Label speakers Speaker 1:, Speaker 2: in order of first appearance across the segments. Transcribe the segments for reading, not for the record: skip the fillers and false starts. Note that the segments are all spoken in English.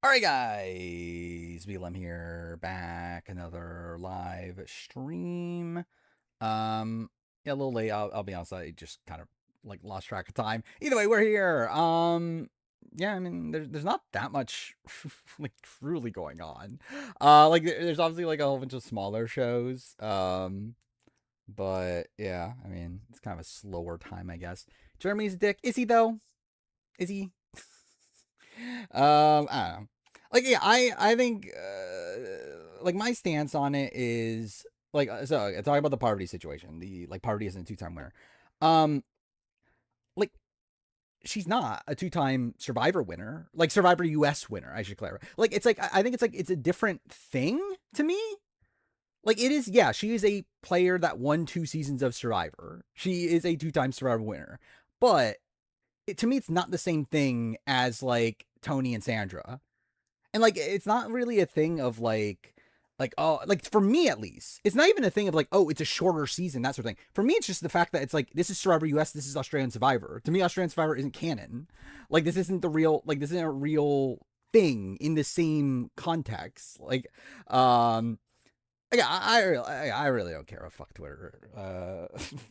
Speaker 1: All right, guys, BLM here, back another live stream. Um, yeah, a little late. I'll be honest. I just kind of like lost track of time. Either way, we're here. Yeah, I mean, there's not that much like truly going on. Like there's obviously like a whole bunch of smaller shows. But yeah, I mean, it's kind of a slower time, I guess. Jeremy's a dick. Is he though? Is he? I don't know. Like, yeah, I think, like, my stance on it is like, talking about the poverty situation. The like poverty isn't a two-time winner. Um, like she's not a two-time Survivor winner, like Survivor US winner. I should clarify. Like, it's like I think it's like it's a different thing to me. Like it is, yeah, she is a player that won 2 seasons of Survivor. She is a two-time Survivor winner, but to me, it's not the same thing as like Tony and Sandra. And like it's not really a thing of like oh, like for me at least, it's not even a thing of like, oh, it's a shorter season, that sort of thing. For me, it's just the fact that it's like this is Survivor US, this is Australian Survivor. To me, Australian Survivor isn't canon. Like this isn't the real, like this isn't a real thing in the same context. Like um yeah, I really don't care. Fuck Twitter.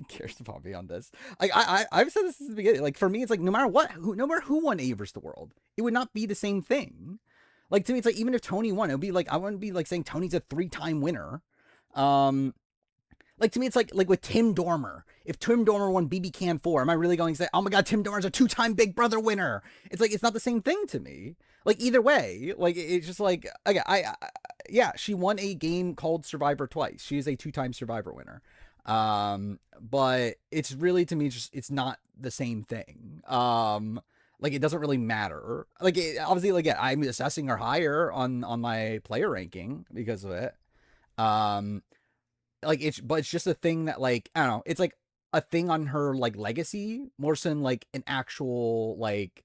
Speaker 1: Cares about me on this. Like I've said this since the beginning. Like for me, it's like no matter what, no matter who won A versus the World, it would not be the same thing. Like to me, it's like even if Tony won, it would be like I wouldn't be like saying Tony's a 3-time winner. Um, like to me, it's like with Tim Dormer. If Tim Dormer won BB Can 4, am I really going to say, oh my god, Tim Dormer's a 2-time Big Brother winner? It's like it's not the same thing to me. Like either way, like it's just like again, yeah, she won a game called Survivor twice. She is a 2-time Survivor winner. But it's really to me just it's not the same thing. Like it doesn't really matter. Like obviously, like yeah, I'm assessing her higher on my player ranking because of it. Um, like but it's just a thing that like I don't know. It's like a thing on her like legacy more so than like an actual like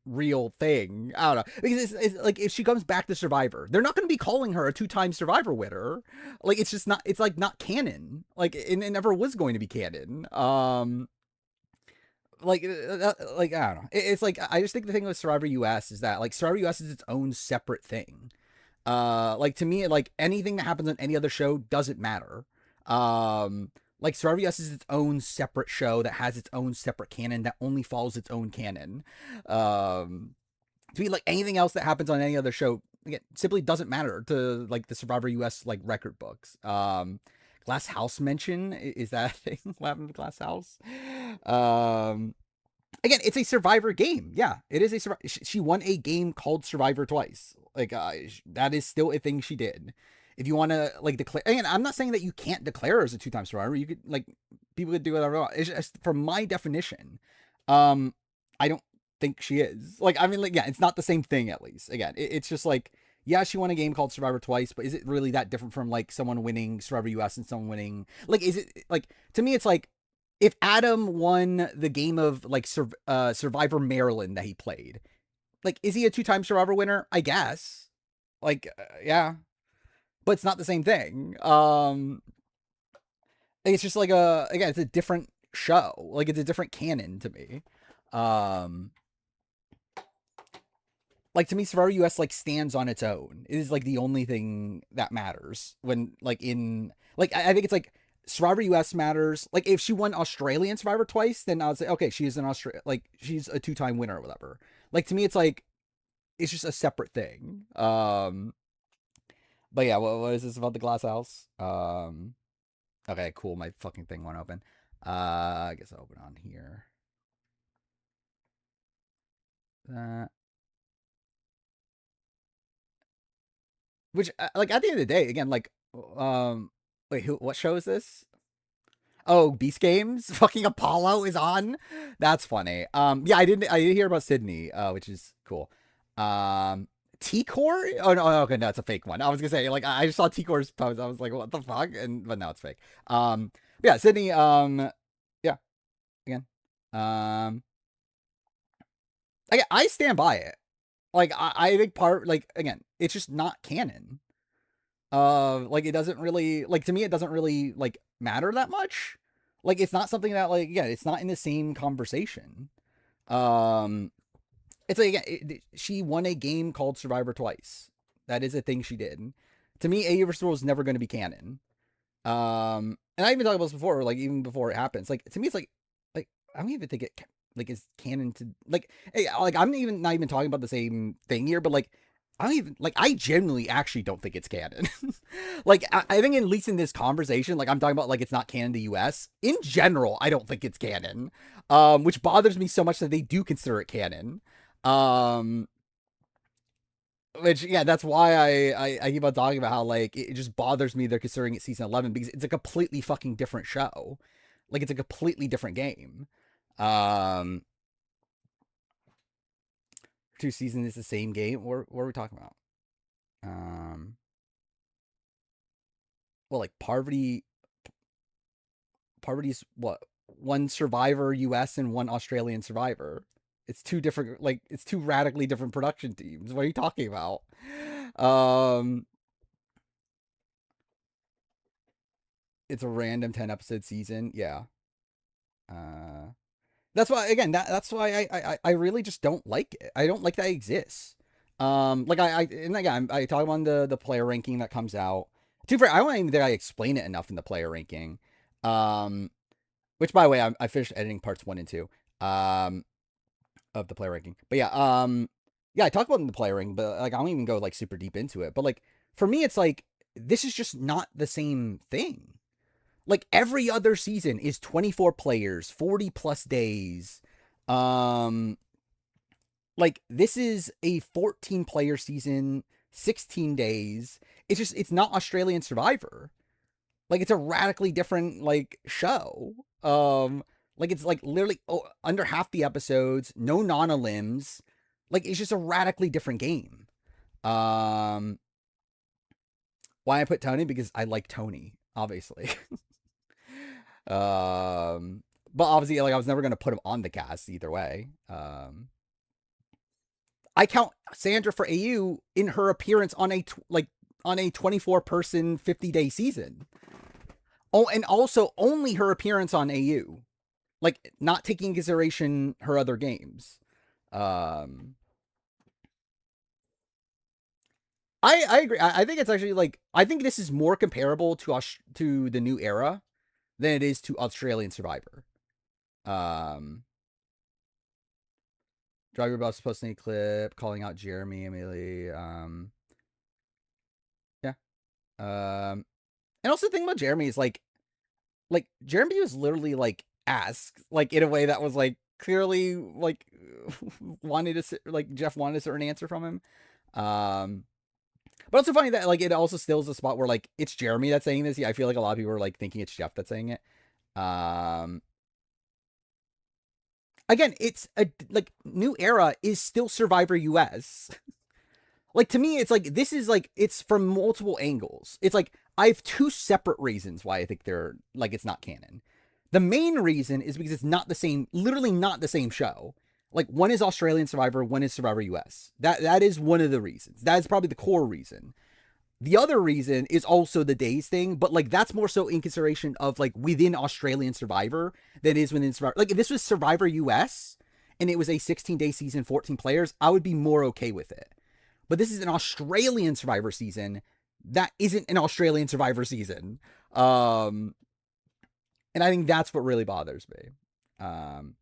Speaker 1: real thing. I don't know because it's like if she comes back to Survivor, they're not going to be calling her a 2-time Survivor winner. Like it's just not. It's like not canon. Like it never was going to be canon. Like I don't know. It's like I just think the thing with Survivor US is that like Survivor US is its own separate thing. Like to me, like anything that happens on any other show doesn't matter. Like Survivor US is its own separate show that has its own separate canon that only follows its own canon. To me, like anything else that happens on any other show, again, simply doesn't matter to like the Survivor US like record books. Glass House mention is that a thing? What happened to Glass House? Um, Again, it's a Survivor game. Yeah, it is a Survivor. She won a game called Survivor twice. Like that is still a thing she did. If you want to like declare, again, I'm not saying that you can't declare her as a 2-time Survivor. You could like people could do whatever they want. It's just from my definition. Um, I don't think she is. Like I mean, like yeah, it's not the same thing. At least again, it's just like yeah, she won a game called Survivor twice, but is it really that different from like someone winning Survivor US and someone winning like is it like to me it's like if Adam won the game of like Survivor Maryland that he played, like is he a 2-time Survivor winner? I guess. Like yeah, but it's not the same thing. It's just like a again, it's a different show. Like it's a different canon to me. Um, like to me, Survivor US like stands on its own. It is like the only thing that matters when like in like I think it's like Survivor US matters. Like if she won Australian Survivor twice, then I would say okay, she's an Australia like she's a 2-time winner or whatever. Like to me, it's like it's just a separate thing. But yeah, what is this about the glass house? Okay, cool. My fucking thing went open. I guess I'll open on here. Uh, which like at the end of the day, again, like wait, who? What show is this? Oh, Beast Games. Fucking Apollo is on. That's funny. Yeah, I did hear about Sydney, which is cool. T Core. Oh no, okay, no, it's a fake one. I was gonna say like I just saw T Core's post. I was like, what the fuck? And but no, it's fake. Yeah, Sydney. Yeah, again. Um, I stand by it. Like I think part like again, it's just not canon. Like it doesn't really like to me it doesn't really like matter that much. Like it's not something that like yeah, it's not in the same conversation. Um It's like she won a game called Survivor twice. That is a thing she did. To me, AU versus World is never going to be canon. And I even talked about this before, like even before it happens. Like to me, it's like I don't even think it like is canon to like. Hey, like I'm even not even talking about the same thing here, but like I don't even like I genuinely actually don't think it's canon. Like I think at least in this conversation, like I'm talking about like it's not canon to US in general. I don't think it's canon, which bothers me so much that they do consider it canon. Um, which yeah, that's why I keep on talking about how like it just bothers me they're considering it season 11 because it's a completely fucking different show, like it's a completely different game. Um, two seasons is the same game. What are we talking about? Um, well, like Parvati's what one Survivor US and one Australian Survivor. It's two different like it's two radically different production teams. What are you talking about? Um, it's a random 10 episode season. Yeah. Uh, That's why again that's why I really just don't like it. I don't like that it exists. Like I and again I talk about the player ranking that comes out. To be fair, I don't even think I explain it enough in the player ranking. Um, which by the way I finished editing parts 1 and 2 um of the player ranking. But yeah I talk about it in the player ranking, but like I don't even go like super deep into it. But like for me it's like this is just not the same thing. Like every other season is 24 players, 40 plus days. Um like this is a 14 player season, 16 days. It's not Australian Survivor. Like it's a radically different like show. Like it's like literally under half the episodes, no Nana limbs. Like it's just a radically different game. Um why I put Tony because I like Tony, obviously. But obviously, like I was never gonna put him on the cast either way. I count Sandra for AU in her appearance on on a 24-person 50-day season. Oh, and also only her appearance on AU, like not taking into consideration her other games. Um, I agree. I think it's actually like I think this is more comparable to the new era than it is to Australian Survivor. Um, Driver Buff's posting a clip calling out Jeremy immediately. Yeah. And also the thing about Jeremy is like Jeremy was literally like asked like in a way that was like clearly like wanted to like Jeff wanted a certain answer from him. Um, but also funny that like it also still is a spot where like it's Jeremy that's saying this. Yeah, I feel like a lot of people are like thinking it's Jeff that's saying it. Um, again, it's a like new era is still Survivor US. Like to me it's like this is like it's from multiple angles. It's like I have two separate reasons why I think they're like it's not canon. The main reason is because it's not the same, literally not the same show. Like one is Australian Survivor, one is Survivor US. That is one of the reasons. That is probably the core reason. The other reason is also the days thing, but like that's more so in consideration of like within Australian Survivor than it is within Survivor. Like if this was Survivor US and it was a 16-day season, 14 players, I would be more okay with it. But this is an Australian Survivor season that isn't an Australian Survivor season. Um, and I think that's what really bothers me. Um,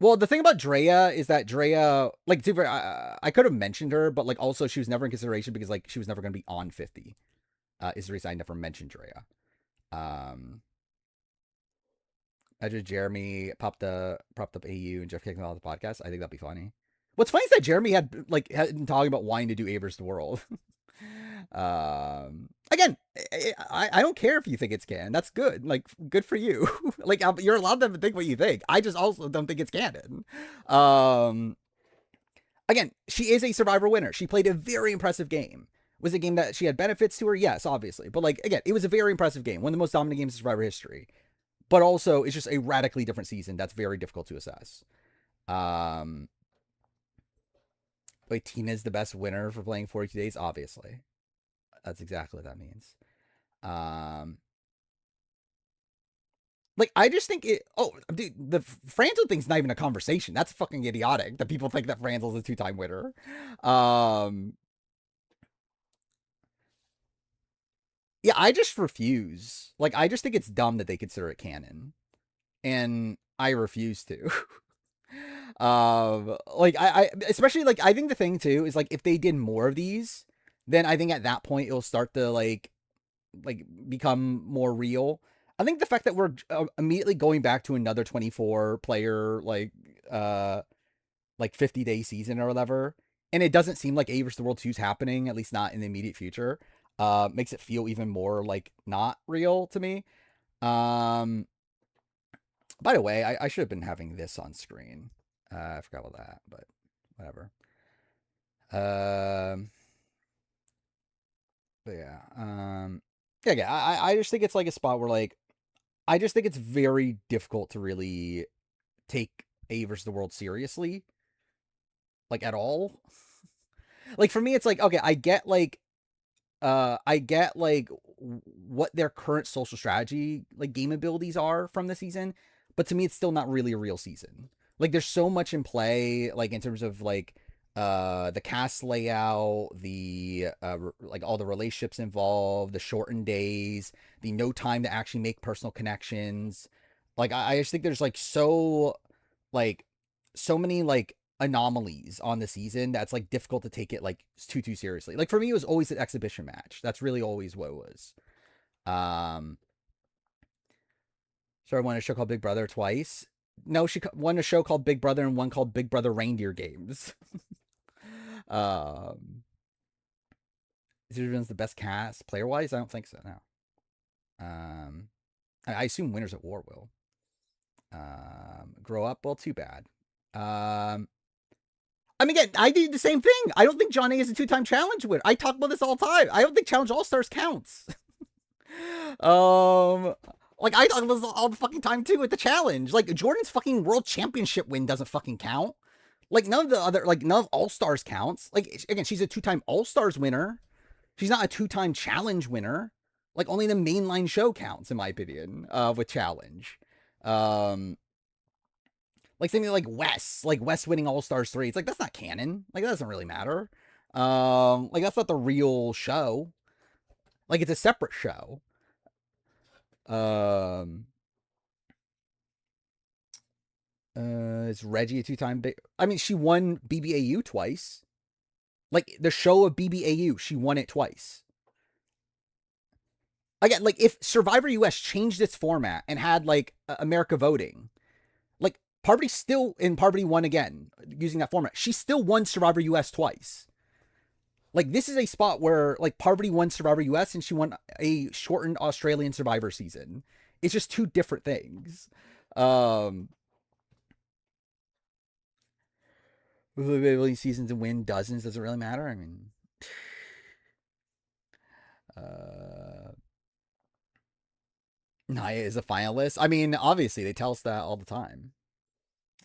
Speaker 1: well, the thing about Drea is that Drea, like, I could have mentioned her, but like, also she was never in consideration because like she was never going to be on 50. Is the reason I never mentioned Drea. Um, I just Jeremy propped up AU and Jeff kicking out the podcast. I think that'd be funny. What's funny is that Jeremy had been talking about wanting to do Avers the World. Again, I don't care if you think it's canon. That's good. Like, good for you. Like, you're allowed to think what you think. I just also don't think it's canon. Um, again, she is a Survivor winner. She played a very impressive game. Was it a game that she had benefits to her? Yes, obviously. But like, again, it was a very impressive game. One of the most dominant games in Survivor history. But also, it's just a radically different season that's very difficult to assess. Um, wait, Tina's the best winner for playing 42 days? Obviously. That's exactly what that means. Um, Like I just think it. Oh, dude, the Franzel thing's not even a conversation. That's fucking idiotic that people think that Franzel's a two-time winner. Um, yeah, I just refuse. Like I just think it's dumb that they consider it canon, and I refuse to. Like I especially like I think the thing too is like if they did more of these, then I think at that point it'll start to like become more real. I think the fact that we're immediately going back to another 24 player uh like 50-day season or whatever, and it doesn't seem like A vs the World 2's happening, at least not in the immediate future, makes it feel even more like not real to me. Um by the way, I should have been having this on screen. I forgot about that, but whatever. Um but yeah. Yeah, I just think it's like a spot where like I just think it's very difficult to really take A versus the World seriously, like at all. Like for me, it's like okay, I get like what their current social strategy like game abilities are from the season, but to me, it's still not really a real season. Like there's so much in play, like in terms of like the cast layout, the like all the relationships involved, the shortened days, the no time to actually make personal connections. Like I just think there's like so many like anomalies on the season that's like difficult to take it like too seriously. Like for me, it was always an exhibition match. That's really always what it was. Um, so I won a show called Big Brother twice. No, she won a show called Big Brother and one called Big Brother Reindeer Games. um, is it the best cast player wise? I don't think so. No. I assume Winners at War will. Grow up. Well, too bad. Um, I mean, again, I do the same thing. I don't think Johnny is a two-time challenge winner. I talk about this all the time. I don't think Challenge All Stars counts. um, like I talk about this all the fucking time too with the challenge. Like Jordan's fucking world championship win doesn't fucking count. Like none of All Stars counts. Like again, she's a two-time All Stars winner. She's not a two-time challenge winner. Like only the mainline show counts, in my opinion, with challenge. Um, like something like Wes winning All Stars 3. It's like that's not canon. Like that doesn't really matter. Like that's not the real show. Like it's a separate show. Um is Reggie a two-time big I mean she won BBAU twice. Like the show of BBAU, she won it twice. Again, like if Survivor US changed its format and had like America voting, like Parvati still in Parvati won again using that format. She still won Survivor US twice. Like this is a spot where like Parvati won Survivor US and she won a shortened Australian Survivor season. It's just two different things. Um seasons and win dozens doesn't really matter. I mean uh Naya is a finalist. I mean, obviously they tell us that all the time.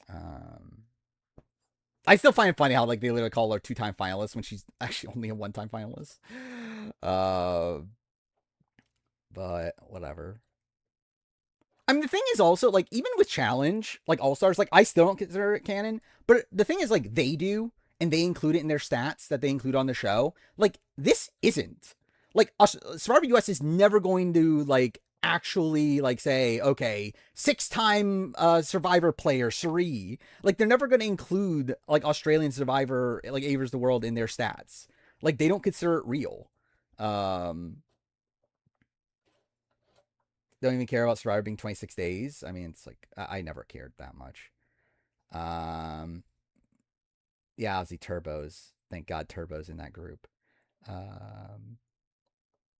Speaker 1: Um I still find it funny how like they literally call her two-time finalist when she's actually only a one-time finalist. Uh but whatever. I mean, the thing is also like even with challenge, like All Stars, like I still don't consider it canon. But the thing is, like they do, and they include it in their stats that they include on the show. Like this isn't. Like Survivor US is never going to like actually like say, okay, six-time Survivor player Suri. Like they're never going to include like Australian Survivor like Avers the World in their stats. Like they don't consider it real. Um, don't even care about Survivor being 26 days. I mean, it's like I never cared that much. Um, yeah, Ozzy Turbos. Thank God Turbos in that group. Um,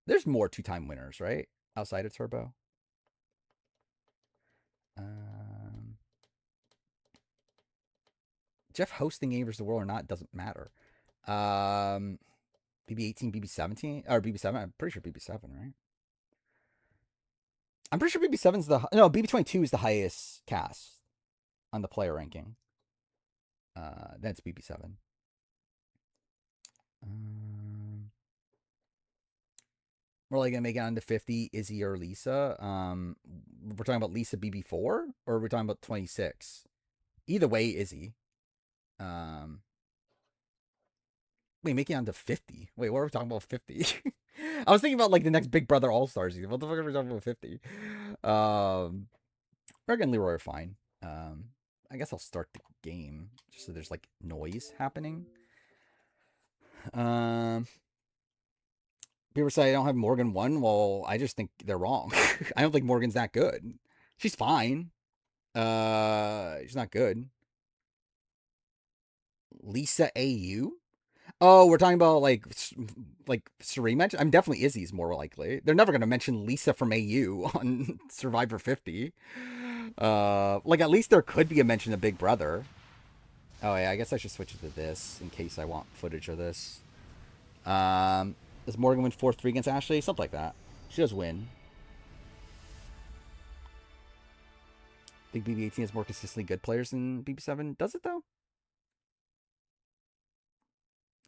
Speaker 1: there's more two-time winners, right? Outside of Turbo. Um, Jeff hosting A vs the World or not doesn't matter. BB18, BB17 or BB7. I'm pretty sure BB7, right? I'm pretty sure BB7's the no BB22 is the highest cast on the player ranking. That's BB7. We're like gonna make it onto 50, Izzy or Lisa. We're talking about Lisa BB4, or we're talking about 26. Either way, Izzy. Wait, make it onto 50. Wait, what are we talking about 50? I was thinking about like the next Big Brother All Stars season. What the fuck are we talking about 50? Greg and Leroy are fine. I guess I'll start the game just so there's like noise happening. People say I don't have Morgan 1. Well, I just think they're wrong. I don't think Morgan's that good. She's fine. She's not good. Lisa AU? Oh, we're talking about like Suri mentioned. I'm definitely Izzy's more likely. They're never gonna mention Lisa from AU on Survivor 50. Like at least there could be a mention of Big Brother. Oh yeah, I guess I should switch it to this in case I want footage of this. Does Morgan win 4-3 against Ashley? Something like that. She does win. I think BB18 has more consistently good players than BB7. Does it though?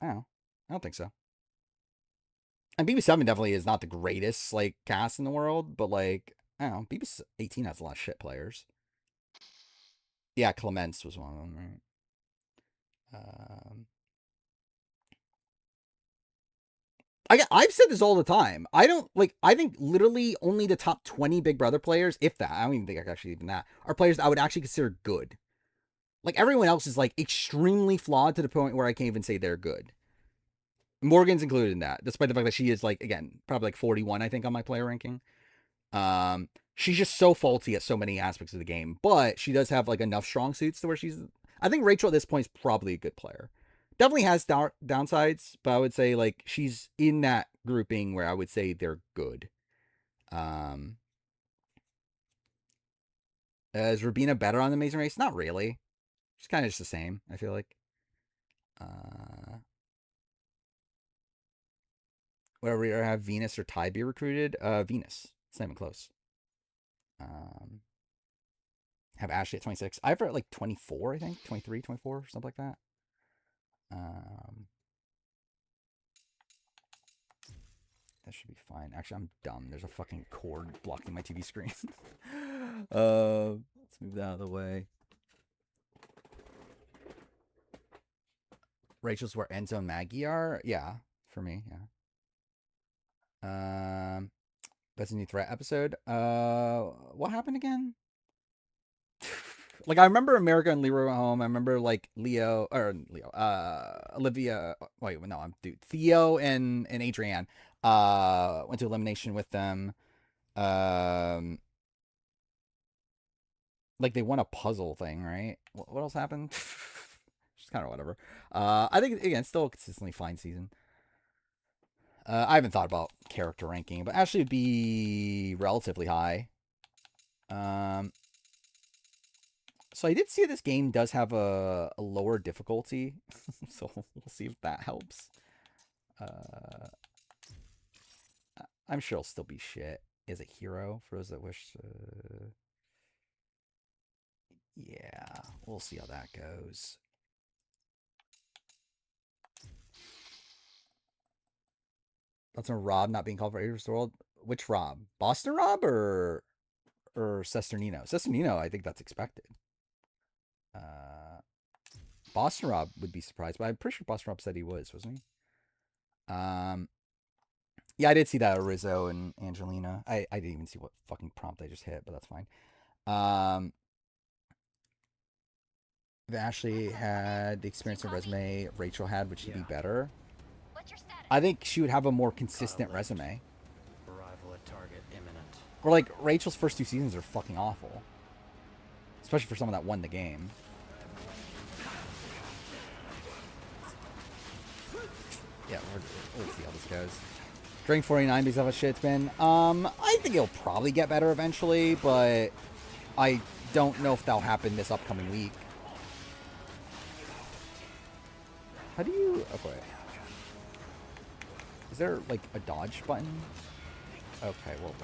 Speaker 1: I don't think so. And BB7 definitely is not the greatest like cast in the world, but like I don't know, BB18 has a lot of shit players. Yeah, Clements was one of them, right? I've said this all the time. I don't like. I think literally only the top 20 Big Brother players, if that, I don't even think actually even that, are players that I would actually consider good. Like everyone else is like extremely flawed to the point where I can't even say they're good. Morgan's included in that, despite the fact that she is like again probably like 41, I think, on my player ranking. She's just so faulty at so many aspects of the game, but she does have like enough strong suits to where she's. I think Rachel at this point is probably a good player. Definitely has downsides, but I would say like she's in that grouping where I would say they're good. Is Rubina better on the Amazing Race? Not really. She's kind of just the same, I feel like. Whether we have Venus or Ty be recruited, Venus. It's not even close. Have Ashley at 26. I have her at like 24, I think. 23, 24, something like that. That should be fine. Actually, I'm dumb. There's a fucking cord blocking my TV screen. Let's move that out of the way. Rachel's where Enzo and Maggie are? Yeah, for me, yeah. That's a new threat episode. What happened again? Like I remember America and Leroy went home. I remember like Olivia. Wait, no, I'm dude. Theo and Adrienne went to elimination with them. Like they won a puzzle thing, right? What else happened? Just kind of whatever. I think again, still a consistently fine season. I haven't thought about character ranking, but Ashley would be relatively high. So I did see this game does have a lower difficulty, so we'll see if that helps. I'm sure it'll still be shit as a hero for those that wish to. Yeah, we'll see how that goes. That's on Rob not being called for Ages of the World. Which Rob? Boston Rob or Sesternino? Sesternino, I think that's expected. Boston Rob would be surprised, but I'm pretty sure Boston Rob said he was, wasn't he? Yeah, I did see that Rizzo and Angelina. I didn't even see what fucking prompt I just hit, but that's fine. If Ashley had the experience and resume Rachel had, would she be better? I think she would have a more consistent resume.
Speaker 2: Arrival at target imminent.
Speaker 1: Or like Rachel's first 2 seasons are fucking awful, especially for someone that won the game. Yeah, we'll see how this goes. Drink 49 because of how shit it's been. I think it'll probably get better eventually, but I don't know if that'll happen this upcoming week. How do you... Okay. Is there, like, a dodge button? Okay, well,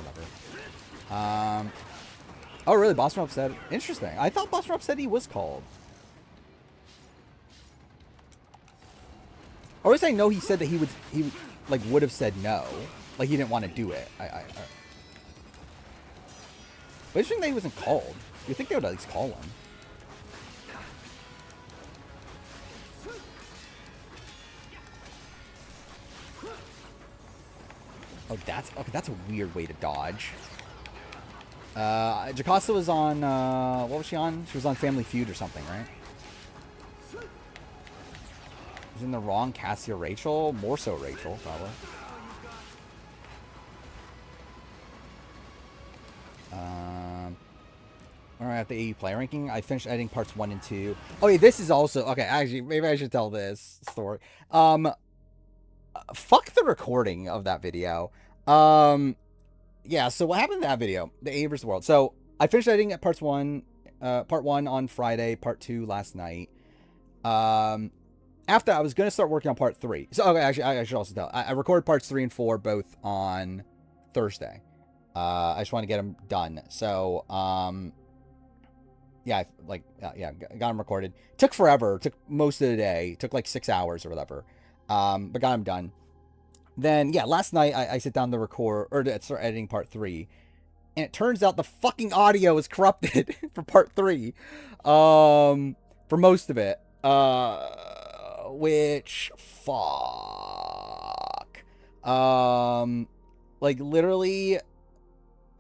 Speaker 1: whatever. Oh, really? Boss Rob said... Interesting. I thought Boss Rob said he was called. Or at least I know he said that he would have said no. Like he didn't want to do it. But interesting that he wasn't called. You'd think they would at least call him. Oh, that's okay. That's a weird way to dodge. Jocasta was on. What was she on? She was on Family Feud or something, right? Was in the wrong Cassie or Rachel? More so Rachel, probably. Alright, the AE player ranking. I finished editing parts 1 and 2. Oh, yeah, this is also... Okay, actually, maybe I should tell this story. Fuck the recording of that video. Yeah, so what happened in that video? The AE versus the world. So, I finished editing at part 1 on Friday, part 2 last night. After I was going to start working on part 3. So, okay, actually, I should also tell. I recorded parts 3 and 4 both on Thursday. I just want to get them done. So, yeah, got them recorded. Took forever. Took most of the day. Took like 6 hours or whatever. But got them done. Then, yeah, last night I sit down to record, or to start editing part 3. And it turns out the fucking audio is corrupted for part 3. For most of it. Which, fuck. Like, literally,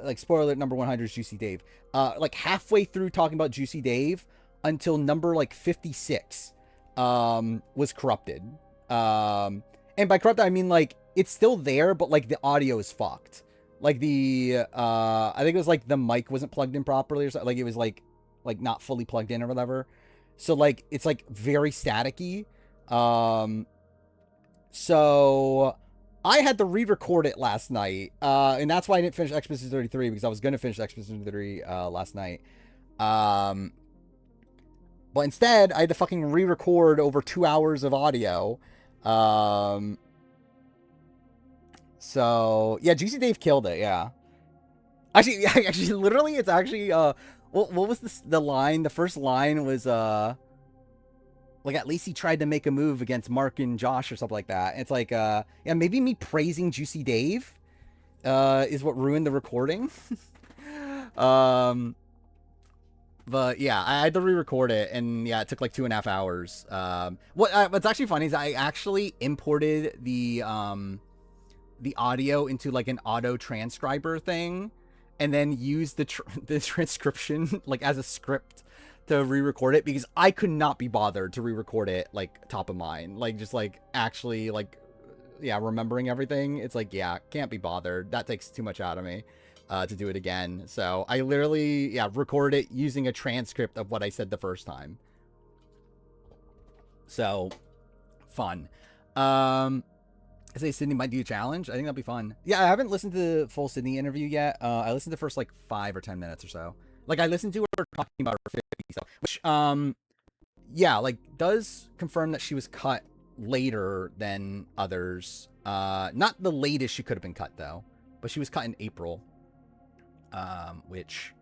Speaker 1: like, spoiler alert, number 100 is Juicy Dave. Like, halfway through talking about Juicy Dave until number, like, 56, was corrupted. And by corrupted, I mean, like, it's still there, but, like, the audio is fucked. Like, I think it was, like, the mic wasn't plugged in properly or something. Like, it was, like, not fully plugged in or whatever. So, like, it's, like, very staticky. So I had to re-record it last night. And that's why I didn't finish Expedition 33, because I was going to finish Expedition 33 last night. But instead, I had to fucking re-record over 2 hours of audio. So, yeah, Juicy Dave killed it, yeah. Actually, literally, it's actually, what was the line? The first line was, like, at least he tried to make a move against Mark and Josh or something like that. It's like, yeah, maybe me praising Juicy Dave, is what ruined the recording. But yeah, I had to re-record it, and yeah, it took like 2.5 hours. What's actually funny is I actually imported the audio into like an auto transcriber thing, and then used the transcription like as a script to re-record it, because I could not be bothered to re-record it like top of mind, like just like actually like, yeah, remembering everything. It's like, yeah, can't be bothered. That takes too much out of me to do it again. So I literally, yeah, recorded it using a transcript of what I said the first time. So fun. I say Sydney might do a challenge. I think that'll be fun. Yeah, I haven't listened to the full Sydney interview yet. I listened to the first like 5 or 10 minutes or so. Like, I listened to her talking about her 50 stuff, which, yeah, like, does confirm that she was cut later than others. Not the latest she could have been cut, though, but she was cut in April, which,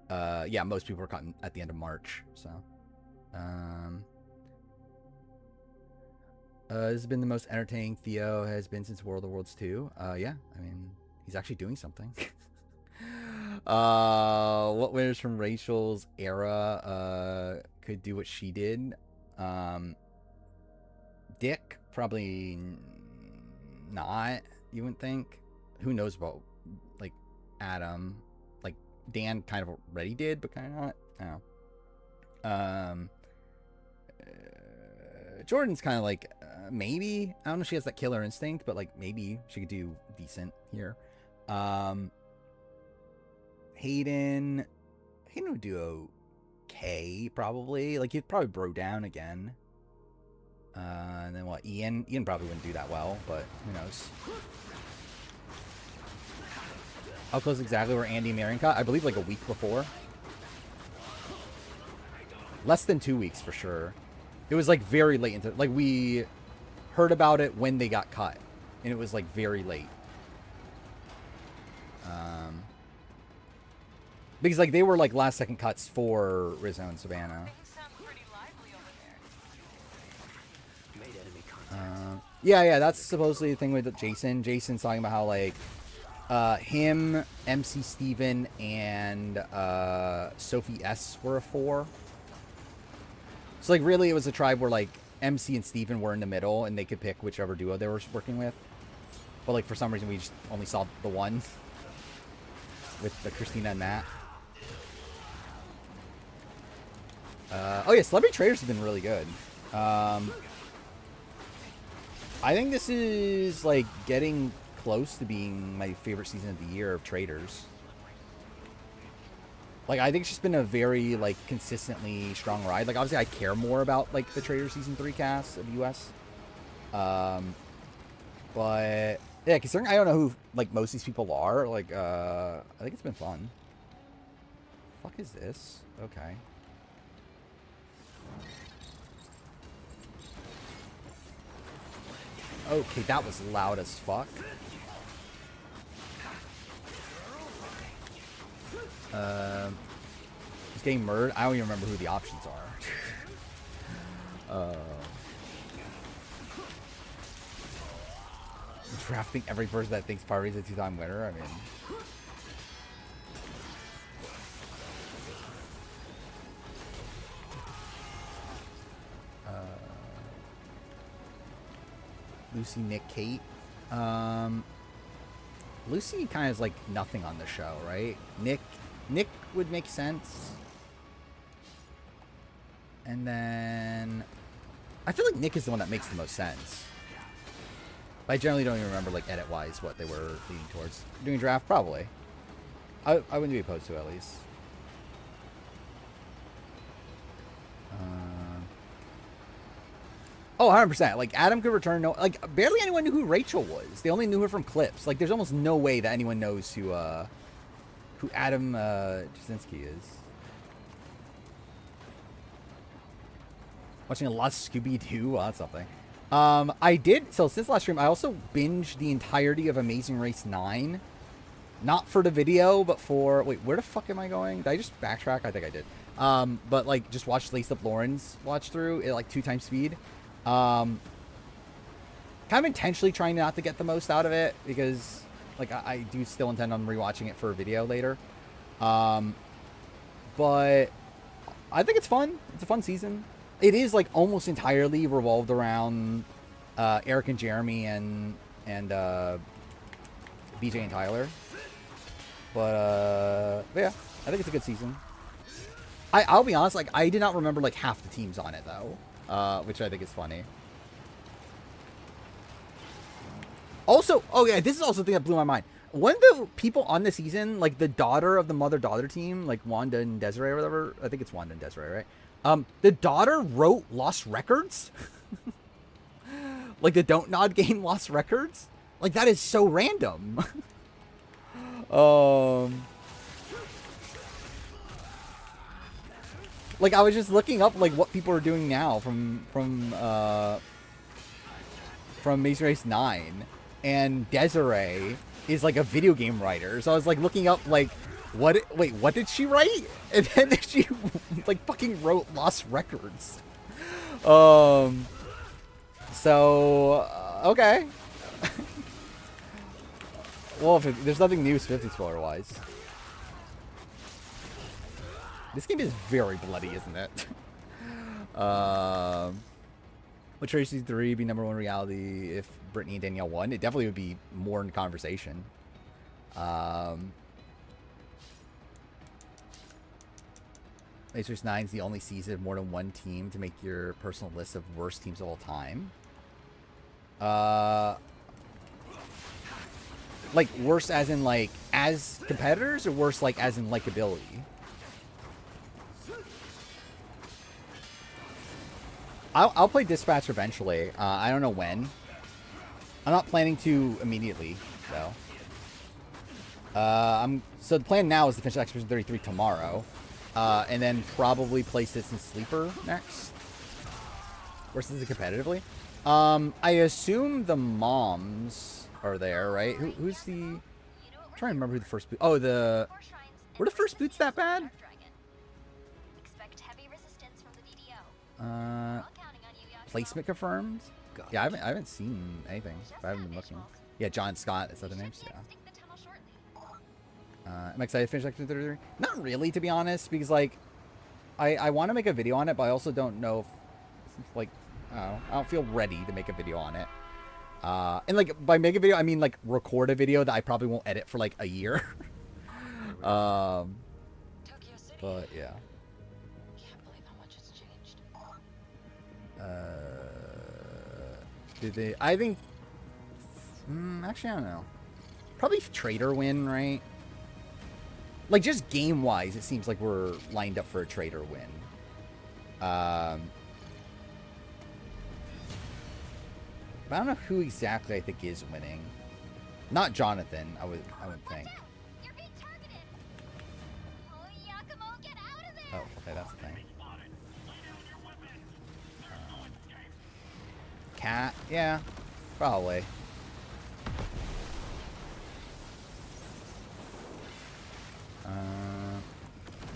Speaker 1: yeah, most people were cut at the end of March, so, this has been the most entertaining Theo has been since World of Worlds 2. Yeah, I mean, he's actually doing something. What winners from Rachel's era could do what she did? Dick, probably not, you wouldn't think. Who knows about, like, Adam? Like, Dan kind of already did, but kind of not. I don't know. Jordan's kind of like, maybe. I don't know if she has that killer instinct, but, like, maybe she could do decent here. Hayden would do okay, probably. Like, he'd probably bro down again. And then what? Ian probably wouldn't do that well, but who knows? How close exactly were Andy and Marion cut? I believe like a week before. Less than 2 weeks for sure. It was like very late into, like, we heard about it when they got cut, and it was like very late. Because like they were like last second cuts for Rizzo and Savannah. Yeah, that's supposedly the thing with Jason. Jason's talking about how like him, MC Steven, and Sophie S were a four. So like really it was a tribe where like MC and Steven were in the middle and they could pick whichever duo they were working with. But like for some reason we just only saw the one with the Christina and Matt. Oh yeah, Celebrity Traders have been really good. I think this is like getting close to being my favorite season of the year of Traders. Like I think it's just been a very like consistently strong ride. Like obviously I care more about like the Traders season 3 cast of US. But yeah, considering I don't know who like most of these people are, like I think it's been fun. Fuck is this? Okay. Okay, that was loud as fuck. Just getting murdered. I don't even remember who the options are. Drafting every person that thinks Party's a two-time winner. I mean, Lucy, Nick, Kate. Lucy kind of is like nothing on the show, right? Nick would make sense. And then I feel like Nick is the one that makes the most sense. I generally don't even remember like edit-wise what they were leaning towards. Doing draft, probably. I wouldn't be opposed to it, at least. Oh, 100%. Like, Adam could return. No, like, barely anyone knew who Rachel was. They only knew her from clips. Like, there's almost no way that anyone knows who Adam Jasinski is. Watching a lot of Scooby-Doo. Well, that's something. I did. So, since last stream, I also binged the entirety of Amazing Race 9. Not for the video, but for... Wait, where the fuck am I going? Did I just backtrack? I think I did. But, like, just watched Laced Up Lauren's watch through at, like, 2x speed. Kind of intentionally trying not to get the most out of it because like I do still intend on rewatching it for a video later. But I think it's fun. It's a fun season. It is like almost entirely revolved around Eric and Jeremy and BJ and Tyler. But yeah, I think it's a good season. I'll be honest, like I did not remember like half the teams on it though. Which I think is funny. Also, oh yeah, this is also the thing that blew my mind. One of the people on the season, like the daughter of the mother-daughter team, like Wanda and Desiree or whatever. I think it's Wanda and Desiree, right? The daughter wrote Lost Records. Like the Don't Nod game Lost Records. Like that is so random. Like I was just looking up like what people are doing now from Amazing Race 9, and Desiree is like a video game writer. So I was like looking up like what did she write? And then she like fucking wrote Lost Records. Okay. Well, there's nothing new 50 spoiler wise. This game is very bloody, isn't it? Would Tracy 3 be number one reality if Brittany and Danielle won? It definitely would be more in conversation. Matrix 9 is the only season of more than one team to make your personal list of worst teams of all time. Like worst as in like as competitors, or worst like as in likability? I'll play Dispatch eventually. I don't know when. I'm not planning to immediately, though. So the plan now is to finish Expedition 33 tomorrow. And then probably play Citizen Sleeper next. Versus it competitively. I assume the moms are there, right? Who's the... I'm trying to remember who the first boot... Oh, the... Were the first boots that bad? placement confirmed.
Speaker 2: Got
Speaker 1: Yeah, I
Speaker 2: it.
Speaker 1: haven't seen anything. I haven't been looking. Yeah, John Scott. Is that the names? Yeah. I'm excited to finish Section 33. Not really, to be honest, because like I want to make a video on it, but I also don't know if like I don't feel ready to make a video on it. And like by make a video, I mean like record a video that I probably won't edit for like a year. But yeah. Did they? I think. Actually, I don't know. Probably trader win, right? Like just game wise, it seems like we're lined up for a trader win. But I don't know who exactly I think is winning. Not Jonathan, I would think. Oh, okay, that's the thing. Cat, yeah, probably.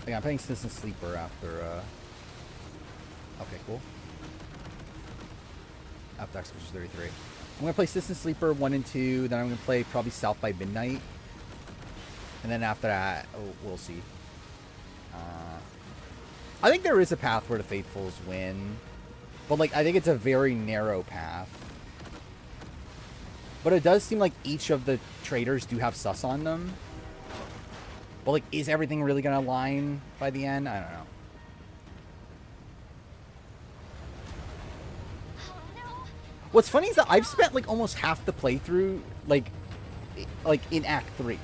Speaker 1: Yeah, I'm playing Citizen Sleeper after. Okay, cool. After Expedition 33. I'm gonna play Citizen Sleeper 1 and 2, then I'm gonna play probably South by Midnight. And then after that, we'll see. I think there is a path where the Faithfuls win. But, like, I think it's a very narrow path. But it does seem like each of the traders do have sus on them. But, like, is everything really gonna align by the end? I don't know. What's funny is that I've spent like almost half the playthrough like in Act 3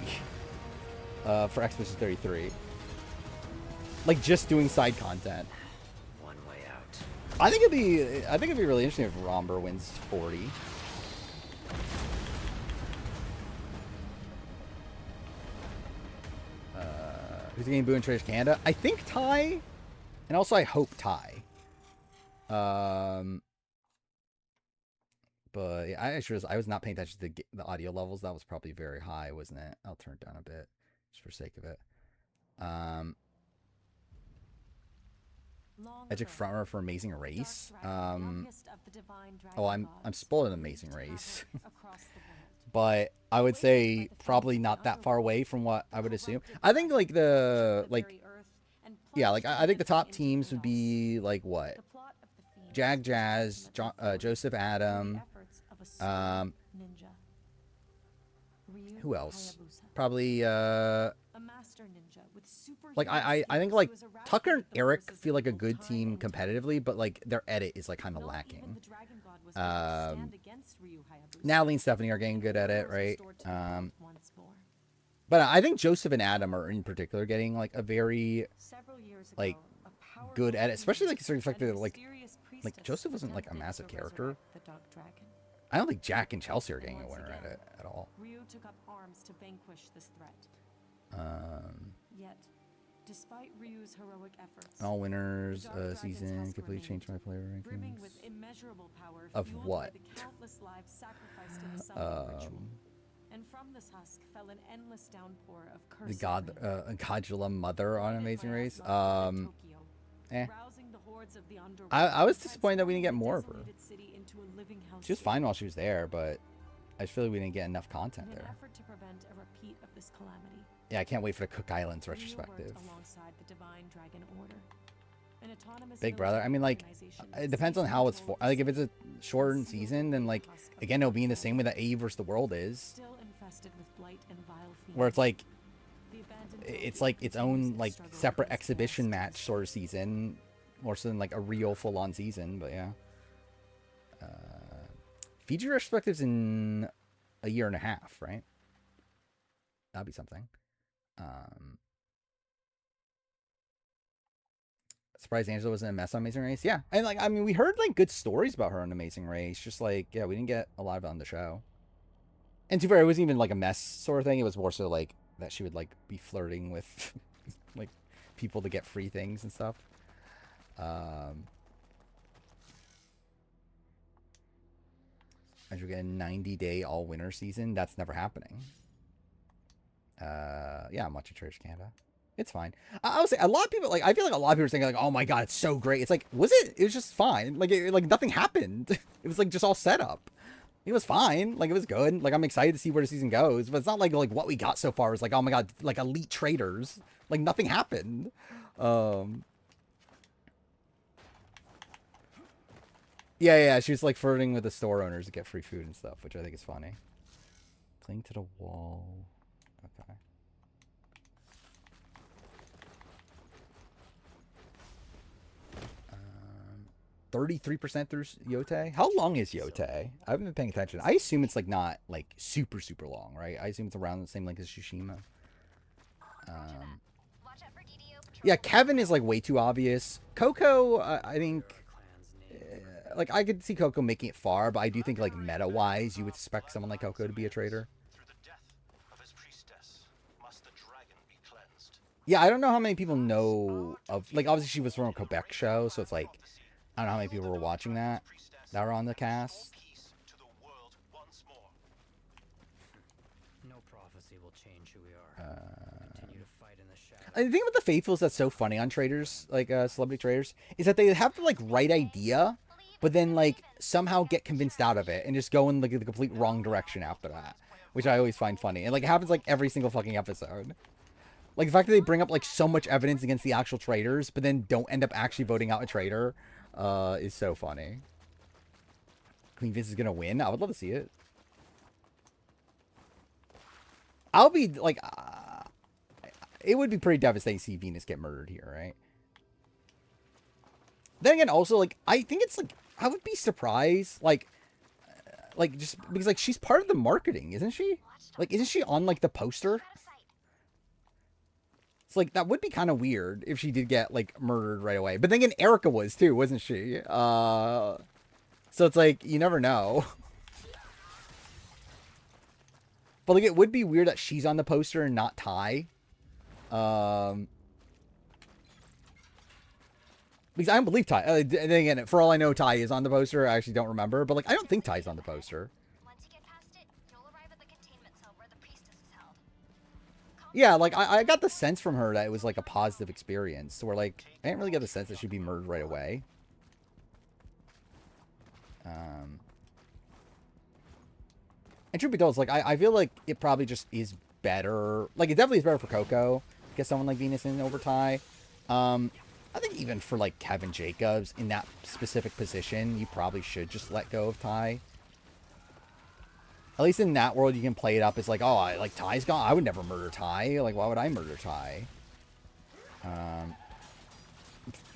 Speaker 1: for Expedition 33. Like just doing side content.
Speaker 2: One way out.
Speaker 1: I think it'd be really interesting if Romber wins 40. Who's the game Boo and Trash Canada? I think Ty, and also I hope Ty. But yeah, I was not paying attention to the audio levels. That was probably very high, wasn't it? I'll turn it down a bit, just for sake of it. Magic frontrunner for Amazing Race. Oh, I'm spoiling Amazing Race, but I would say probably not that far away from what I would assume. I think like yeah, like I think the top teams would be like what? Jag Jazz, Joseph Adam. Who else? Probably like I think like Tucker and Eric feel like a good team competitively, but like their edit is like kind of lacking. Natalie and Stephanie are getting good at it, right? But I think Joseph and Adam are in particular getting like a very like good at it, especially like considering the fact that like Joseph wasn't like a massive character. I don't think Jack and Chelsea are getting a winner at it at all.
Speaker 3: Ryu took up arms to vanquish this threat. Yet, despite Ryu's heroic efforts,
Speaker 1: all winners season completely changed my player rankings.
Speaker 3: With immeasurable power
Speaker 1: of what?
Speaker 3: The countless lives sacrificed in the summon ritual. And from this husk fell an endless downpour of curses.
Speaker 1: The Godzilla mother on Amazing Race. I was disappointed that we didn't get more of her. She was fine while she was there, but I just feel like we didn't get enough content there. Yeah, I can't wait for the Cook Islands retrospective. Big Brother. I mean, like, it depends on how it's for. Like, if it's a shortened season, then like, again, it'll be in the same way that AE vs. the World is, where it's like its own like separate exhibition match sort of season, more so than like a real full-on season. But yeah, Fiji retrospectives in a year and a half, right? That'd be something. Surprised Angela wasn't a mess on Amazing Race. Yeah, and like I mean, we heard like good stories about her on Amazing Race. Just like yeah, we didn't get a lot of it on the show. And to be fair, it wasn't even like a mess sort of thing. It was more so like that she would like be flirting with like people to get free things and stuff. As we get a 90-day all-winner season, that's never happening. Yeah, I'm watching Church Canada. It's fine. I would say a lot of people, like, I feel like a lot of people are saying, like, oh my god, it's so great. It's like, was it? It was just fine. Like, like nothing happened. It was, like, just all set up. It was fine. Like, it was good. Like, I'm excited to see where the season goes. But it's not like what we got so far is like, oh my god, like, elite traders. Like, nothing happened. Yeah, she was, like, flirting with the store owners to get free food and stuff, which I think is funny. Cling to the wall. Okay. 33% through Yote. How long is Yote? I haven't been paying attention. I assume it's like not like super long, right? I assume it's around the same length as Tsushima. Yeah, Kevin is like way too obvious. Coco, I think, like I could see Coco making it far, but I do think like meta wise, you would expect someone like Coco to be a traitor. Yeah, I don't know how many people know of, like, obviously she was from a Quebec show, so it's like, I don't know how many people were watching that were on the cast.
Speaker 2: No prophecy will change who we are. Continue to fight in the shadows.
Speaker 1: The thing about the Faithfuls that's so funny on traders, like celebrity traders, is that they have the like right idea, but then like somehow get convinced out of it and just go in like the complete wrong direction after that, which I always find funny. And like it happens like every single fucking episode. Like the fact that they bring up like so much evidence against the actual traders, but then don't end up actually voting out a traitor, is so funny. Queen Vince is gonna win. I would love to see it. I'll be like, it would be pretty devastating to see Venus get murdered here, right? Then again, also like I think it's like I would be surprised, like just because like she's part of the marketing, isn't she? Like, isn't she on like the poster? It's like that would be kind of weird if she did get like murdered right away. But then again, Erica was too, wasn't she? So it's like you never know. But like it would be weird that she's on the poster and not Ty. Because I don't believe Ty. And then again, for all I know, Ty is on the poster. I actually don't remember, but like I don't think Ty's on the poster. Yeah, like I got the sense from her that it was like a positive experience. So we're like, I didn't really get the sense that she'd be murdered right away. And truth be told, it's like I feel like it probably just is better. Like it definitely is better for Coco. Get someone like Venus in over Ty. I think even for like Kevin Jacobs in that specific position, you probably should just let go of Ty. At least in that world, you can play it up as like, oh, like Ty's gone. I would never murder Ty. Like, why would I murder Ty?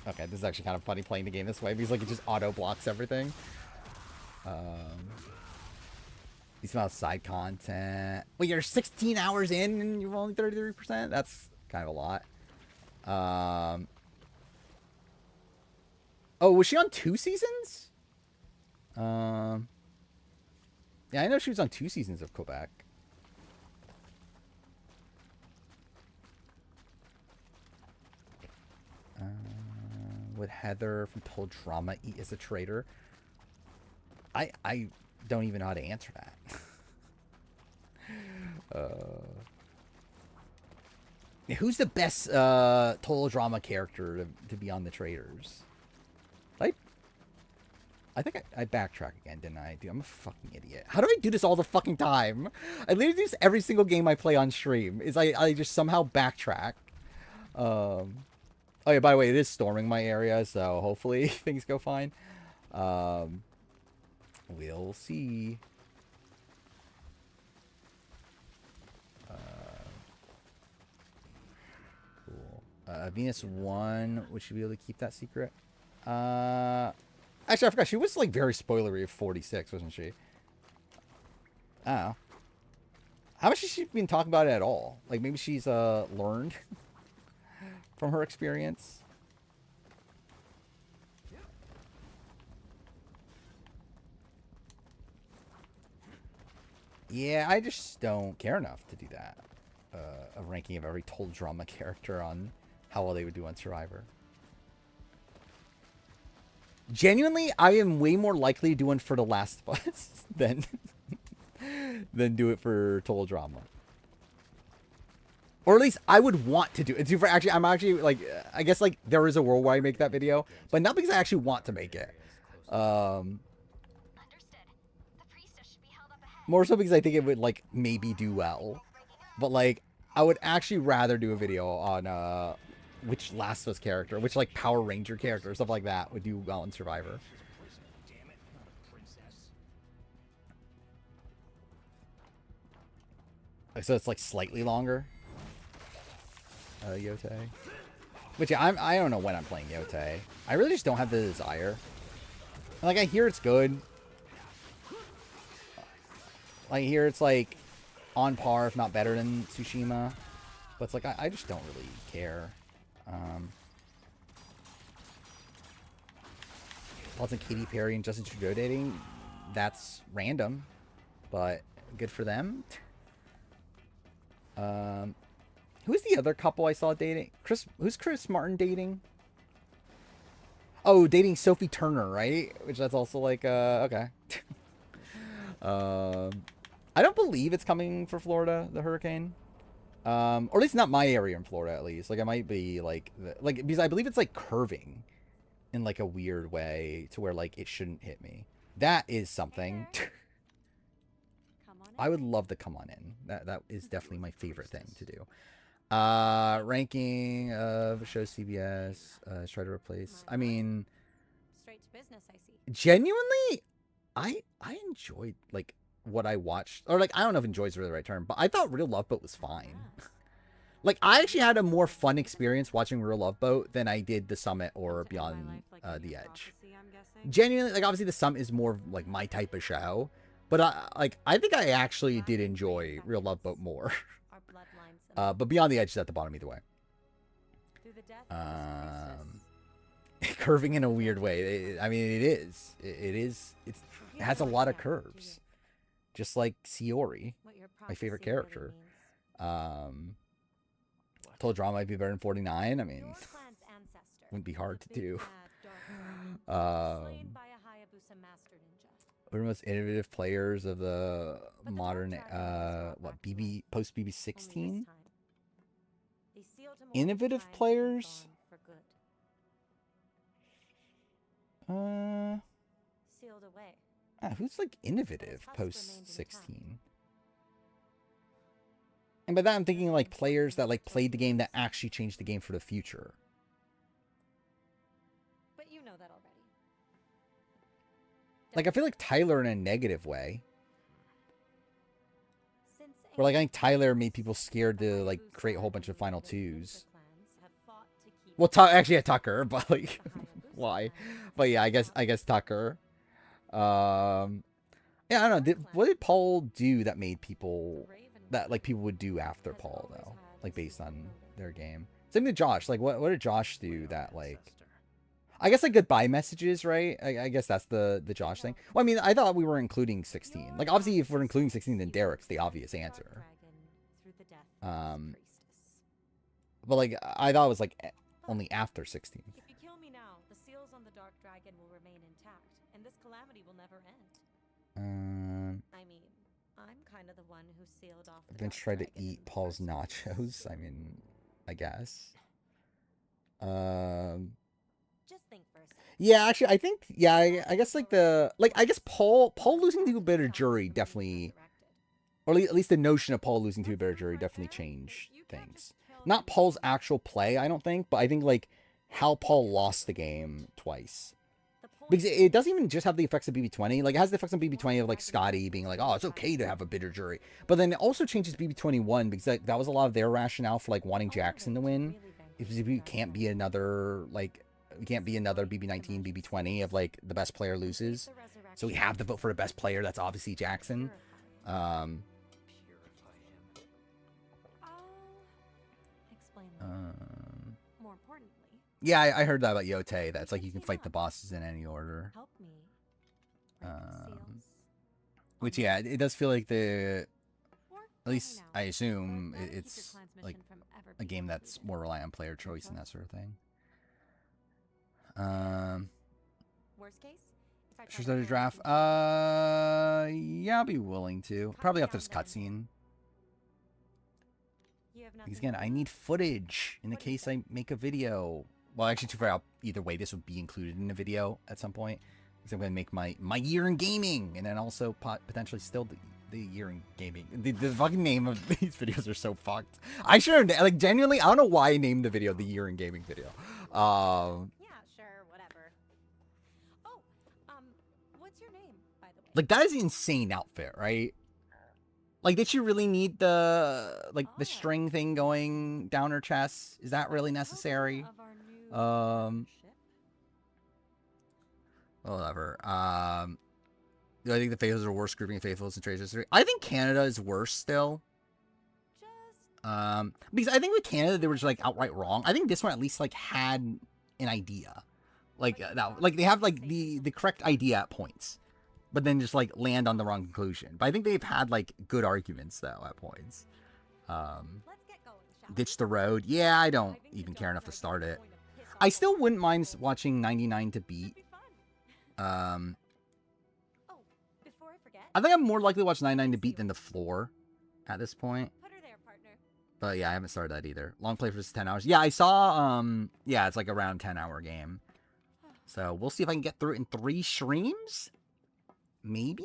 Speaker 1: Okay, this is actually kind of funny playing the game this way because like it just auto blocks everything. You smell side content. Well, you're 16 hours in and you're only 33%. That's kind of a lot. Oh, was she on 2 seasons? Yeah, I know she was on 2 seasons of Quebec. Would Heather from Total Drama eat as a traitor? I don't even know how to answer that. Who's the best Total Drama character to be on the Traitors? I think I backtrack again, didn't I? Dude, I'm a fucking idiot. How do I do this all the fucking time? I literally do this every single game I play on stream. Is I just somehow backtrack. Oh yeah, by the way, it is storming my area, so hopefully things go fine. We'll see. Cool. Venus 1. Would she be able to keep that secret? Actually, I forgot. She was, like, very spoilery of 46, wasn't she? I don't know. How much has she been talking about it at all? Like, maybe she's, learned from her experience? Yeah, I just don't care enough to do that. A ranking of every Total Drama character on how well they would do on Survivor. Genuinely, I am way more likely to do one for The Last of Us than do it for Total Drama. Or at least I would want to do it. Actually, I'm actually like, I guess like there is a world where I make that video, but not because I actually want to make it. More so because I think it would like maybe do well. But like, I would actually rather do a video on which Last of Us character, which like Power Ranger character, stuff like that would do well in Survivor. So it's like slightly longer. Yote. Which yeah, I don't know when I'm playing Yote. I really just don't have the desire. Like I hear it's good. Like I hear it's like on par, if not better than Tsushima. But it's like I just don't really care. Thoughts on Katy Perry and Justin Trudeau dating? That's random, but good for them. Who's the other couple I saw dating? Who's Chris Martin dating? Oh, dating Sophie Turner, right? Which that's also like, okay. I don't believe it's coming for Florida, the hurricane. Or at least not my area in Florida, at least. Like, it might be, like, because I believe it's, like, curving in, like, a weird way to where, like, it shouldn't hit me. That is something. I would love to come on in. That is definitely my favorite thing to do. Ranking of show CBS. Try to replace. I mean,
Speaker 3: Straight to business, I see.
Speaker 1: genuinely, I enjoyed like what I watched, or like I don't know if enjoy is really the right term, but I thought Real Love Boat was fine. Like I actually had a more fun experience watching Real Love Boat than I did The Summit or Beyond the Edge. Genuinely, like obviously The Summit is more like my type of show, but I think I actually did enjoy Real Love Boat more. But Beyond the Edge is at the bottom either way. Curving in a weird way. I mean, it is. It has a lot of curves, just like Siori, my favorite character. Told Drama might be better than 49. I mean, wouldn't be hard to do. What are the most innovative players of the modern post BB 16? Innovative players? Who's like innovative post 16? And by that I'm thinking like players that like played the game that actually changed the game for the future.
Speaker 3: But you know that already.
Speaker 1: Like I feel like Tyler in a negative way. Where like I think Tyler made people scared to like create a whole bunch of Final Twos. Well, actually, yeah, Tucker, but like, why? But yeah, I guess Tucker. Yeah, I don't know. What did Paul do that made people that like people would do after Paul though? Like based on their game. Same with Josh. Like, what did Josh do that like? I guess like goodbye messages, right? I guess that's the Josh thing. Well, I mean, I thought we were including 16. Like, obviously, if we're including 16, then Derek's the obvious answer. But like, I thought it was like only after 16.
Speaker 3: If you kill me now, the seals on the Dark Dragon will remain intact, and this calamity will never end. I mean, I'm kind of the one who sealed off the
Speaker 1: Vince tried to eat Paul's nachos. I mean, I guess.
Speaker 3: Just think for a second.
Speaker 1: Yeah, actually, I think, yeah, I guess like I guess Paul losing to a better jury definitely, or at least the notion of Paul losing to a better jury definitely changed things. Not Paul's actual play, I don't think, but I think like how Paul lost the game twice. Because it doesn't even just have the effects of BB20. Like, it has the effects on BB20 of, like, Scotty being like, oh, it's okay to have a bitter jury. But then it also changes BB21 because that was a lot of their rationale for, like, wanting Jackson to win. If you can't be another, like, we can't be another BB19, BB20 of, like, the best player loses. So we have to vote for the best player. That's obviously Jackson.
Speaker 3: More importantly,
Speaker 1: Yeah, I heard that about Yote. That's like you can fight the bosses in any order.
Speaker 3: help me. break the seals.
Speaker 1: Which, yeah, it does feel like
Speaker 3: Or
Speaker 1: at least
Speaker 3: now.
Speaker 1: I assume
Speaker 3: Or that'll keep your
Speaker 1: it's
Speaker 3: clan's
Speaker 1: like
Speaker 3: mission from ever
Speaker 1: a
Speaker 3: being
Speaker 1: game that's
Speaker 3: completed.
Speaker 1: more reliant on player choice and that sort of thing.
Speaker 3: Worst case, if I try
Speaker 1: Should
Speaker 3: to
Speaker 1: I
Speaker 3: pull
Speaker 1: draft?
Speaker 3: off
Speaker 1: Yeah, I'll be willing to. Probably after this cutscene.
Speaker 3: You have have nothing
Speaker 1: Because again,
Speaker 3: to
Speaker 1: I
Speaker 3: do?
Speaker 1: need footage in the
Speaker 3: What do you
Speaker 1: case I
Speaker 3: think?
Speaker 1: make a video. Well, actually, to figure out either way, this would be included in the video at some point. Because I'm going to make my year in gaming, and then also potentially still the year in gaming. The fucking name of these videos are so fucked. I should have, like, genuinely, I don't know why I named the video the year in gaming video.
Speaker 3: Yeah, sure, whatever. Oh, what's your name, by the way?
Speaker 1: Like, that is an insane outfit, right? Like, did she really need the, like, the string thing going down her chest? Is that really necessary?
Speaker 3: Of our new partnership?
Speaker 1: Whatever. Do I think the Faithfuls are worse grouping of Faithfuls in Trace history? I think Canada is worse still. Because I think with Canada they were just like outright wrong. I think this one at least like had an idea, like like they have like the correct idea at points, but then just like land on the wrong conclusion. But I think they've had like good arguments though at points. Ditch the road. Yeah, I don't even care enough to start it. I still wouldn't mind watching 99 to beat. I think I'm more likely to watch 99 to beat than the floor at this point. But yeah, I haven't started that either. Long play for just 10 hours. Yeah, I saw, yeah, it's like around 10-hour game. So we'll see if I can get through it in 3 streams? Maybe?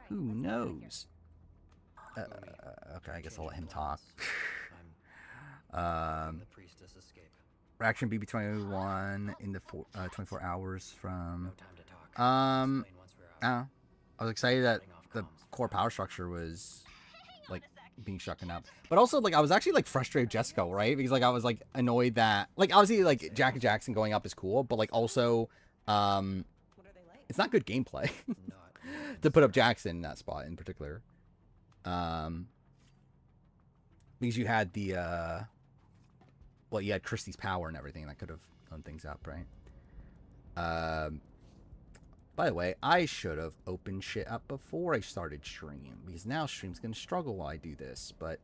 Speaker 1: Who knows? Okay, I guess I'll let him talk. Reaction BB 21 in the 24 hours from... I don't know. I was excited that the core power structure was, like, being shucking up. But also, like, I was actually, like, frustrated with Jessica, right? Because, like, I was, like, annoyed that... Like, obviously, like, Jack and Jackson going up is cool, but, like, also, it's not good gameplay to put up Jackson in that spot in particular. Because you had the, well, you had Christie's power and everything that could have done things up, right? By the way, I should have opened shit up before I started stream, because now stream's gonna struggle while I do this, but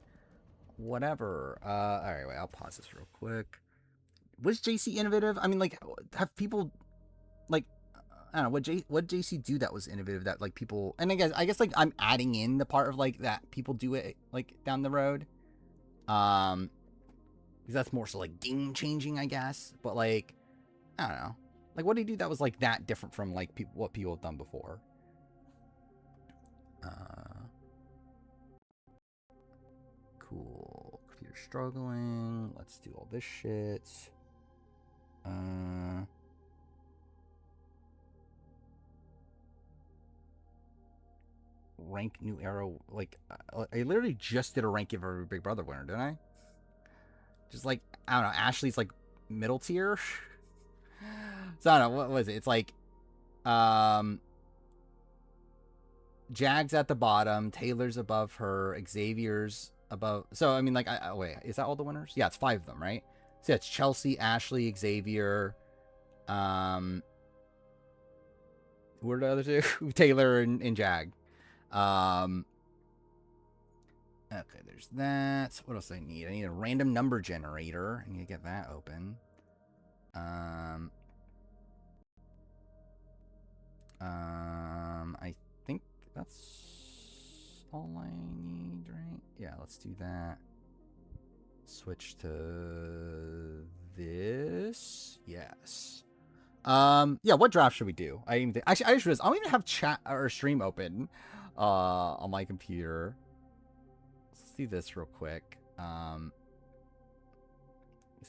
Speaker 1: whatever. Anyway, I'll pause this real quick. Was JC innovative? I mean, like, have people, like, I don't know, what JC do that was innovative that, like, people, and I guess, like, I'm adding in the part of, like, that people do it, like, down the road. Because that's more so, like, game-changing, I guess, but, like, I don't know. Like, what did he do that was, like, that different from, like, what people have done before? Cool. Computer struggling. Let's do all this shit. Rank new arrow. Like, I literally just did a rank of every Big Brother winner, didn't I? Just, like, I don't know. Ashley's, like, middle tier. So I don't know, what was it? It's like Jag's at the bottom, Taylor's above her, Xavier's above. So I mean, like, wait, is that all the winners? Yeah, it's 5 of them, right? So yeah, it's Chelsea, Ashley, Xavier, who are the other 2? Taylor and Jag. Okay, there's that. What else do I need? I need a random number generator. I need to get that open. I think that's all I need, right? Yeah, let's do that. Switch to this. Yes. Yeah, what draft should we do? Actually, I just realized I don't even have chat or stream open on my computer. Let's do this real quick. Because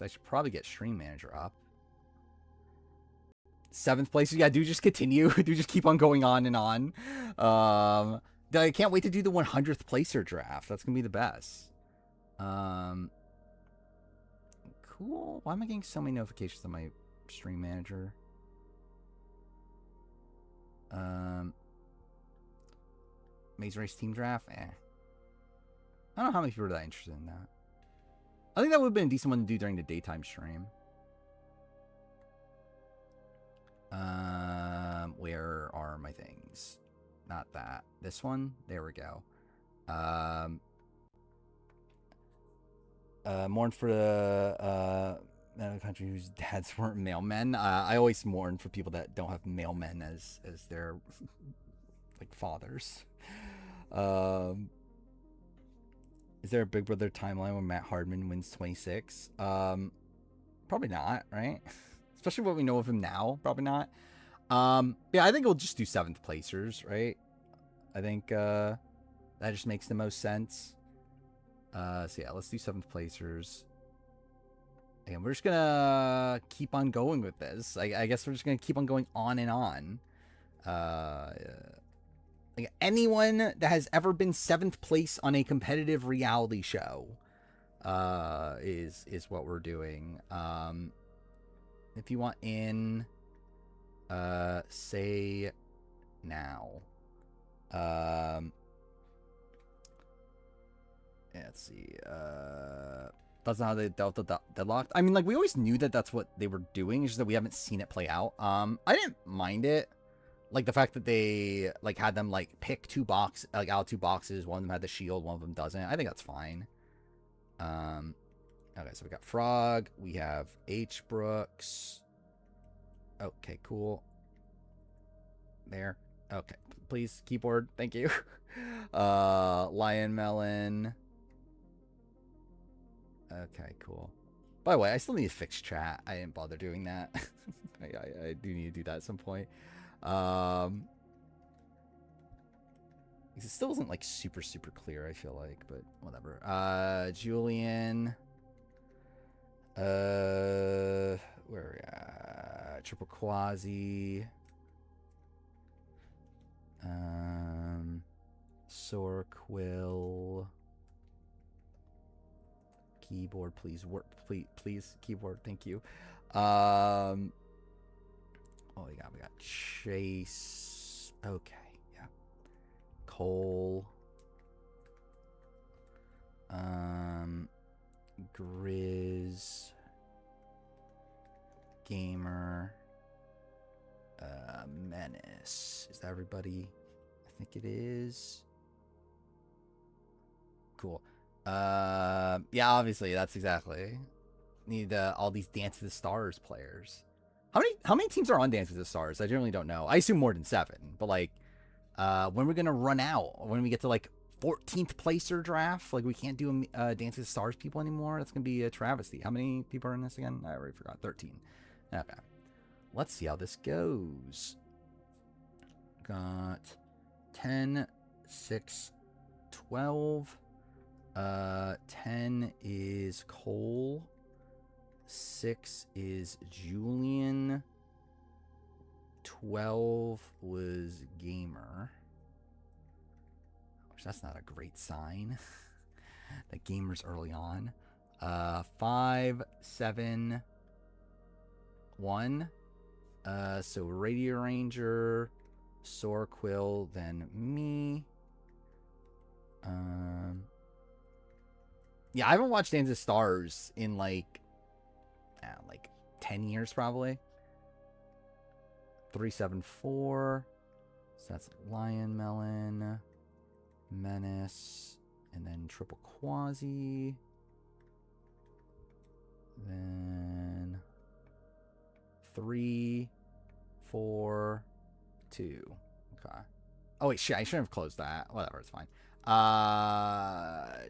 Speaker 1: I should probably get Stream Manager up. 7th place. Yeah, do just continue. Do just keep on going on and on. I can't wait to do the 100th placer draft. That's gonna be the best. Cool. Why am I getting so many notifications on my Stream Manager? Maze Race Team Draft? I don't know how many people are that interested in that. I think that would have been a decent one to do during the daytime stream. Where are my things? Not that. This one? There we go. Mourn for the country whose dads weren't mailmen. I always mourn for people that don't have mailmen as their like fathers. Is there a Big Brother timeline where Matt Hardman wins 26? Probably not, right? Especially what we know of him now. Probably not. Yeah, I think we'll just do 7th placers, right? I think that just makes the most sense. So yeah, let's do 7th placers. And we're just gonna keep on going with this. I guess we're just gonna keep on going on and on. Like anyone that has ever been 7th place on a competitive reality show is what we're doing. If you want in, say now. Let's see. That's not how they dealt with deadlocked. I mean, like, we always knew that that's what they were doing. It's just that we haven't seen it play out. I didn't mind it. Like, the fact that they, like, had them, like, pick out of 2 boxes. One of them had the shield, one of them doesn't. I think that's fine. Okay, so we got Frog. We have H. Brooks. Okay, cool. There. Okay, please, keyboard. Thank you. Lion Melon. Okay, cool. By the way, I still need to fix chat. I didn't bother doing that. I do need to do that at some point. It still isn't like super clear, I feel like, but whatever. Julian. Where are we at? Triple Quasi. Sorquill. Keyboard, please work. Please, keyboard. Thank you. Oh, we got Chase. Okay, yeah. Cole. Grizz. Gamer. Menace. Is that everybody? I think it is. Cool. Yeah, obviously that's exactly. Need all these Dance of the Stars players. How many teams are on Dance of the Stars? I generally don't know. I assume more than 7, but like, when we're gonna run out? When we get to like 14th placer draft? Like, we can't do Dance of the Stars people anymore. That's gonna be a travesty. How many people are in this again? I already forgot. 13. Okay, let's see how this goes. Got 10, 6, 12. 10 is Cole. 6 is Julian. 12 was Gamer. Which, that's not a great sign. The Gamer's early on. 5, 7, 1. So Radio Ranger, Sorquill, then me. Yeah, I haven't watched Dance of Stars in like 10 years probably. 374. So that's Lion Melon, Menace, and then Triple Quasi. Then 3, 4, 2. Okay. Oh wait, shit! I shouldn't have closed that. Whatever, it's fine.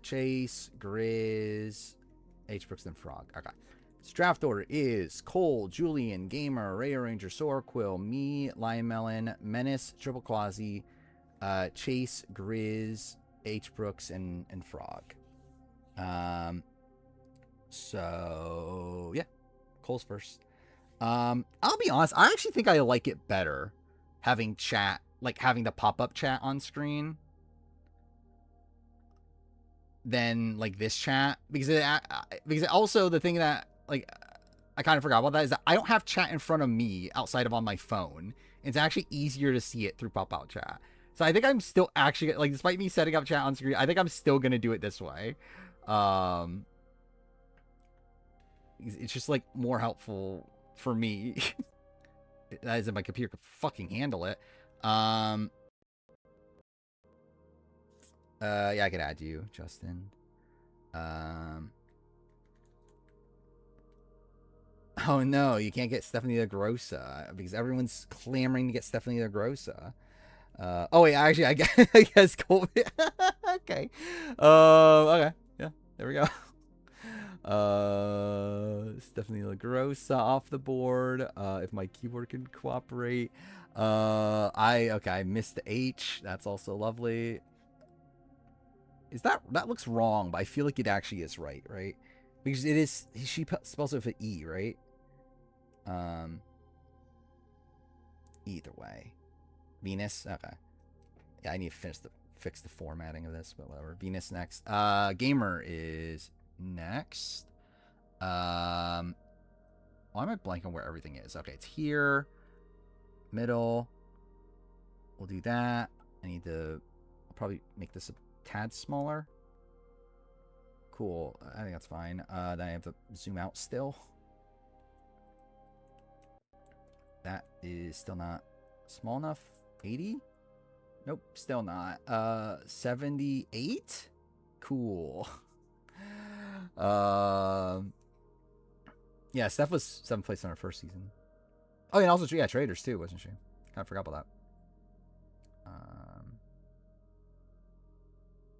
Speaker 1: Chase, Grizz, H. Brooks, and Frog. Okay. So draft order is Cole, Julian, Gamer, Ray Ranger, Sorquill, me, Lion Melon, Menace, Triple Quasi, Chase, Grizz, H. Brooks, and Frog. So yeah, Cole's first. I'll be honest, I actually think I like it better having chat, like having the pop-up chat on screen than like this chat, because also the thing that like I kind of forgot about that is that I don't have chat in front of me outside of on my phone. It's actually easier to see it through pop-out chat. So I think I'm still actually, like, despite me setting up chat on screen, I think I'm still gonna do it this way. It's just like more helpful for me. That is, if my computer could fucking handle it. Yeah, I could add you, Justin. Oh no, you can't get Stephanie La Grossa because everyone's clamoring to get Stephanie La Grossa. Oh wait, actually, I guess Colby. Okay. Okay. There we go. Stephanie LaGrossa off the board. If my keyboard can cooperate. I missed the H. That's also lovely. Is that looks wrong, but I feel like it actually is right? Because it is, she spells it with an E, right? Either way. Venus, okay. Yeah, I need to fix the formatting of this, but whatever. Venus next. Gamer is next. Why am I blanking on where everything is? Okay, it's here. Middle. We'll do that. I need to probably make this a tad smaller. Cool. I think that's fine. Then I have to zoom out still. That is still not small enough. 80? Nope, still not. 78? Cool. Yeah, Steph was 7th place on her first season. Oh, and also, yeah, Traders too, wasn't she? Kind of forgot about that.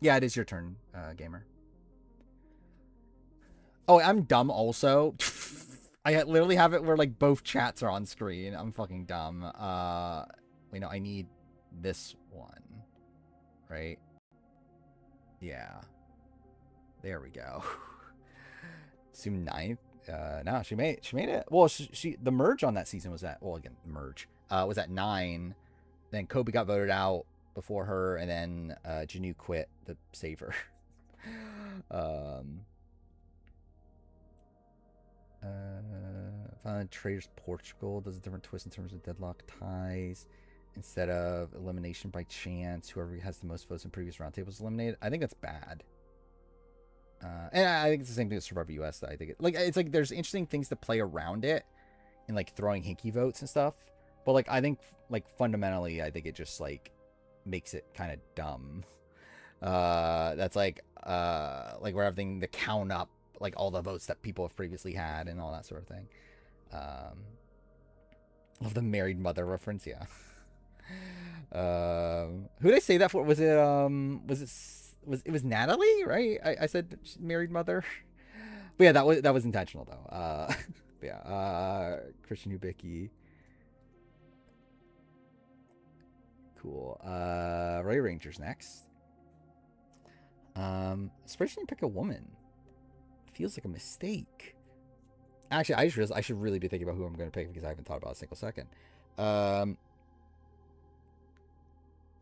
Speaker 1: Yeah, it is your turn, Gamer. Oh, I'm dumb also. I literally have it where, like, both chats are on screen. I'm fucking dumb. Wait, no, I need this one. Right? Yeah. There we go. Zoom 9th. No, she made it. Well, she the merge on that season was at, well, again, merge. Was at 9. Then Kobe got voted out before her, and then Janu quit to save her. Violent Traders Portugal does a different twist in terms of deadlock ties. Instead of elimination by chance, whoever has the most votes in previous roundtables is eliminated. I think that's bad. And I think it's the same thing with Survivor US. I think it's like there's interesting things to play around it, and like throwing hinky votes and stuff. But like I think like fundamentally, I think it just like makes it kind of dumb. That's like we're having to count up like all the votes that people have previously had and all that sort of thing. Love the married mother reference, yeah. Who did I say that for? Was it Natalie, right? I said married mother. But yeah, that was intentional though. Yeah, Christian Ubicki. Cool. Roy Ranger's next. Especially pick a woman. Feels like a mistake. Actually, I just realized I should really be thinking about who I'm going to pick because I haven't thought about it a single second.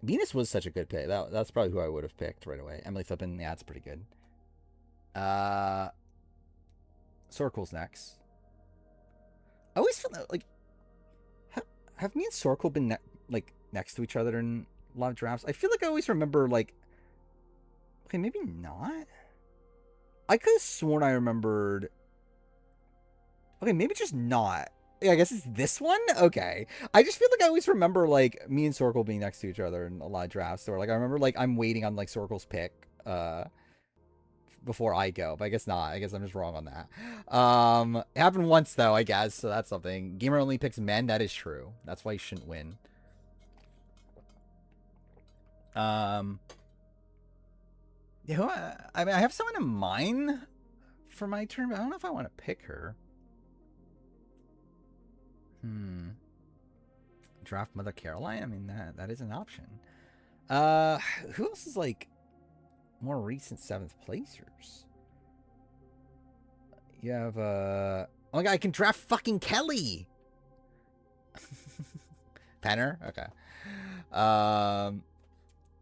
Speaker 1: Venus was such a good pick. That's probably who I would have picked right away. Emily Flippin, yeah, that's pretty good. Sorkel's next. I always feel like have me and Sorkel been next to each other in a lot of drafts? I feel like I always remember like. Okay, maybe not. I could have sworn I remembered. Okay, maybe just not. Yeah, I guess it's this one? Okay. I just feel like I always remember, like, me and Sorkel being next to each other in a lot of drafts. Or, like, I remember, like, I'm waiting on, like, Sorkel's pick before I go. But I guess not. I guess I'm just wrong on that. It happened once, though, I guess. So that's something. Gamer only picks men. That is true. That's why he shouldn't win. Yeah, I mean, I have someone in mind for my turn, but I don't know if I want to pick her. Draft Mother Caroline? I mean, that is an option. Who else is, like, more recent 7th placers? You have, oh my god, I can draft fucking Kelly! Penner? Okay.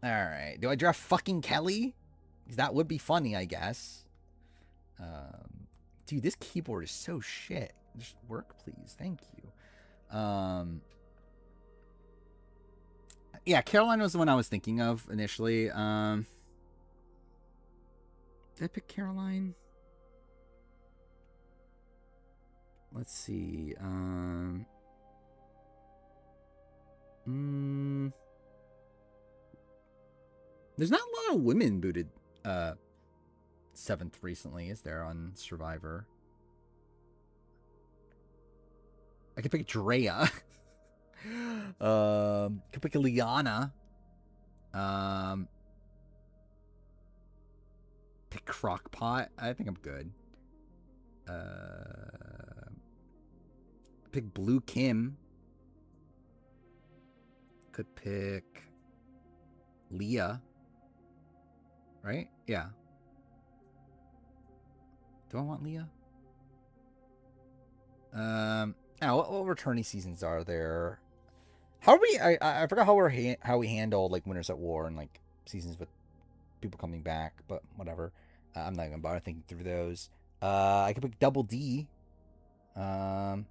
Speaker 1: Alright. Do I draft fucking Kelly? Because that would be funny, I guess. Dude, this keyboard is so shit. Just work, please. Thank you. Yeah, Caroline was the one I was thinking of initially. Did I pick Caroline? Let's see. There's not a lot of women booted 7th recently, is there, on Survivor? I could pick Drea. Could pick Liana. pick Crockpot. I think I'm good. Pick Blue Kim. Could pick Leah. Right? Yeah. Do I want Leah? What returning seasons are there? How are we? I forgot how we handled like Winners at War and like seasons with people coming back, but whatever. I'm not even bother thinking through those. I could pick Double D. Mm,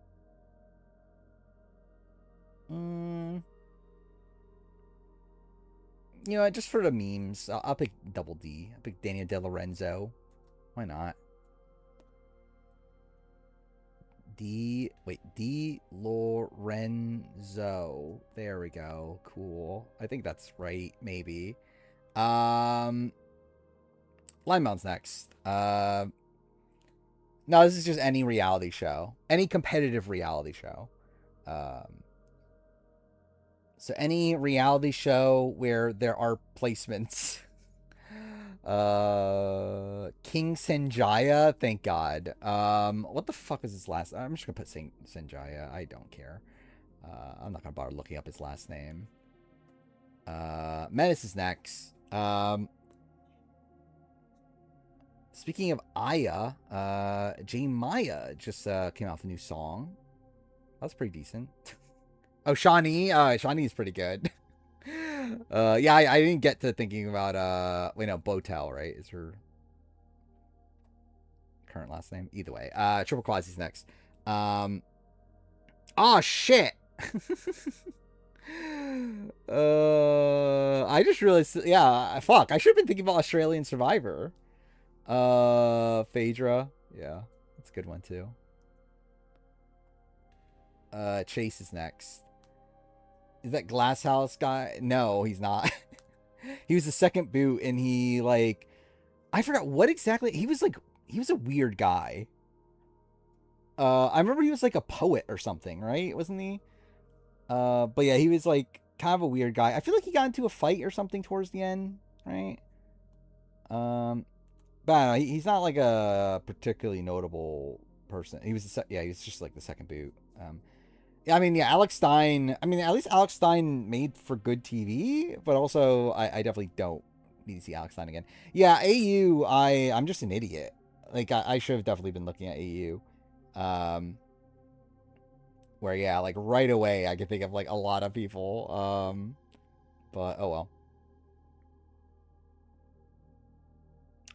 Speaker 1: you know, just for the memes, I'll pick Double D. I'll pick Daniel De Lorenzo. Why not? D Lorenzo. There we go. Cool. I think that's right. Maybe. Line Mounts next. No, this is just any reality show, any competitive reality show. So any reality show where there are placements. King Sanjaya, thank God. What the fuck is his last? I'm just gonna put Sanjaya. I don't care. I'm not gonna bother looking up his last name. Menace is next. Speaking of Aya, Jane Maya just came out with a new song. That's pretty decent. Oh, Shawnee. Shawnee is pretty good. Yeah, I didn't get to thinking about wait, no, Botel, right? Is her current last name? Either way. Triple Quasi's next. Oh shit. I just realized, yeah, fuck. I should have been thinking about Australian Survivor. Phaedra. Yeah, that's a good one too. Chase is next. Is that Glasshouse guy? No, he's not. He was the second boot, and he like, I forgot what exactly. He was a weird guy. I remember he was like a poet or something, right? Wasn't he? But yeah, he was like kind of a weird guy. I feel like he got into a fight or something towards the end, right? But I don't know, he's not like a particularly notable person. He was he was just like the second boot. Yeah, I mean, yeah, Alex Stein. I mean, at least Alex Stein made for good TV, but also I definitely don't need to see Alex Stein again. Yeah, AU. I'm just an idiot. Like I should have definitely been looking at AU. Where yeah, like right away I could think of like a lot of people. But oh well.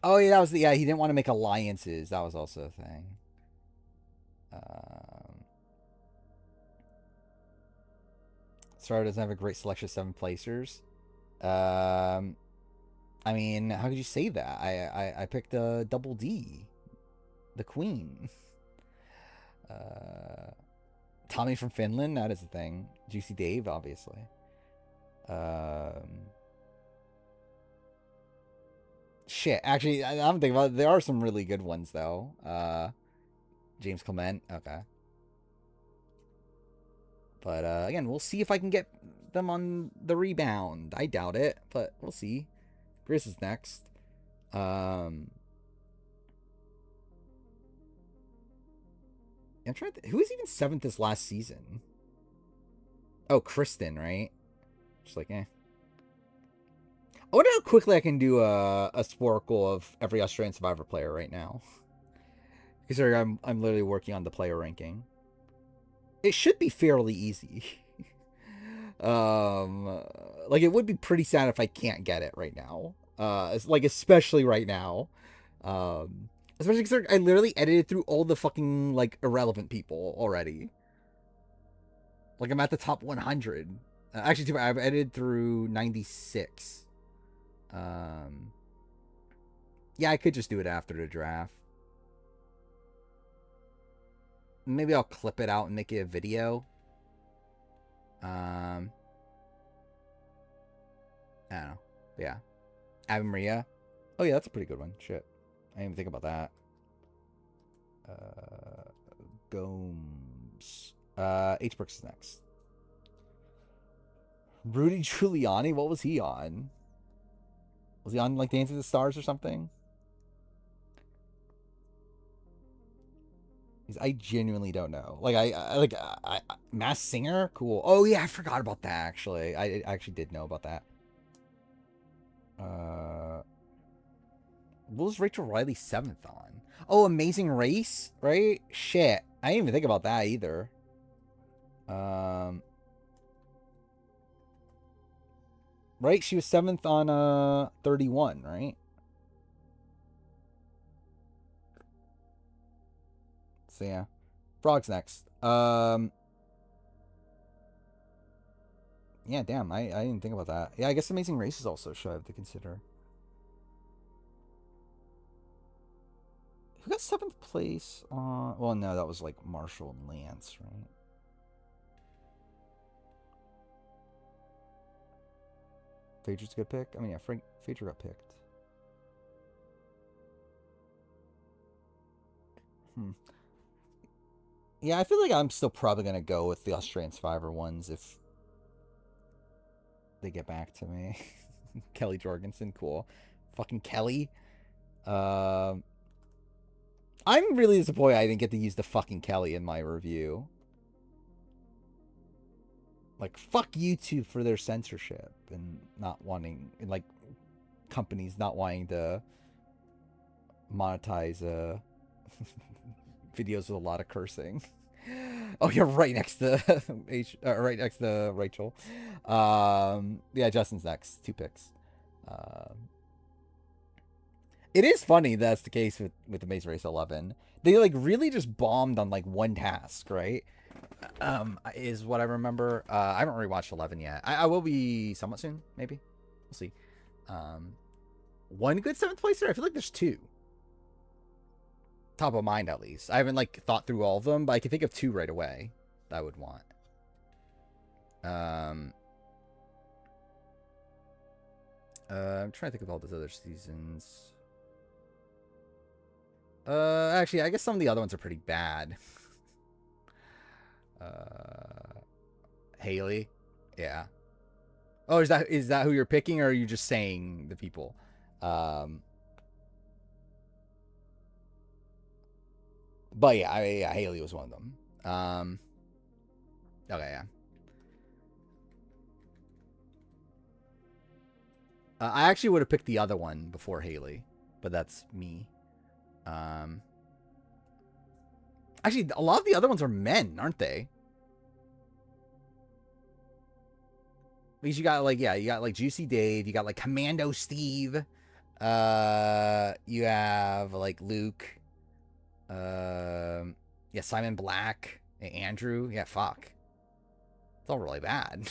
Speaker 1: Oh yeah, that was he didn't want to make alliances. That was also a thing. Star doesn't have a great selection of 7 placers. I mean, how could you say that? I picked a Double D, the Queen. Tommy from Finland, that is a thing. Juicy Dave, obviously. Shit, actually, I'm thinking about it. There are some really good ones though. James Clement, okay. But again, we'll see if I can get them on the rebound. I doubt it, but we'll see. Chris is next. I'm trying to who was even 7th this last season? Oh, Kristen, right? Just like, eh. I wonder how quickly I can do a Sporkle of every Australian Survivor player right now. Considering I'm literally working on the player ranking. It should be fairly easy. Like it would be pretty sad if I can't get it right now. Like especially right now. Especially because I literally edited through all the fucking like irrelevant people already. Like I'm at the top 100. Actually, I've edited through 96. Yeah, I could just do it after the draft. Maybe I'll clip it out and make it a video. I don't know. Yeah. Ave Maria. Oh yeah, that's a pretty good one. Shit. I didn't even think about that. Gomes. H. Brooks is next. Rudy Giuliani, what was he on? Was he on like Dancing with the Stars or something? I genuinely don't know. Like Mass Singer, cool. Oh yeah, I forgot about that actually. I actually did know about that. What was Rachel Riley 7th on? Oh, Amazing Race, right? Shit, I didn't even think about that either. Right, she was 7th on 31, right? So yeah, Frog's next. Yeah, damn, I didn't think about that. Yeah, I guess Amazing Race is also a show I have to consider. Who got 7th place on... Well, no, that was like Marshall and Lance, right? Phaedra's a good pick? I mean, yeah, Phaedra got picked. Yeah, I feel like I'm still probably going to go with the Australian Survivor ones if they get back to me. Kelly Jorgensen, cool. Fucking Kelly. I'm really disappointed I didn't get to use the fucking Kelly in my review. Like, fuck YouTube for their censorship and not wanting, and like, companies not wanting to monetize videos with a lot of cursing. Oh, you're right next to right next to Rachel. Yeah, Justin's next. 2 picks. It is funny that's the case with Amazing Race 11. They like really just bombed on like one task, right? Is what I remember. I haven't rewatched 11 yet. I will be somewhat soon, maybe. We'll see. One good 7th placer. I feel like there's 2. Top of mind, at least. I haven't like thought through all of them, but I can think of 2 right away that I would want. I'm trying to think of all those other seasons. Actually, I guess some of the other ones are pretty bad. Haley, yeah. Oh, is that who you're picking, or are you just saying the people? But yeah, yeah, Haley was one of them. Okay, yeah. I actually would have picked the other one before Haley, but that's me. Actually, a lot of the other ones are men, aren't they? Because you got like, yeah, you got like Juicy Dave, you got like Commando Steve, you have like Luke, yeah, Simon Black, and Andrew. Yeah, fuck, it's all really bad.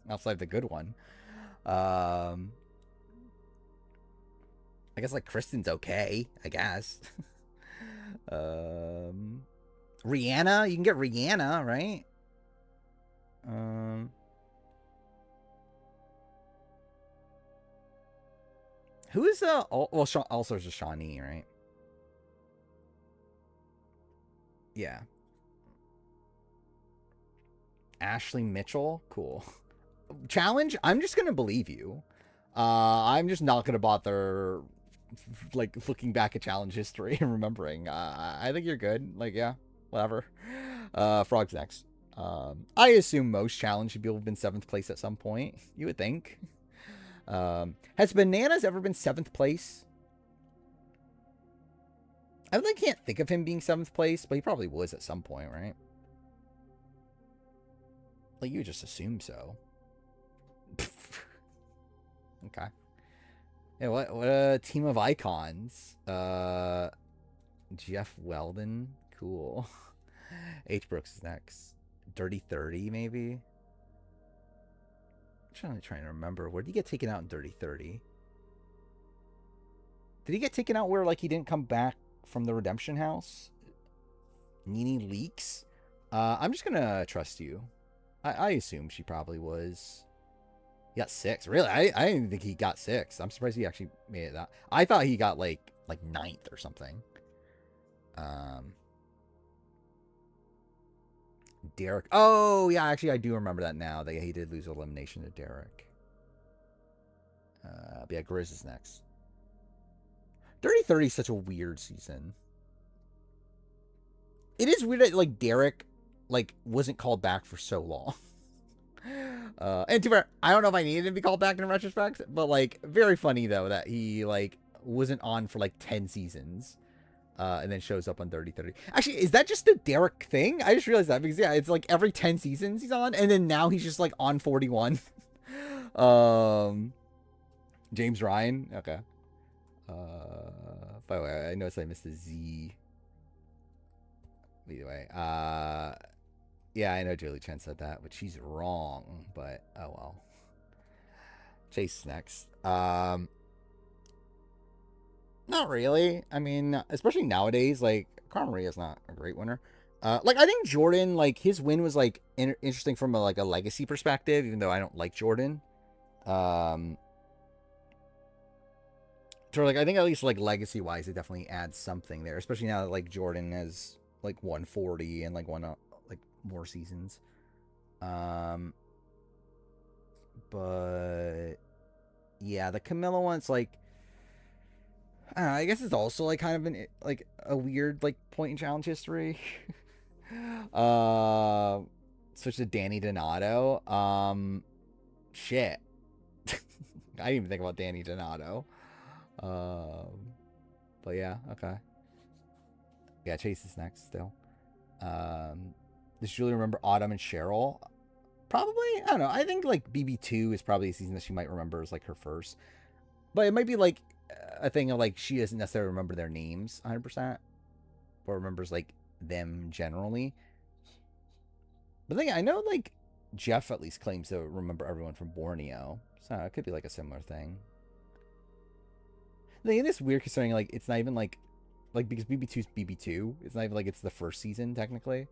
Speaker 1: Outside the good one. I guess like Kristen's okay, I guess. Rihanna, you can get Rihanna, right? Who is well, also there's a Shawnee, right? Yeah. Ashley Mitchell, cool. Challenge, I'm just gonna believe you. I'm just not gonna bother like looking back at challenge history and remembering. I think you're good. Like, yeah, whatever. Frog's next. I assume most challenge people have been 7th place at some point. You would think. Has Bananas ever been 7th place? I really can't think of him being 7th place, but he probably was at some point, right? Like, you would just assume so. Okay. Yeah, what a team of icons. Jeff Weldon. Cool. H. Brooks is next. Dirty 30, maybe? I'm trying to remember. Where did he get taken out in Dirty 30? Did he get taken out where, like, he didn't come back from the Redemption House? Nene Leaks? I'm just gonna trust you. I assume she probably was. He got 6. Really? I didn't think he got 6. I'm surprised he actually made it that. I thought he got, like 9th or something. Derek. Oh, yeah, actually, I do remember that now. That he did lose elimination to Derek. But yeah, Grizz is next. Dirty 30 is such a weird season. it is weird that like Derek like wasn't called back for so long. And to be fair, I don't know if I needed to be called back in retrospect, but like very funny though that he like wasn't on for like 10 seasons. And then shows up on 30-30. Actually, is that just a Derek thing? I just realized that because yeah, it's like every 10 seasons he's on, and then now he's just like on 41. James Ryan. Okay. By the way, I noticed I missed the Z. Either way. Yeah, I know Julie Chen said that, but she's wrong. But oh well. Chase next. Not really. I mean, especially nowadays, like Cara Maria's not a great winner. Like I think Jordan, like his win was like interesting from like a legacy perspective, even though I don't like Jordan. So like I think at least like legacy wise, it definitely adds something there, especially now that like Jordan has like 140 and like won like more seasons. But yeah, the Camilla one's like. I don't know, I guess it's also like kind of an like a weird like point in challenge history. uh Switch to Danny Donato. Shit. I didn't even think about Danny Donato. But yeah, okay. Yeah, Chase is next still. Does Julie remember Autumn and Cheryl? Probably. I don't know. I think like BB2 is probably a season that she might remember as like her first. But it might be like a thing of like she doesn't necessarily remember their names 100%, but remembers like them generally. But then I know like Jeff at least claims to remember everyone from Borneo, so it could be like a similar thing. Like, it is weird considering like it's not even like because BB2 is BB2. It's not even like it's the first season technically.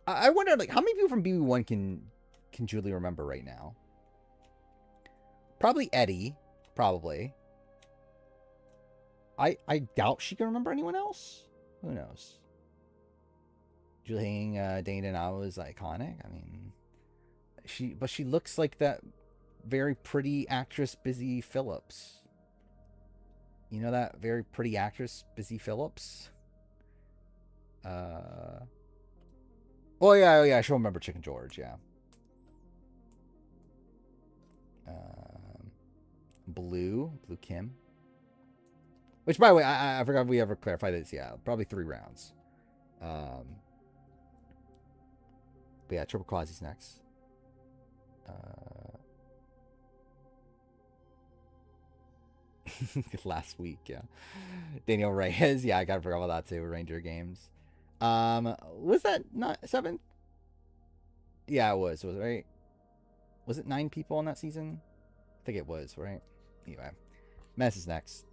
Speaker 1: I wonder like how many people from BB1 can Julie remember right now? Probably Eddie. Probably. I doubt she can remember anyone else. Who knows? Julie hanging Dane Donato is iconic. I mean, she looks like that very pretty actress Busy Phillips. You know that very pretty actress Busy Phillips? Oh yeah, she'll remember Chicken George, yeah. Blue Kim. Which, by the way, I forgot if we ever clarified this. Yeah, probably 3 rounds. But yeah, Triple Quasi's next. Last week, yeah. Daniel Reyes, yeah, I gotta forget about that too. Ranger Games. Was that not 7th? Yeah, it was right? Was it 9 people on that season? I think it was, right? Anyway, Mess is next.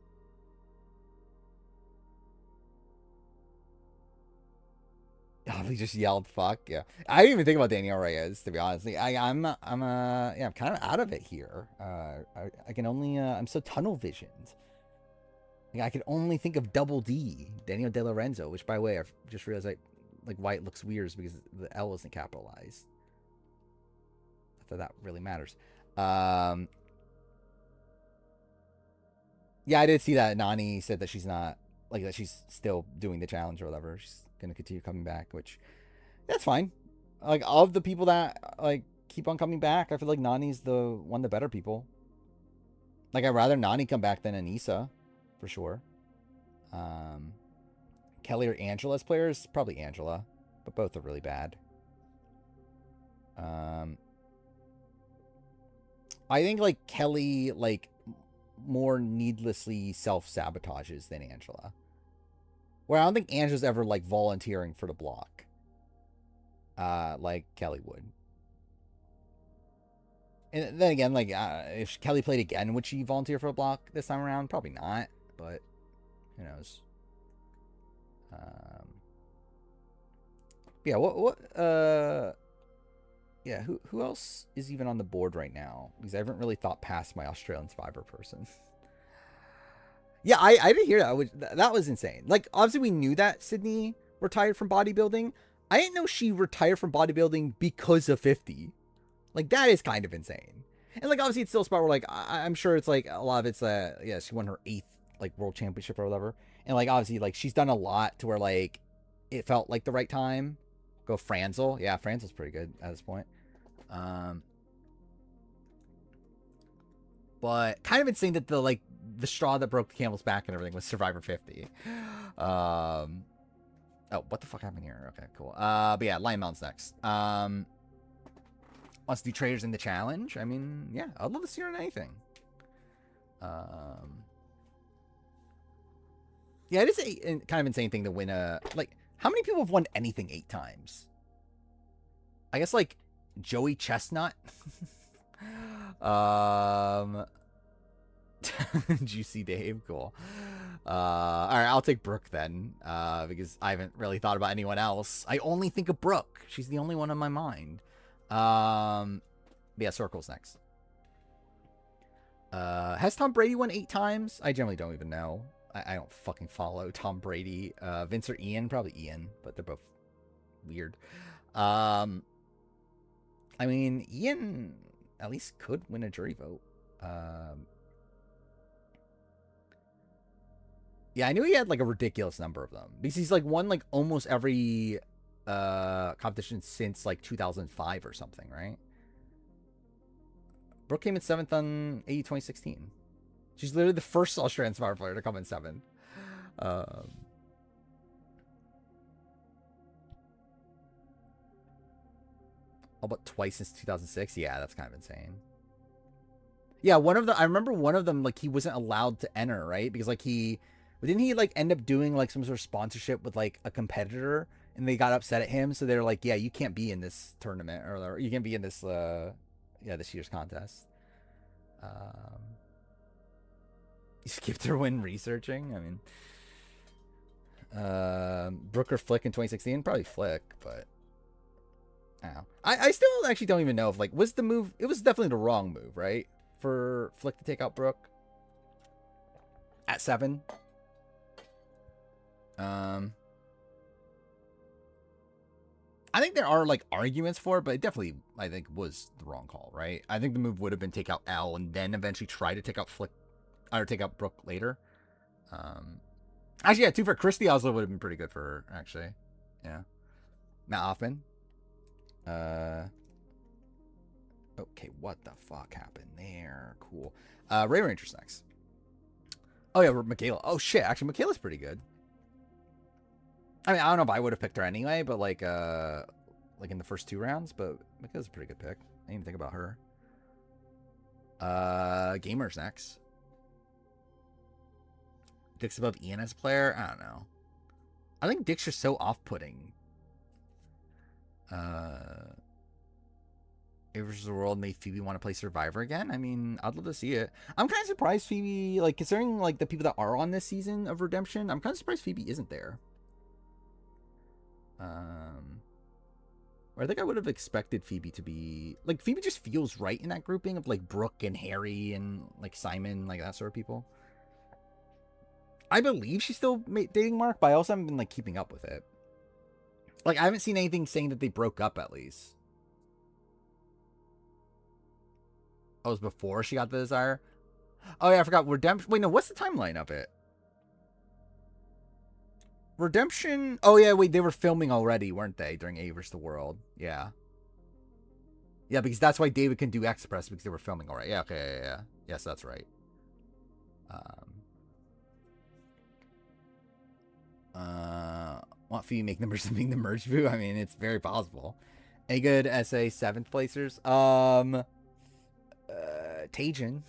Speaker 1: Oh, he just yelled "fuck" yeah. I didn't even think about Daniel Reyes, to be honest. I'm kind of out of it here. I can only I'm so tunnel visioned. Like, I can only think of Double D, Daniel De Lorenzo, which by the way I've just realized like why it looks weird is because the L isn't capitalized. Not that really matters. Yeah, I did see that Nani said that she's not like that she's still doing the challenge or whatever. She's gonna continue coming back, which that's fine. Like of the people that like keep on coming back, I feel like Nani's the one of the better people. Like I'd rather Nani come back than Anissa, for sure. Kelly or Angela's players, probably Angela, but both are really bad. I think like Kelly like more needlessly self-sabotages than Angela. Where I don't think Angela's ever like volunteering for the block. Like Kelly would. And then again, like if Kelly played again, would she volunteer for a block this time around? Probably not, but who knows? Yeah, yeah, who else is even on the board right now? Because I haven't really thought past my Australian Survivor person. Yeah, I didn't hear that. That was insane. Like, obviously we knew that Sydney retired from bodybuilding. I didn't know she retired from bodybuilding because of 50. Like, that is kind of insane. And, like, obviously it's still a spot where, like, I'm sure it's, like, a lot of it's, yeah, she won her 8th, like, world championship or whatever. And, like, obviously, like, she's done a lot to where, like, it felt like the right time. Go Franzel. Yeah, Franzel's pretty good at this point. But kind of insane that the straw that broke the camel's back and everything was Survivor 50. Oh, what the fuck happened here? Okay, cool. But yeah, Lion Mountain's next. Wants to do traders in the challenge. I mean, yeah, I'd love to see her in anything. Yeah, it is a kind of insane thing to win a how many people have won anything 8 times? I guess Joey Chestnut. Juicy Dave, cool. All right, I'll take Brooke then, because I haven't really thought about anyone else. I only think of Brooke. She's the only one on my mind. Yeah, Circle's next. Has Tom Brady won 8 times? I generally don't even know. I don't fucking follow Tom Brady. Vince or Ian? Probably Ian, but they're both weird. I mean, Ian at least could win a jury vote. Yeah, I knew he had a ridiculous number of them because he's won almost every competition since 2005 or something, right? Brooke came in 7th on AE 2016. She's literally the first Australian Survivor player to come in 7th. How about twice since 2006? Yeah, that's kind of insane. Yeah, I remember one of them, he wasn't allowed to enter, right? Because didn't he end up doing some sort of sponsorship with a competitor, and they got upset at him, so they're like, yeah, you can't be in this tournament, or you can't be in this this year's contest. You skipped her when researching. I mean, Brooke or Flick in 2016, probably Flick, but I don't know. I still actually don't even know if was the move. It was definitely the wrong move, right, for Flick to take out Brooke at 7. I think there are arguments for it, but it definitely I think was the wrong call, right? I think the move would have been take out L and then eventually try to take out Flick or take out Brooke later. Actually, yeah, 2 for Christy Oslo would have been pretty good for her, actually. Yeah. Matt Hoffman. Okay, what the fuck happened there? Cool. Ray Ranger's next. Oh yeah, Michaela. Oh shit, actually Michaela's pretty good. I mean, I don't know if I would have picked her anyway, but in the first 2 rounds, but Michaela's a pretty good pick. I didn't even think about her. Gamer's next. Dick's above Ian as a player? I don't know. I think Dick's just so off-putting. Versus the World made Phoebe want to play Survivor again. I mean, I'd love to see it. I'm kind of surprised Phoebe, considering the people that are on this season of Redemption, I'm kind of surprised Phoebe isn't there. Or I think I would have expected Phoebe to be Phoebe just feels right in that grouping of Brooke and Harry and Simon, that sort of people. I believe she's still dating Mark, but I also haven't been keeping up with it. I haven't seen anything saying that they broke up at least. Oh, it was before she got the desire? Oh yeah, I forgot. Redemption. Wait, no, what's the timeline of it? Redemption. Oh yeah, wait, they were filming already, weren't they, during A vs. the World? Yeah. Yeah, because that's why David can do Express, because they were filming already. Yeah, okay, yeah. Yes, that's right. Want Phoebe make numbers and being the merge view? I mean, it's very possible. Any good SA 7th placers? Tajin.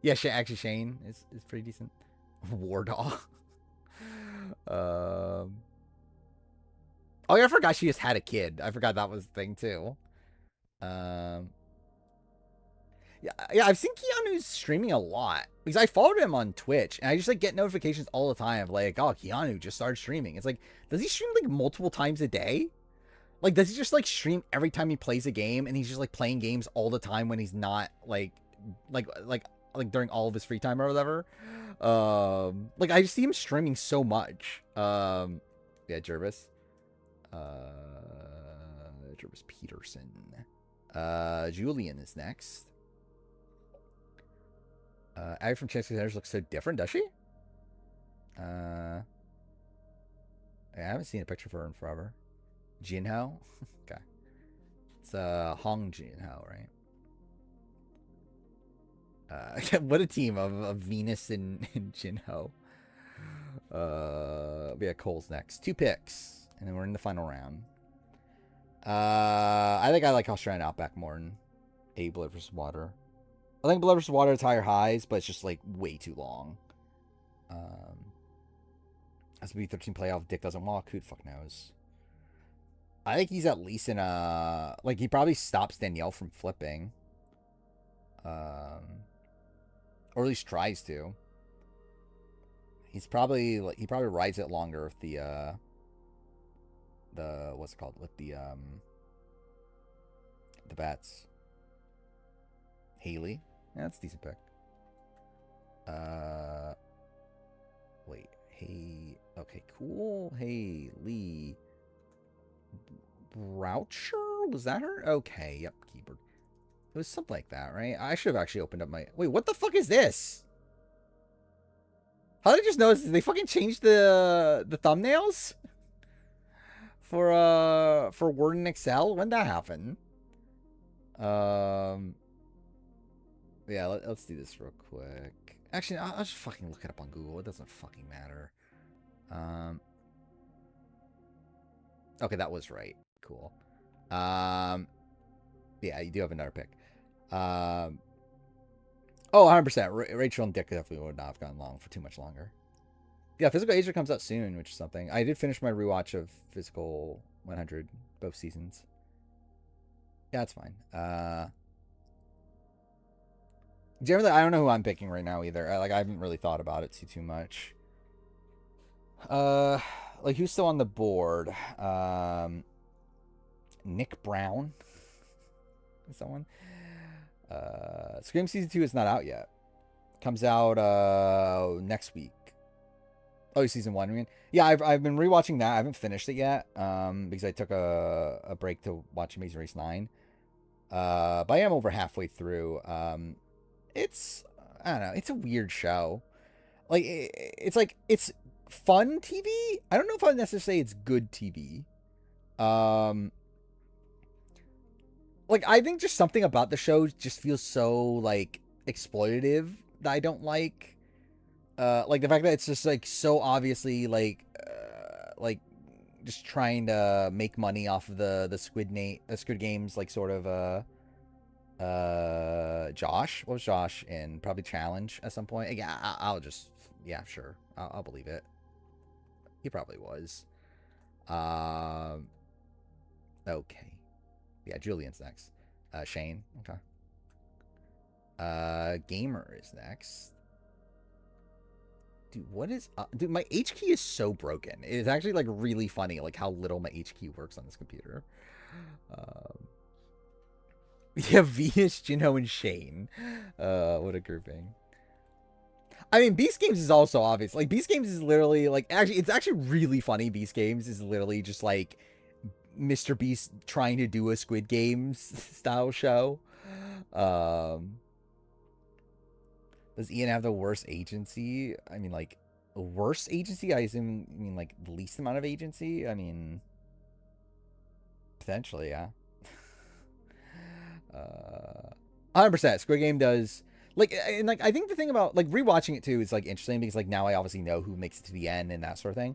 Speaker 1: Yeah, actually Shane is pretty decent. Wardall. Oh yeah, I forgot she just had a kid. I forgot that was the thing too. Yeah, I've seen Keanu's streaming a lot because I followed him on Twitch and I just get notifications all the time of oh, Keanu just started streaming. It's does he stream multiple times a day? Does he just stream every time he plays a game and he's just playing games all the time when he's not during all of his free time or whatever? I just see him streaming so much. Yeah, Jervis. Jervis Peterson. Julian is next. Abby from Chance Contenders looks so different, does she? I haven't seen a picture of her in forever. Jinho? Okay. It's Hong Jinho, right? What a team of Venus and Jinho. Yeah, Cole's next. 2 picks. And then we're in the final round. I think I like Australian Outback more than Blood vs. Water. I think Blood vs. Water has higher highs, but it's just like way too long. SB13 playoff, Dick doesn't walk. Who the fuck knows? I think he's at least in a... Like, he probably stops Danielle from flipping. Or at least tries to. He's probably... Like, he probably rides it longer with the... What's it called? With the bats. Haley. Yeah, that's a decent pick. Wait. Hey... Okay, cool. Haley... Broucher? Was that her? Okay, yep, keyboard. It was something like that, right? I should have actually opened up my... Wait, what the fuck is this? How did I just notice? They fucking changed the thumbnails? For Word and Excel? When did that happen? Yeah, let's do this real quick. Actually, I'll just fucking look it up on Google. It doesn't fucking matter. Okay, that was right. Cool. Yeah, you do have another pick. Oh, 100%. Rachel and Dick definitely would not have gone long for too much longer. Yeah, Physical Asia comes out soon, which is something. I did finish my rewatch of Physical 100, both seasons. Yeah, that's fine. Generally, I don't know who I'm picking right now either. I haven't really thought about it too much. Like, who's still on the board? Nick Brown? Someone? Scream Season 2 is not out yet. Comes out next week. Oh, Season 1, I mean. Yeah, I've been rewatching that. I haven't finished it yet because I took a break to watch Amazing Race 9. But I am over halfway through. It's, I don't know, it's a weird show. Like, it's fun TV. I don't know if I'd necessarily say it's good TV. Like, I think just something about the show just feels so, like, exploitative that I don't like. Like, the fact that it's just, like, so obviously, like, just trying to make money off of the Squid Games, like, sort of, Josh? What was Josh in? Probably Challenge at some point. Yeah, I'll just... Yeah, sure. I'll believe it. He probably was. Okay. Yeah, Julian's next. Shane. Okay. Gamer is next. Dude, what is... dude, my H key is so broken. It is actually, like, really funny, like, how little my H key works on this computer. Yeah, Venus, Jinho, and Shane. What a grouping. I mean, Beast Games is also obvious. Like, Beast Games is literally, like... Actually, it's actually really funny. Beast Games is literally just, like... Mr. Beast trying to do a Squid Games style show. Does Ian have the worst agency? I mean, like, the worst agency? I assume, I mean, like, the least amount of agency? I mean, potentially, yeah. 100%. Squid Game does... Like, and, like, I think the thing about, like, rewatching it, too, is, like, interesting because, like, now I obviously know who makes it to the end and that sort of thing.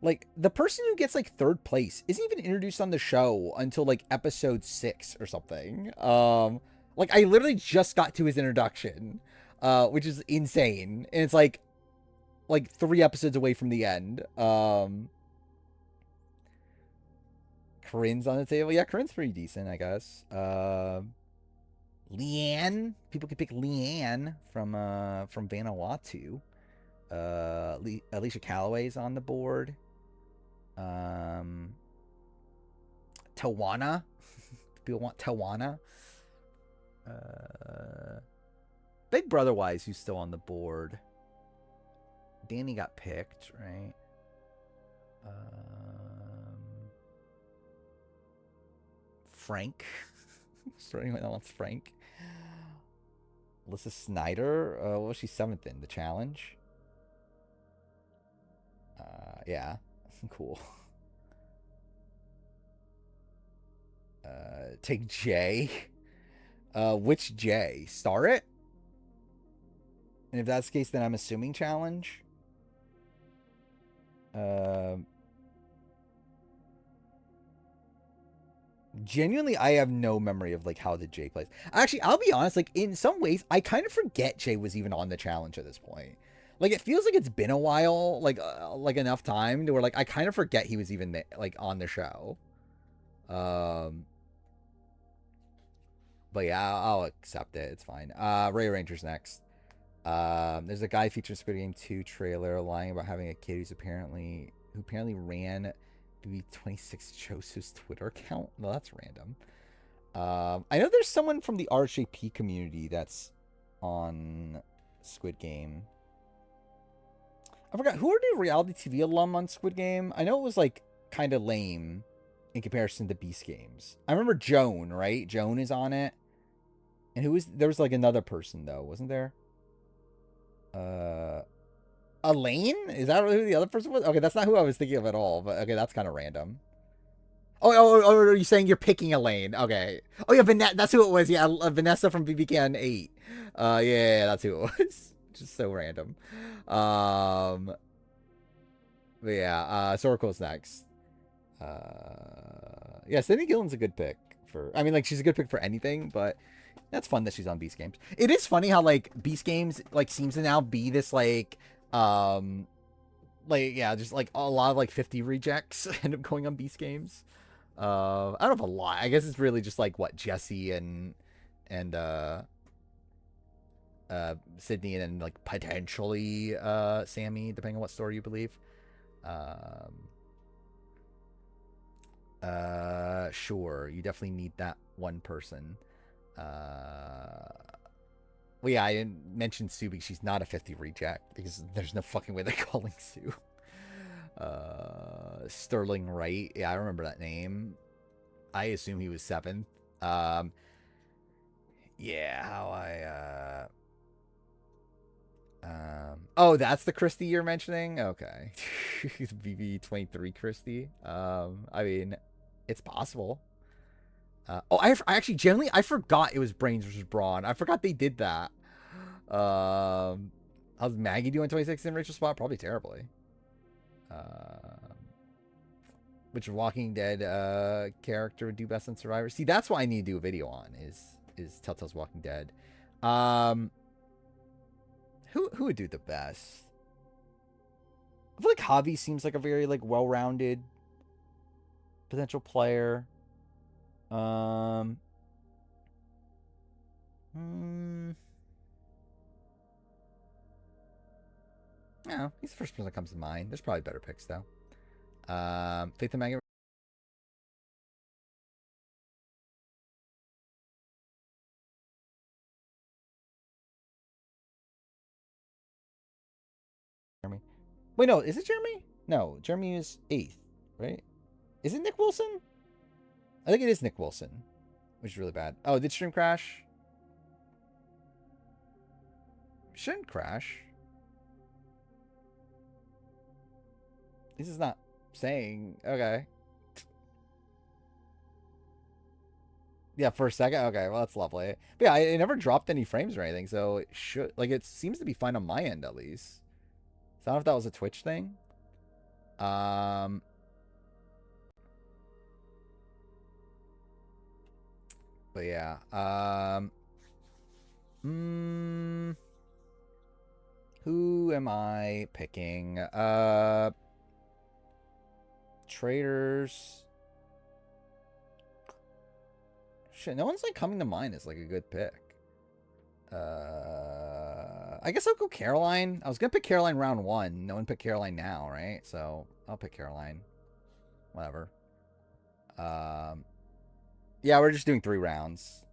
Speaker 1: Like, the person who gets, like, 3rd place isn't even introduced on the show until, like, episode 6 or something. Like, I literally just got to his introduction, which is insane. And it's, like 3 episodes away from the end. Corinne's on the table. Yeah, Corinne's pretty decent, I guess. Leanne. People could pick Leanne from Vanuatu. Alicia Calloway's on the board. Tawana. People want Tawana. Big Brother wise, who's still on the board? Danny got picked, right? Frank. Is there anyone that wants Frank? Alyssa Snyder. What was she 7th in? The challenge? Yeah. Cool. Take J. Which J? Star it? And if that's the case, then I'm assuming challenge. Genuinely, I have no memory of like how the J plays. Actually, I'll be honest. Like in some ways, I kind of forget Jay was even on the challenge at this point. Like it feels like it's been a while, like enough time to where like I kind of forget he was even like on the show. But yeah, I'll accept it. It's fine. Ray Ranger's next. There's a guy featured in Squid Game 2 trailer lying about having a kid who apparently ran BB26 Joseph's Twitter account. Well, that's random. I know there's someone from the RHAP community that's on Squid Game. I forgot who are the reality TV alum on Squid Game. I know it was like kind of lame in comparison to Beast Games. I remember Joan, right? Joan is on it. And there was like another person though, wasn't there? Elaine? Is that who the other person was? Okay, that's not who I was thinking of at all. But okay, that's kind of random. Oh, are you saying you're picking Elaine? Okay. Oh yeah, that's who it was. Yeah, Vanessa from BBCan 8. Yeah, that's who it was. Just so random. But yeah, Soriko's next. Yeah, Cindy Gillen's a good pick I mean, like, she's a good pick for anything, but that's fun that she's on Beast Games. It is funny how, like, Beast Games, like, seems to now be this, like, yeah, just, like, a lot of, like, 50 rejects end up going on Beast Games. I don't know if a lot. I guess it's really just, like, what, Jesse and Sydney and then, like, potentially, Sammy, depending on what story you believe. Sure. You definitely need that one person. Well, yeah, I didn't mention Sue because she's not a 50 reject because there's no fucking way they're calling Sue. Sterling Wright. Yeah, I remember that name. I assume he was 7th. Yeah, how oh, that's the Christie you're mentioning? Okay. BB23 Christie. I mean, it's possible. I actually generally I forgot it was Brains versus Brawn. I forgot they did that. How's Maggie doing 26 in Rachel's spot? Probably terribly. Which Walking Dead character would do best on Survivor? See, that's what I need to do a video on is Telltale's Walking Dead. Who would do the best? I feel like Javi seems like a very like well-rounded potential player. Yeah, he's the first person that comes to mind. There's probably better picks though. Faith and Maggie. Jeremy. Wait, no, is it Jeremy? No, Jeremy is 8th, right? Is it Nick Wilson? I think it is Nick Wilson, which is really bad. Oh, did stream crash? Shouldn't crash. This is not saying. Okay. Yeah, for a second. Okay, well, that's lovely. But yeah, it never dropped any frames or anything, so it should. Like, it seems to be fine on my end, at least. So I don't know if that was a Twitch thing. But yeah. Who am I picking? Traders. Shit, no one's like coming to mind as like a good pick. I guess I'll go Caroline. I was gonna pick Caroline round 1. No one picked Caroline now, right? So I'll pick Caroline. Whatever. Yeah, we're just doing 3 rounds.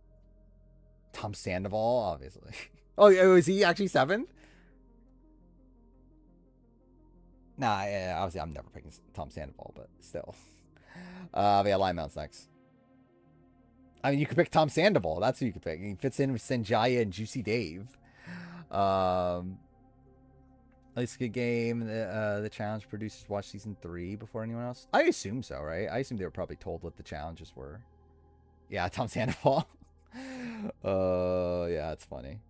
Speaker 1: Tom Sandoval, obviously. Oh, is he actually 7th? Nah, yeah, obviously I'm never picking Tom Sandoval, but still. Yeah, Limeout's next. I mean, you could pick Tom Sandoval. That's who you could pick. He fits in with Sanjaya and Juicy Dave. At least a good game. The challenge producers watch season 3 before anyone else. I assume so, right? I assume they were probably told what the challenges were. Yeah, Tom Sandoval. Yeah, it's funny.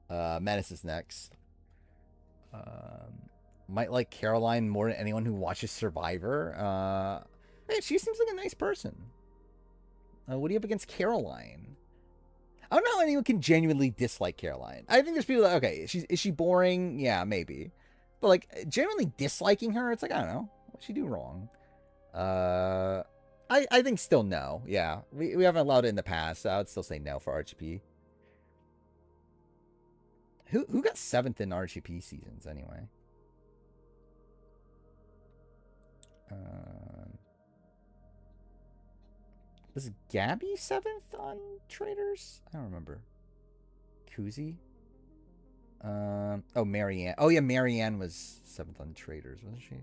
Speaker 1: Menace is next. Might like Caroline more than anyone who watches Survivor. Hey, she seems like a nice person. What do you have against Caroline? I don't know how anyone can genuinely dislike Caroline. I think there's people that, okay, is she boring? Yeah, maybe. But, like, genuinely disliking her, it's like, I don't know. What'd she do wrong? I think still no. Yeah. We haven't allowed it in the past. So I would still say no for RGP. Who got 7th in RGP seasons, anyway? Was Gabby 7th on Traders? I don't remember. Kuzi? Oh, Marianne. Oh, yeah, Marianne was 7th on Traders, wasn't she?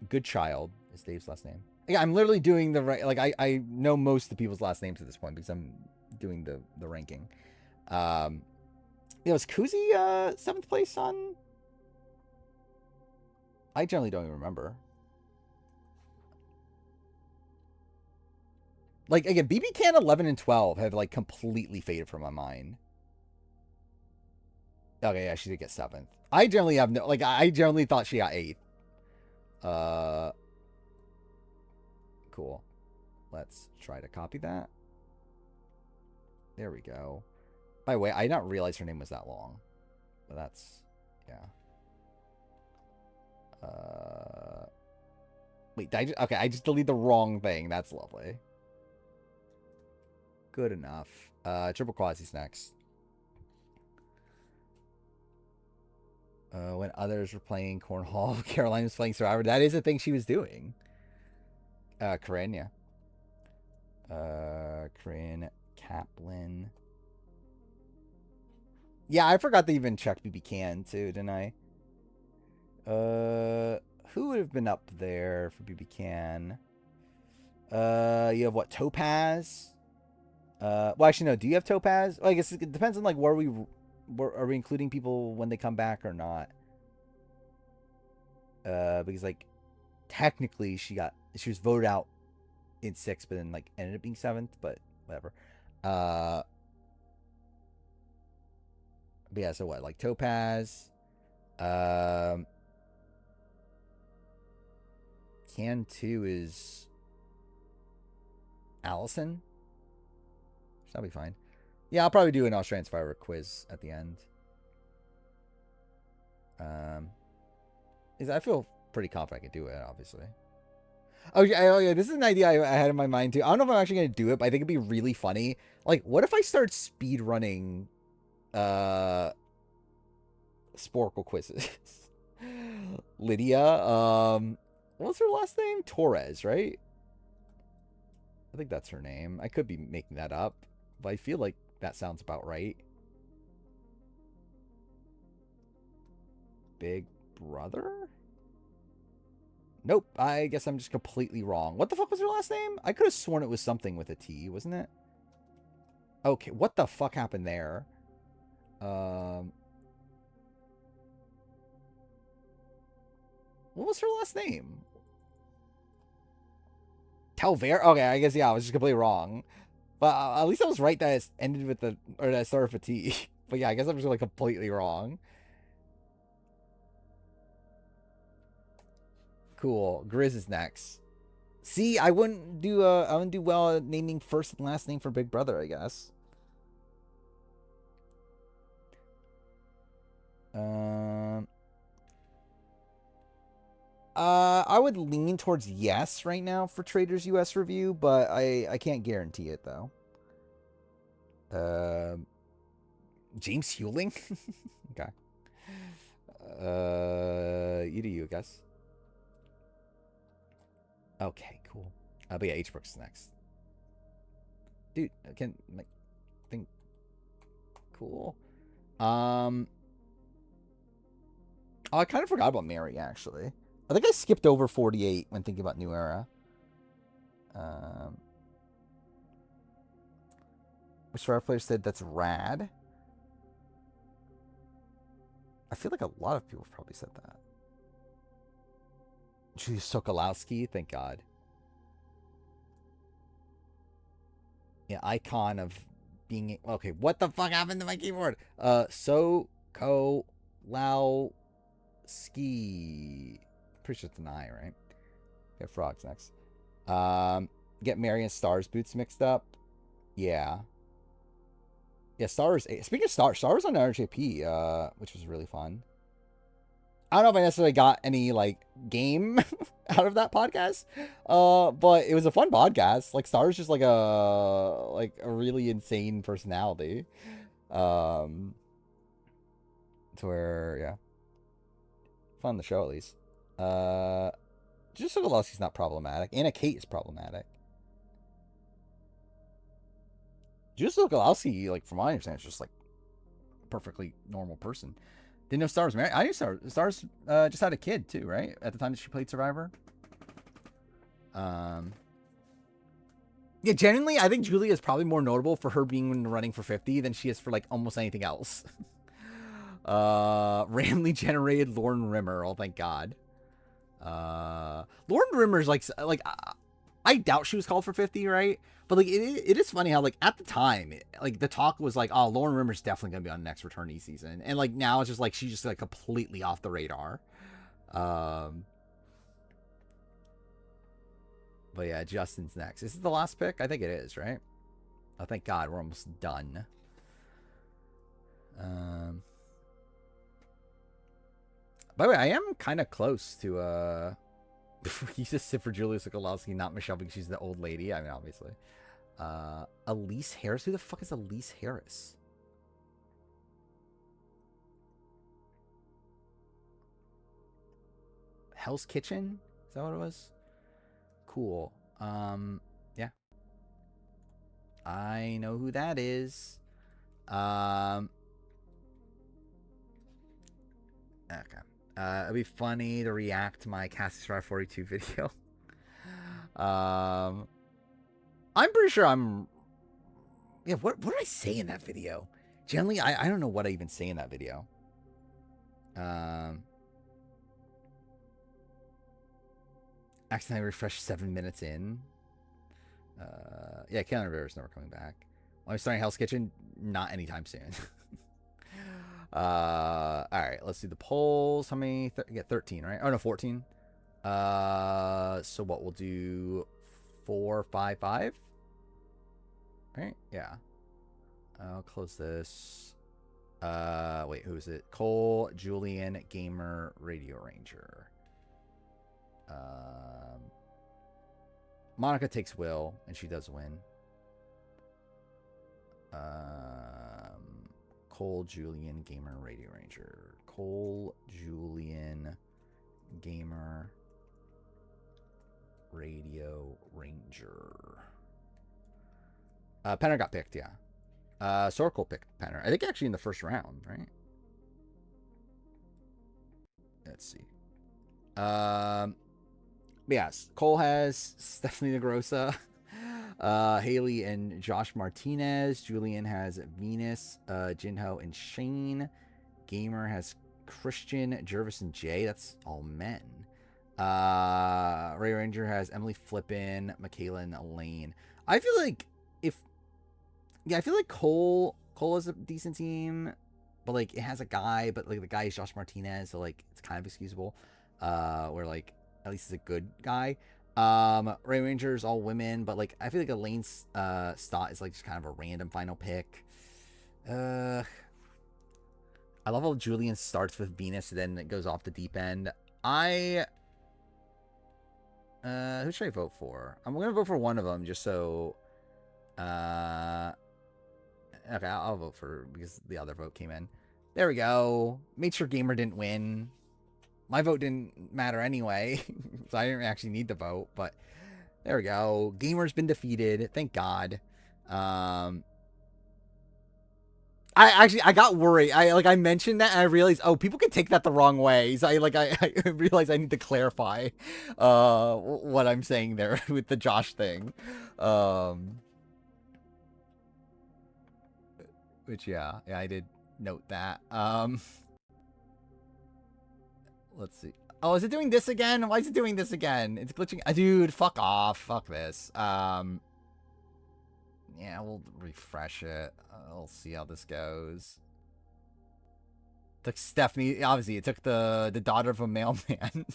Speaker 1: Good Child is Dave's last name. Yeah, I'm literally doing the right. Like, I know most of the people's last names at this point because I'm doing the ranking. Was Kuzi 7th place on? I generally don't even remember. Like, again, BB Can 11 and 12 have, like, completely faded from my mind. Okay, yeah, she did get 7th. I generally have no, like, I generally thought she got 8th. Cool. Let's try to copy that. There we go. By the way, I did not realize her name was that long. But that's, yeah. Wait, okay, I just deleted the wrong thing. That's lovely. Good enough. Triple Quasi's next. When others were playing Cornhole, Caroline was playing Survivor. That is a thing she was doing. Corinne, yeah. Corinne Kaplan. Yeah, I forgot to even check BB Can too, didn't I? Who would have been up there for BB Can? You have what? Topaz. Well, actually, no. Do you have Topaz? Well, I guess it depends on like are we including people when they come back or not? Because like technically she was voted out in 6th, but then like ended up being 7th. But whatever. But yeah. So what? Like Topaz. Can 2 is Allison. So that'll be fine. Yeah, I'll probably do an Australian Survivor quiz at the end. I feel pretty confident I can do it, obviously. Oh yeah, this is an idea I had in my mind too. I don't know if I'm actually gonna do it, but I think it'd be really funny. Like, what if I start speed running Sporkle quizzes? Lydia, what's her last name? Torres, right? I think that's her name. I could be making that up, but I feel like that sounds about right. Big Brother? Nope. I guess I'm just completely wrong. What the fuck was her last name? I could have sworn it was something with a T, wasn't it? Okay, what the fuck happened there? What was her last name? Telver? Okay, I guess, yeah, I was just completely wrong. But at least I was right that it ended with or that it started with a T. But yeah, I guess I'm just like completely wrong. Cool. Grizz is next. See, I wouldn't do well at naming first and last name for Big Brother, I guess. I would lean towards yes right now for Traders US review, but I can't guarantee it though. James Hewling? Okay. You do you, I guess. Okay, cool. But yeah, H Brooks is next. Dude, I can like think. Cool. Oh, I kind of forgot about Mary actually. I think I skipped over 48 when thinking about New Era. Which our player said that's rad. I feel like a lot of people probably said that. Julia Sokolowski, thank God. Yeah, icon of being okay. What the fuck happened to my keyboard? Sokolowski. Pretty sure it's an I, right? Get frogs next. Get Mary and Stars boots mixed up. Yeah. Yeah, Stars. Speaking of Stars, Stars on RJP, which was really fun. I don't know if I necessarily got any like game out of that podcast, but it was a fun podcast. Like Star's just like a really insane personality, to where yeah, fun the show at least. Just Sokolowski's not problematic. Anna Kate is problematic. Just Sokolowski, like from my understanding, is just like a perfectly normal person. Didn't know Star was married. I knew Star. Star's just had a kid too, right? At the time that she played Survivor. Yeah, genuinely, I think Julia is probably more notable for her being in the running for 50 than she is for like almost anything else. Randomly generated Lauren Rimmer. Oh, thank God. Lauren Rimmer's like I doubt she was called for 50, right? But like it is funny how like at the time like the talk was like, oh, Lauren Rimmer's definitely gonna be on the next returnee season, and like now it's just like she's just like completely off the radar. But yeah, Justin's next. Is this the last pick? I think it is, right? Oh, thank God, we're almost done. By the way, I am kind of close to you just sit for Julia Sokolowski, not Michelle, because she's the old lady. I mean, obviously. Elise Harris? Who the fuck is Elise Harris? Hell's Kitchen? Is that what it was? Cool. Yeah. I know who that is. Okay. It'd be funny to react to my Cassie Star 42 video. I'm pretty sure I'm. Yeah, what did I say in that video? Generally, I don't know what I even say in that video. Accidentally refreshed 7 minutes in. Yeah, Keanu Rivera's never coming back. I'm starting Hell's Kitchen, not anytime soon. All right, let's do the polls. How many? Get 13, right? Oh no, 14. So what we'll do 4, 5, 5. Right? Yeah. I'll close this. Wait, who is it? Cole, Julian, Gamer, Radio Ranger. Monica takes Will, and she does win. Cole, Julian, Gamer, Radio Ranger. Cole, Julian, Gamer, Radio Ranger. Penner got picked, yeah. Sorkel picked Penner. I think actually in the first round, right? Let's see. Yes, Cole has Stephanie Negrosa, Haley and Josh Martinez. Julian has Venus, Jinho and Shane. Gamer has Christian, Jervis, and Jay. That's all men. Ray Ranger has Emily Flippin, Michaela, and Elaine. I feel like I feel like Cole is a decent team, but like it has a guy, but like the guy is Josh Martinez, so like it's kind of excusable. Where like at least he's a good guy. Ray Ranger's all women, but like I feel like Elaine's Stott is like just kind of a random final pick. I love how Julian starts with Venus and then it goes off the deep end. Who should I vote for? I'm gonna vote for one of them just so. Okay, I'll vote for because the other vote came in. There we go. Made sure Gamer didn't win. My vote didn't matter anyway, so I didn't actually need to vote. But there we go. Gamer's been defeated. Thank God. I got worried. I mentioned that and I realized, oh, people can take that the wrong way. So I realized I need to clarify what I'm saying there with the Josh thing. Which yeah, I did note that. Let's see. Oh, is it doing this again? Why is it doing this again? It's glitching. Dude, fuck off. Fuck this. Yeah, we'll refresh it. We'll see how this goes. Took Stephanie. Obviously, it took the daughter of a mailman.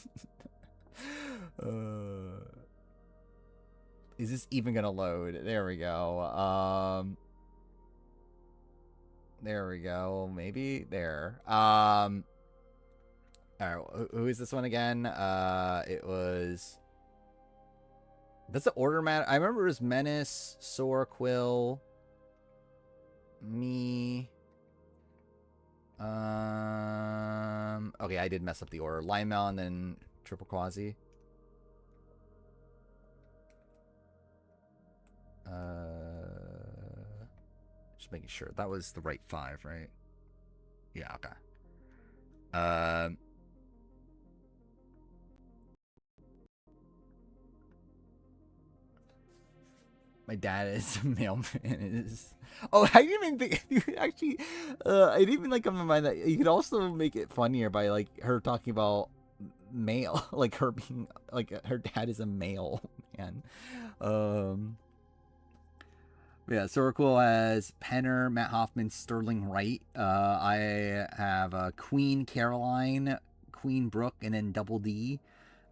Speaker 1: Is this even gonna load? There we go. There we go. Maybe there. All right. Who is this one again? It was. Does the order matter? I remember it was Menace, Sora, Quill, me. Okay, I did mess up the order. Lionel and then Triple Quasi. Just making sure that was the right 5, right? Yeah. Okay. My dad is a mailman. Oh, I didn't even think. Actually, I didn't even like come to mind that you could also make it funnier by like her talking about mail, like her being like her dad is a mail man. Yeah, Soracool has Penner, Matt Hoffman, Sterling Wright. I have Queen Caroline, Queen Brooke, and then Double D.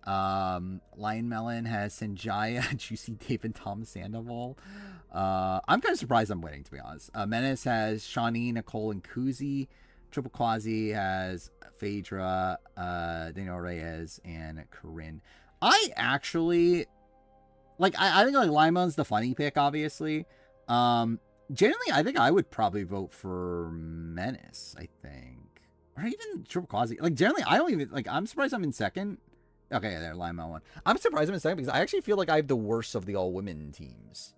Speaker 1: Lion Melon has Sanjaya, Juicy Dave, and Tom Sandoval. I'm kind of surprised I'm winning, to be honest. Menace has Shawnee, Nicole, and Kuzi. Triple Quasi has Phaedra, Daniel Reyes, and Corinne. I actually like. I think like Lion Melon's the funny pick, obviously. Generally, I think I would probably vote for Menace. I think, or even Triple Quasi. Like generally, I don't even like. I'm surprised I'm in second. Okay, there, Lion Melon 1. I'm surprised I'm in second because I actually feel like I have the worst of the all-women teams.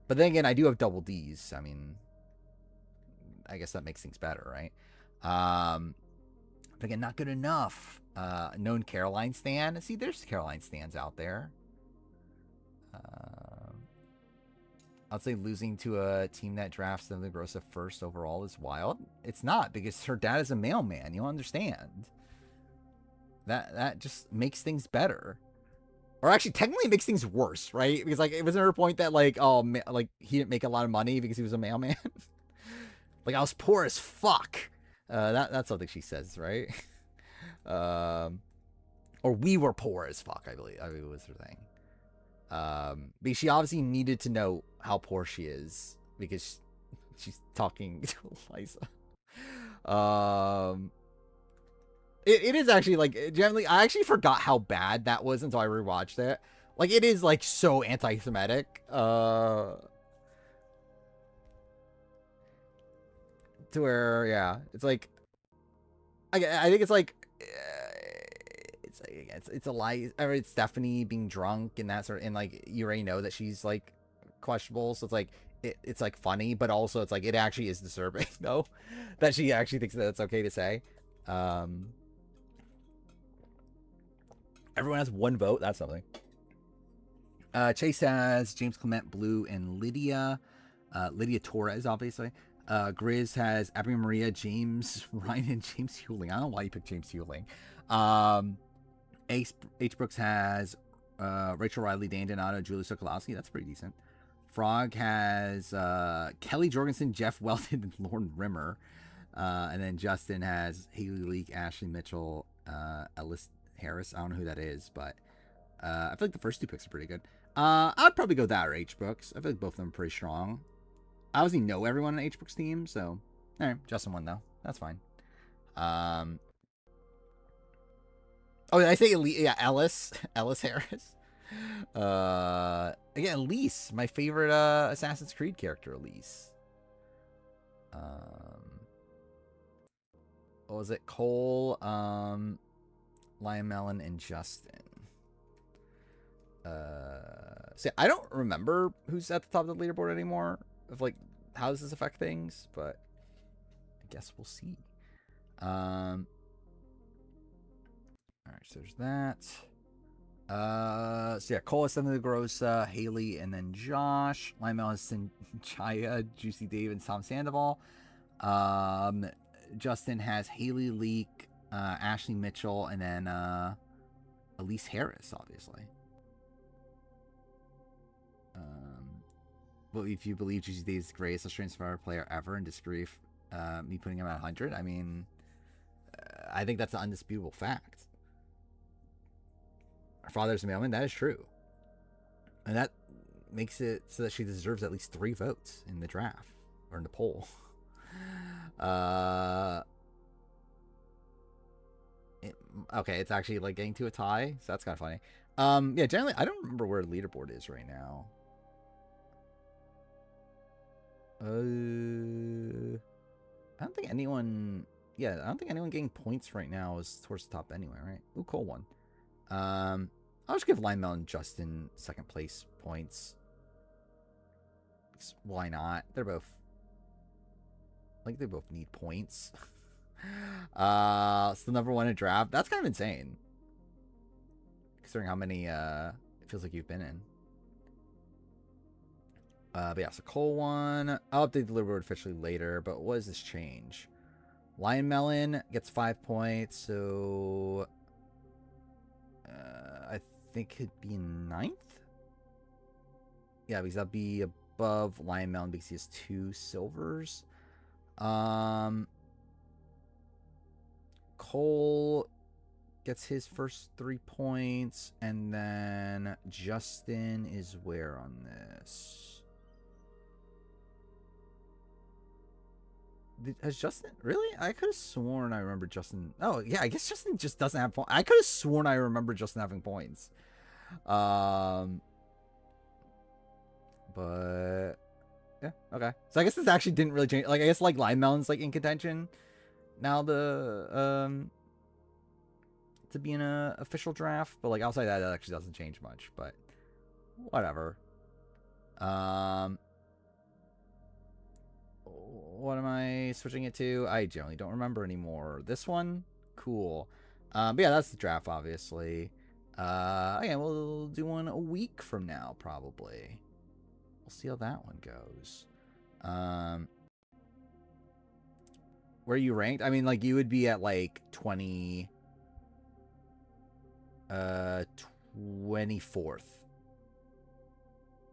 Speaker 1: But then again, I do have double Ds. I mean, I guess that makes things better, right? But again, not good enough. Known Caroline Stan. See, there's Caroline Stans out there. I'd say losing to a team that drafts them the gross of first overall is wild. It's not, because her dad is a mailman. You don't understand. That just makes things better. Or actually, technically, it makes things worse, right? Because like, it wasn't her point that like, oh, like he didn't make a lot of money because he was a mailman. Like I was poor as fuck. That's something she says, right? Or we were poor as fuck. I believe was her thing. But she obviously needed to know how poor she is because she's talking to Eliza. It is actually like generally. I actually forgot how bad that was until I rewatched it. Like it is like so anti-Semitic. To where yeah, it's like I think it's like it's a lie. Or it's Stephanie being drunk and that sort of, and like you already know that she's like questionable, so it's like it's like funny, but also it's like it actually is disturbing though that she actually thinks that it's okay to say. Everyone has one vote. That's something. Chase has James Clement, Blue, and Lydia. Lydia Torres, obviously. Grizz has Abby Maria, James Ryan, and James Hewling. I don't know why you picked James Hewling. H. Brooks has Rachel Riley, Dan Donato, Julie Sokolowski. That's pretty decent. Frog has Kelly Jorgensen, Jeff Weldon, and Lauren Rimmer. And then Justin has Haley Leak, Ashley Mitchell, Ellis Harris. I don't know who that is, but I feel like the first 2 picks are pretty good. I'd probably go that or H. Brooks. I feel like both of them are pretty strong. I obviously know everyone on H. Brooks' team, so all right, Justin won though. That's fine. Oh, did I say yeah, Ellis Harris? Again, Elise, my favorite Assassin's Creed character, Elise. What was it? Cole, Lion Melon, and Justin. See, I don't remember who's at the top of the leaderboard anymore. Of like, how does this affect things? But I guess we'll see. All right, so there's that. So yeah, Cole has Santa Grossa, Haley, and then Josh. Lymel has Sanjaya, Juicy Dave, and Tom Sandoval. Justin has Haley Leak, Ashley Mitchell, and then Elise Harris, obviously. But if you believe GCD is the greatest Australian Survivor player ever and disagree me putting him at 100, I mean, I think that's an undisputable fact. Her father's a mailman, that is true. And that makes it so that she deserves at least 3 votes in the draft, or in the poll. Okay, it's actually like getting to a tie, so that's kind of funny. Yeah, generally, I don't remember where the leaderboard is right now. I don't think anyone. Yeah, I don't think anyone getting points right now is towards the top anyway, right? Ooh, Cole won. I'll just give Linemel and Justin second place points. Why not? They're both. Like, they both need points. So number 1 in draft. That's kind of insane. Considering how many it feels like you've been in. But yeah, so Cole won. I'll update the leaderboard officially later, but what does this change? Lion Melon gets 5 points, so I think it'd be 9th? Yeah, because that'd be above Lion Melon because he has 2 silvers. Cole gets his first 3 points, and then Justin is where on this? Has Justin really? I could have sworn I remember Justin. Oh yeah, I guess Justin just doesn't have points. I could have sworn I remember Justin having points. But yeah, okay. So I guess this actually didn't really change. Like, I guess like Lime Melon's like in contention now to be in a official draft, but like outside that, actually doesn't change much. But whatever. What am I switching it to? I generally don't remember anymore. This one? Cool. But yeah, that's the draft, obviously. Okay, we'll do one a week from now, probably. We'll see how that one goes. Where are you ranked? I mean, like, you would be at, like, 24th.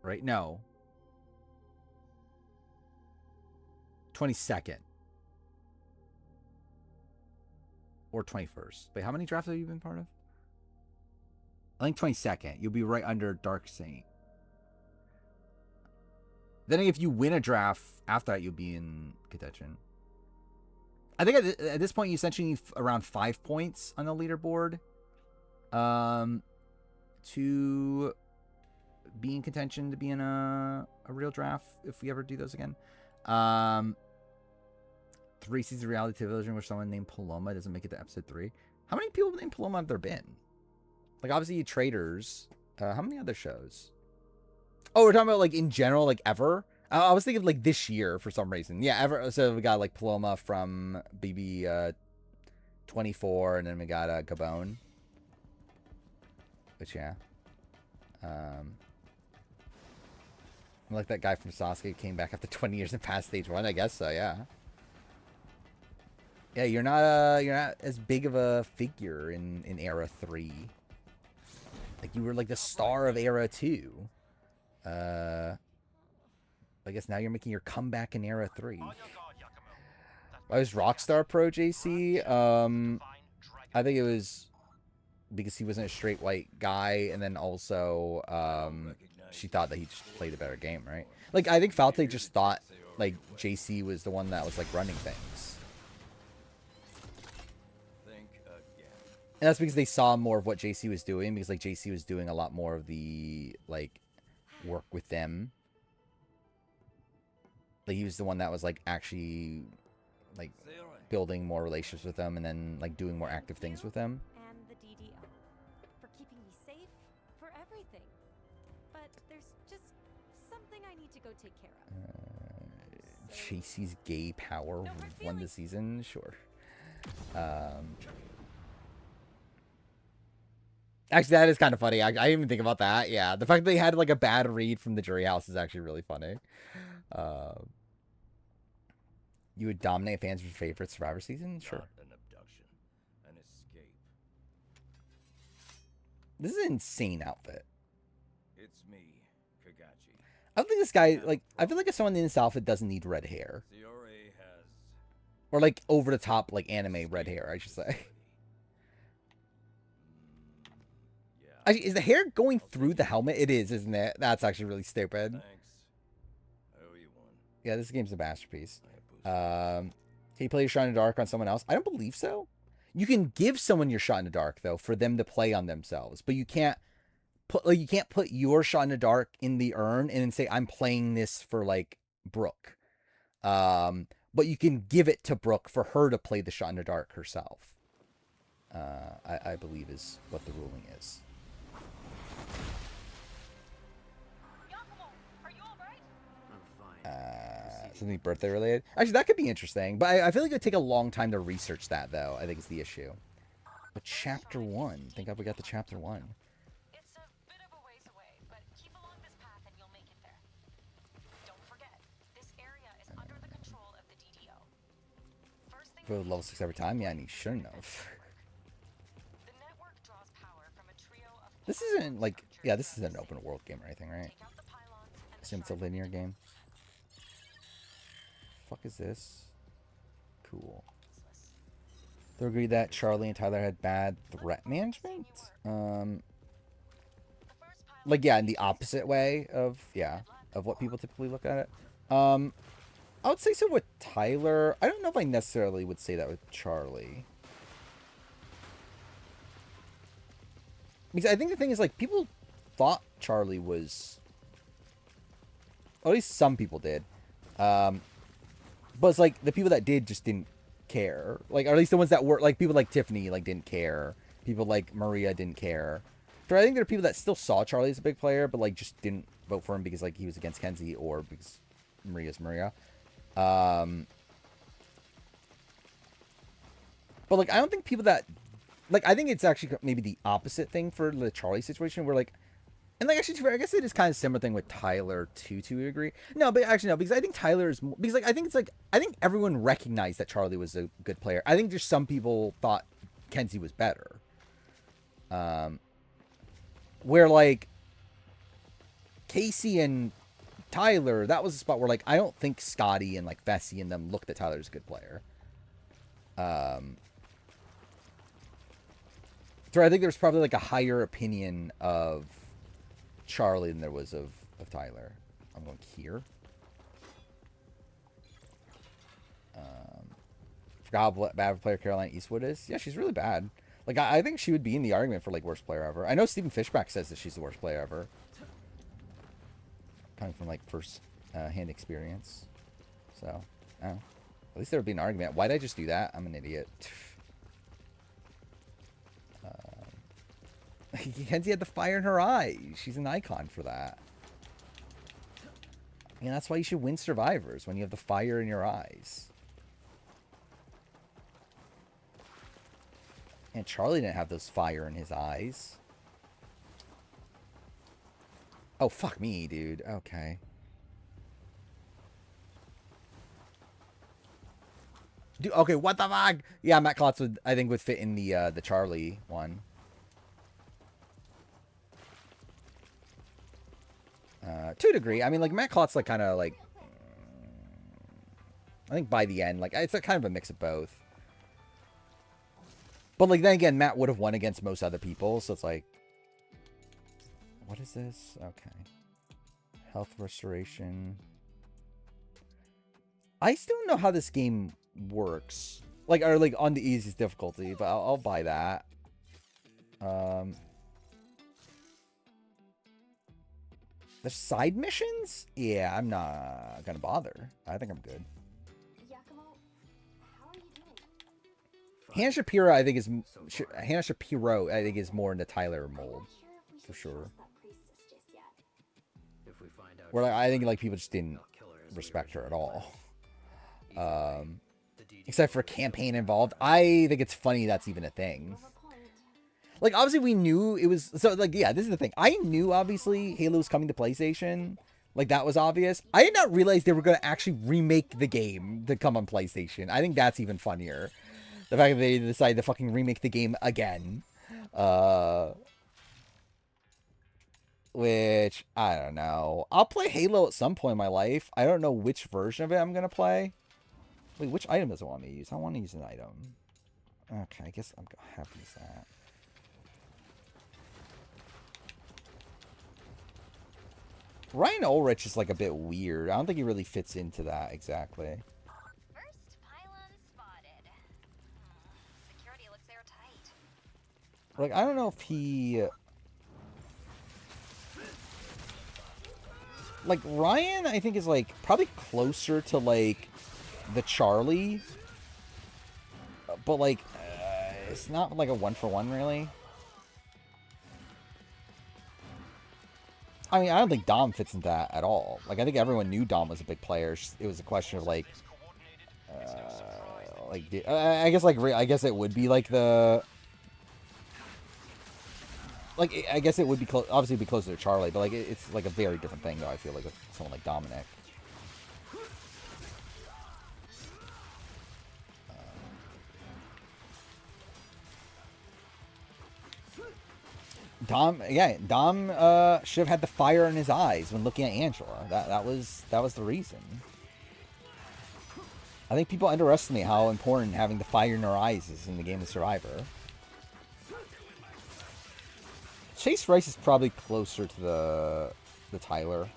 Speaker 1: Right? No. 22nd. Or 21st. Wait, how many drafts have you been part of? I think 22nd. You'll be right under Dark Saint. Then if you win a draft after that, you'll be in contention. I think at this point, you essentially need around 5 points on the leaderboard to be in contention to be in a real draft if we ever do those again. 3 seasons of reality television where someone named Paloma doesn't make it to episode 3. How many people named Paloma have there been? Like, obviously, Traders. How many other shows? Oh, we're talking about, like, in general, like, ever? I was thinking, like, this year for some reason. Yeah, ever. So we got, like, Paloma from BB 24, and then we got Gabon. Which, yeah. Like that guy from Sasuke came back after 20 years and passed stage 1. I guess so, yeah. Yeah, you're not as big of a figure in Era 3. Like, you were like the star of Era 2. I guess now you're making your comeback in Era 3. Why was Rockstar pro JC? I think it was because he wasn't a straight white guy, and then also she thought that he just played a better game, right? Like, I think Falte just thought like JC was the one that was like running things. And that's because they saw more of what JC was doing, because like JC was doing a lot more of the like work with them. Like, he was the one that was like actually like building more relationships with them and then like doing more active things with them.
Speaker 3: And the DDO for keeping me safe, for everything. But there's just something I need to go take care of.
Speaker 1: JC's gay power won the season, sure. Actually, that is kind of funny. I didn't even think about that. Yeah, the fact that they had like a bad read from the jury house is actually really funny. You would dominate fans for your favorite Survivor season? Sure.
Speaker 4: An abduction, and
Speaker 1: This is an insane outfit.
Speaker 4: It's me, Kagachi.
Speaker 1: I don't think this guy, like, I feel like if someone in this outfit doesn't need red hair.
Speaker 4: Siore has
Speaker 1: Or, like, over-the-top, like, anime red hair, I should say.
Speaker 4: Yeah.
Speaker 1: Actually, is the hair going through the helmet? It is, isn't it? That's actually really stupid.
Speaker 4: Thanks. I owe you one.
Speaker 1: Yeah, this game's a masterpiece.
Speaker 4: Hayabusa.
Speaker 1: Can you play your shot in the dark on someone else? I don't believe so. You can give someone your shot in the dark, though, for them to play on themselves. But you can't put your shot in the dark in the urn and then say, I'm playing this for, like, Brooke. But you can give it to Brooke for her to play the shot in the dark herself. I believe is what the ruling is. Something birthday related. Actually, that could be interesting. But I feel like it would take a long time to research that, though. I think is the issue. But chapter 1. Thank God we got the chapter 1.
Speaker 3: It's a bit of a ways away, but keep along this path and you'll make it there. Don't forget, this area is under the control of the DDO. First thing
Speaker 1: For level 6 every time? Yeah, and he shouldn't have.
Speaker 3: the network draws power from a trio of
Speaker 1: This isn't like... Yeah, this isn't an open world game or anything, right?
Speaker 3: take out the pylons and
Speaker 1: I assume it's a linear game. Fuck is this? Cool. They agree that Charlie and Tyler had bad threat management? Like, yeah, in the opposite way of what people typically look at it. I would say so with Tyler. I don't know if I necessarily would say that with Charlie. Because I think the thing is, like, people thought Charlie was... Or at least some people did. But it's like, the people that did just didn't care. Like, or at least the ones that were, like, people like Tiffany, like, didn't care. People like Maria didn't care. So I think there are people that still saw Charlie as a big player, but, like, just didn't vote for him because, like, he was against Kenzie or because Maria's Maria. But, like, I don't think people that... Like, I think it's actually maybe the opposite thing for the Charlie situation where, like... And, like, actually, I guess it is kind of a similar thing with Tyler, too, to a degree. No, but actually, no, because I think Tyler is... Because, like, I think it's, like... I think everyone recognized that Charlie was a good player. I think just some people thought Kenzie was better. Where, like... Casey and Tyler, that was a spot where, like, I don't think Scotty and, like, Fessy and them looked at Tyler as a good player. So I think there's probably, like, a higher opinion of Charlie than there was of Tyler. I'm going here. Forgot how bad of a player Caroline Eastwood is. Yeah, she's really bad. Like, I think she would be in the argument for, like, worst player ever. I know Stephen Fishback says that she's the worst player ever. Coming from, like, first hand experience. So, I don't know. At least there would be an argument. Why'd I just do that? I'm an idiot. Kenzie had the fire in her eye. She's an icon for that. And that's why you should win Survivors, when you have the fire in your eyes. And Charlie didn't have those fire in his eyes. Oh, fuck me, dude. Okay. Dude, okay, what the fuck? Yeah, Matt Klotz would, I think, would fit in the Charlie one. To a degree. I mean, like, Matt Klotz, like, kind of, like... I think by the end, like, it's a kind of a mix of both. But, like, then again, Matt would have won against most other people, so it's like... What is this? Okay. Health restoration. I still don't know how this game works. Like, or, like, on the easiest difficulty, but I'll buy that. The side missions? Yeah, I'm not gonna bother. I think I'm good.
Speaker 5: Yakumo, how are you doing?
Speaker 1: Hannah Shapiro, I think is Hannah Shapiro. I think is more in the Tyler mold, for sure.
Speaker 2: If we find out
Speaker 1: Where, like, I think, like, people just didn't
Speaker 2: I'll kill her as we
Speaker 1: respect her at
Speaker 2: originally
Speaker 1: all.
Speaker 2: planned. The DD
Speaker 1: Except for campaign involved. I think it's funny that's even a thing. Like, obviously, we knew it was... So, like, yeah, this is the thing. I knew, obviously, Halo was coming to PlayStation. Like, that was obvious. I did not realize they were going to actually remake the game to come on PlayStation. I think that's even funnier. The fact that they decided to fucking remake the game again. which I don't know. I'll play Halo at some point in my life. I don't know which version of it I'm gonna play. Wait, which item does it want me to use? I want to use an item. Okay, I guess I'm gonna have to use that. Ryan Ulrich is like a bit weird. I don't think he really fits into that exactly.
Speaker 5: First pylon spotted. Security looks airtight.
Speaker 1: Like, I don't know if he... Like, Ryan, I think, is, like, probably closer to, like, the Charlie. But, like, it's not, like, a one-for-one, really. I mean, I don't think Dom fits into that at all. Like, I think everyone knew Dom was a big player. It was a question of, like... I guess, like, I guess it would be, like, the... Like, I guess it would be obviously be closer to Charlie, but like it's like a very different thing, though. I feel like with someone like Dominic. Dom should have had the fire in his eyes when looking at Angela. That was the reason. I think people underestimate how important having the fire in their eyes is in the game of Survivor. Chase Rice is probably closer to the Tyler.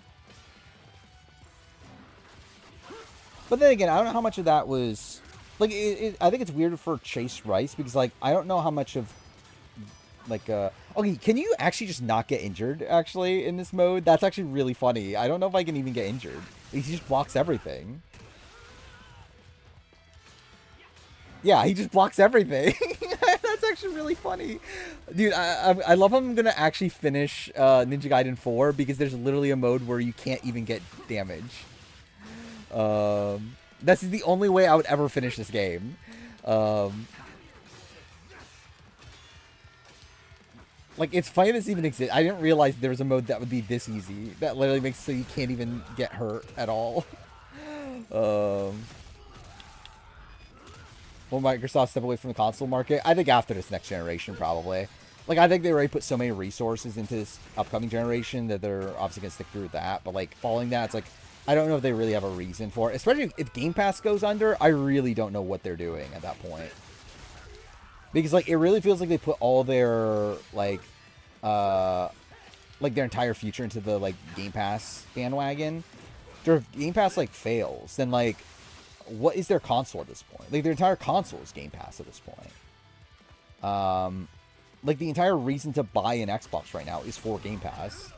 Speaker 1: But then again, I don't know how much of that was... Like, I think it's weird for Chase Rice because, like, I don't know how much of... Like, okay, can you actually just not get injured, actually, in this mode? That's actually really funny. I don't know if I can even get injured. He just blocks everything. Yeah, he just blocks everything. That's actually really funny. Dude, I love how I'm going to actually finish Ninja Gaiden 4 because there's literally a mode where you can't even get damage. That's the only way I would ever finish this game. Like, it's funny this even exists. I didn't realize there was a mode that would be this easy. That literally makes it so you can't even get hurt at all. Will Microsoft step away from the console market? I think after this next generation, probably. Like, I think they already put so many resources into this upcoming generation that they're obviously going to stick through with that. But, like, following that, it's like, I don't know if they really have a reason for it. Especially if Game Pass goes under, I really don't know what they're doing at that point. Because, like, it really feels like they put all their, like, their entire future into the, like, Game Pass bandwagon. If Game Pass, like, fails, then, like, what is their console at this point? Like, their entire console is Game Pass at this point. Like, the entire reason to buy an Xbox right now is for Game Pass.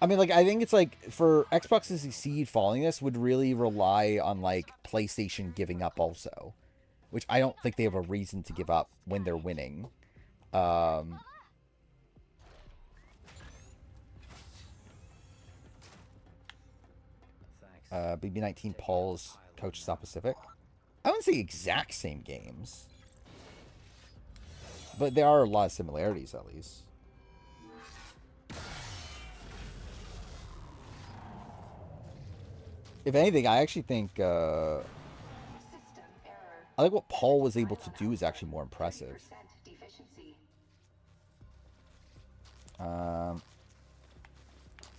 Speaker 1: I mean, like, I think it's, like, for Xbox to succeed following this would really rely on, like, PlayStation giving up also. Which I don't think they have a reason to give up when they're winning. BB19 Paul's Coach South Pacific. I wouldn't say exact same games. But there are a lot of similarities, at least. If anything, I actually think... I think what Paul was able to do is actually more impressive.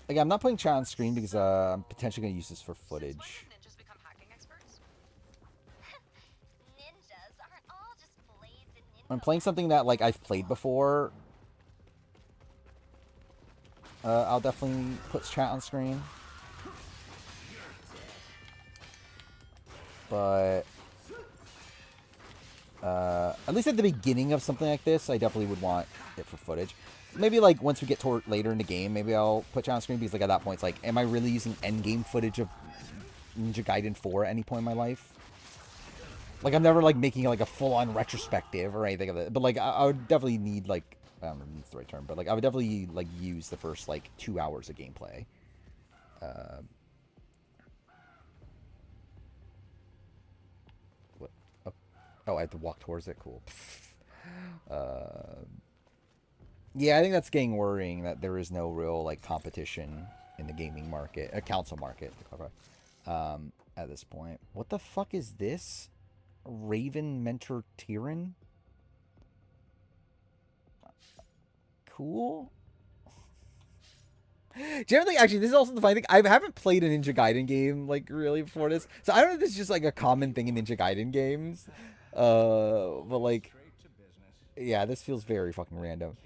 Speaker 1: Like, I'm not putting chat on screen because I'm potentially going to use this for footage. I'm playing something that, like, I've played before. I'll definitely put chat on screen. But... at least at the beginning of something like this, I definitely would want it for footage. Maybe, like, once we get toward later in the game, maybe I'll put you on screen, because, like, at that point, it's like, am I really using endgame footage of Ninja Gaiden 4 at any point in my life? Like, I'm never, like, making, like, a full-on retrospective or anything of it. But, like, I would definitely need, like, I don't know if it's the right term, but, like, I would definitely, like, use the first, like, 2 hours of gameplay. What? Oh, I have to walk towards it? Cool. Yeah, I think that's getting worrying that there is no real, like, competition in the gaming market, console market, to clarify, at this point. What the fuck is this? Raven Mentor Tyrann? cool. Generally, actually, this is also the funny thing. I haven't played a Ninja Gaiden game like really before this, so I don't know if this is just like a common thing in Ninja Gaiden games. But like, yeah, this feels very fucking random.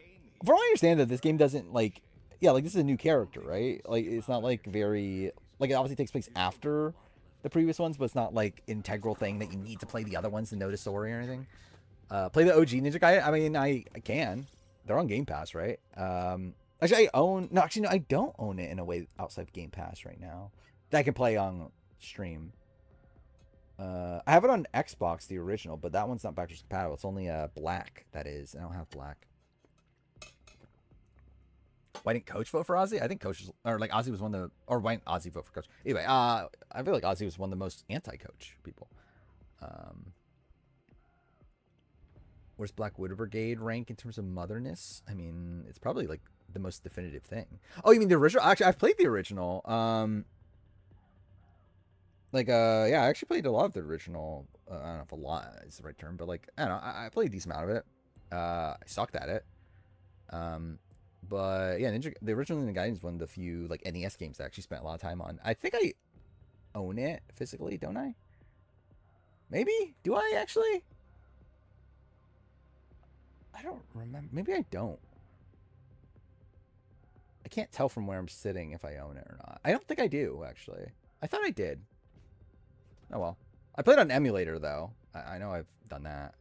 Speaker 1: From what I understand, that this game doesn't like, yeah, like this is a new character, right? Like it's not like very like it obviously takes place after the previous ones, but it's not like integral thing that you need to play the other ones to know the story or anything. Play the OG Ninja Gaiden. I mean, I can. They're on Game Pass, right? Actually, I own. No, actually, no, I don't own it in a way outside Game Pass right now that I can play on stream. I have it on Xbox, the original, but that one's not backwards compatible. It's only black. That is. I don't have black. Why didn't Coach vote for Ozzy? I think Coach was, or like Ozzy was one of the, or why didn't Ozzy vote for Coach? Anyway, I feel like Ozzy was one of the most anti-Coach people. Where's Black Widow Brigade rank in terms of motherness? I mean, it's probably like the most definitive thing. Oh, you mean the original? Actually, I've played the original. Yeah, I actually played a lot of the original. I don't know if a lot is the right term, but like, I don't know, I played a decent amount of it. I sucked at it. But yeah, the original Ninja Gaiden is one of the few like NES games that I actually spent a lot of time on. I think I own it physically, don't I? Maybe? Do I actually? I don't remember. Maybe I don't. I can't tell from where I'm sitting if I own it or not. I don't think I do, actually. I thought I did. Oh, well. I played on emulator, though. I know I've done that.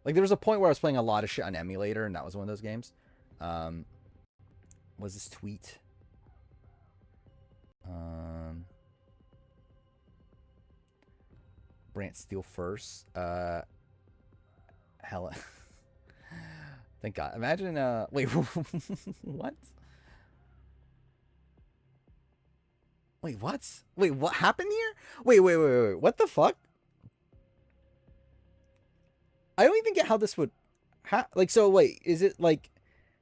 Speaker 1: Like, there was a point where I was playing a lot of shit on emulator, and that was one of those games. Was this tweet? Brant Steele first. Hella. Thank God. Imagine, wait, what? Wait, what? Wait, what happened here? Wait. What the fuck? I don't even get how this would... like, so, wait, is it, like,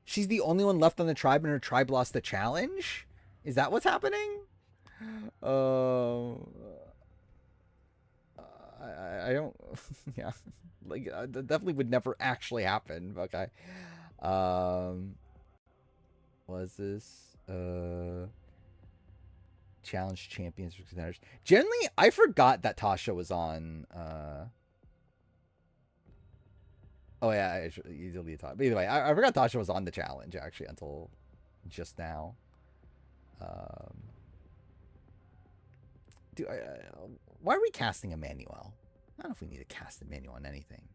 Speaker 1: she's the only one left on the tribe and her tribe lost the challenge? Is that what's happening? I don't... yeah. Like, that definitely would never actually happen. Okay. Was this... Challenge champions for contenders. Generally, I forgot that Tasha was on... Oh, yeah, you deleted Tasha. But either way, I forgot Tasha was on the challenge, actually, until just now. Why are we casting Emmanuel? I don't know if we need to cast Emmanuel on anything.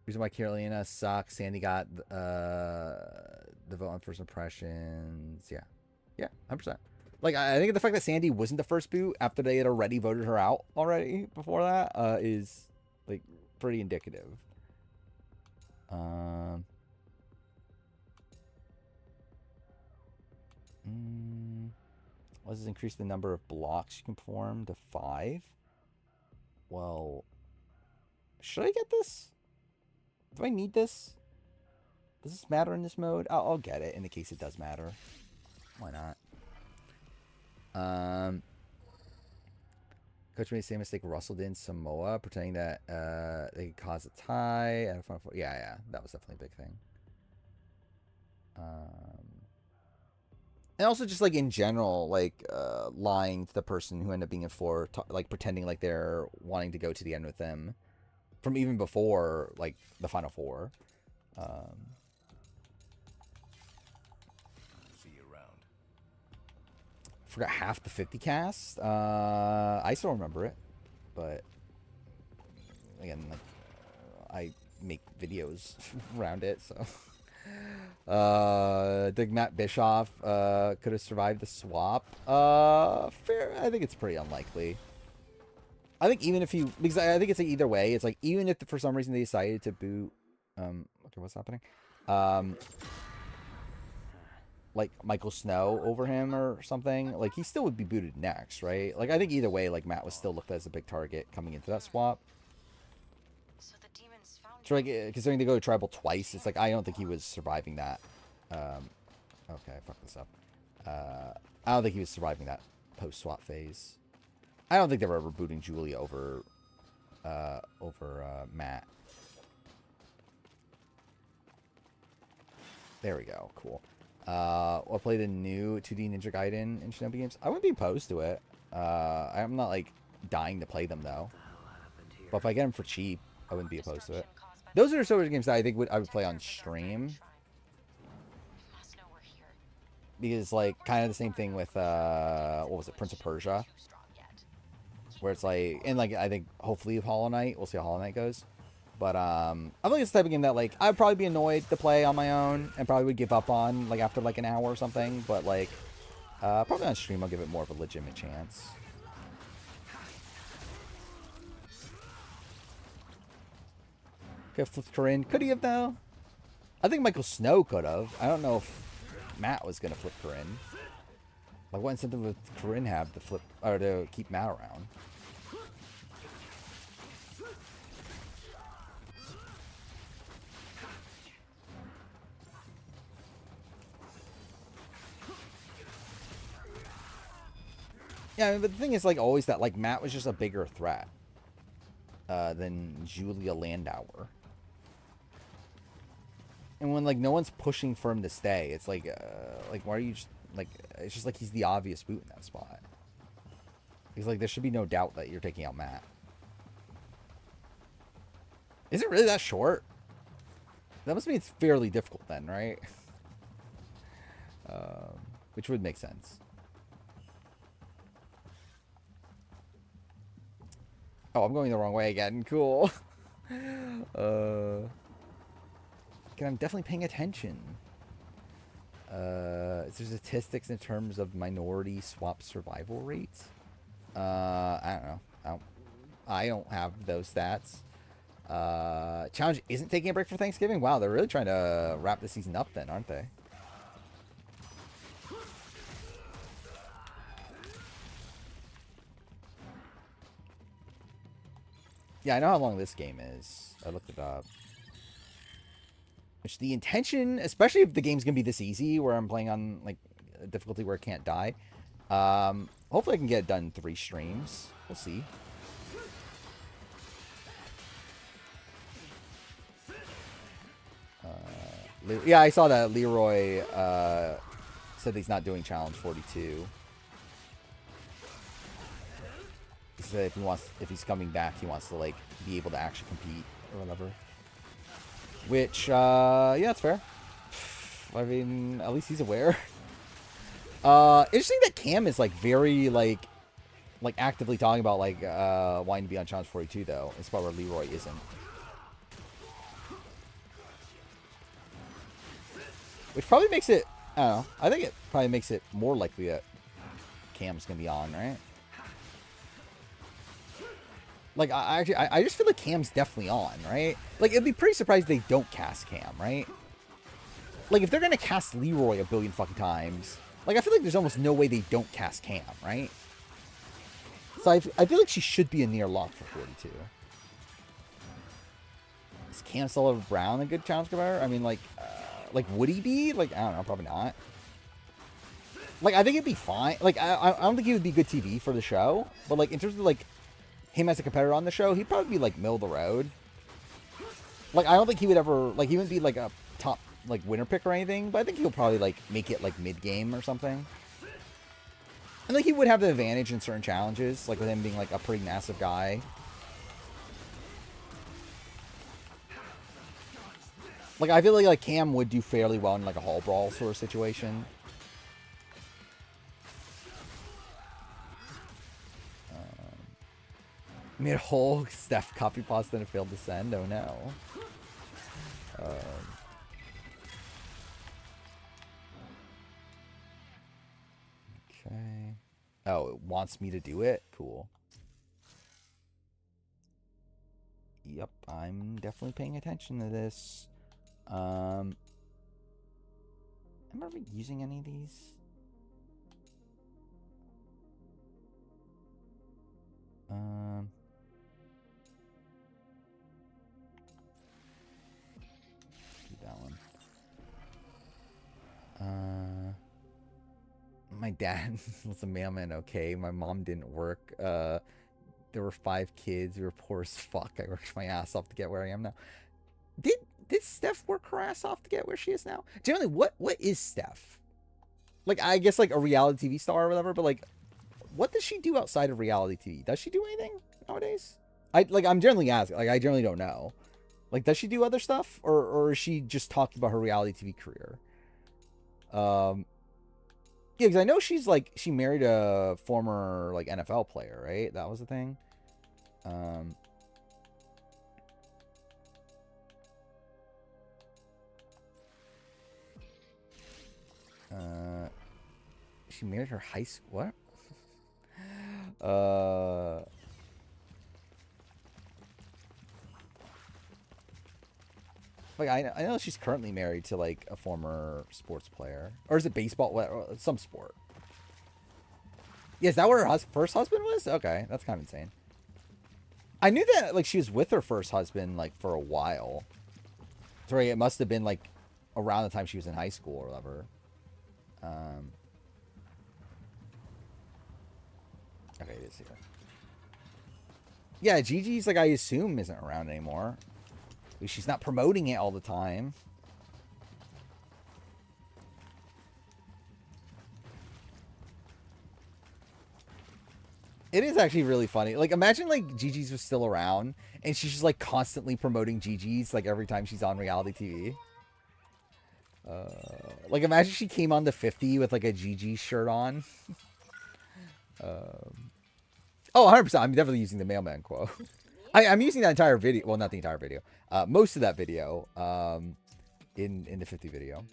Speaker 1: Reason why Carolina sucks. Sandy got the vote on first impressions. Yeah, 100%. Like, I think the fact that Sandy wasn't the first boot after they had already voted her out already before that is, like, pretty indicative. Let's just increase the number of blocks you can perform to 5. Well, should I get this? Do I need this? Does this matter in this mode? I'll get it in the case it does matter. Why not? Coach made the same mistake Russell did in Samoa, pretending that they could cause a tie. Yeah, that was definitely a big thing. And also just like in general, like lying to the person who ended up being in 4, like pretending like they're wanting to go to the end with them from even before like the final 4. Forgot half the 50 cast. I still remember it, but again, like I make videos around it, so. Think Matt Bischoff could have survived the swap. Fair. I think it's pretty unlikely. I think even if he, because I think it's like either way. It's like even if for some reason they decided to boot. Okay, what's happening? Like Michael Snow over him or something, like he still would be booted next, right? Like I think either way, like Matt was still looked at as a big target coming into that swap.
Speaker 5: So the demons found
Speaker 1: So like considering they go to tribal twice, it's like I don't think he was surviving that. Okay, fuck this up. I don't think he was surviving that post swap phase. I don't think they were ever booting Julia over Matt. There we go. Cool. I'll play the new 2D Ninja Gaiden and Shinobi games. I wouldn't be opposed to it. I'm not like dying to play them though. But if I get them for cheap, I wouldn't be opposed to it. Those are sort of games that I think I would play on stream. Because like kind of the same thing with what was it, Prince of Persia, where it's like, and like I think hopefully Hollow Knight, we'll see how Hollow Knight goes. But I think it's the type of game that like I'd probably be annoyed to play on my own and probably would give up on like after like an hour or something. But like probably on stream I'll give it more of a legitimate chance. Could have flipped Corinne. Could he have though? I think Michael Snow could have. I don't know if Matt was gonna flip Corinne. Like what incentive would Corinne have to flip or to keep Matt around? Yeah, I mean, but the thing is, like, always that, like, Matt was just a bigger threat than Julia Landauer. And when, like, no one's pushing for him to stay, it's like, why are you just, like, it's just like he's the obvious boot in that spot. He's like, there should be no doubt that you're taking out Matt. Is it really that short? That must mean it's fairly difficult then, right? Which would make sense. Oh, I'm going the wrong way again. Cool. Again, I'm definitely paying attention. Is there statistics in terms of minority swap survival rates? I don't know. I don't have those stats. Challenge isn't taking a break for Thanksgiving? Wow, they're really trying to wrap the season up then, aren't they? Yeah, I know how long this game is. I looked it up. Which the intention, especially if the game's going to be this easy, where I'm playing on, like, a difficulty where it can't die. Hopefully I can get it done in 3 streams. We'll see. Yeah, I saw that Leroy said he's not doing Challenge 42. He said if he's coming back, he wants to like be able to actually compete or whatever. Which, yeah, that's fair. I mean, at least he's aware. Interesting that Cam is like very like actively talking about like wanting to be on Challenge 42 though. It's part where Leroy isn't. Which probably makes it, I don't know. I think it probably makes it more likely that Cam's gonna be on, right? Like, I just feel like Cam's definitely on, right? Like, it'd be pretty surprised if they don't cast Cam, right? Like, if they're gonna cast Leroy a billion fucking times, like, I feel like there's almost no way they don't cast Cam, right? So I feel like she should be a near lock for 42. Is Cam Sullivan Brown a good challenge competitor? I mean, like, would he be? Like, I don't know, probably not. Like, I think it'd be fine. Like, I don't think he would be good TV for the show. But, like, in terms of, like, him as a competitor on the show, he'd probably be, like, middle of the road. Like, I don't think he would ever, like, he wouldn't be, like, a top, like, winner pick or anything. But I think he'll probably, like, make it, like, mid-game or something. And, like, he would have the advantage in certain challenges. Like, with him being, like, a pretty massive guy. Like, I feel like Cam would do fairly well in, like, a hall brawl sort of situation. Made a whole Steph copy pasta and it failed to send. Oh no. Okay. Oh, it wants me to do it? Cool. Yep, I'm definitely paying attention to this. Am I ever using any of these? That one. My dad was a mailman, okay. My mom didn't work. There were 5 kids. We were poor as fuck. I worked my ass off to get where I am now. did Steph work her ass off to get where she is now? Generally, what is Steph? Like, I guess like a reality TV star or whatever, but like, what does she do outside of reality TV? Does she do anything nowadays? I'm generally asking. Like, I generally don't know. Like, does she do other stuff, or is she just talking about her reality TV career? Yeah, because I know she married a former like NFL player, right? That was the thing. She married her high school. What? Like I know she's currently married to like a former sports player, or is it baseball? What, some sport? Yeah, is that where her first husband was? Okay, that's kind of insane. I knew that like she was with her first husband like for a while. Sorry, it must have been like around the time she was in high school or whatever. Okay, it is here. Yeah, Gigi's like I assume isn't around anymore. At least she's not promoting it all the time. It is actually really funny. Like, imagine like Gigi's was still around and she's just like constantly promoting Gigi's like every time she's on reality TV. Like, imagine she came on the 50 with like a Gigi shirt on. Oh, 100%. I'm definitely using the mailman quote. I'm using that entire video. Well, not the entire video. Most of that video in the 50 video.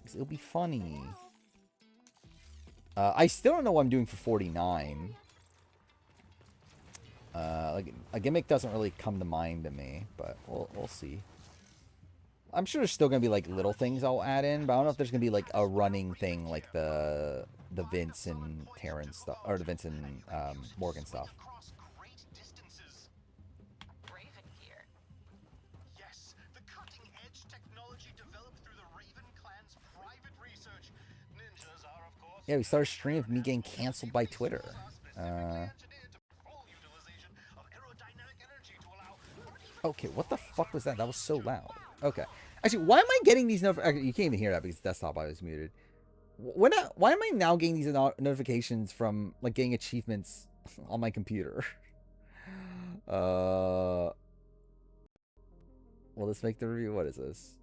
Speaker 1: It'll be funny. I still don't know what I'm doing for 49. Like a gimmick doesn't really come to mind to me, but we'll see. I'm sure there's still gonna be like little things I'll add in, but I don't know if there's gonna be like a running thing like the Vince and Terrence stuff, or the Vince and Morgan stuff. Yeah, we started a stream of me getting canceled by Twitter. Okay, what the fuck was that? That was so loud. Okay. Actually, why am I getting these notifications? You can't even hear that because desktop I was muted. Why am I now getting these notifications from, like, getting achievements on my computer? Will this make the review? What is this?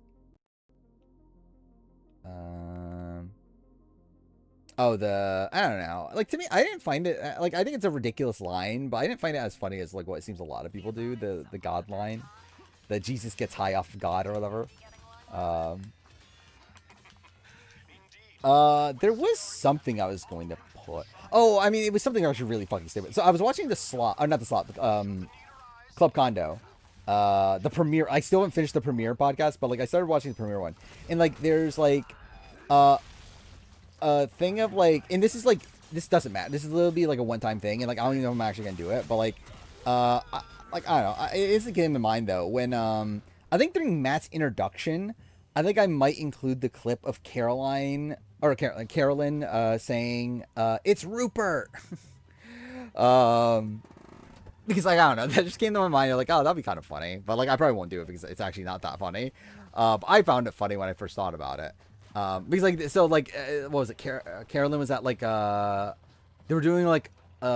Speaker 1: Oh, I don't know. Like, to me, I didn't find it, like, I think it's a ridiculous line, but I didn't find it as funny as, like, what it seems a lot of people do, the God line. That Jesus gets high off God or whatever. There was something I was going to put. Oh, I mean, it was something actually really fucking stupid. So I was watching the slot, or not the slot, Club Condo. The premiere. I still haven't finished the premiere podcast, but like I started watching the premiere one, and like there's like, a thing of like, and this is like, this doesn't matter. This is literally like a one-time thing, and like I don't even know if I'm actually gonna do it, but like, I don't know. It is a game in mind though. When I think during Matt's introduction, I think I might include the clip of Carolyn saying, "It's Rupert." Because like I don't know, that just came to my mind. Like, oh, that'd be kind of funny, but like I probably won't do it because it's actually not that funny. But I found it funny when I first thought about it. Because like so like what was it? Carolyn was at like they were doing like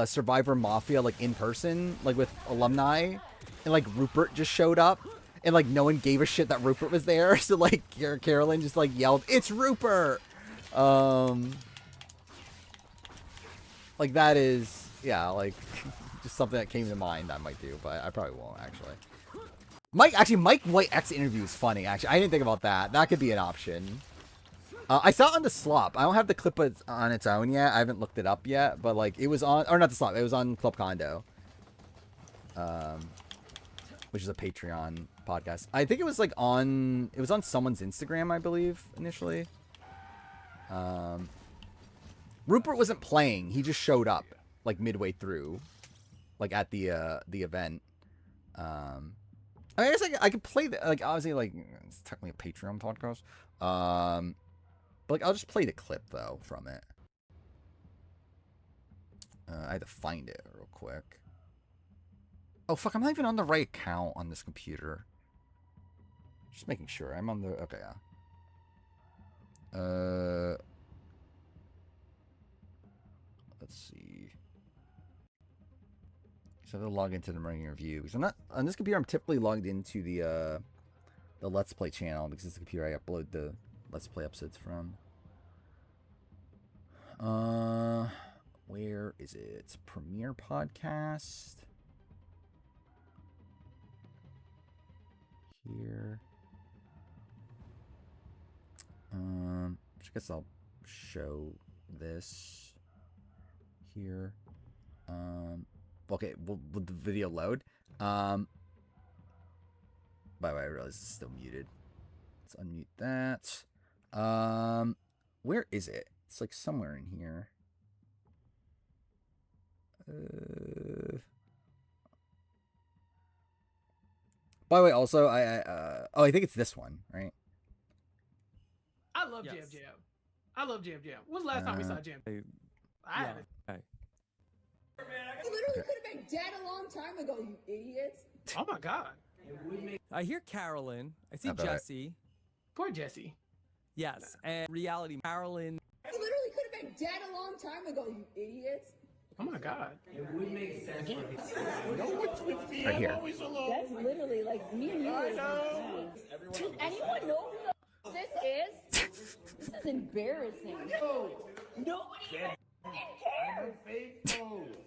Speaker 1: Survivor Mafia like in person like with alumni, and like Rupert just showed up, and like no one gave a shit that Rupert was there. So like Carolyn just like yelled, "It's Rupert!" Like that is like just something that came to mind I might do, but I probably won't actually. Mike White X interview is funny. Actually, I didn't think about that. That could be an option. I saw it on the slop. I don't have the clip on its own yet. I haven't looked it up yet, but like it was on, or not the slop. It was on Club Condo, which is a Patreon podcast. I think it was like on. It was on someone's Instagram, I believe, initially. Rupert wasn't playing. He just showed up like midway through, like at the event. I mean, I guess I could play the, like obviously like it's technically a Patreon podcast. But like I'll just play the clip though from it. I had to find it real quick. Oh fuck! I'm not even on the right account on this computer. Just making sure. I'm on the... Okay, yeah. Let's see. So I have to log into the morning review. Because I'm not... On this computer, I'm typically logged into the Let's Play channel. Because it's the computer I upload the Let's Play episodes from. Where is it? Premiere Podcast. Here. I guess I'll show this here. Okay, will the video load? By the way, I realize it's still muted. Let's unmute that. Where is it? It's like somewhere in here. By the way, also, I think it's this one, right?
Speaker 6: I love Jam Jam. I love Jam Jam. When's the last time we saw Jam? I haven't.
Speaker 7: You literally could have been dead a long time ago, you idiots.
Speaker 6: Oh my god.
Speaker 8: I hear Carolyn. I see Jesse.
Speaker 6: Poor Jesse.
Speaker 8: Yes, and reality, Carolyn.
Speaker 7: You literally could have been dead a long time ago, you idiots.
Speaker 6: Oh my god.
Speaker 7: It would make sense.
Speaker 1: Right here.
Speaker 7: That's literally like me and you. Does anyone know who this is? This is embarrassing. Nobody cares.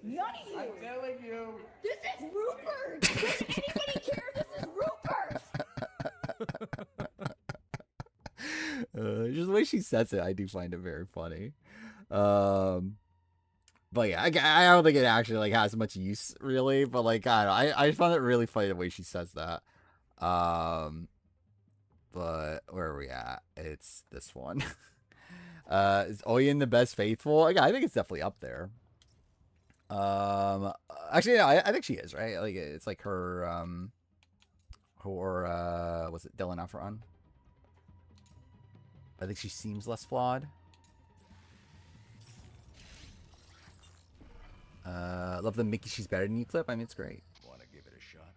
Speaker 7: None of you. I'm telling you. This is Rupert. Does anybody care? This is Rupert.
Speaker 1: Just the way she says it, I do find it very funny. But yeah, I don't think it actually like has much use really. But like I found it really funny the way she says that. But where are we at? It's this one. Is Oyen the best faithful? Like, I think it's definitely up there. Actually, no, I think she is, right? Like, it's like her, was it Dylan Afron? I think she seems less flawed. Love the Mickey She's Better Than You clip. I mean, it's great.
Speaker 4: Want to give it a shot?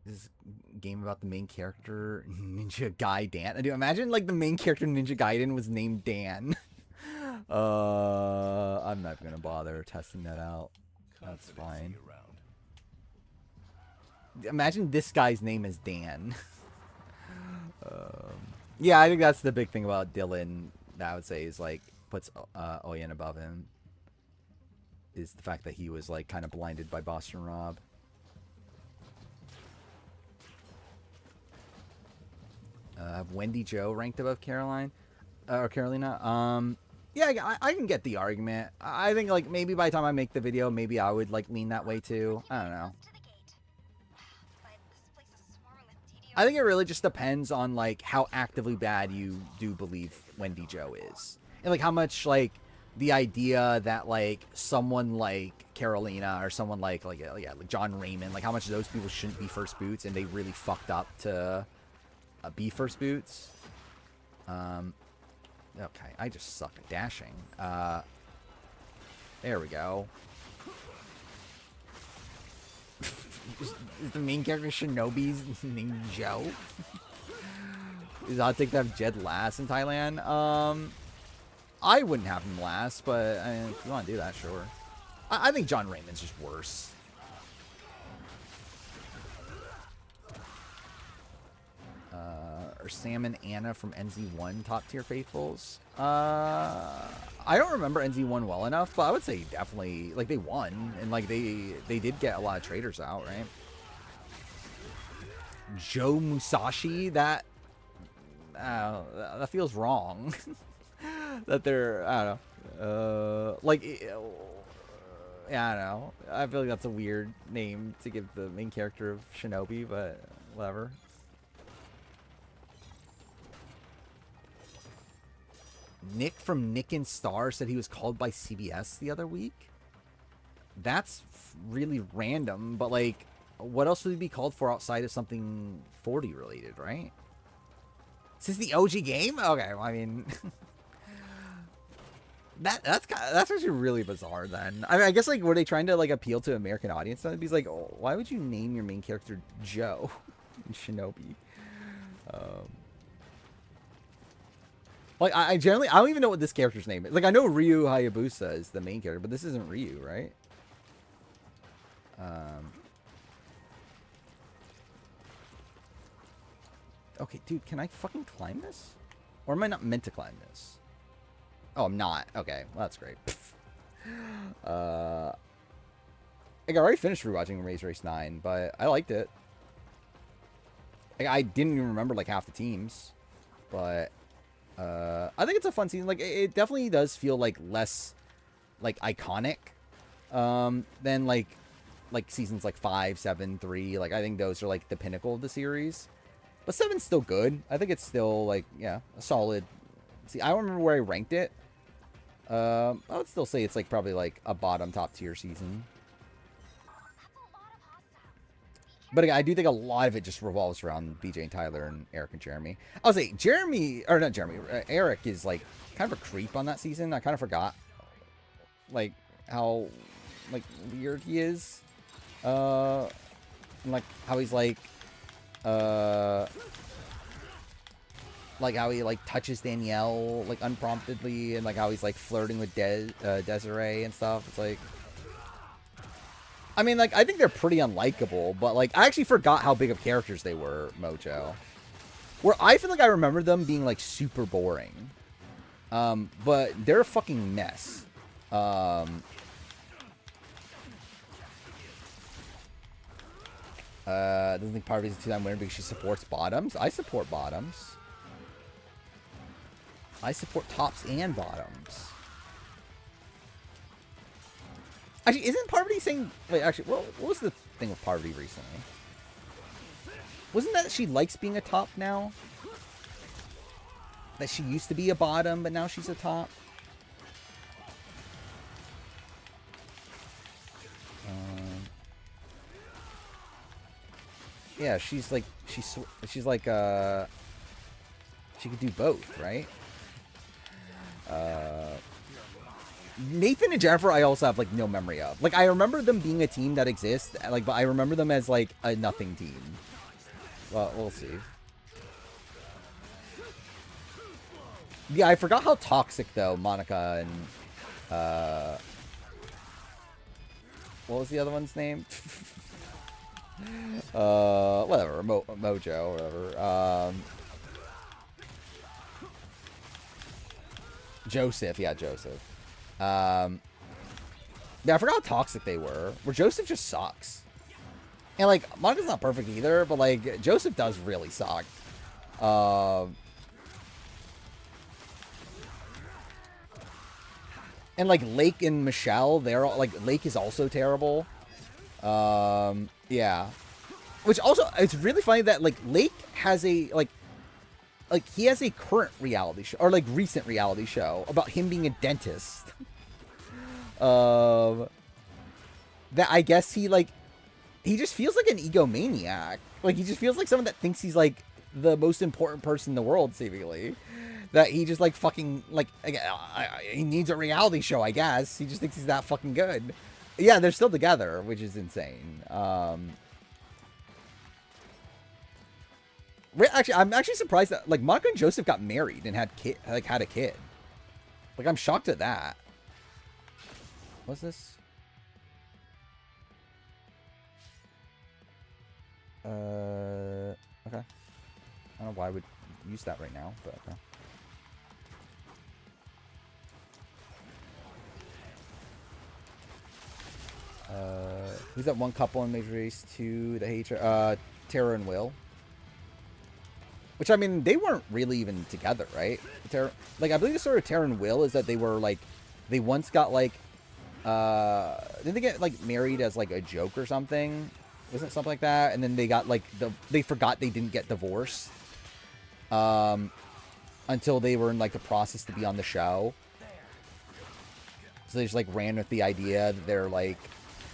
Speaker 1: This game about the main character, Ninja Guy Dan. I do imagine like the main character Ninja Gaiden was named Dan. I'm not gonna bother testing that out. That's fine. Imagine this guy's name is Dan. Yeah, I think that's the big thing about Dylan that I would say is like puts Oyen above him. Is the fact that he was like kind of blinded by Boston Rob. Wendy Joe ranked above Caroline or Carolina. Yeah, I can get the argument. I think like maybe by the time I make the video, maybe I would like lean that way too. I don't know. I think it really just depends on like how actively bad you do believe Wendy Joe is, and like how much like the idea that like someone like Carolina or someone like John Raymond, like how much those people shouldn't be first boots and they really fucked up to be first boots. Okay, I just suck at dashing. There we go. Is the main character Shinobi's named Joe? Is I'll take that Jed last in Thailand? I wouldn't have him last, but I mean, if you want to do that, sure. I think John Raymond's just worse. Or Sam and Anna from NZ1 top tier faithfuls. I don't remember NZ1 well enough, but I would say definitely like they won and like they did get a lot of traders out, right? Joe Musashi, that feels wrong. That they're I don't know. Yeah, I don't know. I feel like that's a weird name to give the main character of Shinobi, but whatever. Nick from Nick and Star said he was called by CBS the other week. That's really random, but like, what else would he be called for outside of something 40 related, right? Since the OG game? Okay, well, I mean, that's actually really bizarre. Then I mean, I guess like were they trying to like appeal to American audience? Then he's like, oh, why would you name your main character Joe? Shinobi. Like, I generally, I don't even know what this character's name is. Like, I know Ryu Hayabusa is the main character, but this isn't Ryu, right? Okay, dude, can I fucking climb this? Or am I not meant to climb this? Oh, I'm not. Okay, well, that's great. Like, I already finished rewatching Race 9, but I liked it. Like, I didn't even remember, like, half the teams. But, I think it's a fun season. Like, it definitely does feel, like, less, like, iconic, than, like seasons, like, 5, 7, 3. Like, I think those are, like, the pinnacle of the series. But 7's still good. I think it's still, like, yeah, a solid... See, I don't remember where I ranked it. I would still say it's, like, probably, like, a bottom top tier season. But again, I do think a lot of it just revolves around BJ and Tyler and Eric and Jeremy. I'll say Eric is, like, kind of a creep on that season. I kind of forgot, like, how, like, weird he is. And, like, how he's, like how he, like, touches Danielle, like, unpromptedly, and, like, how he's, like, flirting with Desiree and stuff. It's, like... I mean, like, I think they're pretty unlikable, but, like, I actually forgot how big of characters they were, Mojo. Where I feel like I remember them being, like, super boring. But they're a fucking mess. Doesn't think Parvati's a 2-time winner because she supports bottoms. I support bottoms. I support tops and bottoms. Actually, isn't Parvati saying... Wait, actually, what was the thing with Parvati recently? Wasn't that she likes being a top now? That she used to be a bottom, but now she's a top? Yeah, she's like... She's like, she could do both, right? Nathan and Jennifer, I also have, like, no memory of. Like, I remember them being a team that exists, like, but I remember them as, like, a nothing team. Well, we'll see. Yeah, I forgot how toxic, though, Monica and, what was the other one's name? Whatever, Mojo, or whatever. Joseph, yeah, Joseph. Yeah, I forgot how toxic they were. Where Joseph just sucks. And, like, Monica's not perfect either, but, like, Joseph does really suck. And, like, Lake and Michelle, they're all, like, Lake is also terrible. Yeah. Which also, it's really funny that, like, Lake has a, like, he has a current reality show, or, like, recent reality show about him being a dentist. That I guess he, like, he just feels like an egomaniac. Like, he just feels like someone that thinks he's, like, the most important person in the world, seemingly. That he just, like, fucking, like, he needs a reality show, I guess. He just thinks he's that fucking good. Yeah, they're still together, which is insane. Actually, I'm actually surprised that, like, Monica and Joseph got married and had a kid. Like, I'm shocked at that. What's this? Okay. I don't know why I would use that right now, but okay. Who's that one couple in Major Race 2 that hate Tara and Will? Which, I mean, they weren't really even together, right? Like, I believe the story of Tara and Will is that they were, like, they once got, like, didn't they get, like, married as, like, a joke or something? Wasn't it something like that? And then they got, like, they forgot they didn't get divorced. Until they were in, like, the process to be on the show. So they just, like, ran with the idea that they're, like,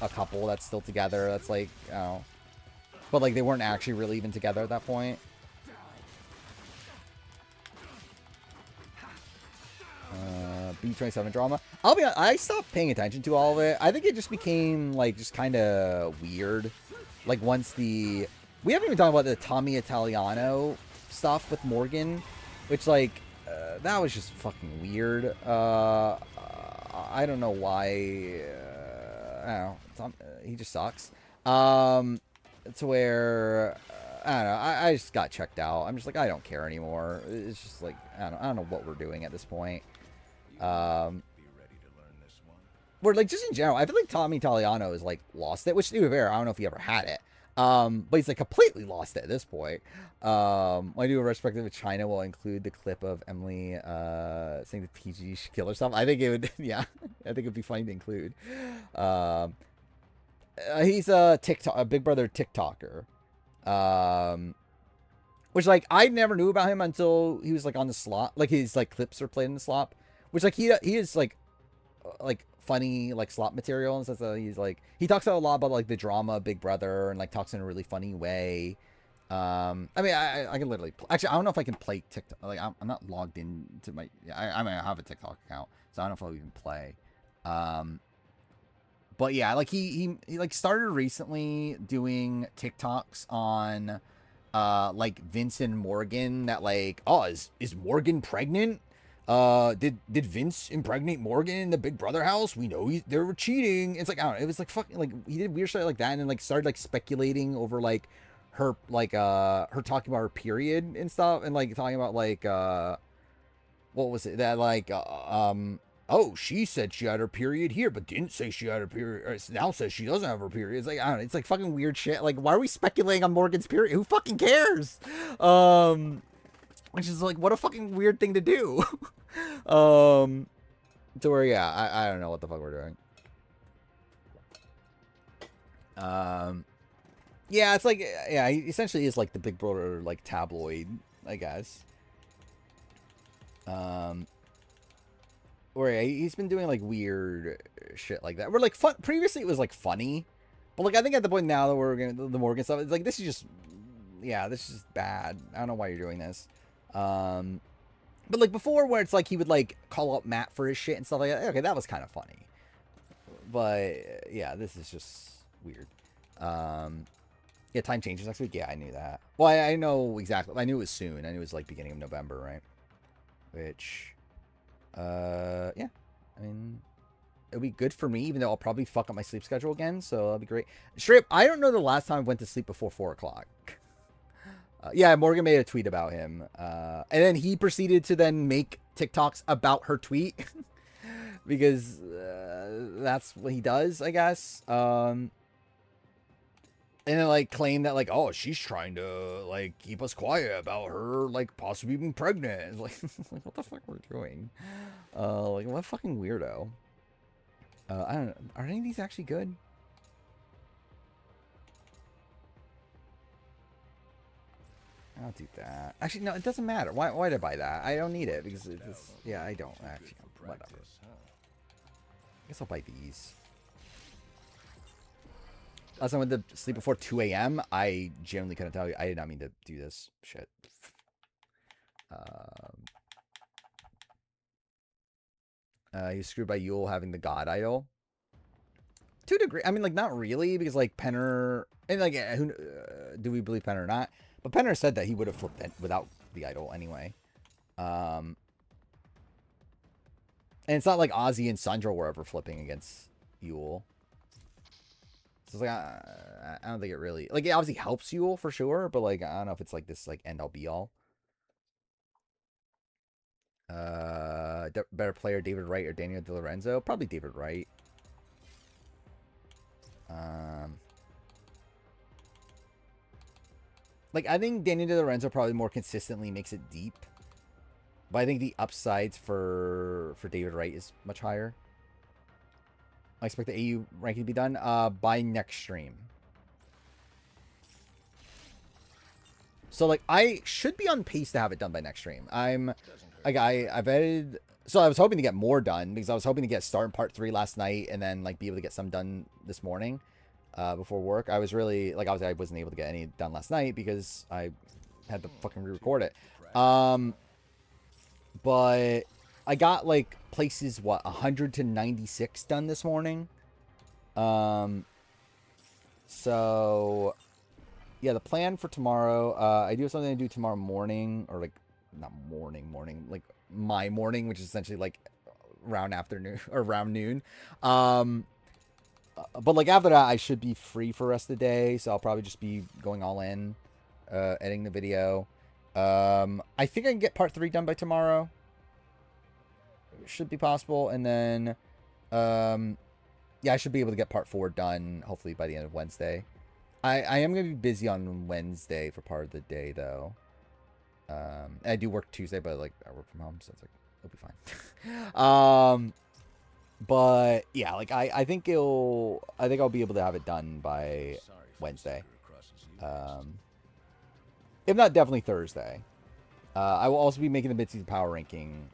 Speaker 1: a couple that's still together. That's, like, I don't know. But, like, they weren't actually really even together at that point. B27 drama. I'll be honest, I stopped paying attention to all of it. I think it just became, like, just kind of weird. Like, once the we haven't even talked about the Tommy Italiano stuff with Morgan, which like that was just fucking weird. I don't know why. I don't know. He just sucks. To where I don't know. I just got checked out. I'm just like, I don't care anymore. It's just like I don't know what we're doing at this point. We're like just in general. I feel like Tommy Italiano has like lost it, which to be fair, I don't know if he ever had it. But he's like completely lost it at this point. My new perspective of China will include the clip of Emily saying the PG should kill herself. I think it would, yeah, I think it'd be funny to include. He's a Big Brother TikToker. Which like I never knew about him until he was like on the slot. Like his like clips are played in the slop. Which like he is like funny like slot material and stuff. So he's like he talks a lot about like the drama of Big Brother and like talks in a really funny way. I mean I can literally actually I don't know if I can play TikTok. Like I'm not logged into my I mean I have a TikTok account, so I don't know if I'll even play. But yeah, like he like started recently doing TikToks on like Vince and Morgan that like, oh, is Morgan pregnant? Did Vince impregnate Morgan in the Big Brother house? We know they were cheating. It's like, I don't know, it was like fucking like he did weird shit like that and then like started like speculating over like her like her talking about her period and stuff and like talking about like what was it that like oh, she said she had her period here, but didn't say she had her period. Or now says she doesn't have her period. It's like, I don't know. It's like fucking weird shit. Like, why are we speculating on Morgan's period? Who fucking cares? Which is like, what a fucking weird thing to do. To where, yeah, I don't know what the fuck we're doing. Yeah, it's like, yeah, he essentially is like the Big Brother, like, tabloid, I guess. Where he's been doing like weird shit like that. We're like fun. Previously, it was like funny, but like I think at the point now that we're gonna the Morgan stuff, it's like this is just, yeah, this is just bad. I don't know why you're doing this. But like before, where it's like he would like call out Matt for his shit and stuff like that. Okay, that was kind of funny. But yeah, this is just weird. Yeah, time changes next week. Yeah, I knew that. Well, I know exactly. I knew it was soon. I knew it was like beginning of November, right? Which. Yeah, I mean, it'll be good for me, even though I'll probably fuck up my sleep schedule again, so that'll be great. Straight up, I don't know the last time I went to sleep before 4 o'clock. Yeah, Morgan made a tweet about him, and then he proceeded to then make TikToks about her tweet, because that's what he does, I guess. And then, like, claim that, like, oh, she's trying to, like, keep us quiet about her, like, possibly being pregnant. It's like, what the fuck we're doing? Like, what fucking weirdo? I don't know. Are any of these actually good? I'll do that. Actually, no, it doesn't matter. Why did I buy that? I don't need it, because it's yeah, I don't, actually. Whatever. I guess I'll buy these. Last time I went to sleep before 2 a.m., I genuinely couldn't tell you. I did not mean to do this shit. He was screwed by Yule having the god idol. To a degree. I mean, like, not really, because, like, Penner... And, like, who, do we believe Penner or not? But Penner said that he would have flipped it without the idol anyway. And it's not like Ozzy and Sandra were ever flipping against Yule. So it's like, I don't think it really... Like, it obviously helps Yule for sure, but, like, I don't know if it's, like, this, like, end-all be-all. Better player, David Wright or Daniel DiLorenzo? Probably David Wright. Like, I think Daniel DiLorenzo probably more consistently makes it deep. But I think the upsides for David Wright is much higher. I expect the AU ranking to be done by next stream. So, like, I should be on pace to have it done by next stream. I've edited... So I was hoping to get more done, because I was hoping to get start in part 3 last night, and then, like, be able to get some done this morning before work. I was really... Like, obviously, I wasn't able to get any done last night, because I had to fucking re-record it. But... I got, like, places, what, 100 to 96 done this morning. So, yeah, the plan for tomorrow. I do have something to do tomorrow morning, or like not morning, like my morning, which is essentially like around afternoon or around noon. But like after that, I should be free for the rest of the day, so I'll probably just be going all in, editing the video. I think I can get part 3 done by tomorrow. Should be possible, and then, yeah, I should be able to get part 4 done hopefully by the end of Wednesday. I am gonna be busy on Wednesday for part of the day though. And I do work Tuesday, but like I work from home, so it's like it'll be fine. But yeah, like I think I'll be able to have it done by Wednesday. If not, definitely Thursday. I will also be making the mid-season power ranking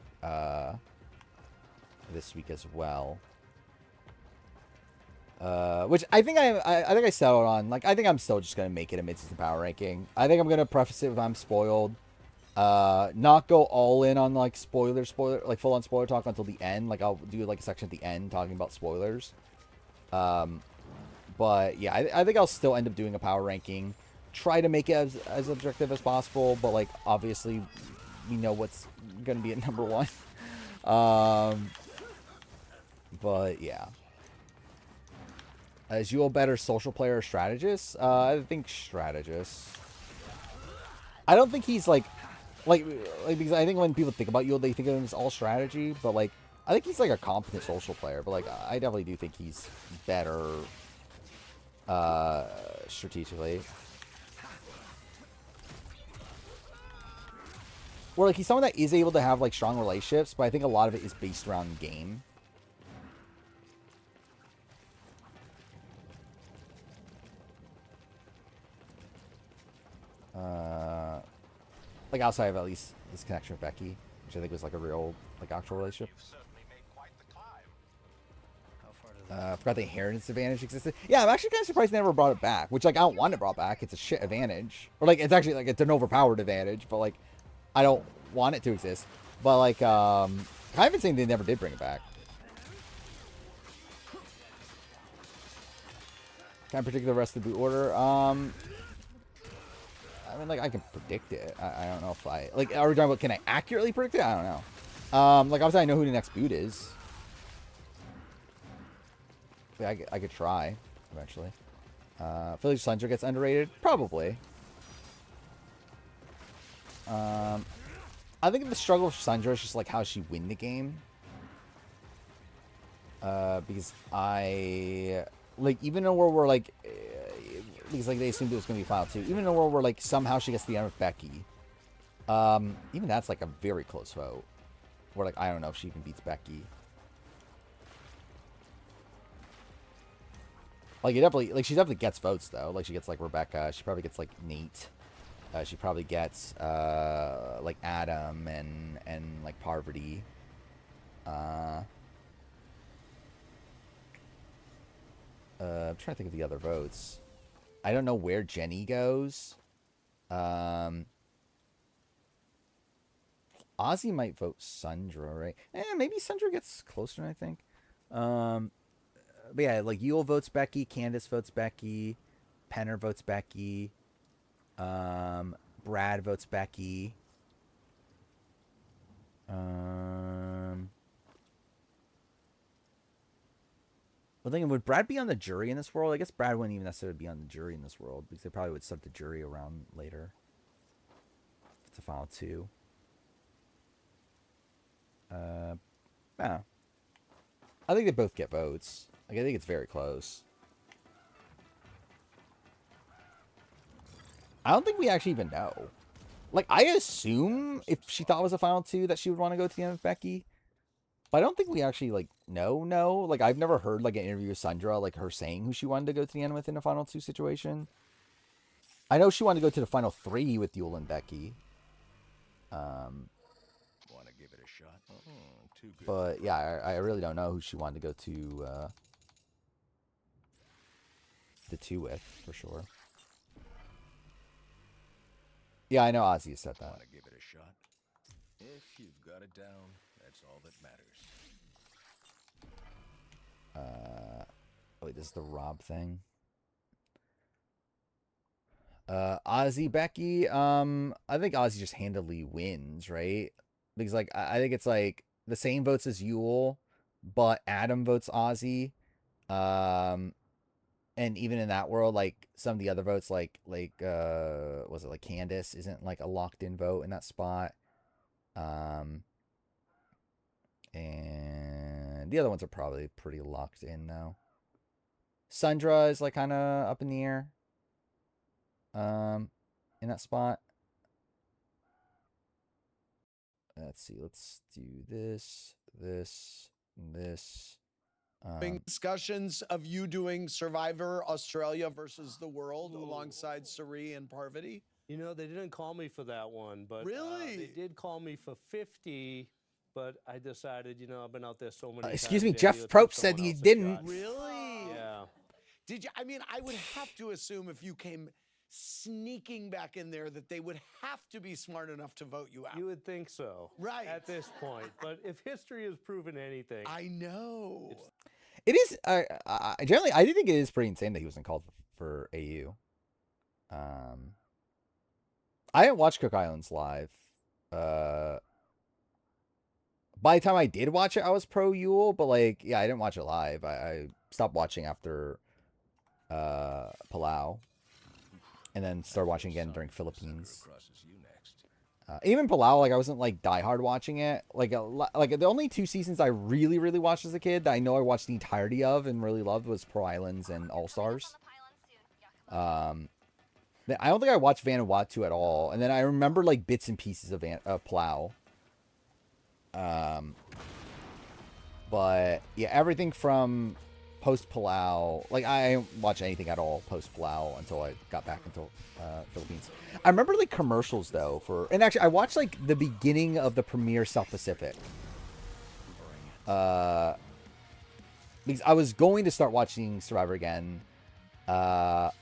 Speaker 1: this week as well. Which I think I think I settled on. Like I think I'm still just gonna make it a mid-season power ranking. I think I'm gonna preface it with I'm spoiled. Not go all in on like spoiler, like full on spoiler talk until the end. Like I'll do like a section at the end talking about spoilers. But yeah, I think I'll still end up doing a power ranking. Try to make it as objective as possible, but like obviously we know what's gonna be at number 1. But yeah. Is you a better social player or strategist? I think strategist. I don't think he's like because I think when people think about Yule, they think of him as all strategy, but like I think he's like a competent social player, but like I definitely do think he's better strategically. Or like he's someone that is able to have like strong relationships, but I think a lot of it is based around game. Like outside of at least this connection with Becky, which I think was like a real like actual relationship. I forgot the inheritance advantage existed. Yeah, I'm actually kind of surprised they never brought it back. Which like I don't want it brought back. It's a shit advantage, or like it's actually like it's an overpowered advantage, but like I don't want it to exist. But like kind of insane they never did bring it back. Can I predict the rest of the boot order? I mean, like, I can predict it. I don't know if I... Like, are we talking about... Can I accurately predict it? I don't know. Like, obviously, I know who the next boot is. Yeah, I could try, eventually. I feel like Sundra gets underrated? Probably. I think the struggle for Sundra is just, like, how she win the game. Because like, even in a world where, like... because like they assumed it was going to be final 2. Even in a world where like somehow she gets the end with Becky, even that's like a very close vote. Where like I don't know if she even beats Becky. Like it definitely like she definitely gets votes though. Like she gets like Rebecca. She probably gets like Nate. She probably gets like Adam and like Parvati. I'm trying to think of the other votes. I don't know where Jenny goes. Ozzy might vote Sundra, right? Maybe Sundra gets closer than I think. But yeah, like Yule votes Becky, Candace votes Becky, Penner votes Becky, Brad votes Becky. Well, thinking, would Brad be on the jury in this world? I guess Brad wouldn't even necessarily be on the jury in this world because they probably would start the jury around later. It's a final 2. Yeah. I think they both get votes. Like I think it's very close. I don't think we actually even know. Like I assume if she thought it was a final 2 that she would want to go to the end with Becky. But I don't think we actually, like, know. Like, I've never heard, like, an interview with Sundra, like, her saying who she wanted to go to the end with in a final 2 situation. I know she wanted to go to the final 3 with Yule and Becky.
Speaker 4: Want to give it a shot? Too good.
Speaker 1: But, yeah, I really don't know who she wanted to go to the 2 with, for sure. Yeah, I know Ozzy has said that.
Speaker 4: Want to give it a shot? If you've got it down, that's all that matters.
Speaker 1: Wait, this is the Rob thing. Ozzy Becky. I think Ozzy just handily wins, right? Because like I think it's like the same votes as Yule, but Adam votes Ozzy. Um, and even in that world, like some of the other votes, was it like Candace isn't like a locked in vote in that spot. And the other ones are probably pretty locked in though. Sundra is like kind of up in the air. In that spot. Let's see. Let's do this, this.
Speaker 9: Discussions of you doing Survivor Australia versus the world alongside Suri and Parvati.
Speaker 10: You know, they didn't call me for that one, but
Speaker 9: really,
Speaker 10: they did call me for 50. But I decided, you know, I've been out there so many times.
Speaker 1: Excuse me, Jeff Probst said you didn't.
Speaker 9: Really?
Speaker 10: Yeah.
Speaker 9: Did you? I mean, I would have to assume if you came sneaking back in there that they would have to be smart enough to vote you out.
Speaker 10: You would think so.
Speaker 9: Right.
Speaker 10: At this point. But if history has proven anything.
Speaker 9: I know.
Speaker 1: It is, generally, I do think it is pretty insane that he wasn't called for AU. I didn't watch Cook Islands live. By the time I did watch it, I was pro Yule, but like, yeah, I didn't watch it live. I stopped watching after Palau, and then started watching again during Philippines. Even Palau, like I wasn't like diehard watching it. Like the only 2 seasons I really watched as a kid that I know I watched the entirety of and really loved was Pro Islands and All Stars. I don't think I watched Vanuatu at all, and then I remember like bits and pieces of Palau. But yeah, everything from post Palau, like I didn't watch anything at all post Palau until I got back into Philippines. I remember like commercials though and actually I watched like the beginning of the premiere South Pacific. Because I was going to start watching Survivor again around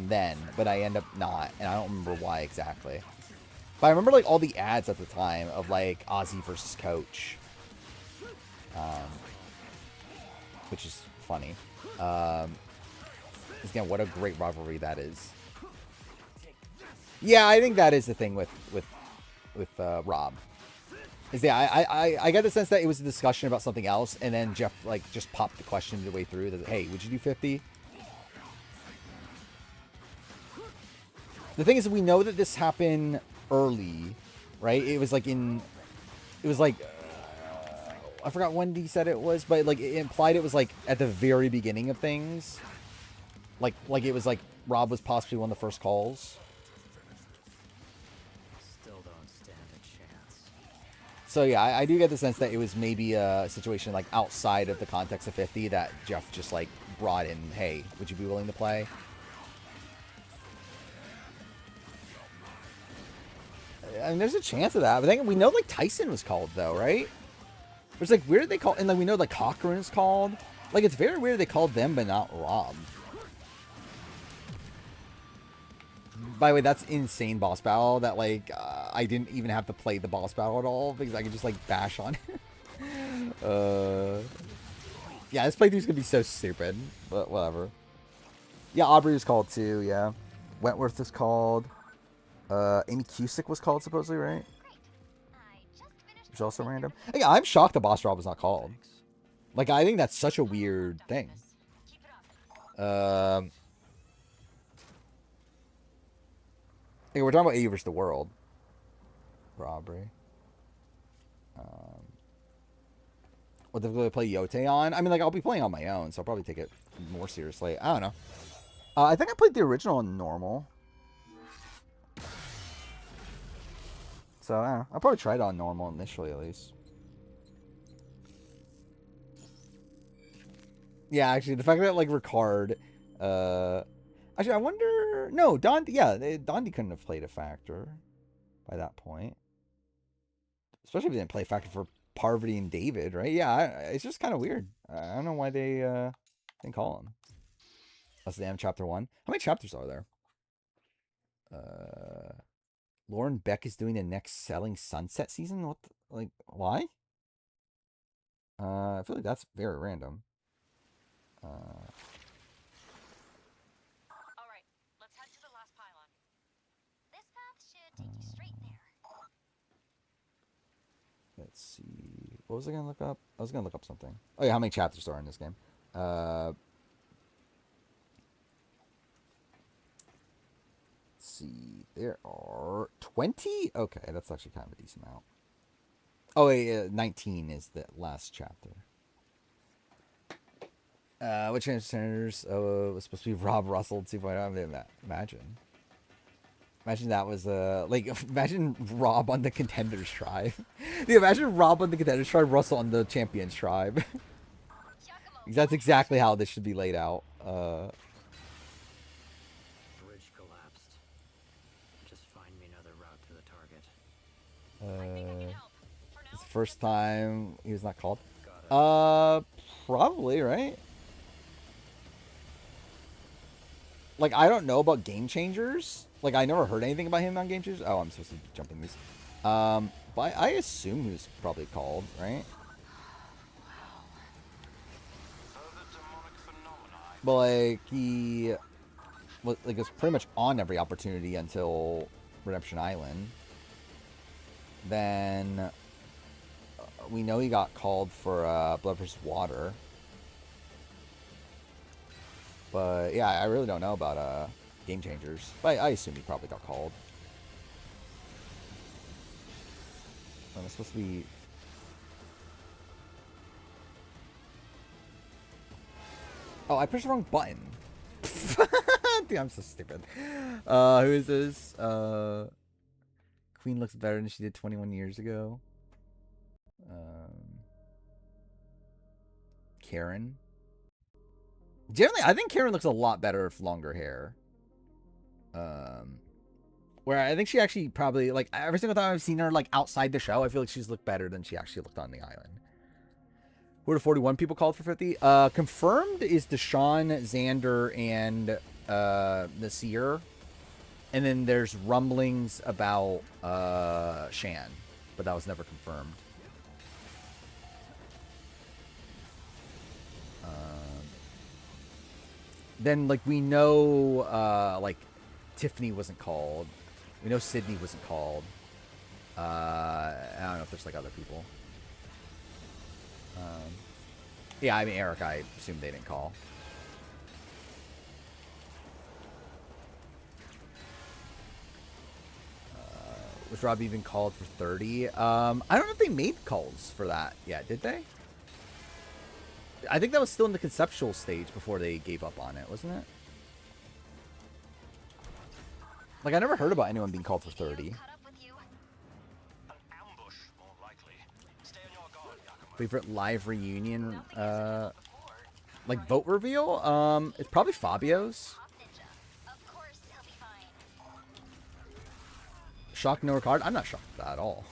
Speaker 1: then, but I end up not, and I don't remember why exactly. But I remember like all the ads at the time of like Ozzy versus Coach. Which is funny. Again, what a great rivalry that is. Yeah, I think that is the thing with Rob. Is that I got the sense that it was a discussion about something else, and then Jeff like just popped the question the way through. That, hey, would you do 50? The thing is, we know that this happened early, right? It was like I forgot when he said it was, but like it implied it was like at the very beginning of things. Like it was like Rob was possibly one of the first calls.
Speaker 2: Still don't stand a chance.
Speaker 1: So yeah, I do get the sense that it was maybe a situation like outside of the context of 50 that Jeff just like brought in, hey, would you be willing to play? I mean, there's a chance of that, but I think we know like Tyson was called though, right? It's like weird they call, and like we know like Cochran is called. Like it's very weird they called them but not Rob. By the way, that's insane boss battle that like I didn't even have to play the boss battle at all because I could just like bash on it. Yeah, this playthrough's gonna be so stupid, but whatever. Yeah, Aubrey was called too. Yeah, Wentworth is called. Amy Cusick was called supposedly, right? Which is also random. Yeah, I'm shocked the boss Rob was not called. Like, I think that's such a weird thing. We're talking about AU versus the world. For Aubrey. What difficulty to play Yote on? I mean, like, I'll be playing on my own, so I'll probably take it more seriously. I don't know. I think I played the original on normal. So, I don't know. I'll probably try it on normal initially, at least. Yeah, actually, the fact that, like, Ricard... Actually, I wonder... No, Dondi... Yeah, Dondi couldn't have played a factor by that point. Especially if he didn't play a factor for Parvati and David, right? Yeah, it's just kind of weird. I don't know why they didn't call him. Unless they have chapter 1. How many chapters are there? Lauren Beck is doing the next Selling Sunset season? What? Like, why? I feel like that's very random.
Speaker 5: All right,
Speaker 1: let's see. What was I gonna look up? I was gonna look up something. Oh yeah, how many chapters are in this game? Let's see. There are 20. Okay, that's actually kind of a decent amount. Oh wait, 19 is the last chapter. Which senators was supposed to be Rob Russell 2.0? I mean, imagine. Imagine that was like imagine Rob on the Contenders tribe. Dude, imagine Rob on the Contenders tribe, Russell on the Champions tribe. That's exactly how this should be laid out.
Speaker 2: Bridge collapsed. Just find me another route to the target.
Speaker 1: It's the first time he was not called. Probably, right? Like, I don't know about Game Changers. Like, I never heard anything about him on Game Changers. Oh, I'm supposed to be jumping these. But I assume he was probably called, right? But, like, he was pretty much on every opportunity until Redemption Island. Then we know he got called for Blood vs. Water. But yeah, I really don't know about Game Changers. But I assume he probably got called. Am I supposed to be... Oh, I pushed the wrong button. Dude, I'm so stupid. Who is this? Queen looks better than she did 21 years ago. Karen. Generally, I think Karen looks a lot better with longer hair. Where I think she actually probably, like, every single time I've seen her, like, outside the show, I feel like she's looked better than she actually looked on the island. Who are the 41 people called for 50? Confirmed is Deshaun, Xander, and Nasir. And then there's rumblings about Shan, but that was never confirmed. Then, like, we know, like, Tiffany wasn't called. We know Sydney wasn't called. I don't know if there's, like, other people. Yeah, I mean, Eric, I assume they didn't call. Was Rob even called for 30? I don't know if they made calls for that yet, did they? I think that was still in the conceptual stage before they gave up on it, wasn't it? Like, I never heard about anyone being called for 30. Favorite live reunion, like, vote reveal? It's probably Fabio's. Shocked no card? I'm not shocked at that at all.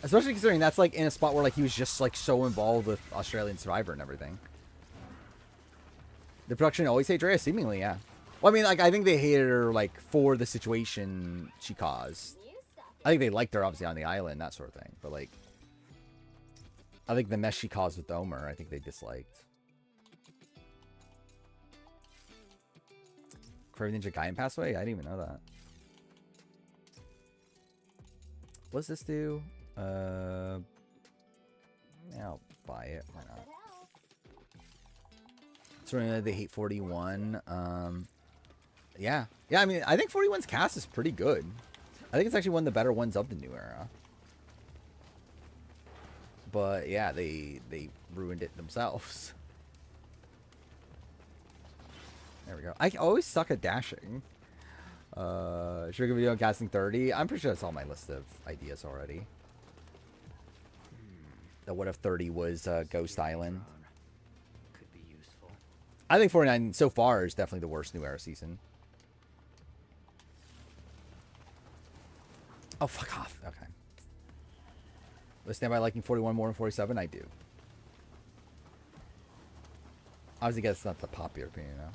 Speaker 1: Especially considering that's, like, in a spot where, like, he was just, like, so involved with Australian Survivor and everything. The production always hates Rhea? Seemingly, yeah. Well, I mean, like, I think they hated her, like, for the situation she caused. I think they liked her, obviously, on the island, that sort of thing. But, like, I think the mess she caused with Omer, I think they disliked. Craven Ninja Gaiden passed away? I didn't even know that. What's this do? Yeah, I'll buy it. Why not? So they hate 41. Yeah. Yeah, I mean, I think 41's cast is pretty good. I think it's actually one of the better ones of the new era. But yeah, they ruined it themselves. There we go. I always suck at dashing. Sugar video on casting 30. I'm pretty sure that's all my list of ideas already. The what if 30 was Ghost Island?
Speaker 2: Could be useful.
Speaker 1: I think 49 so far is definitely the worst new era season. Oh, fuck off. Okay. Let's stand by liking 41 more than 47. I do. Obviously, guess it's not the popular opinion now.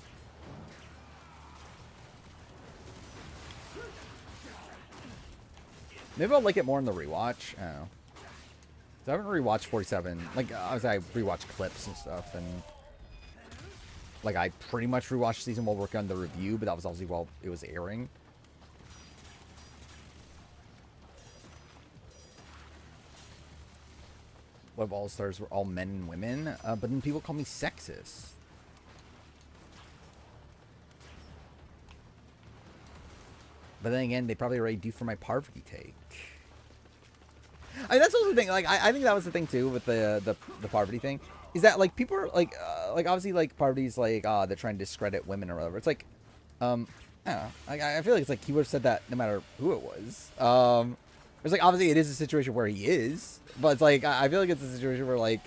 Speaker 1: Maybe I'll like it more in the rewatch. I don't know. I haven't rewatched 47. Like, obviously, I rewatched clips and stuff, and like, I pretty much rewatched season while working on the review, but that was obviously while it was airing. what if All Stars were all men and women? But then people call me sexist. But then again, they probably already do for my Parvati take. I mean, that's also the thing. Like, I think that was the thing too with the Parvati thing, is that like people are like obviously like Parvati's like they're trying to discredit women or whatever. It's like, I don't know. I feel like it's like he would have said that no matter who it was. It's like obviously it is a situation where he is, but it's like I feel like it's a situation where like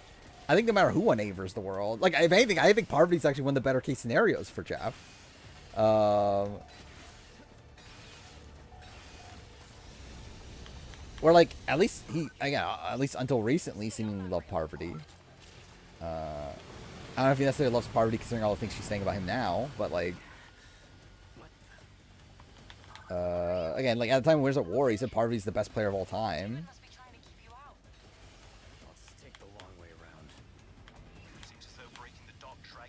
Speaker 1: I think no matter who unavers the world, like if anything, I think Parvati's actually one of the better case scenarios for Jeff. Or like at least at least until recently, seemingly loved Parvati. I don't know if he necessarily loves Parvati considering all the things she's saying about him now, but like, again, like at the time when Where's at War, he said Parvati's the best player of all time.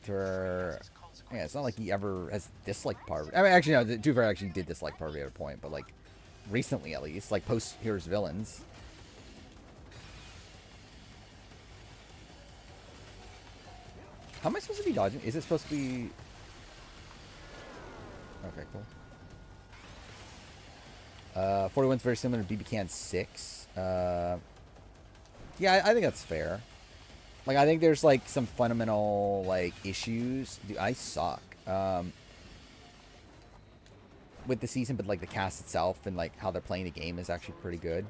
Speaker 1: Yeah, it's not like he ever has disliked Parvati. I mean, actually, no, Juver actually did dislike Parvati at a point, but like recently at least, like post Heroes Villains. How am I supposed to be dodging? Is it supposed to be... Okay, cool. 41's very similar to BB Can 6. Yeah, I think that's fair. Like, I think there's, like, some fundamental, like, issues. Dude, I suck. With the season, but, like, the cast itself and, like, how they're playing the game is actually pretty good.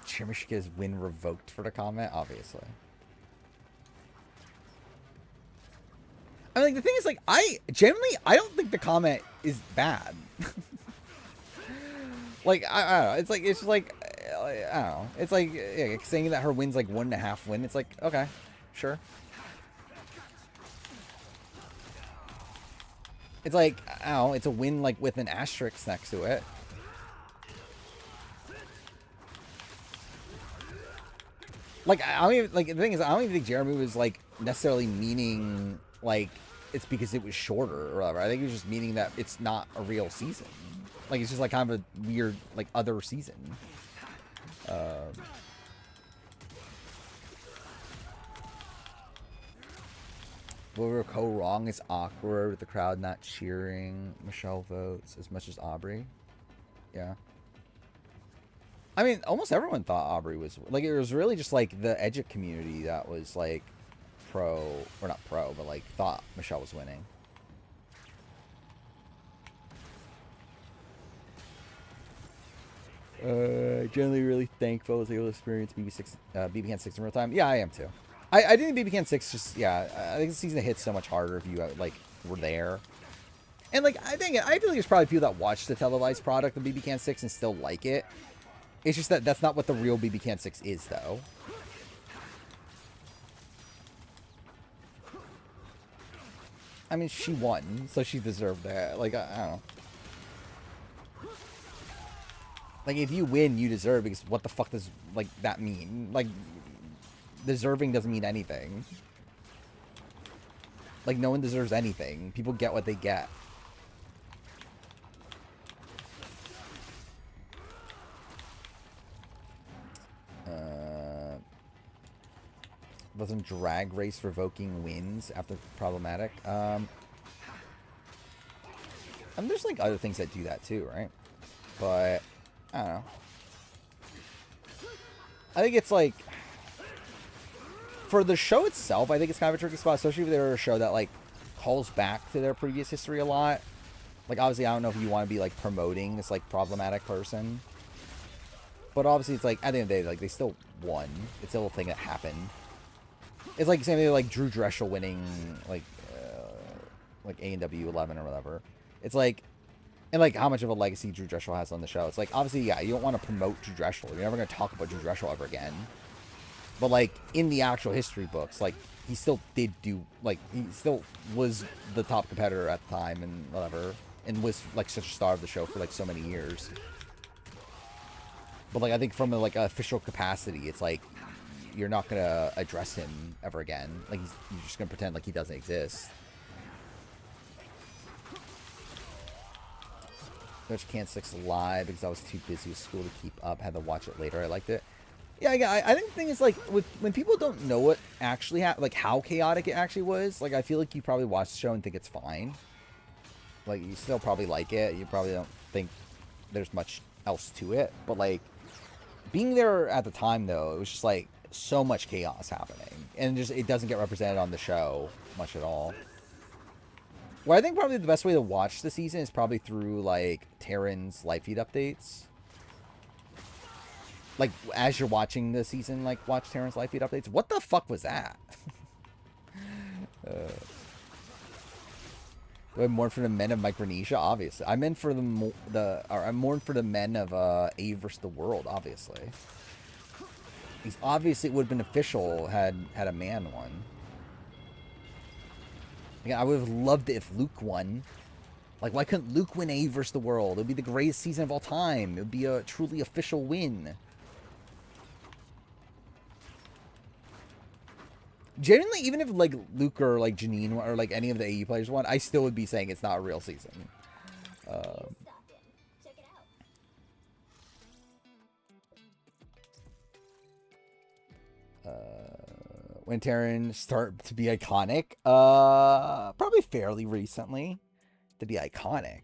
Speaker 1: Chairman should get his win revoked for the comment, obviously. I mean, like, the thing is, like, I don't think the comment is bad. Like, I don't know. It's like, it's just like, I don't know. It's like, yeah, saying that her win's like 1.5 win. It's like, okay, sure. It's like, I don't know, it's a win like with an asterisk next to it. Like, I don't even, like, the thing is, I don't even think Jeremy was, like, necessarily meaning, like, it's because it was shorter or whatever. I think he was just meaning that it's not a real season. Like, it's just, like, kind of a weird, like, other season. What would go wrong is awkward with the crowd not cheering Michelle votes as much as Aubrey. Yeah. I mean, almost everyone thought Aubrey was... Like, it was really just, like, the Edgic community that was, like, pro... Or not pro, but, like, thought Michelle was winning. Generally really thankful I was able to experience BB Can 6 in real time. Yeah, I am, too. I think BB Can 6 just... Yeah, I think the season hits so much harder if you, like, were there. And, like, I feel like there's probably people that watch the televised product of BB Can 6 and still like it. It's just that that's not what the real BB Can 6 is, though. I mean, she won, so she deserved that. Like, I don't know. Like, if you win, you deserve, because what the fuck does, like, that mean? Like, deserving doesn't mean anything. Like, no one deserves anything. People get what they get. Wasn't Drag Race revoking wins after problematic? I mean, there's like other things that do that too, right? But I don't know. I think it's like for the show itself, I think it's kind of a tricky spot, especially if they're a show that like calls back to their previous history a lot. Like, obviously, I don't know if you want to be like promoting this like problematic person, but obviously, it's like at the end of the day, like they still won. It's still a thing that happened. It's like same thing like Drew Dreshel winning like A&W 11 or whatever. It's like, and like how much of a legacy Drew Dreshel has on the show. It's like, obviously, yeah, you don't want to promote Drew Dreshel. You're never going to talk about Drew Dreshel ever again. But like in the actual history books, like he still did do, like he still was the top competitor at the time and whatever, and was like such a star of the show for like so many years. But like I think from a like official capacity, it's like you're not gonna address him ever again. Like you're just gonna pretend like he doesn't exist. which can't 6 live because I was too busy with school to keep up. Had to watch it later. I liked it. Yeah, I think the thing is, like, when people don't know what actually like how chaotic it actually was, like, I feel like you probably watch the show and think it's fine. Like, you still probably like it. You probably don't think there's much else to it. But, like, being there at the time, though, it was just, like, so much chaos happening. And just it doesn't get represented on the show much at all. Well, I think probably the best way to watch the season is probably through, like, Terran's live feed updates. Like, as you're watching the season, like, watch Terran's live feed updates. What the fuck was that? Do I mourn for the men of Micronesia? Obviously. I meant for I mourn for the men of A versus the World, obviously. He's obviously, it would have been official had a man won. Again, I would have loved it if Luke won. Like, why couldn't Luke win A versus the World? It would be the greatest season of all time. It would be a truly official win. Genuinely, even if, like, Luke or, like, Janine or, like, any of the AE players won, I still would be saying it's not a real season. When Terran start to be iconic? Probably fairly recently to be iconic.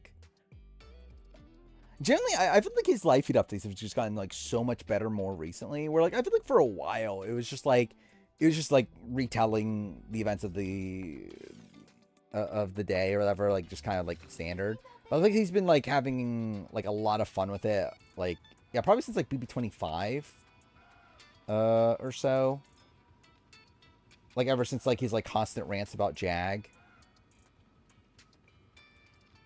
Speaker 1: Generally, I feel like his live feed updates have just gotten, like, so much better more recently. Where, like, I feel like for a while, it was just like retelling the events of the day or whatever, like, just kind of, like, standard. But I think he's been, like, having, like, a lot of fun with it. Like, yeah, probably since, like, BB25 or so. Like, ever since, like, his, like, constant rants about Jag.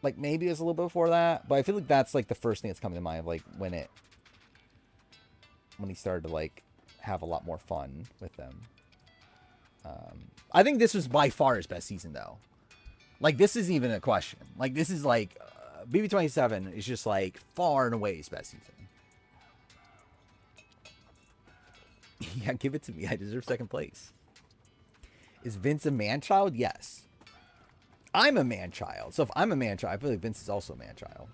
Speaker 1: Like, maybe it was a little bit before that. But I feel like that's, like, the first thing that's coming to mind of, like, when he started to, like, have a lot more fun with them. I think this was by far his best season, though. Like, this isn't even a question. Like, this is, like, BB27 is just, like, far and away his best season. Yeah, give it to me. I deserve second place. Is Vince a man-child? Yes. I'm a man-child. So if I'm a man-child, I feel like Vince is also a man-child.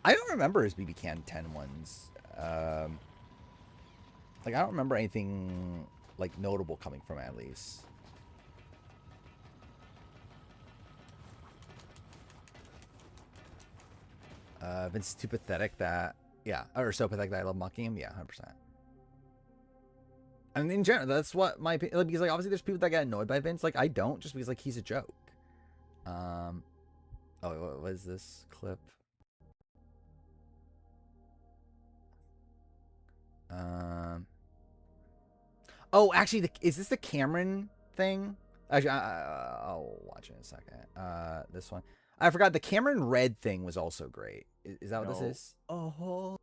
Speaker 1: I don't remember his BB Can 10 ones. Like, I don't remember anything, like, notable coming from it, at least. Vince is too pathetic that... Yeah, or so pathetic that I love mocking him. Yeah, 100%. I mean, in general, that's what my opinion... Like, because, like, obviously there's people that get annoyed by Vince. Like, I don't, just because, like, he's a joke. Oh, what is this clip? Oh, actually, is this the Cameron thing? Actually, I'll watch it in a second. This one. I forgot the Cameron Red thing was also great. Is that what this is? Oh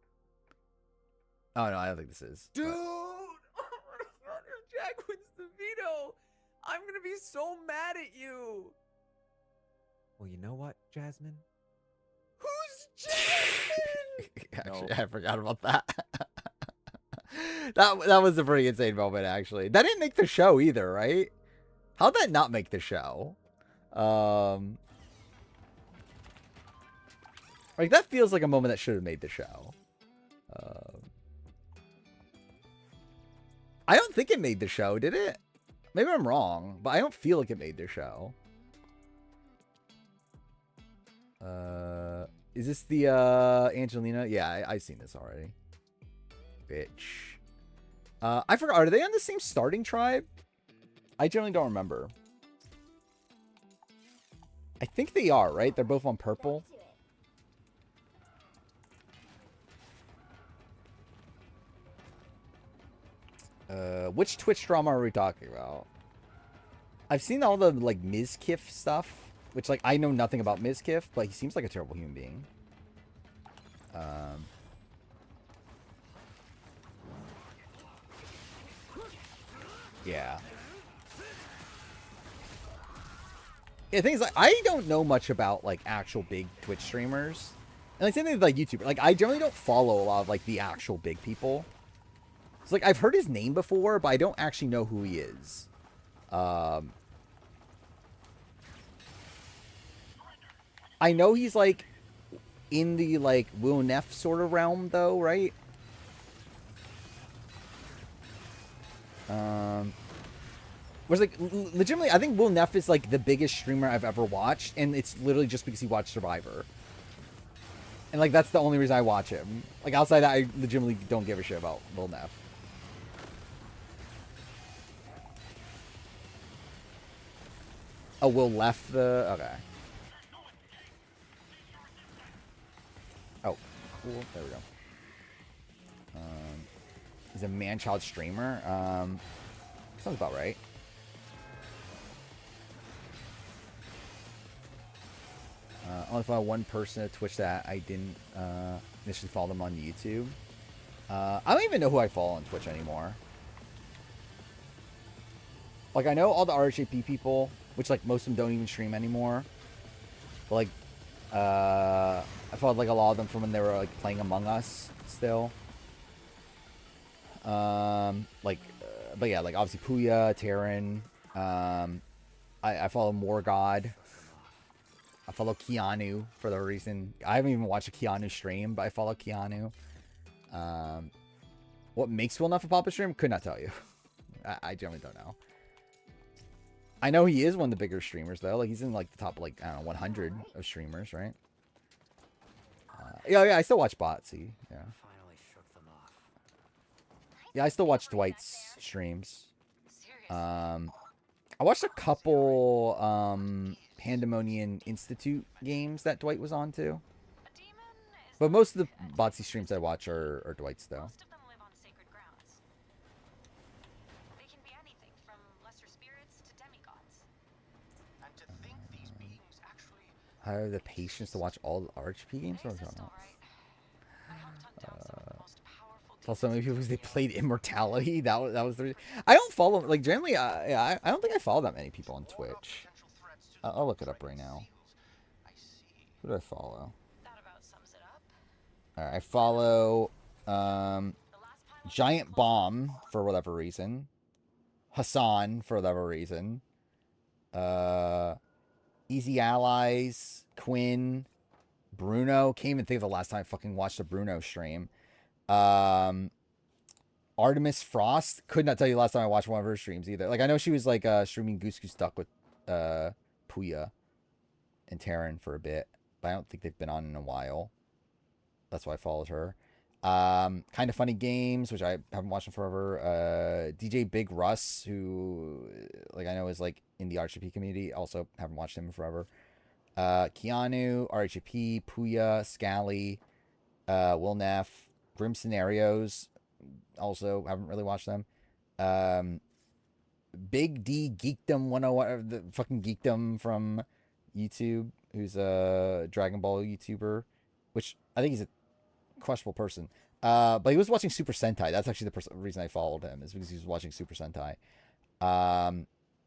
Speaker 1: no, I don't think this is.
Speaker 8: Dude! Oh my god, if Jack wins the veto, I'm gonna be so mad at you. Well, you know what, Jasmine? Who's Jasmine?
Speaker 1: Actually, I forgot about that. That was a pretty insane moment, actually. That didn't make the show either, right? How'd that not make the show? Like, that feels like a moment that should have made the show. I don't think it made the show, did it? Maybe I'm wrong, but I don't feel like it made the show. Is this the Angelina? Yeah, I've seen this already. Bitch. I forgot. Are they on the same starting tribe? I generally don't remember. I think they are, right? They're both on purple. Which Twitch drama are we talking about? I've seen all the, like, Mizkif stuff, which, like, I know nothing about Mizkif, but he seems like a terrible human being. Yeah. Yeah, things like, I don't know much about, like, actual big Twitch streamers. And, like, same thing with, like, YouTubers. Like, I generally don't follow a lot of, like, the actual big people. It's like, I've heard his name before, but I don't actually know who he is. I know he's like in the like Will Neff sort of realm though, right? Was like legitimately, I think Will Neff is like the biggest streamer I've ever watched, and it's literally just because he watched Survivor. And like that's the only reason I watch him. Like outside that, I legitimately don't give a shit about Will Neff. Oh, Will left the okay. Oh, cool. There we go. He's a man-child streamer. Sounds about right. I only follow one person at Twitch that I didn't initially follow them on YouTube. I don't even know who I follow on Twitch anymore. Like, I know all the RHAP people, which, like, most of them don't even stream anymore. But, like, I followed, like, a lot of them from when they were, like, playing Among Us still. But yeah, like, obviously Puya, Terran. I follow Morgod. I follow Keanu for the reason. I haven't even watched a Keanu stream, but I follow Keanu. What makes Will Neff a popular stream? Could not tell you. I generally don't know. I know he is one of the bigger streamers, though. Like, he's in, like, the top, like, I don't know, 100 of streamers, right? Yeah, I still watch Botsy. Yeah. Yeah, I still watch Dwight's streams. I watched a couple, Pandemonium Institute games that Dwight was on, too. But most of the Botsy streams I watch are Dwight's, though. I have the patience to watch all the RHP games? What am I talking about? Tell so many people because they played Immortality. That was the reason. I don't follow, like, generally, I don't think I follow that many people on Twitch. I'll look it up right now. Who do I follow? Alright, I follow Giant Bomb for whatever reason. Hassan for whatever reason. Easy Allies, Quinn, Bruno. Can't even think of the last time I fucking watched a Bruno stream. Artemis Frost. Could not tell you the last time I watched one of her streams either. Like, I know she was like streaming Goose Goose Duck with Puya and Terran for a bit, but I don't think they've been on in a while. That's why I followed her. Kind of Funny Games, which I haven't watched in forever. DJ Big Russ, who, like, I know is like in the RHP community. Also haven't watched him in forever. Keanu, RHP, Puya, Scally, Will Neff, Grim Scenarios. Also haven't really watched them. Big D Geekdom 101, the fucking Geekdom from YouTube, who's a Dragon Ball YouTuber, which I think he's a questionable person. But he was watching Super Sentai. That's actually the reason I followed him, is because he was watching Super Sentai.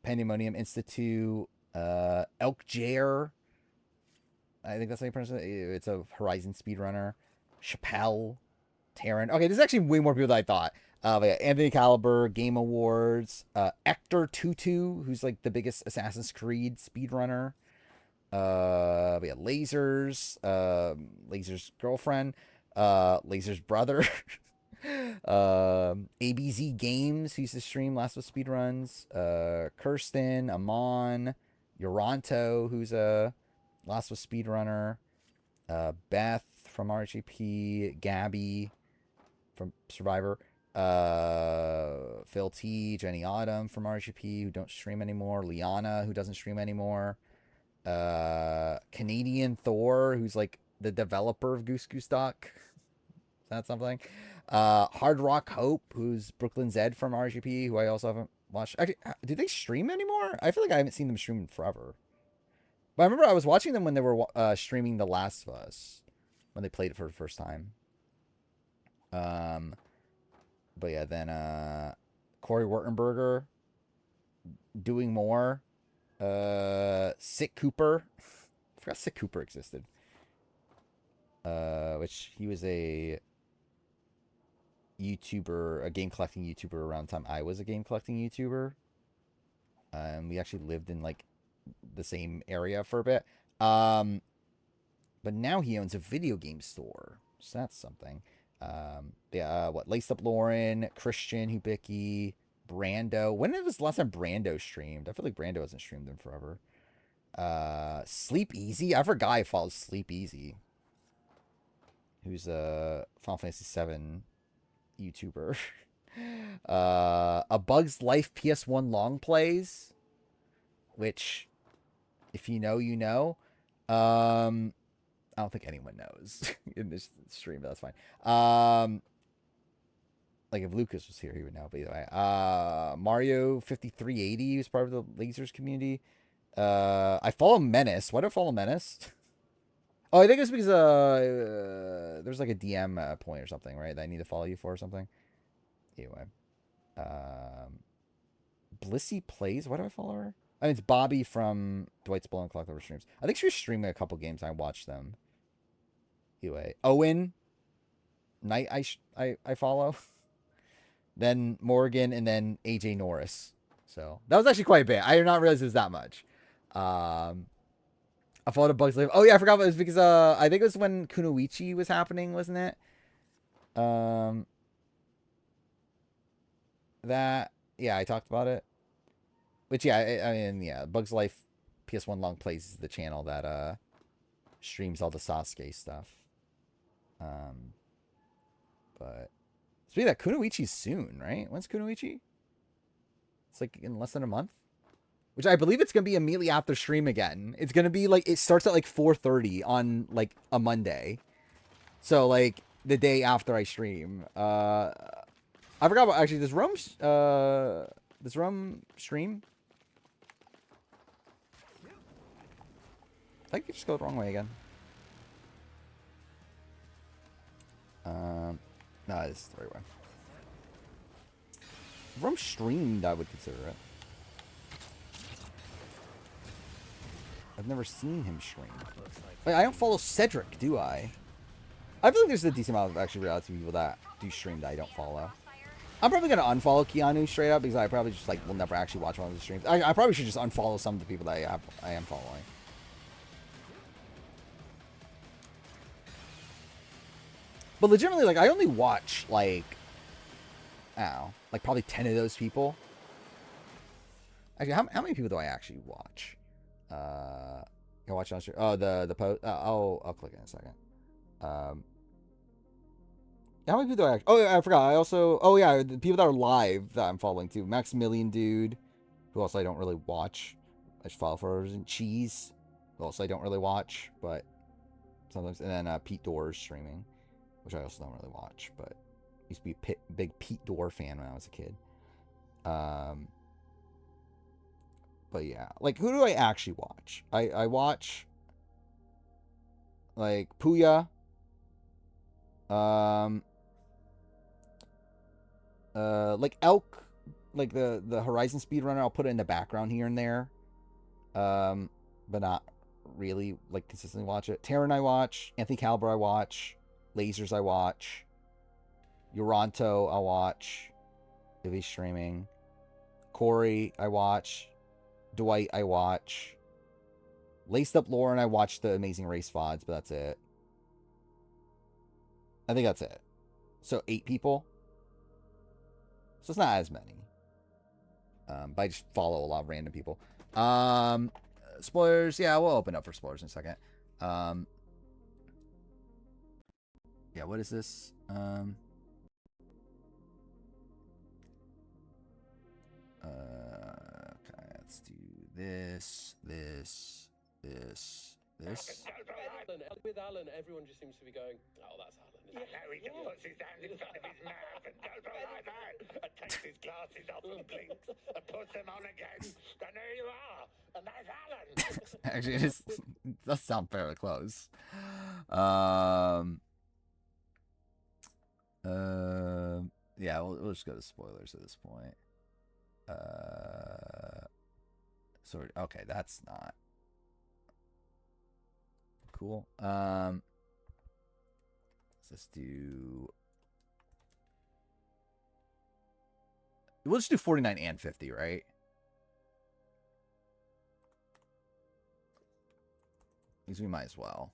Speaker 1: Pandemonium Institute, Elk Jair. I think that's how you pronounce it. It's a Horizon speedrunner. Chappelle, Terran. Okay, there's actually way more people than I thought. But yeah, Anthony Caliber, Game Awards, Ector Tutu, who's like the biggest Assassin's Creed speedrunner. But yeah, Lasers, Lasers' girlfriend, Lasers' brother, ABZ Games, who used to stream Last of Us speedruns, Kirsten, Amon, Uranto, who's a Last of Us speedrunner, Beth from RHAP, Gabby from Survivor, Phil T, Jenny Autumn from RHAP, who don't stream anymore, Liana, who doesn't stream anymore, Canadian Thor, who's like the developer of Goose Goose Duck. Is that something? Hard Rock Hope, who's Brooklyn Zed from RGP, who I also haven't watched. Actually, do they stream anymore? I feel like I haven't seen them stream in forever. But I remember I was watching them when they were streaming The Last of Us, when they played it for the first time. But yeah, then Corey Wurtenberger doing more. Sick Cooper. I forgot Sick Cooper existed. Which he was a YouTuber, a game collecting YouTuber around the time I was a game collecting YouTuber. And we actually lived in like the same area for a bit. But now he owns a video game store. So that's something. What? Laced Up Lauren, Christian, Hibiki, Brando. When was the last time Brando streamed? I feel like Brando hasn't streamed in forever. Sleep Easy. I forgot I followed Sleep Easy. Who's a Final Fantasy VII YouTuber. A Bug's Life PS1 long plays. Which, if you know, you know. I don't think anyone knows in this stream, but that's fine. Like if Lucas was here, he would know. But either way, Mario 5380 was part of the Lasers community. I follow Menace. Why do I follow Menace? Oh, I think it's because there's like a DM point or something, right? That I need to follow you for or something. Anyway, Blissy Plays. Why do I follow her? I mean, it's Bobby from Dwight's Blow and Collectible streams. I think she was streaming a couple games. And I watched them. Anyway, Owen Knight. I follow. Then Morgan, and then AJ Norris. So that was actually quite a bit. I did not realize it was that much. I followed a Bugs Life. Oh yeah, I forgot. It was because I think it was when Kunoichi was happening, wasn't it? That yeah, I talked about it. Which yeah, I mean yeah, Bugs Life PS1 Long Plays is the channel that streams all the Sasuke stuff. But speaking of that, Kunoichi's soon, right? When's Kunoichi? It's like in less than a month. Which I believe it's going to be immediately after stream again. It's going to be like, it starts at like 4:30 on like a Monday. So like the day after I stream. I forgot about, actually, does Rome stream? I think you just go the wrong way again. No, it's the right way. If Rome streamed, I would consider it. I've never seen him stream. Wait, I don't follow Cedric, do I? I feel like there's a decent amount of actually reality people that do stream that I don't follow. I'm probably going to unfollow Keanu straight up because I probably just like will never actually watch one of his streams. I probably should just unfollow some of the people that I am following. But legitimately, like, I only watch, like, I don't know, like, probably 10 of those people. Actually, how many people do I actually watch? I watch on stream. Oh, the post. I'll click in a second. How many people do I actually... Oh, yeah, I forgot. I also... Oh, yeah, the people that are live that I'm following, too. Maximilian Dude, who also I don't really watch. I just follow for Cheese, who also I don't really watch, but sometimes... And then Pete Doors streaming, which I also don't really watch, but used to be a big Pete Dorr fan when I was a kid. But yeah, like, who do I actually watch? I watch, like, Puya. Like Elk, like the Horizon speedrunner. I'll put it in the background here and there. But not really, like, consistently watch it. Terran I watch. Anthony Caliber I watch. Lasers I watch. Uranto I watch if he's streaming. Corey I watch. Dwight I watch. Laced Up Lauren I watch the Amazing Race VODs, but that's it. I think that's it. So 8 people. So it's not as many. But I just follow a lot of random people. Spoilers, yeah, we'll open up for spoilers in a second. Yeah, what is this? Okay, let's do this.
Speaker 10: With Alan, everyone just seems to be going, oh, that's Alan.
Speaker 11: I know he just puts his hand in front of his mouth and goes like that, and takes his glasses off and blinks and puts them on again. And there you are, and that's Alan.
Speaker 1: Actually, it does sound fairly close. Yeah, we'll just go to spoilers at this point. So okay, that's not cool. Let's do. We'll just do 49 and 50, right? Because we might as well.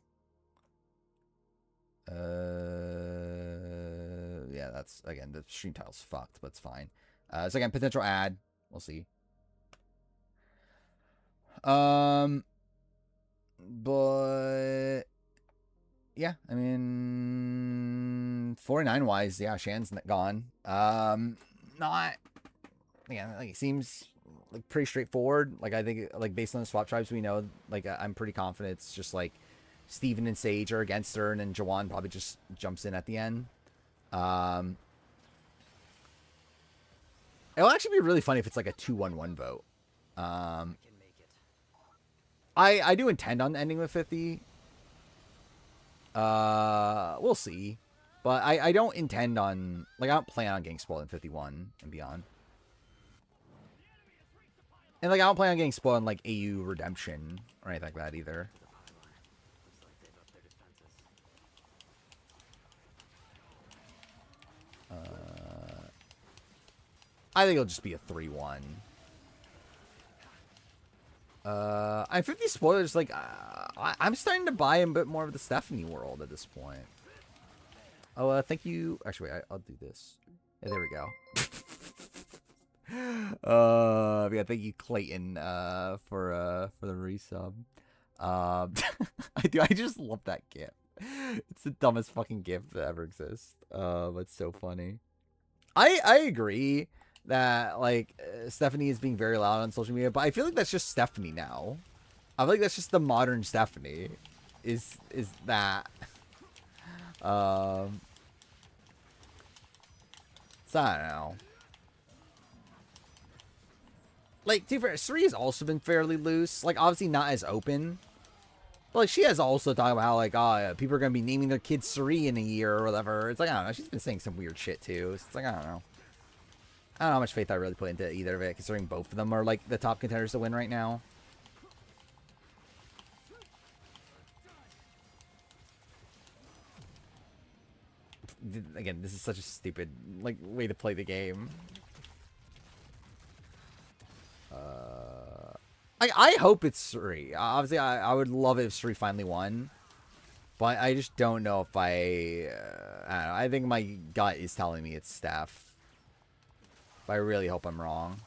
Speaker 1: Yeah, that's, again, the stream title's fucked, but it's fine. So again, potential ad. We'll see. But yeah, I mean, 49 wise, yeah, Shan's gone. Not, again, like, it seems like pretty straightforward. Like, I think, like, based on the swap tribes we know, like, I'm pretty confident it's just like Steven and Sage are against her, and then Jawan probably just jumps in at the end. It'll actually be really funny if it's like a 2-1-1 vote. I do intend on ending with 50. We'll see. But I don't intend on, like, I don't plan on getting spoiled in 51 and beyond. And, like, I don't plan on getting spoiled in, like, AU Redemption or anything like that either. I think it'll just be a 3-1. I'm 50 spoilers, like, I'm starting to buy a bit more of the Stephanie world at this point. Oh, thank you. Actually, wait, I'll do this. Yeah, there we go. Yeah, thank you, Clayton, for the resub. I just love that GIF. It's the dumbest fucking GIF that ever exists. But it's so funny. I agree that, like, Stephanie is being very loud on social media, but I feel like that's just Stephanie now. I feel like that's just the modern Stephanie. Is that? So I don't know. Like, to be fair, Suri has also been fairly loose. Like, obviously not as open. But, like, she has also talked about how, like, people are going to be naming their kids Suri in a year or whatever. It's like, I don't know. She's been saying some weird shit, too. It's like, I don't know. I don't know how much faith I really put into either of it, considering both of them are, like, the top contenders to win right now. Again, this is such a stupid, like, way to play the game. I hope it's Suri. Obviously, I would love it if Suri finally won. But I just don't know if I don't know. I think my gut is telling me it's Steph. But I really hope I'm wrong.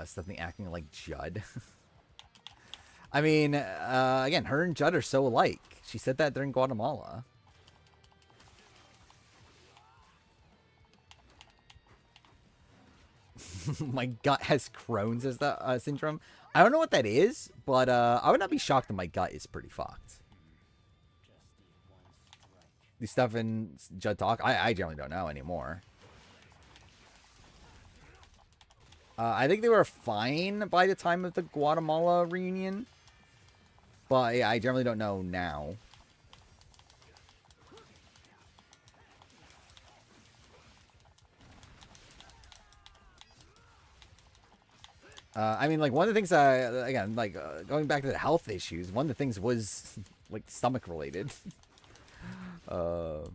Speaker 1: Stephanie acting like Judd. I mean, again, her and Judd are so alike. She said that during Guatemala. My gut has Crohn's as the syndrome. I don't know what that is, but I would not be shocked if my gut is pretty fucked. The stuff in Judd talk, I generally don't know anymore. I think they were fine by the time of the Guatemala reunion. But yeah, I generally don't know now. I mean, like, one of the things, again, like, going back to the health issues, one of the things was, like, stomach related. Like,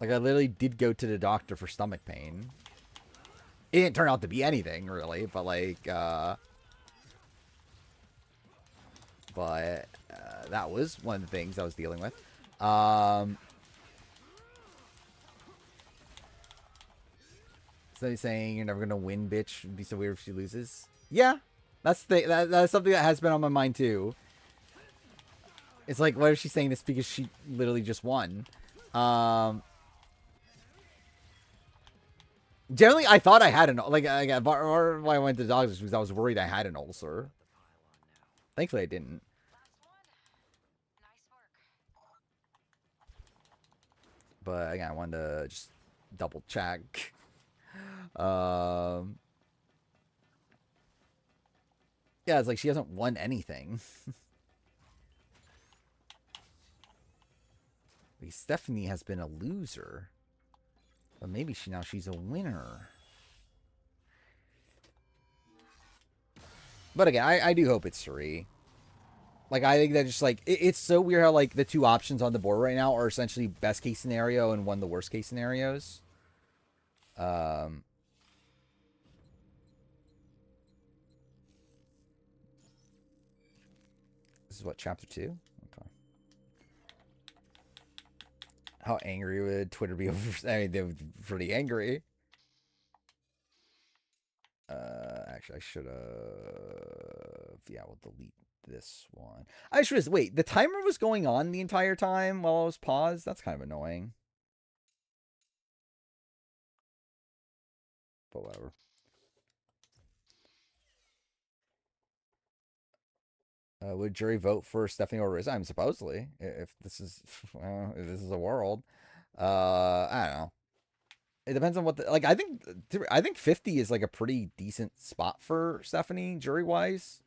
Speaker 1: I literally did go to the doctor for stomach pain. It didn't turn out to be anything, really, but, like, that was one of the things I was dealing with. Somebody's saying you're never gonna win, bitch. It'd be so weird if she loses. Yeah, that's something that has been on my mind too. It's like, what if she's saying this because she literally just won? Generally, I thought I had or why I went to the doctors because I was worried I had an ulcer. Thankfully, I didn't. But again, I wanted to just double check. Yeah, it's like she hasn't won anything. Stephanie has been a loser. But maybe she's a winner. But again, I do hope it's Suri. Like, I think that just, like, it's so weird how, like, the two options on the board right now are essentially best case scenario and one of the worst case scenarios. is what, chapter 2? Okay. How angry would Twitter be over? I mean, they would be pretty angry. Actually, I should have. Yeah, we'll delete this one. I should have. Wait, the timer was going on the entire time while I was paused? That's kind of annoying. But whatever. Would jury vote for Stephanie or Rizzo? I'm supposedly, if this is, if this is a world. I don't know. It depends on what the, like. I think 50 is like a pretty decent spot for Stephanie jury wise.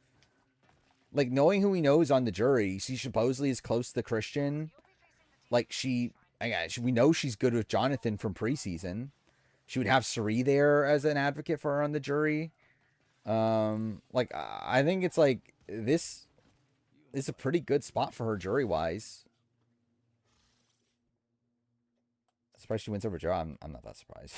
Speaker 1: Like, knowing who he knows on the jury, she supposedly is close to Christian. Like, we know she's good with Jonathan from preseason. She would have Suri there as an advocate for her on the jury. Like, I think it's like this is a pretty good spot for her jury wise. Surprised she wins over Joe. I'm not that surprised.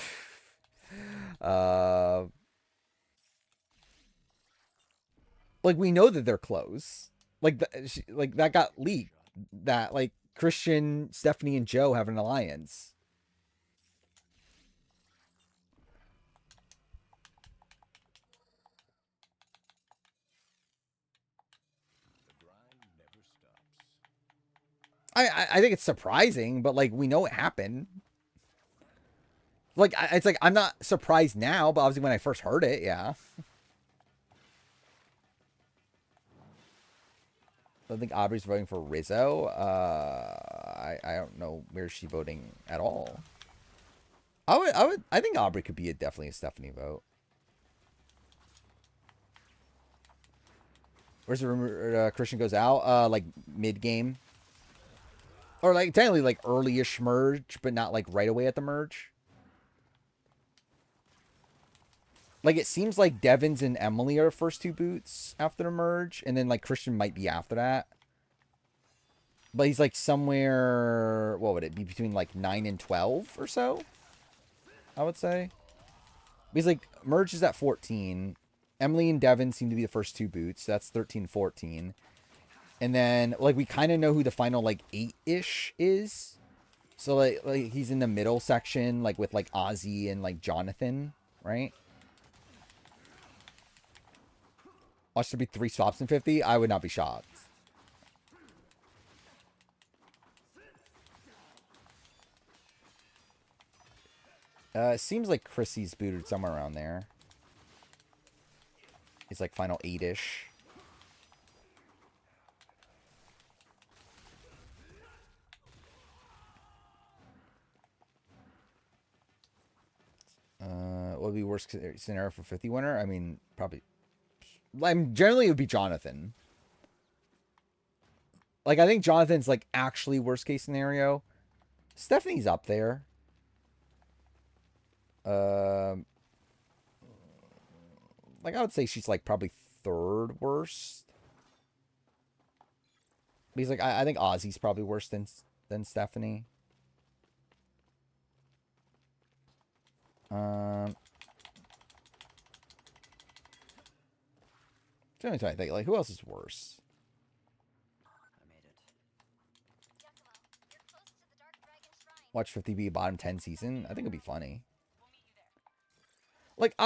Speaker 1: Like, we know that they're close. Like, like that got leaked. That like Christian, Stephanie, and Joe have an alliance. I think it's surprising, but like we know it happened. Like it's like I'm not surprised now, but obviously when I first heard it, yeah. I think Aubrey's voting for Rizzo. I don't know where she's voting at all. I think Aubrey could be definitely a Stephanie vote. Where's the rumor Christian goes out? Like mid game, or like technically like early-ish merge, but not like right away at the merge. Like, it seems like Devins and Emily are first two boots after the merge, and then like Christian might be after that. But he's like somewhere, what would it be, between like 9 and 12 or so, I would say. Because like merge is at 14. Emily and Devin seem to be the first two boots. That's 13, 14. And then like we kind of know who the final like 8-ish is. So like he's in the middle section, like with like Ozzy and like Jonathan, right? Watch there be 3 swaps in 50. I would not be shocked. It seems like Chrissy's booted somewhere around there. It's like final 8-ish. What would be worst scenario for 50 winner? I mean, probably. Generally, it would be Jonathan. Like, I think Jonathan's like actually worst case scenario. Stephanie's up there. Like, I would say she's like probably third worst. Because like I think Ozzy's probably worse than Stephanie. I think like who else is worse? Watch 50 be a bottom 10 season. I think it'd be funny. Like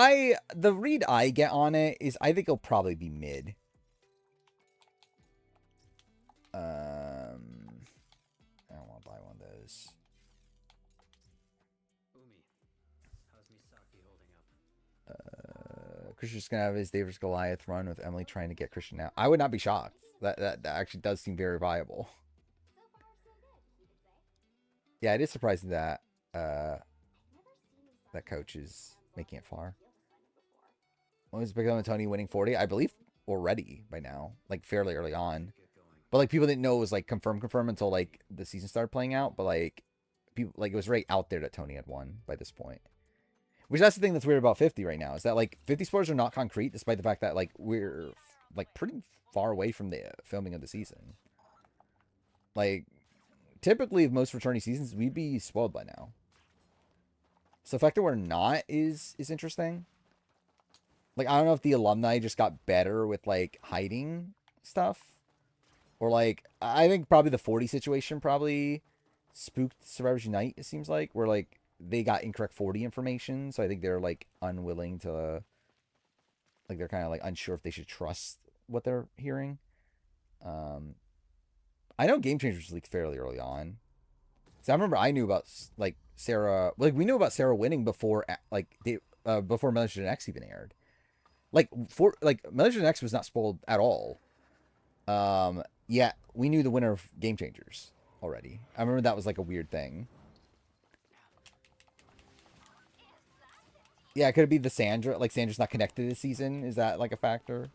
Speaker 1: the read I get on it is I think it'll probably be mid. I don't want to buy one of those. Christian's gonna have his Davis Goliath run with Emily trying to get Christian out. I would not be shocked. That actually does seem very viable. Yeah, it is surprising that that coach is making it far. When was becoming Tony winning 40? I believe already by now, like fairly early on. But like people didn't know it was like confirmed until like the season started playing out. But like people like it was right out there that Tony had won by this point. Which that's the thing that's weird about 50 right now is that like 50 spoilers are not concrete, despite the fact that like we're like pretty far away from the filming of the season. Like typically most returning seasons we'd be spoiled by now. So the fact that we're not is interesting. Like I don't know if the alumni just got better with like hiding stuff, Or like, I think probably the 40 situation probably spooked Survivors Unite, it seems like, where like they got incorrect 40 information. So I think they're like unwilling to, like they're kind of like unsure if they should trust what they're hearing. I know Game Changers leaked fairly early on. So I remember I knew about like Sarah, like we knew about Sarah winning before before Militia X even aired. Like Militia X was not spoiled at all. Yeah, we knew the winner of Game Changers already. I remember that was like a weird thing. Yeah, could it be the Sandra? Like Sandra's not connected this season? Is that like a factor?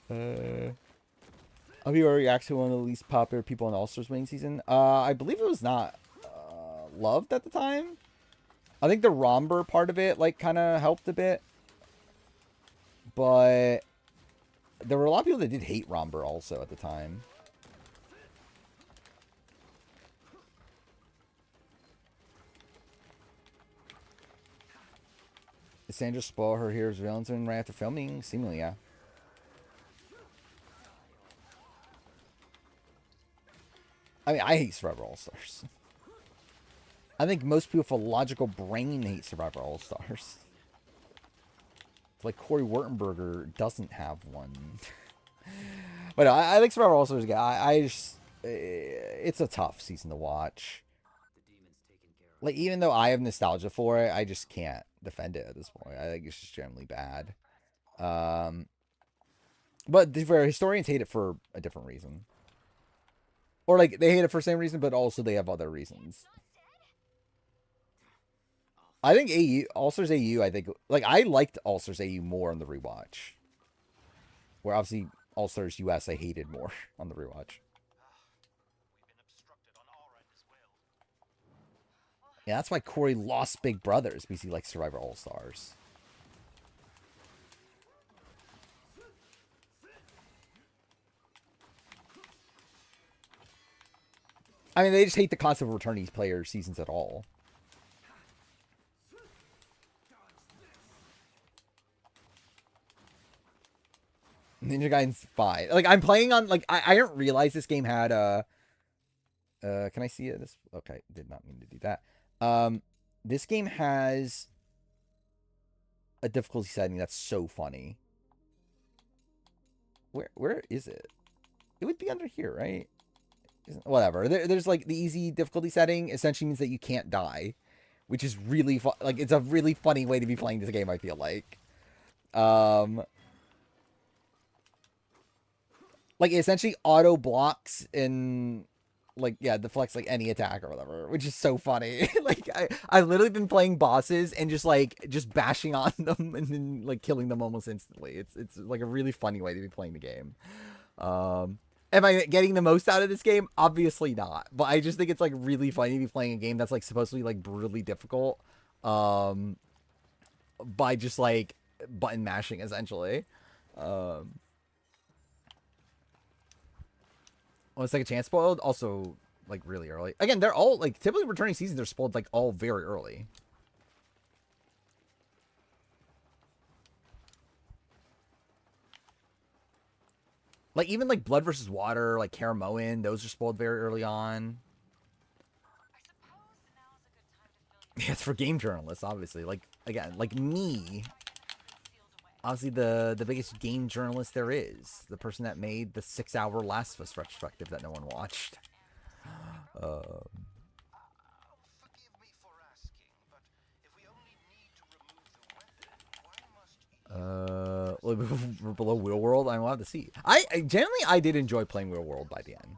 Speaker 1: Have you already reacted to one of the least popular people in All Stars winning season? I believe it was not loved at the time. I think the Romber part of it like kind of helped a bit, but there were a lot of people that did hate Romber also at the time. Did Sandra spoil her hero's villains right after filming? Seemingly, yeah. I mean, I hate Survivor All-Stars. I think most people with a logical brain hate Survivor All-Stars. Like Corey Wurtenberger doesn't have one. But no, I think Survivor All-Stars, I just... It's a tough season to watch. Like, even though I have nostalgia for it, I just can't defend it at this point. I think it's just generally bad. But historians hate it for a different reason. Or, like, they hate it for the same reason, but also they have other reasons. I think AU, All-Stars AU, I think... Like, I liked All-Stars AU more on the rewatch. Where, obviously, All-Stars US I hated more on the rewatch. Yeah, that's why Corey lost Big Brothers, because he likes Survivor All-Stars. I mean, they just hate the concept of returning player seasons at all. Ninja Gaiden's fine. Like, I'm playing on, like, I didn't realize this game had, can I see it? This, okay, did not mean to do that. This game has a difficulty setting that's so funny. Where is it? It would be under here, right? Whatever. There's like the easy difficulty setting essentially means that you can't die, which is really fun. Like, it's a really funny way to be playing this game, I feel like. Like, it essentially auto blocks and like, yeah, deflects like any attack or whatever, which is so funny. Like, I've literally been playing bosses and just bashing on them and then like killing them almost instantly. It's like a really funny way to be playing the game. Am I getting the most out of this game? Obviously not. But I just think it's like really funny to be playing a game that's like supposed to be like brutally difficult. By just like button mashing essentially. Well, Second Chance spoiled also like really early. Again, they're all like typically returning seasons are spoiled like all very early. Like, even, like, Blood versus Water, like, Karamoan, those are spoiled very early on. Yeah, it's for game journalists, obviously. Like, again, like me. Obviously, the biggest game journalist there is. The person that made the 6-hour Last of Us retrospective that no one watched. Below Wheel World, I will have to see. Generally I did enjoy playing Wheel World by the end.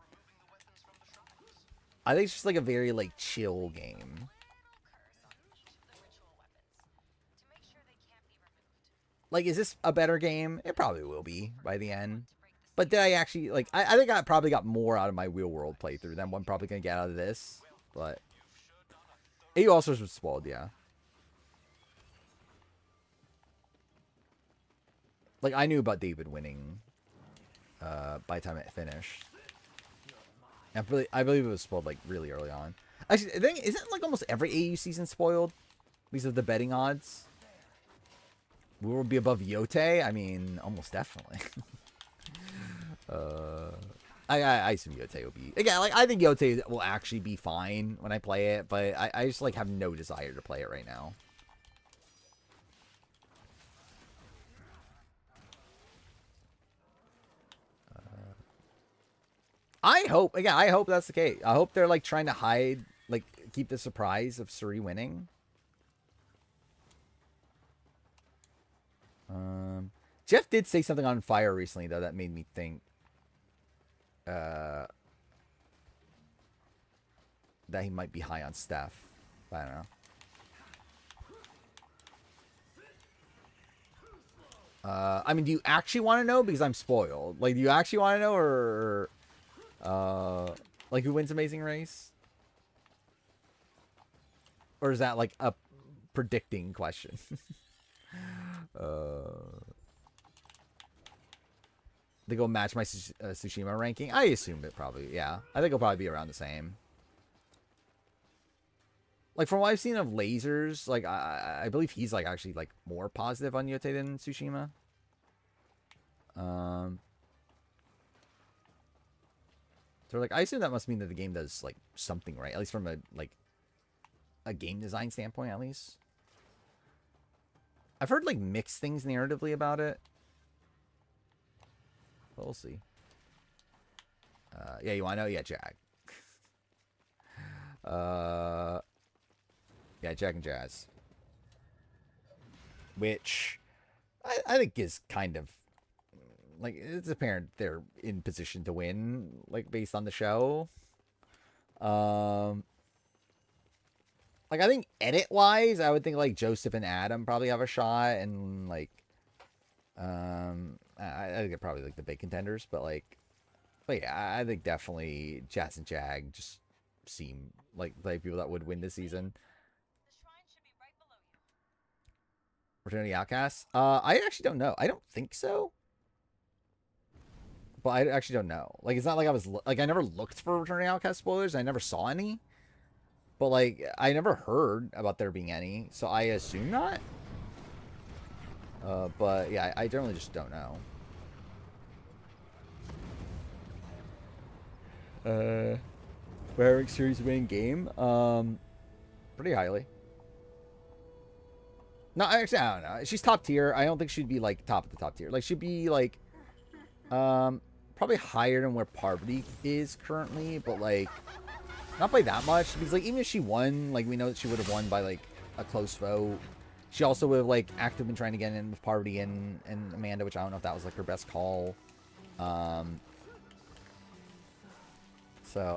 Speaker 1: I think it's just like a very like chill game. Like, is this a better game? It probably will be by the end. But did I actually like? I think I probably got more out of my Wheel World playthrough than I'm probably gonna get out of this. But it also was spoiled, yeah. Like, I knew about David winning by the time it finished. I believe it was spoiled, like, really early on. Actually, I think, isn't, like, almost every AU season spoiled? Because of the betting odds? Will it be above Yote? I mean, almost definitely. I assume Yote will be again. Like I think Yote will actually be fine when I play it, but I just like have no desire to play it right now. I hope that's the case. I hope they're like trying to hide, like keep the surprise of Suri winning. Jeff did say something on Fire recently though that made me think that he might be high on Steph. I don't know. I mean, do you actually want to know? Because I'm spoiled. Like, do you actually want to know, or like who wins Amazing Race? Or is that like a predicting question? They go match my Tsushima ranking. I assume it probably, yeah. I think it'll probably be around the same. Like from what I've seen of Lasers, like I believe he's like actually like more positive on Yote than Tsushima. So like I assume that must mean that the game does like something right, at least from a game design standpoint, at least. I've heard like mixed things narratively about it. But we'll see. Yeah, you want to know? Yeah, Jag. Yeah, Jag and Jazz. Which I think is kind of like, it's apparent they're in position to win, like based on the show. Like I think edit wise, I would think like Joseph and Adam probably have a shot, and like I think they're probably like the big contenders, but yeah, I think definitely Jazz and Jag just seem like people that would win this season. Return of the Outcasts? I actually don't know. I don't think so. But I actually don't know. Like, it's not like I was like I never looked for Return of the Outcast spoilers. I never saw any. But like I never heard about there being any, so I assume not. But yeah, I generally just don't know. Barrick series winning game? Pretty highly. No, actually, I don't know. She's top tier. I don't think she'd be like top of the top tier. Like she'd be like, probably higher than where Parvati is currently, but like, not by that much. Because like, even if she won, like we know that she would have won by like a close vote. She also would have like actively been trying to get in with Parvati and Amanda, which I don't know if that was like her best call. So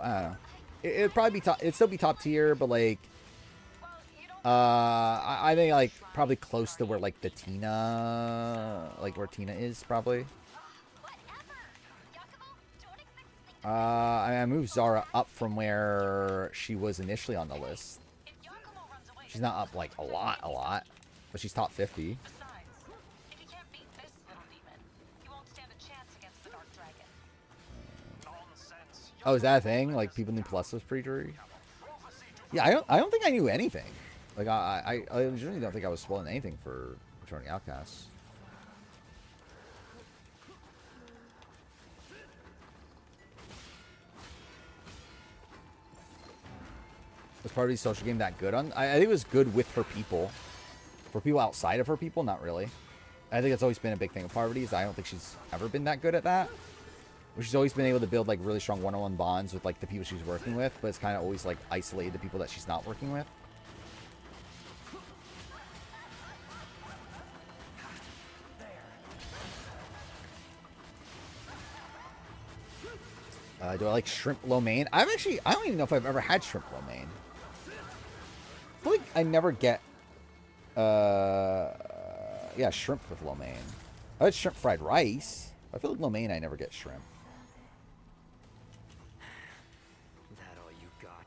Speaker 1: I don't know. It'd probably be top. It'd still be top tier, but like, I think like probably close to where like the Tina, like where Tina is probably. I moved Zara up from where she was initially on the list. She's not up like a lot, but she's top 50. Oh, is that a thing? Like people knew Plus was pre-jury? Yeah, I don't think I knew anything. Like I legitimately don't think I was spoiling anything for Returning Outcasts. Was Parvati's social game that good on? I think it was good with her people. For people outside of her people, not really. I think that's always been a big thing of Parvati's. I don't think she's ever been that good at that. She's always been able to build like really strong one-on-one bonds with like the people she's working with, but it's kind of always like isolated the people that she's not working with. Do I like shrimp lo mein? I don't even know if I've ever had shrimp lo mein. I feel like I never get, yeah, shrimp with lo mein. I had shrimp fried rice. I feel like lo mein I never get shrimp.
Speaker 2: That all you got?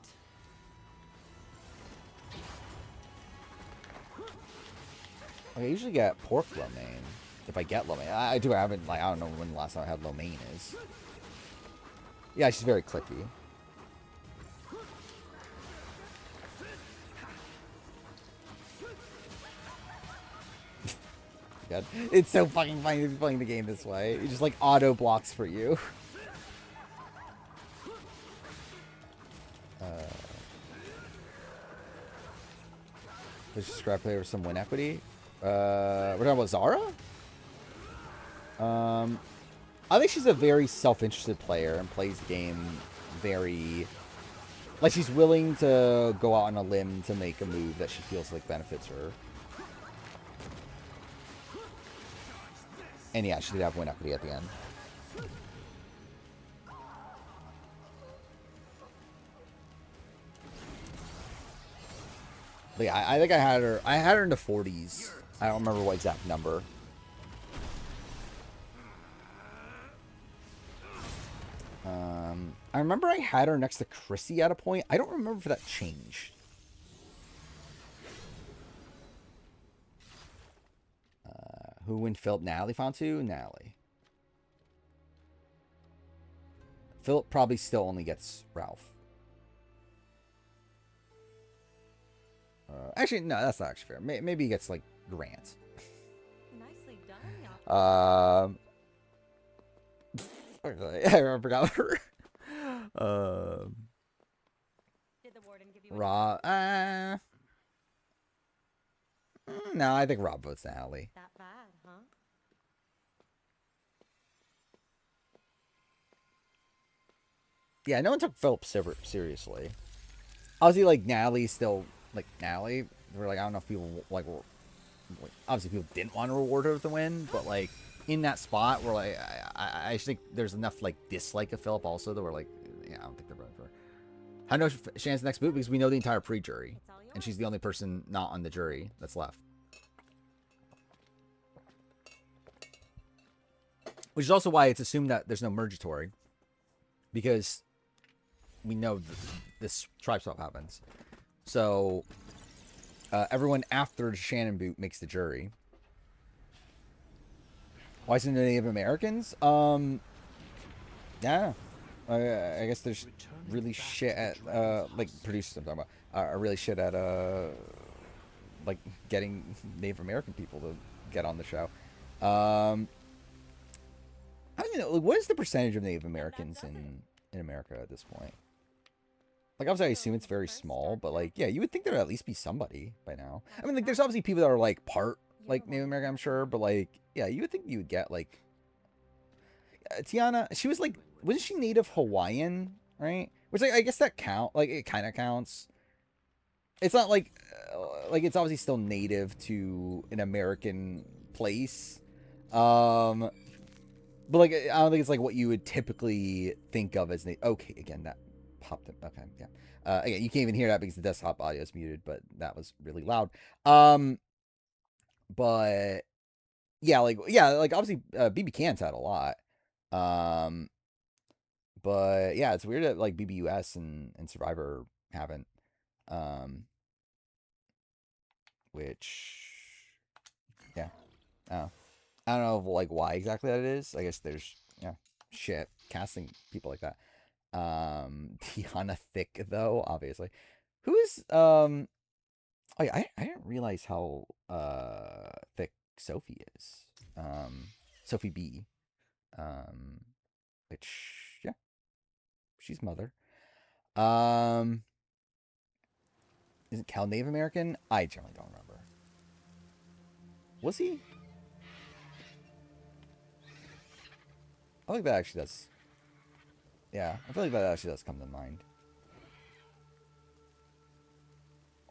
Speaker 1: I usually get pork lo mein if I get lo mein. I haven't, like, I don't know when the last time I had lo mein is. Yeah, she's very clicky. God. It's so fucking funny to be playing the game this way. It just like auto blocks for you. Let's just grab player with some win equity. We're talking about Zara? I think she's a very self-interested player and plays the game very... Like, she's willing to go out on a limb to make a move that she feels like benefits her. And yeah, she did have win equity at the end. But yeah, I think I had her in the 40s. I don't remember what exact number. I remember I had her next to Chrissy at a point. I don't remember if that changed. Who win Philip? Natalie found two? Natalie. Philip probably still only gets Ralph. Actually, no, that's not actually fair. Maybe he gets, like, Grant.
Speaker 3: Nicely done,
Speaker 1: I forgot her.
Speaker 3: Did the warden give you
Speaker 1: Rob. No, I think Rob votes Natalie.
Speaker 3: that bad, huh?
Speaker 1: Yeah, no one took Philip seriously. Obviously, like, Natalie's still, like, Natalie. We're like, I don't know if people, like, were, obviously people didn't want to reward her with the win, but, like, in that spot, we're like, I think there's enough, like, dislike of Philip also that we're like, yeah, I don't think they're voting for her. How do you know Shannon's next boot? Because we know the entire pre-jury, and she's the only person not on the jury that's left. Which is also why it's assumed that there's no mergatory, because we know this tribe swap happens. So everyone after Shannon boot makes the jury. Why isn't it Native Americans? Yeah. I guess there's really shit at like producers I'm talking about are really shit at like getting Native American people to get on the show. I don't even know, like, what is the percentage of Native Americans in America at this point? Like, obviously, I assume it's very small, but, like, yeah, you would think there'd at least be somebody by now. I mean, like, there's obviously people that are, like, part, like, Native American, I'm sure, but, like, yeah, you would think you would get, like... Tiana, she was, like, wasn't she Native Hawaiian, right? Which, like, I guess that like, it kind of counts. It's not, like, it's obviously still native to an American place. But, like, I don't think it's, like, what you would typically think of as... Okay, again, that... popped in. Okay, yeah. Again, you can't even hear that because the desktop audio is muted, but that was really loud. But yeah, like obviously BB Can's had a lot. But yeah, it's weird that like BBUS and Survivor haven't. Which yeah, I don't know like why exactly that is. I guess there's shit casting people like that. Tiana Thick though, obviously. Who is I didn't realize how thick Sophie is. Sophie B. Which yeah. She's mother. Isn't Cal Native American? I generally don't remember. Was he? I think that actually does. Yeah, I feel like that actually does come to mind.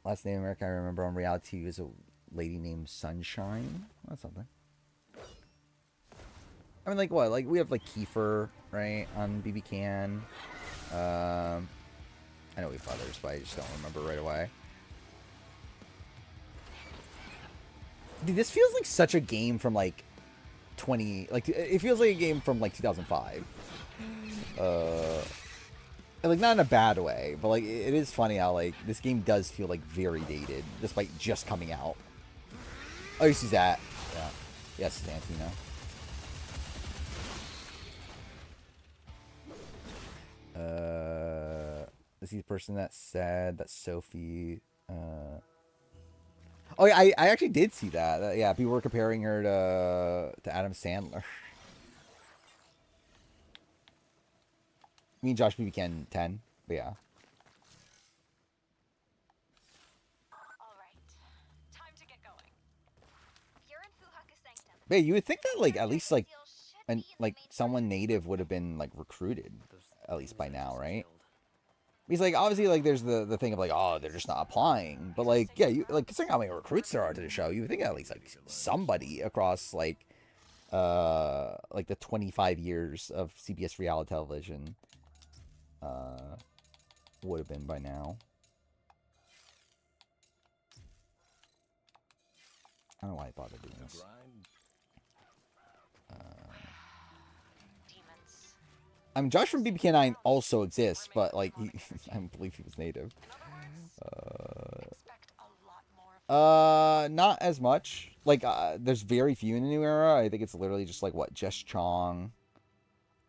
Speaker 1: Last Native American I remember on reality TV was a lady named Sunshine. That's something. I mean, like, what? Like, we have, like, Kiefer, right, on BB Can. I know we have others, but I just don't remember right away. Dude, this feels like such a game from, like, like, it feels like a game from, like, 2005. Like, not in a bad way, but, like, it is funny how, like, this game does feel, like, very dated, despite just coming out. Oh, you see that? Yeah. Yes, Santino. Is he the person that said that Sophie, Oh, yeah, I actually did see that. Yeah, people were comparing her to Adam Sandler. Me and Josh maybe can 10, but yeah. But yeah, you would think that like at least like like someone native would have been like recruited at least by now, right? Because like obviously like there's the thing of like, oh, they're just not applying, but like yeah, you like considering how many recruits there are to the show, you would think at least like somebody across like the 25 years of CBS reality television would have been by now. I don't know why I bothered doing this. I mean, Josh from BBK9 also exists, but like I don't believe he was native. Not as much. Like, there's very few in the new era. I think it's literally just like what Jess Chong.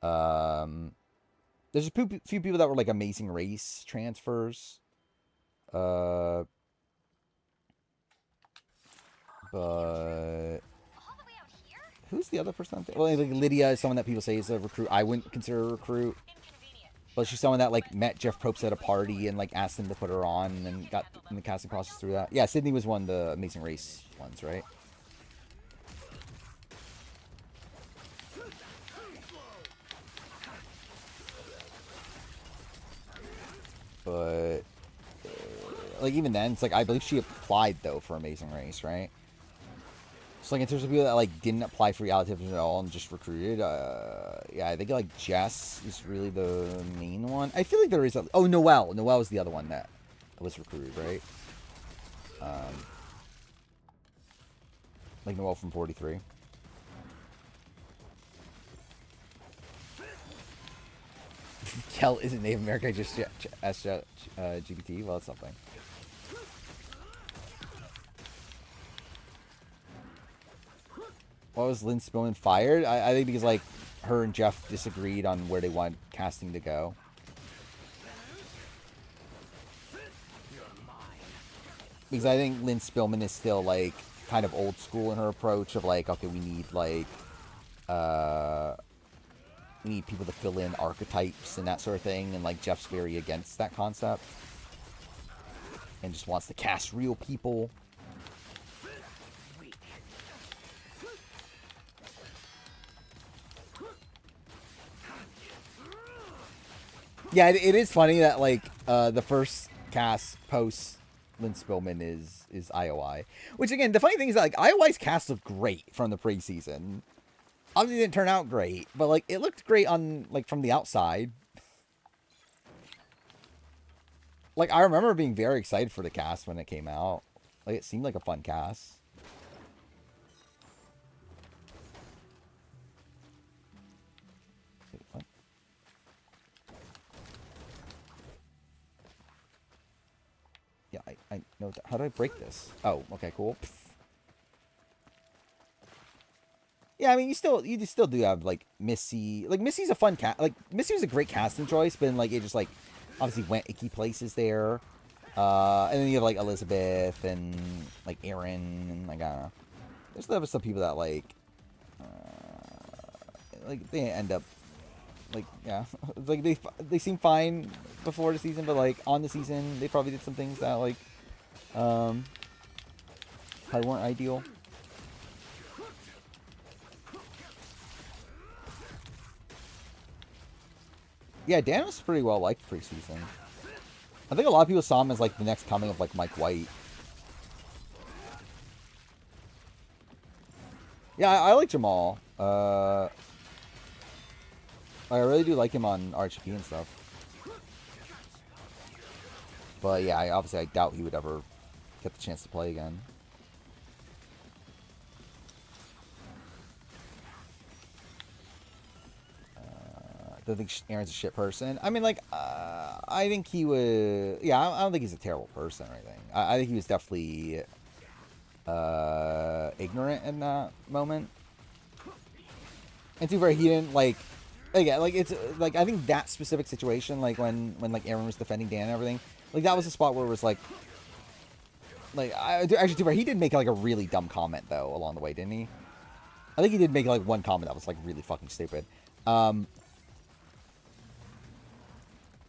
Speaker 1: There's a few people that were like Amazing Race transfers. But who's the other person? Well, like Lydia is someone that people say is a recruit. I wouldn't consider a recruit. But she's someone that like met Jeff Probst at a party and like asked him to put her on, and then got in the casting process through that. Yeah, Sydney was one of the Amazing Race ones, right? But like even then, it's like I believe she applied though for Amazing Race, right? So like in terms of people that like didn't apply for reality television at all and just recruited, yeah, I think like Jess is really the main one. I feel like there is oh, Noelle. Noelle is the other one that was recruited, right? Like Noelle from 43. Kel isn't Native American, just asked GPT. Well, it's something. Why was Lynn Spillman fired? I think because like her and Jeff disagreed on where they want casting to go. Because I think Lynn Spillman is still like kind of old school in her approach of like, okay, we need like we need people to fill in archetypes and that sort of thing, and like Jeff's very against that concept and just wants to cast real people. Yeah, it is funny that like the first cast post Lynn Spillman is IOI, which again the funny thing is that like IOI's cast looked great from the preseason. Obviously, it didn't turn out great, but like it looked great on like from the outside. Like I remember being very excited for the cast when it came out. Like it seemed like a fun cast. Wait, what? Yeah, I know that. How do I break this? Oh, okay, cool. Yeah, I mean, you still do have like Missy. Like Missy's a fun cat. Like Missy was a great casting choice, but then, like it just like obviously went icky places there. And then you have like Elizabeth and like Aaron and like I don't know. There's some people that like they end up like yeah, it's like they seem fine before the season, but like on the season they probably did some things that like probably weren't ideal. Yeah, Dan was pretty well liked preseason. I think a lot of people saw him as like the next coming of like Mike White. Yeah, I like Jamal. I really do like him on RHP and stuff. But yeah, obviously I doubt he would ever get the chance to play again. I don't think Aaron's a shit person. I mean, like, I think he would... Yeah, I don't think he's a terrible person or anything. I think he was definitely ignorant in that moment. And to be fair, he didn't, like... Again, like, it's... Like, I think that specific situation, like, when like, Aaron was defending Dan and everything, like, that was a spot where it was, like... Like, actually, too far. He did make like a really dumb comment though along the way, didn't he? I think he did make like one comment that was like really fucking stupid.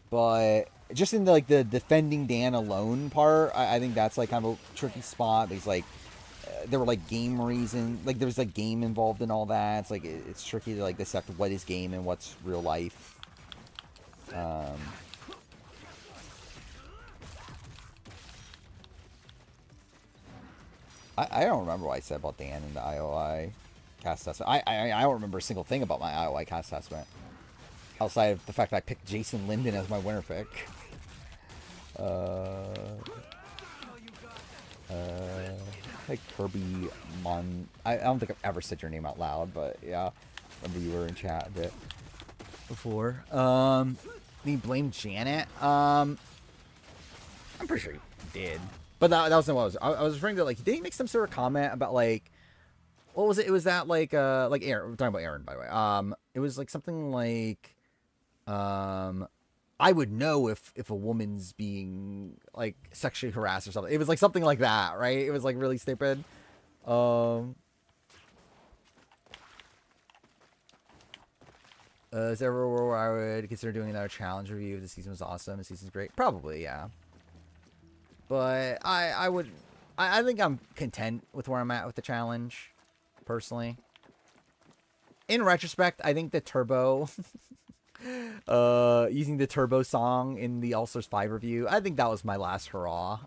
Speaker 1: But just in the, like the defending Dan alone part, I think that's like kind of a tricky spot. Because like there were like game reason, like there's like game involved in all that. It's like it's tricky to like dissect what is game and what's real life. I don't remember what I said about Dan and the IOI cast assessment. I don't remember a single thing about my IOI cast assessment. Outside of the fact that I picked Jason Linden as my winner pick. Like Kirby Mon... I don't think I've ever said your name out loud, but yeah. Remember you were in chat a bit before. He blamed Janet. I'm pretty sure he did. But that wasn't what I was referring to. Like, did he make some sort of comment about like, what was it? It was that like Aaron. We're talking about Aaron, by the way. It was like something like, I would know if a woman's being like sexually harassed or something. It was like something like that, right? It was like really stupid. Is there ever where I would consider doing another challenge review if the season was awesome? The season's great. Probably, yeah. But I think I'm content with where I'm at with the challenge, personally. In retrospect, I think the turbo, using the turbo song in the All Stars 5 review, I think that was my last hurrah.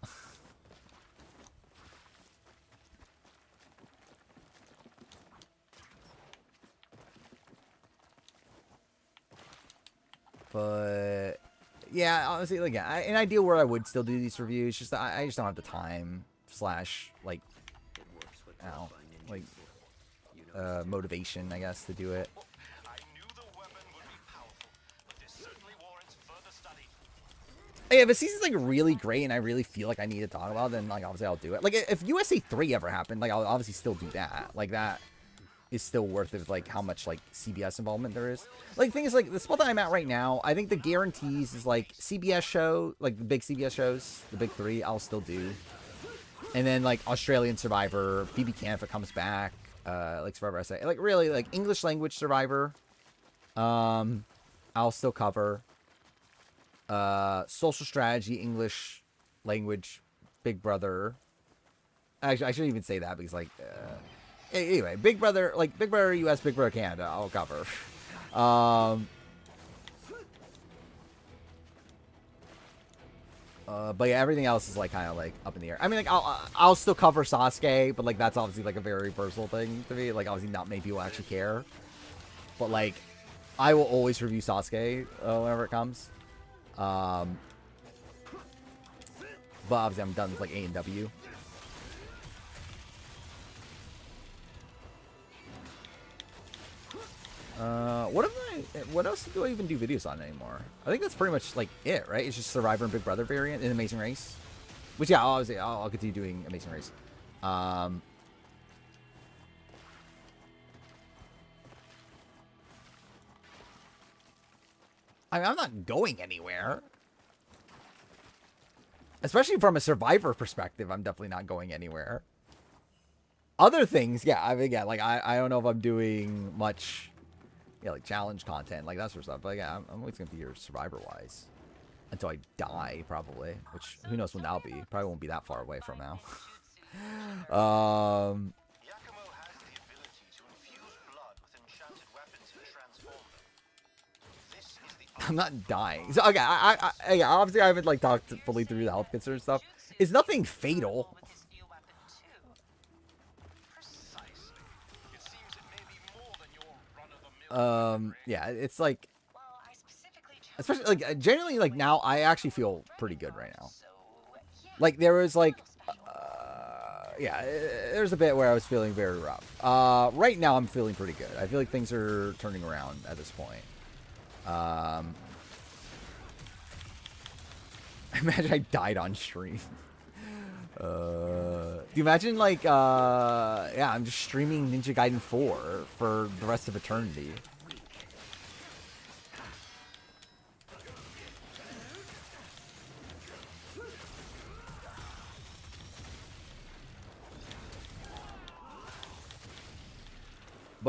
Speaker 1: But yeah, honestly, like, an ideal where I would still do these reviews, just that I just don't have the time / like, I don't know, like, motivation, I guess, to do it. Yeah, if a season's like really great and I really feel like I need to talk about it, then like obviously I'll do it. Like if USA 3 ever happened, like I'll obviously still do that. Like that is still worth it, like how much like CBS involvement there is. Like the thing is, like the spot that I'm at right now, I think the guarantees is like CBS show, like the big CBS shows, the big three, I'll still do. And then like Australian Survivor, BB Can if it comes back, like Survivor SA, like really like English language Survivor, I'll still cover. Social strategy, English language, Big Brother. Actually, I shouldn't even say that because like, anyway, Big Brother, like Big Brother US, Big Brother Canada, I'll cover. But yeah, everything else is like kind of like up in the air. I mean, like I'll still cover Sasuke, but like that's obviously like a very personal thing to me. Like obviously not many people actually care, but like I will always review Sasuke whenever it comes. But obviously I'm done with like A&W. What else do I even do videos on anymore? I think that's pretty much like it, right? It's just Survivor and Big Brother variant in Amazing Race. Which yeah, obviously I'll continue doing Amazing Race. I mean, I'm not going anywhere. Especially from a Survivor perspective, I'm definitely not going anywhere. Other things, yeah, I mean, yeah, like, I don't know if I'm doing much, yeah, like, challenge content, like, that sort of stuff. But, yeah, I'm always going to be here Survivor-wise. Until I die, probably. Which, who knows when that'll be. Probably won't be that far away from now. I'm not dying. So, okay, I obviously I haven't like talked fully through the health concern stuff. It's nothing fatal. Yeah, it's like, especially like generally like now I actually feel pretty good right now. Like there was like, yeah, there's a bit where I was feeling very rough. Right now I'm feeling pretty good. I feel like things are turning around at this point. Imagine I died on stream. Do you imagine like, yeah, I'm just streaming Ninja Gaiden 4 for the rest of eternity.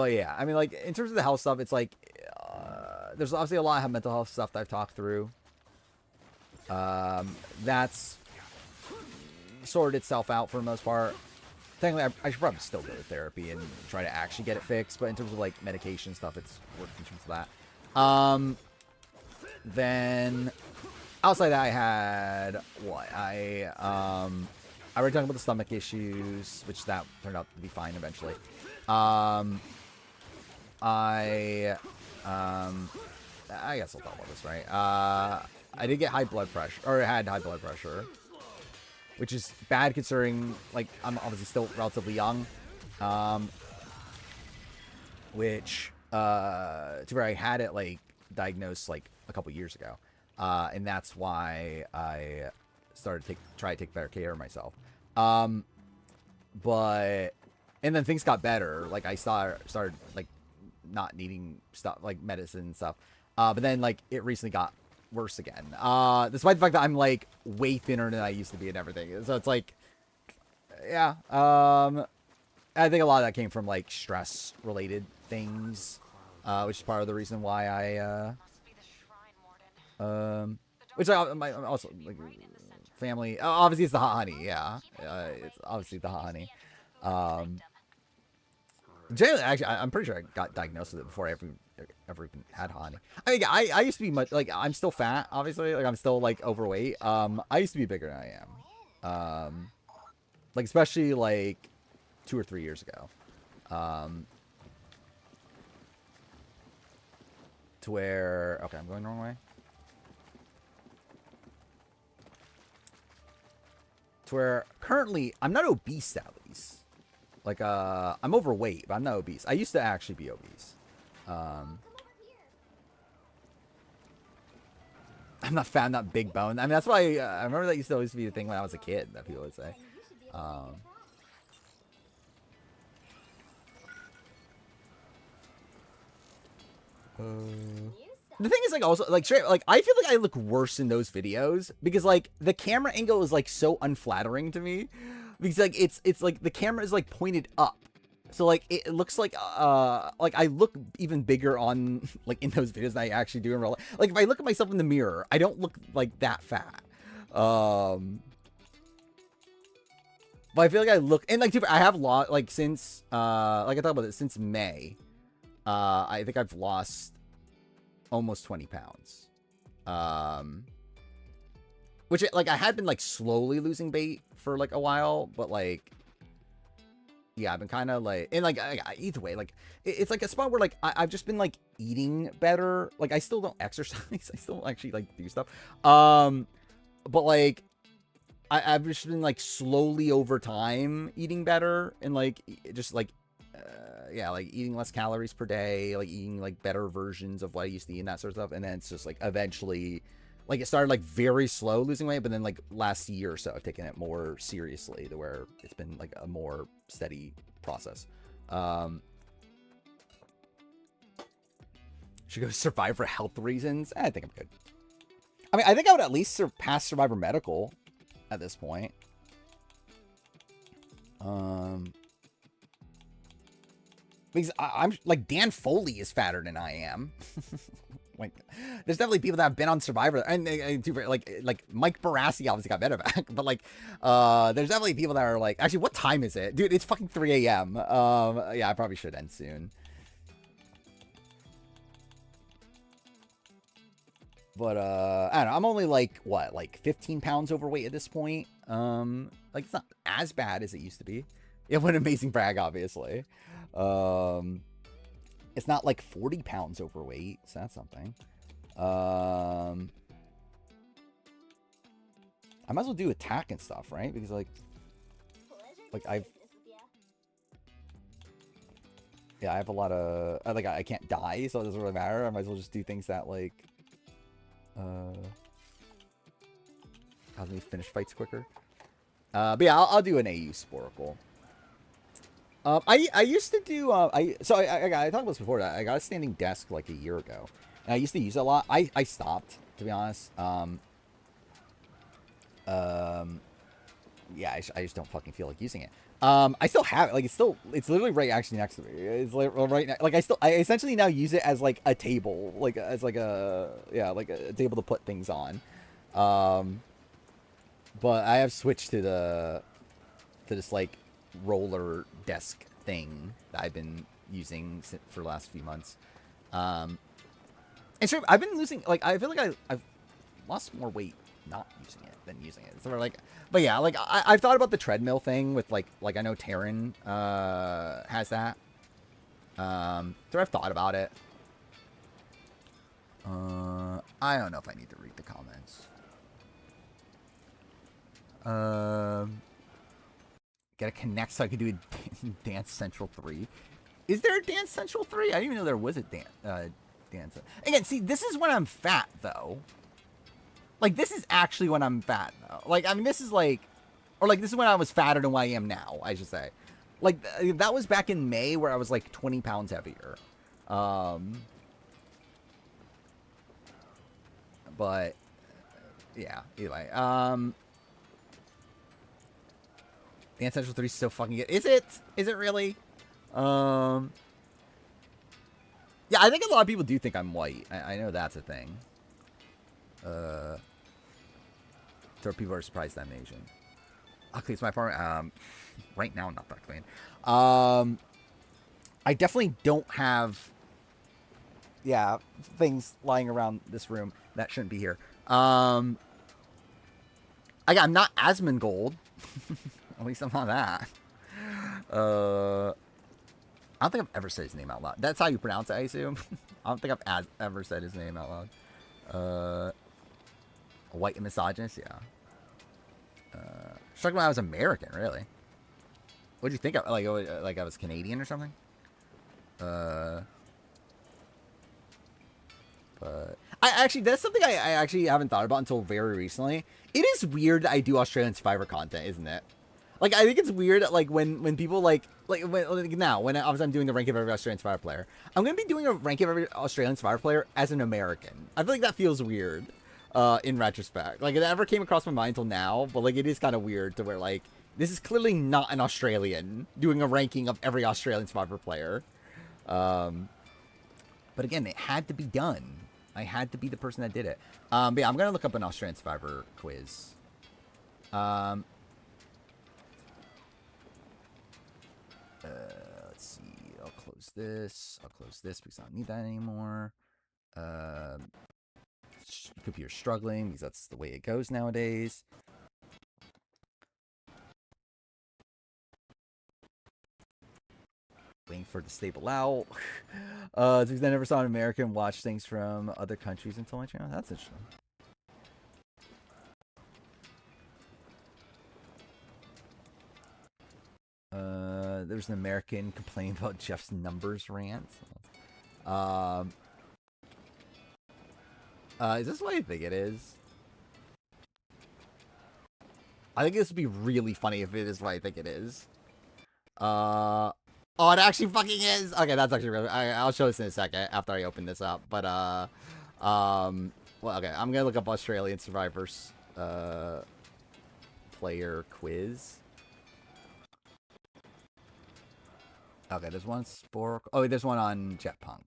Speaker 1: But yeah, I mean, like, in terms of the health stuff, it's like, there's obviously a lot of mental health stuff that I've talked through. That's sorted itself out for the most part. Technically, I should probably still go to therapy and try to actually get it fixed, but in terms of, like, medication stuff, it's worked in terms of that. Then, outside that, I had, what? I already talked about the stomach issues, which that turned out to be fine eventually. I guess I'll talk about this, right? I did get high blood pressure, or had high blood pressure, which is bad considering, like, I'm obviously still relatively young. Which, to where I had it, like, diagnosed, like, a couple years ago. And that's why I started to try to take better care of myself. But, and then things got better. Like, I started, like, not needing stuff, like, medicine and stuff. But then, like, it recently got worse again. Despite the fact that I'm, like, way thinner than I used to be and everything. So it's like, yeah. I think a lot of that came from, like, stress-related things. Which is part of the reason why I, which I also, like, family, obviously it's the hot honey, yeah. It's obviously the hot honey. Generally, actually, I'm pretty sure I got diagnosed with it before I ever even had hot honey. I mean, I used to be much, like, I'm still fat, obviously, like, I'm still, like, overweight. I used to be bigger than I am. Like, especially, like, 2 or 3 years ago. To where, okay, I'm going the wrong way. To where currently I'm not obese at least. Like, I'm overweight, but I'm not obese. I used to actually be obese. I'm not fat, I'm not big bone. I mean, that's why I remember that used to always be the thing when I was a kid that people would say. The thing is, like, also, like, straight, like, I feel like I look worse in those videos because, like, the camera angle is, like, so unflattering to me because, like, it's like the camera is, like, pointed up, so, like, it looks like I look even bigger on, like, in those videos than I actually do in real life. Like, if I look at myself in the mirror, I don't look like that fat. But I feel like I look, and, like, I have lost, like, since like I talked about it, since May, I think I've lost almost 20 pounds. Which, like, I had been, like, slowly losing weight for, like, a while, but, like, yeah, I've been kind of, like, and, like, either way, like, it's, like, a spot where, like, I've just been, like, eating better. Like, I still don't exercise. I still don't actually, like, do stuff. But, like, I've just been, like, slowly over time eating better and, like, just, like, yeah, like, eating less calories per day, like, eating, like, better versions of what I used to eat and that sort of stuff. And then it's just, like, eventually, like, it started, like, very slow losing weight, but then, like, last year or so, I've taken it more seriously to where it's been, like, a more steady process. Should go Survivor for health reasons? I think I'm good. I mean, I think I would at least surpass Survivor Medical at this point. Because I'm like, Dan Foley is fatter than I am. Like, there's definitely people that have been on Survivor, and like Mike Barassi obviously got better back, but like, there's definitely people that are like, actually, what time is it, dude? It's fucking 3 a.m. Yeah, I probably should end soon. But I don't know. I'm only like, what, like 15 pounds overweight at this point. Like, it's not as bad as it used to be. It went amazing brag, obviously. It's not like 40 pounds overweight, so that's something. I might as well do attack and stuff, right? Because like I have a lot of, like, I can't die, so it doesn't really matter. I might as well just do things that, like, help me finish fights quicker. But yeah, I'll do an AU Sporcle. I used to do, I talked about this before. I got a standing desk like a year ago. And I used to use it a lot. I stopped, to be honest. Yeah, I just don't fucking feel like using it. I still have it. Like it's literally right actually next to me. It's like right now. Like I essentially now use it as like a table, like as like like a table to put things on. But I have switched to this like roller desk thing that I've been using for the last few months. And sure, I've been losing, like, I feel like I've lost more weight not using it than using it. So like, but yeah, like I've thought about the treadmill thing with like I know Taryn has that. So I've thought about it. I don't know if I need to read the comments. Gotta connect so I could do a Dance Central 3. Is there a Dance Central 3? I didn't even know there was a Dance. Again, see, this is when I'm fat, though. Like, this is actually when I'm fat, though. Like, I mean, this is like... Or, like, this is when I was fatter than what I am now, I should say. Like, that was back in May where I was, like, 20 pounds heavier. But, yeah, anyway. Dance Central 3 is so fucking good. Is it? Is it really? Yeah, I think a lot of people do think I'm white. I know that's a thing. So people are surprised I'm Asian. Okay, it's my apartment. Right now, not that clean. I definitely don't have, yeah, things lying around this room that shouldn't be here. I'm not Asmongold. At least I'm not that. I don't think I've ever said his name out loud. That's how you pronounce it, I assume. I don't think I've ever said his name out loud. A white and misogynist, yeah. Struck when I was American, really. What did you think? Like I was Canadian or something? But I actually, that's something I actually haven't thought about until very recently. It is weird that I do Australian Survivor content, isn't it? Like, I think it's weird, like, when people, when I'm doing the rank of every Australian Survivor player, I'm going to be doing a rank of every Australian Survivor player as an American. I feel like that feels weird, in retrospect. Like, it never came across my mind until now, but, like, it is kind of weird to where, like, this is clearly not an Australian doing a ranking of every Australian Survivor player. But again, it had to be done. I had to be the person that did it. But yeah, I'm going to look up an Australian Survivor quiz. Let's see. I'll close this. I'll close this because I don't need that anymore. Computer's struggling because that's the way it goes nowadays. Waiting for it to stable out. Because I never saw an American watch things from other countries until my channel. That's interesting. There's an American complaining about Jeff's numbers rant. Is this what I think it is? I think this would be really funny if it is what I think it is. Oh, it actually fucking is. Okay, that's actually really. I'll show this in a second after I open this up. But well, okay, I'm gonna look up Australian Survivors player quiz. Okay, there's one Spork. Oh, there's one on Jetpunk.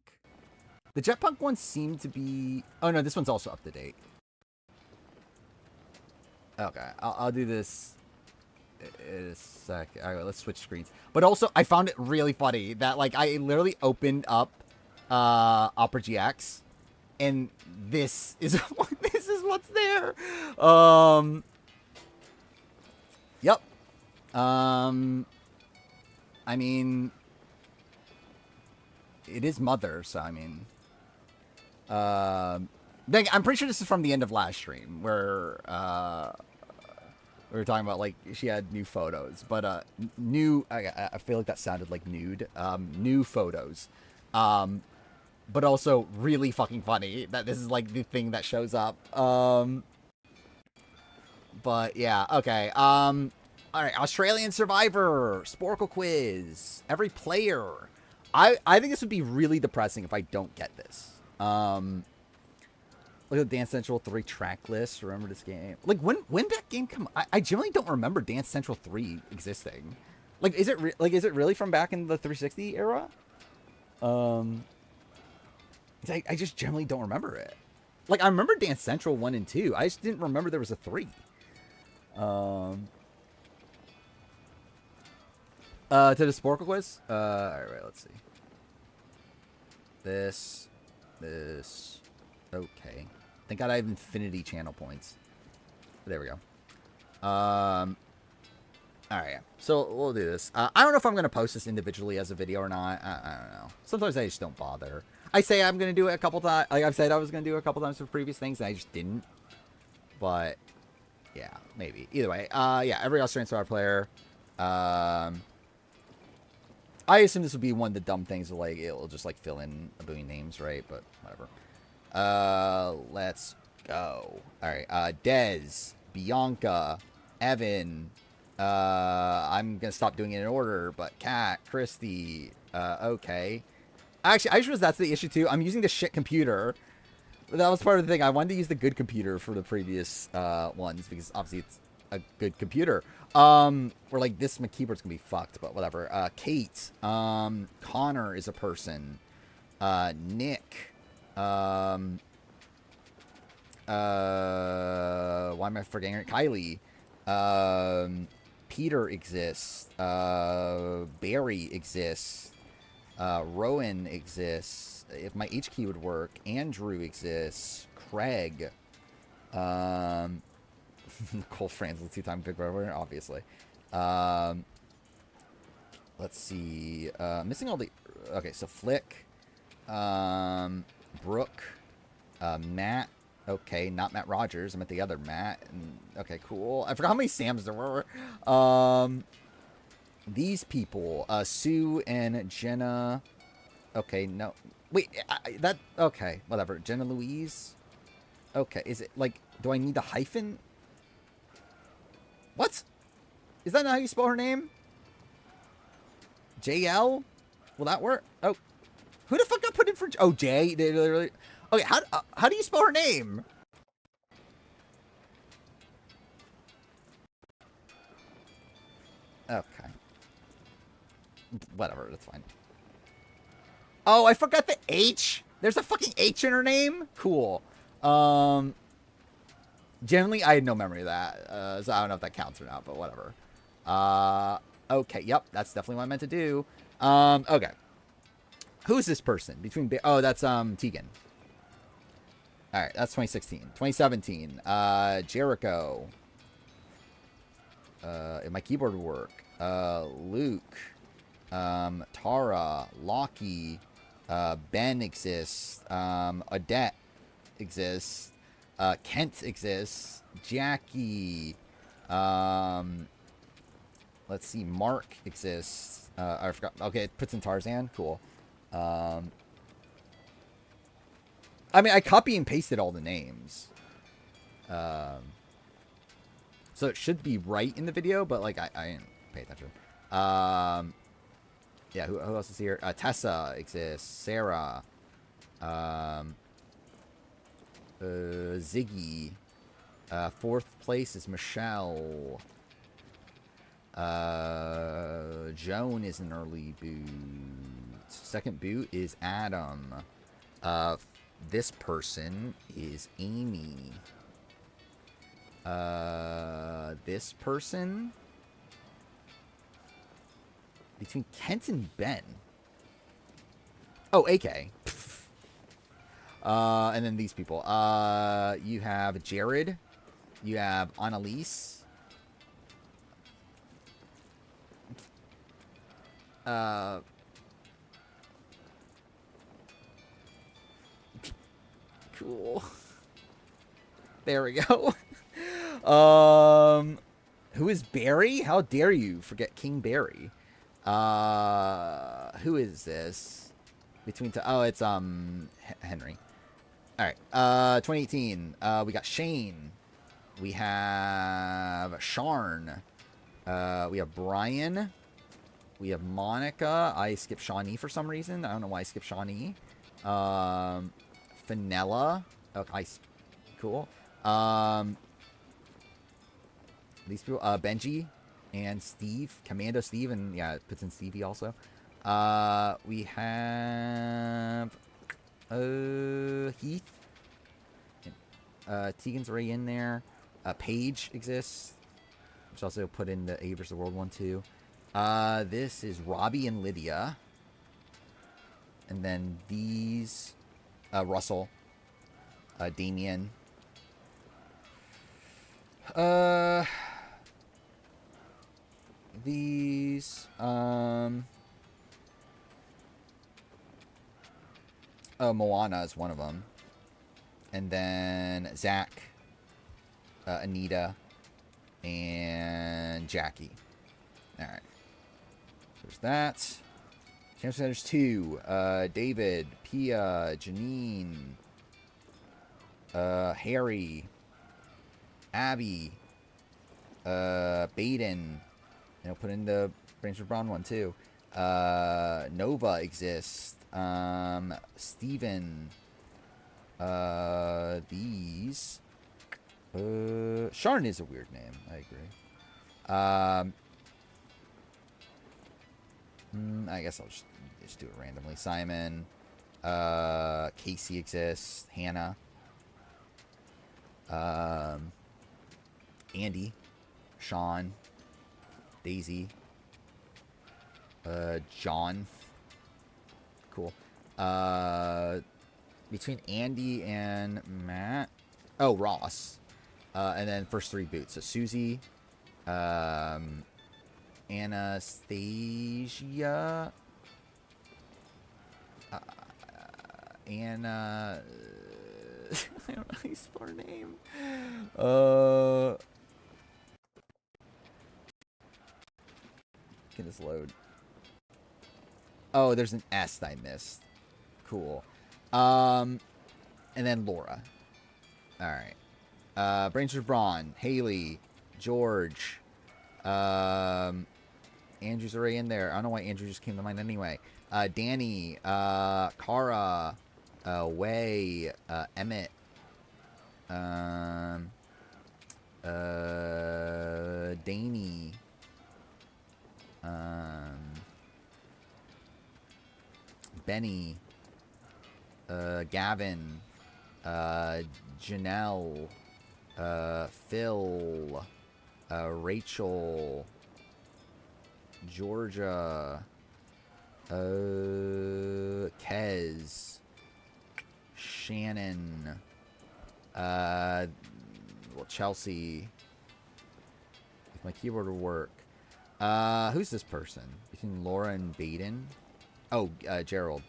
Speaker 1: The Jetpunk one seemed to be... Oh, no, this one's also up to date. Okay, I'll do this in a sec. All right, let's switch screens. But also, I found it really funny that, like, I literally opened up Opera GX, and this is this is what's there. Yep. I mean... It is Mother, so I mean... I'm pretty sure this is from the end of last stream, where we were talking about, like, she had new photos. But new... I feel like that sounded like nude. New photos. But also really fucking funny that this is, like, the thing that shows up. But, yeah, okay. Alright, Australian Survivor. Sporkle quiz. Every player... I think this would be really depressing if I don't get this. Look at the Dance Central 3 track list. Remember this game? Like, when did that game come? I generally don't remember Dance Central 3 existing. Like, is it really from back in the 360 era? I just generally don't remember it. Like, I remember Dance Central 1 and 2. I just didn't remember there was a 3. To the Sporkle quiz? Alright, let's see. This. Okay. Thank God I have infinity channel points. There we go. Alright, yeah. So, we'll do this. I don't know if I'm going to post this individually as a video or not. I don't know. Sometimes I just don't bother. I say I'm going to do it a couple times. Like I've said I was going to do it a couple times for previous things, and I just didn't. But, yeah, maybe. Either way. Yeah, every Australian Star player. I assume this would be one of the dumb things of, like, it'll just, like, fill in a billion names, right? But, whatever. Let's go. Alright, Dez, Bianca, Evan, I'm gonna stop doing it in order, but Kat, Christy, okay. Actually, I just realized that's the issue, too. I'm using the shit computer. That was part of the thing. I wanted to use the good computer for the previous, ones, because obviously it's a good computer. Or like this, my keyboard's gonna be fucked, but whatever. Kate, Connor is a person. Nick, why am I forgetting her? Kylie, Peter exists. Barry exists. Rowan exists. If my H key would work. Andrew exists. Craig, Nicole Franz, two-time Big Brother winner, obviously. Let's see. Missing all the... Okay, so Flick. Brooke. Matt. Okay, not Matt Rogers. I meant the other Matt. And, okay, cool. I forgot how many Sams there were. These people. Sue and Jenna. Okay, no. Wait, that... Okay, whatever. Jenna Louise. Okay, is it, like... Do I need a hyphen? What? Is that not how you spell her name? JL? Will that work? Oh. Who the fuck got put in for... Oh, J? Okay, how do you spell her name? Okay. Whatever, that's fine. Oh, I forgot the H. There's a fucking H in her name? Cool. Generally, I had no memory of that. So I don't know if that counts or not, but whatever. Okay, yep, that's definitely what I meant to do. Okay. Who's this person? Oh, that's Tegan. Alright, that's 2016. 2017. Jericho. If my keyboard would work. Luke. Tara. Lockie. Ben exists. Odette exists. Kent exists. Jackie. Let's see. Mark exists. I forgot. Okay, it puts in Tarzan. Cool. I mean, I copy and pasted all the names. So it should be right in the video, but, like, I didn't pay attention. Yeah, who else is here? Tessa exists. Sarah. Ziggy. Fourth place is Michelle. Joan is an early boot. Second boot is Adam. This person is Amy. This person... Between Kent and Ben. Oh, AK. And then these people. You have Jared. You have Annalise. Cool. There we go. Who is Barry? How dare you forget King Barry? Who is this? Oh, it's Henry. All right. 2018. We got Shane. We have Sharn. We have Brian. We have Monica. I skipped Shawnee for some reason. I don't know why I skipped Shawnee. Fenella. Okay, cool. These people. Benji. and Steve, Commando Steve, and yeah, it puts in Stevie also. We have Heath. Tegan's already in there. Paige exists, which also put in the A vs. the World one too. This is Robbie and Lydia. And then these, Russell, Damien. These, Moana is one of them. And then Zach, Anita, and Jackie. All right. There's that. Chance Centers 2. David, Pia, Janine, Harry, Abby, Baden. And I'll put in the Braintree Brown one too. Nova exists. Steven. These. Sharn is a weird name. I agree. I guess I'll just do it randomly. Simon. Casey exists. Hannah. Andy. Sean. Daisy. John. Cool. Between Andy and Matt. Oh, Ross. And then first 3 boots. So Susie. Anastasia. Anna. I don't know how you spell her name. Can this load? Oh, there's an S that I missed. Cool. And then Laura. All right. Braintree Braun, Haley, George. Andrew's already in there. I don't know why Andrew just came to mind anyway. Danny, Kara, Way, Emmett, Danny, Benny, Gavin, Janelle, Phil, Rachel, Georgia, Kez, Shannon, Chelsea. If my keyboard will work. Who's this person? Between Laura and Baden? Oh, Gerald.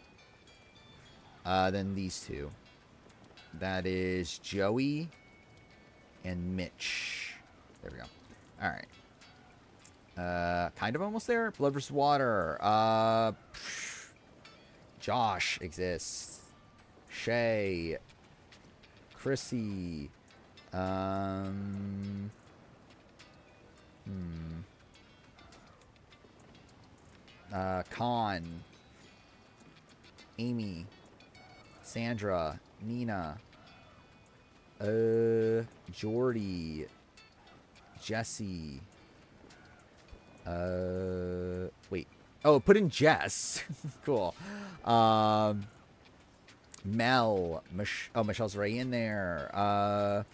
Speaker 1: Then these two. That is Joey and Mitch. There we go. All right. Kind of almost there. Blood vs. Water. Josh exists. Shay. Chrissy. Con. Amy. Sandra. Nina. Jordy. Jesse. Wait. Oh, put in Jess. Cool. Mel. Michelle's right in there.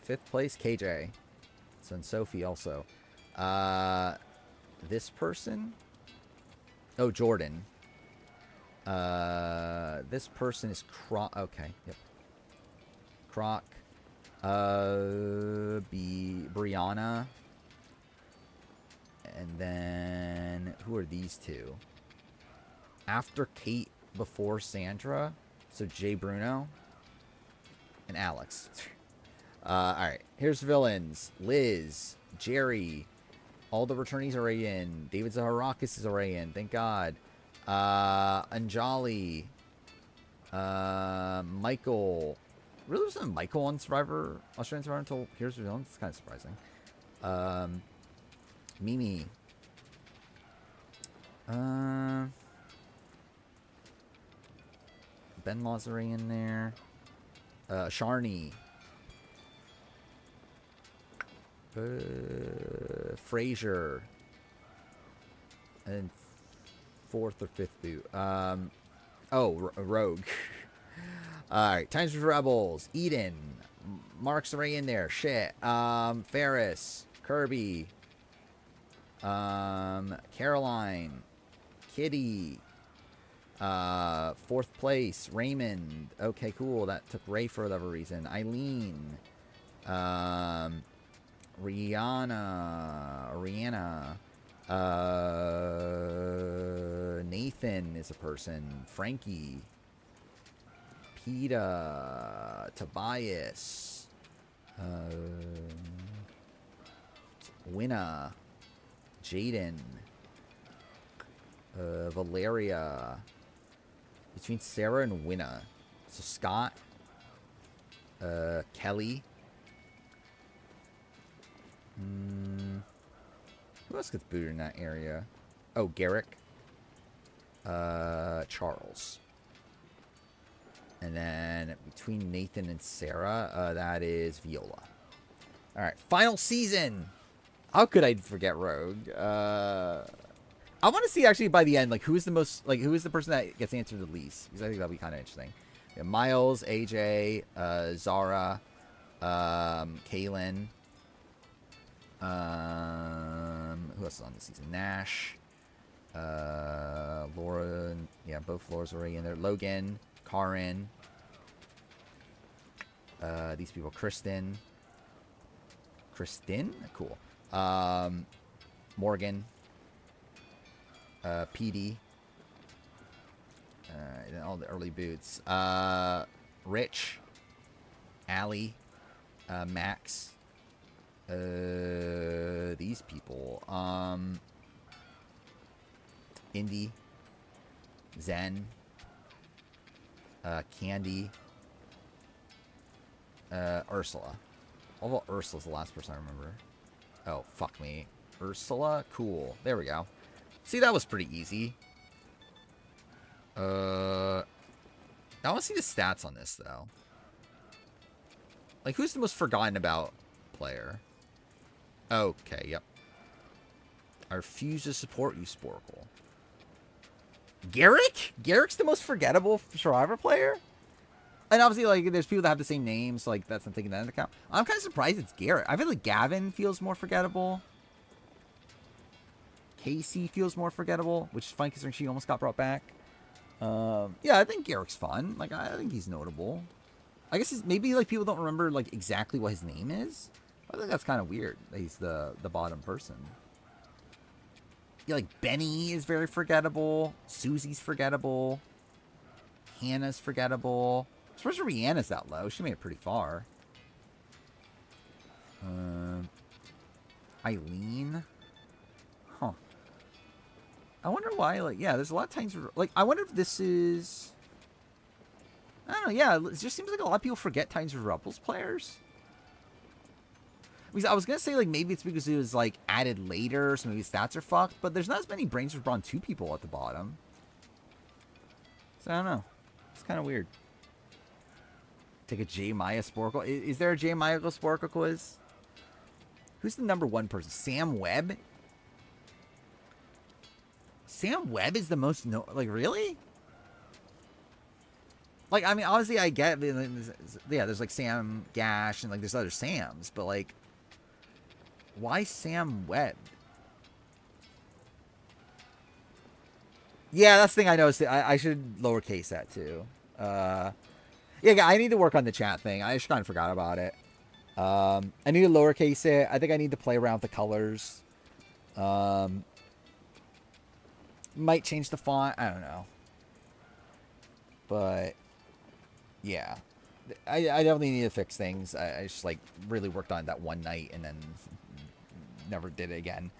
Speaker 1: 5th place, KJ. So and Sophie also. This person. Oh, Jordan. This person is Croc. Okay. Yep. Croc. Brianna. And then who are these two? After Kate, before Sandra. So Jay Bruno and Alex. Alright. Here's villains. Liz. Jerry. All the returnees are already in. David Zaharakis is already in. Thank God. Anjali. Michael. Really wasn't Michael on Survivor, Australian Survivor until Here's the Villains? It's kind of surprising. Mimi. Ben Lazare in there. Sharni. Frazier. And 4th or 5th boot. Rogue. Alright, Times of Rebels. Eden. Mark's already in there. Shit. Ferris. Kirby. Caroline. Kitty. 4th place. Raymond. Okay, cool. That took Ray for whatever reason. Eileen. Rihanna. Nathan is a person. Frankie. PETA. Tobias. Winna. Jaden. Valeria. Between Sarah and Winna. So Scott. Kelly. Who else gets booted in that area? Oh, Garrick. Charles. And then between Nathan and Sarah, that is Viola. Alright, final season! How could I forget Rogue? I want to see actually by the end, like, who is the person that gets answered the least? Because I think that'll be kind of interesting. Yeah, Miles, AJ, Zara, Kaylin. Who else is on this season? Nash. Laura. Yeah, both Laura's already in there. Logan. Karin. These people. Kristen. Cool. Morgan. PD. And all the early boots. Rich. Allie. Max. These people. Indy. Zen. Candy. Ursula. Although Ursula's the last person I remember. Oh, fuck me. Ursula? Cool. There we go. See, that was pretty easy. I want to see the stats on this, though. Like, who's the most forgotten about player? Okay, yep. I refuse to support you, Sporkle. Garrick? Garrick's the most forgettable Survivor player? And obviously, like, there's people that have the same name, so, like, that's not taking that into account. I'm kind of surprised it's Garrick. I feel like Gavin feels more forgettable. Casey feels more forgettable, which is fun considering she almost got brought back. Yeah, I think Garrick's fun. Like, I think he's notable. I guess maybe, like, people don't remember, like, exactly what his name is. I think that's kind of weird that he's the bottom person. Yeah, like, Benny is very forgettable. Susie's forgettable. Hannah's forgettable. Especially Rihanna's that low. She made it pretty far. Eileen. Huh. I wonder why, like, yeah, there's a lot of times, like, I wonder if this is... I don't know, yeah, it just seems like a lot of people forget Times of Rebels players. Because I was going to say, like, maybe it's because it was, like, added later, so maybe stats are fucked, but there's not as many Brains for Brawn 2 people at the bottom. So, I don't know. It's kind of weird. Take a J. Maya Sporkle. Is there a J. Maya Sporkle quiz? Who's the number one person? Sam Webb? Sam Webb is the most... like, really? Like, I mean, honestly, I get... Yeah, there's, like, Sam Gash and, like, there's other Sams, but, like... Why Sam Webb? Yeah, that's the thing I noticed. I should lowercase that, too. Yeah, I need to work on the chat thing. I just kind of forgot about it. I need to lowercase it. I think I need to play around with the colors. Might change the font. I don't know. But, yeah. I definitely need to fix things. I just, like, really worked on it that one night and then never did it again.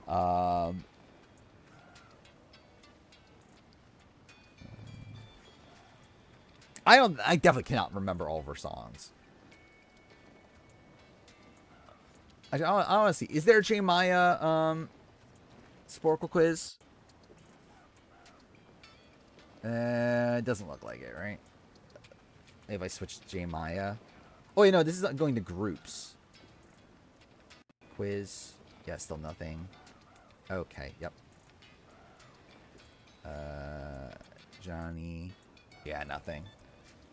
Speaker 1: I definitely cannot remember all of her songs. I want to see. Is there a J. Maya Sporkle quiz? It doesn't look like it, right? If I switch to J. Maya. Oh, you know, this is going to groups. quiz. Yeah, still nothing. Okay, yep. Johnny. Yeah, nothing.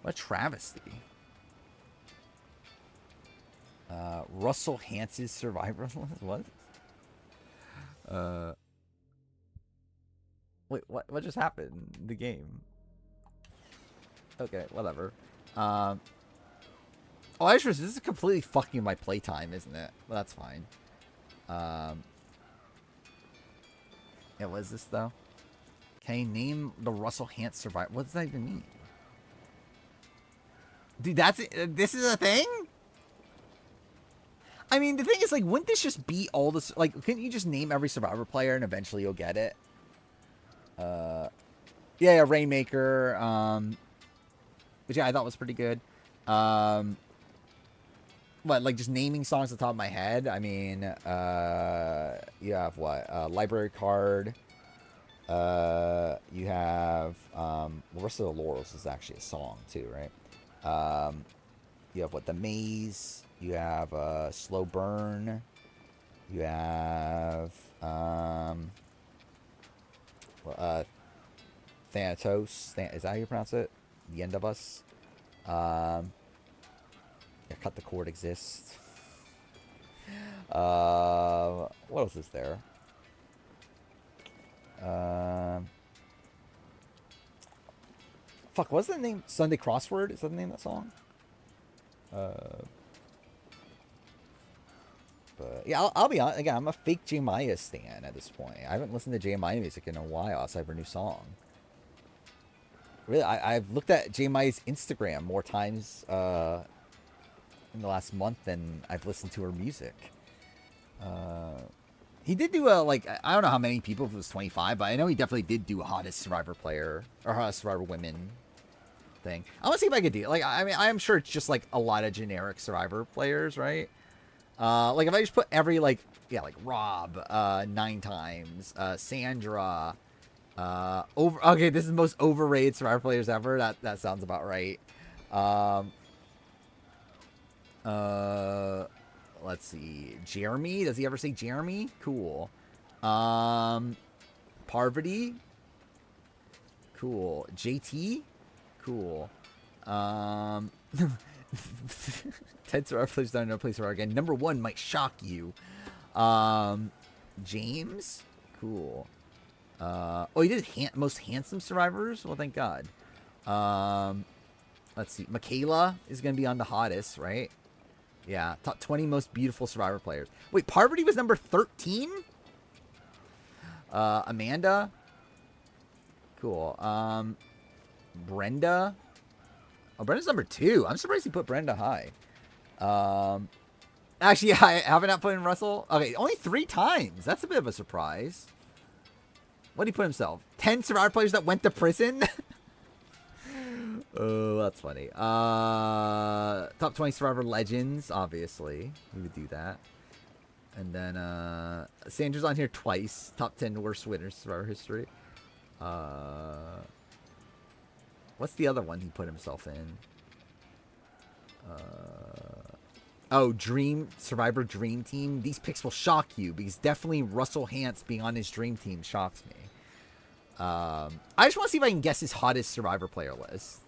Speaker 1: What a travesty. Russell Hance's Survivor. What? Wait, what just happened? The game. Okay, whatever. Oh, I just this is completely fucking my playtime, isn't it? Well, that's fine. Yeah, what is this though? Okay, name the Russell Hance Survivor. What does that even mean? Dude, this is a thing? I mean, the thing is, like, wouldn't this just be all this? Like, couldn't you just name every Survivor player and eventually you'll get it? Yeah, Rainmaker. Which yeah, I thought was pretty good. What, like just naming songs off the top of my head? I mean, you have what? Library Card. You have Rest of the Laurels is actually a song too, right? You have what? The Maze. You have Slow Burn. You have Thanatos. Is that how you pronounce it? The End of Us. Yeah, Cut the Cord exists. What else is there? Fuck, what's the name? Sunday Crossword? Is that the name of that song? But yeah, I'll be honest. Again, I'm a fake J Maya stan at this point. I haven't listened to J Maya music in a while outside of her new song. Really, I've looked at J Maya's Instagram more times in the last month than I've listened to her music. He did do a, like, I don't know how many people, if it was 25, but I know he definitely did do a hottest Survivor player, or hottest Survivor women thing. I want to see if I could do, like, I mean, I'm sure it's just, like, a lot of generic Survivor players, right? Like, if I just put every, like, yeah, like, Rob, 9 times, Sandra, okay, this is the most overrated Survivor players ever. That sounds about right. Let's see. Jeremy? Does he ever say Jeremy? Cool. Parvati? Cool. JT? Cool. 10 Survivor players down in no place Survivor again. Number 1 might shock you. James? Cool. Oh, he did most handsome Survivors? Well, thank God. Let's see. Michaela is going to be on the hottest, right? Yeah, top 20 most beautiful Survivor players. Wait, Parvati was number 13? Amanda? Cool. Brenda? Oh, Brenda's number 2. I'm surprised he put Brenda high. Actually, yeah, I haven't not put in Russell. Okay, only 3 times. That's a bit of a surprise. What did he put himself? 10 Survivor players that went to prison? Oh, that's funny. Top 20 Survivor legends, obviously. We would do that. And then Sandra's on here twice. Top 10 worst winners Survivor history. What's the other one he put himself in? Oh, Survivor Dream Team. These picks will shock you because definitely Russell Hance being on his Dream Team shocks me. I just want to see if I can guess his hottest Survivor player list.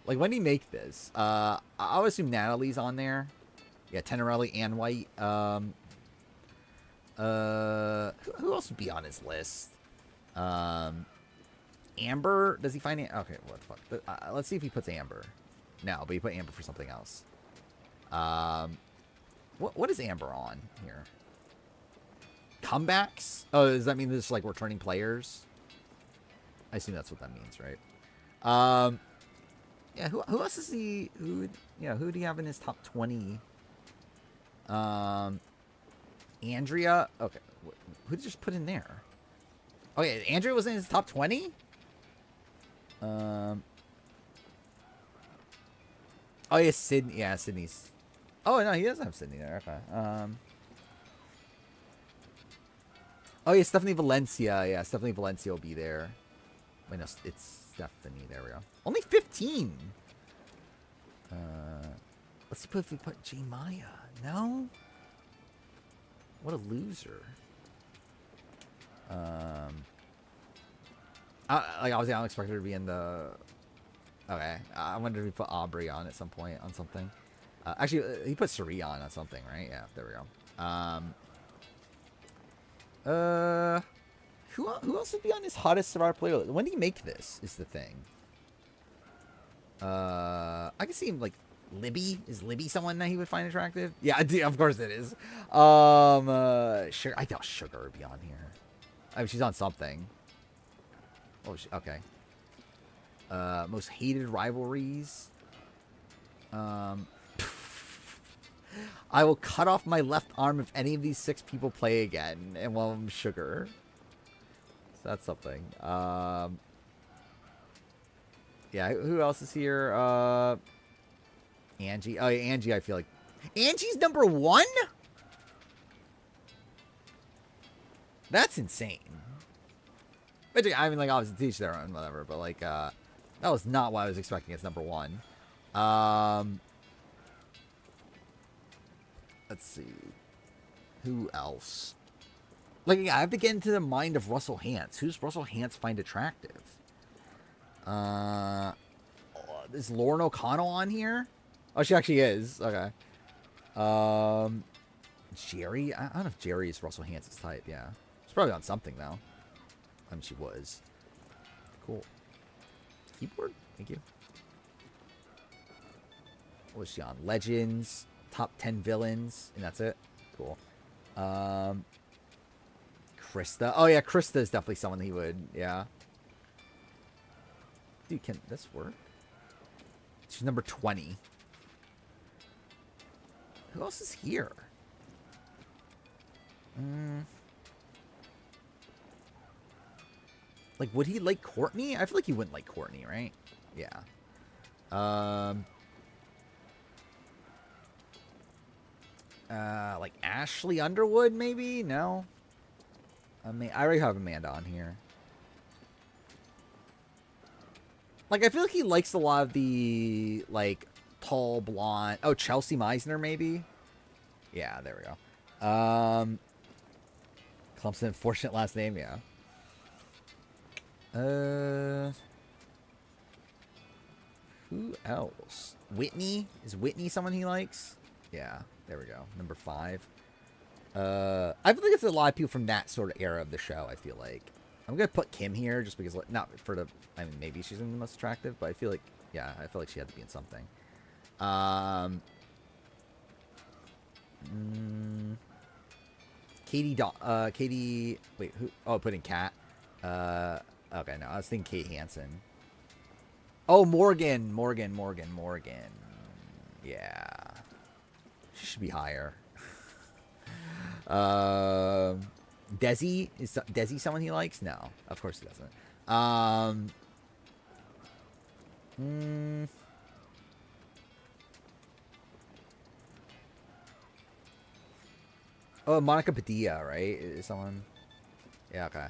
Speaker 1: Like, when did he make this? I'll assume Natalie's on there. Yeah, Tenorelli and White. Who else would be on his list? Amber? Does he find it? Okay, what the fuck? Let's see if he puts Amber. No, but he put Amber for something else. What is Amber on here? Comebacks? Oh, does that mean this is like returning players? I assume that's what that means, right? Yeah, who else is he? Who do you have in his top 20? Andrea. Okay, who did you just put in there? Okay, Andrea was in his top 20. Oh yeah, Sydney. Yeah, Sydney's. Oh no, he doesn't have Sydney there. Okay. Oh yeah, Stephanie Valencia. Yeah, Stephanie Valencia will be there. Wait, no, it's Stephanie. There we go. Only 15. Let's see if we put J Maya. No. What a loser. Obviously, I don't expect her to be in the. Okay, I wonder if he put Aubrey on at some point on something. Actually, he put Suri on something, right? Yeah, there we go. Who else would be on his hottest Survivor player? When did he make this? Is the thing. I can see him like Libby. Is Libby someone that he would find attractive? Yeah, of course it is. Sugar. I thought Sugar would be on here. I mean, she's on something. Oh, okay. Most hated rivalries. I will cut off my left arm if any of these 6 people play again, and one of them Sugar. So that's something. Yeah, who else is here? Angie. Oh, yeah, Angie, I feel like. Angie's number 1? That's insane. Which, I mean, like, obviously teach their own, whatever, but, like, that was not what I was expecting as number 1. Let's see. Who else? Like, yeah, I have to get into the mind of Russell Hantz. Who's Russell Hantz find attractive? Is Lauren O'Connell on here? Oh, she actually is. Okay. Jerry? I don't know if Jerry is Russell Hantz's type, yeah. She's probably on something, though. I mean, she was. Cool. Keyboard? Thank you. What was she on? Legends. Top 10 villains. And that's it. Cool. Krista. Oh, yeah. Krista is definitely someone he would. Yeah. Dude, can this work? She's number 20. Who else is here? Like, would he like Courtney? I feel like he wouldn't like Courtney, right? Yeah. Like Ashley Underwood, maybe? No? I mean, I already have Amanda on here. Like, I feel like he likes a lot of the, like, tall, blonde... Oh, Chelsea Meisner, maybe? Yeah, there we go. Clemson, unfortunate last name, yeah. Who else? Whitney? Is Whitney someone he likes? Yeah, there we go. Number 5. I feel like it's a lot of people from that sort of era of the show, I feel like. I'm going to put Kim here just because, not for the, I mean, maybe she's the most attractive, but I feel like, yeah, I feel like she had to be in something. Katie, wait, who? Oh, putting Kat. Okay, no, I was thinking Kate Hansen. Oh, Morgan. Yeah. She should be higher. Desi? Is Desi someone he likes? No, of course he doesn't. Oh, Monica Padilla, right? Is someone? Yeah, okay.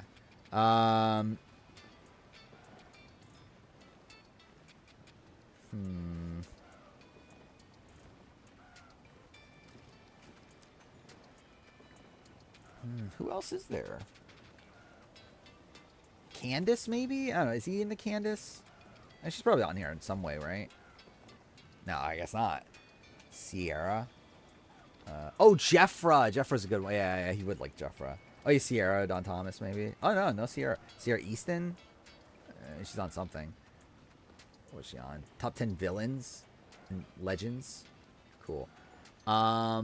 Speaker 1: Who else is there? Candace, maybe? I don't know. Is he in the Candace? She's probably on here in some way, right? No, I guess not. Sierra. Oh, Jeffra. Jeffra's a good one. Yeah, he would like Jeffra. Oh, yeah, Sierra, Don Thomas, maybe. Oh, no, Sierra. Sierra Easton? She's on something. What's she on? Top 10 villains and legends. Cool. Yeah,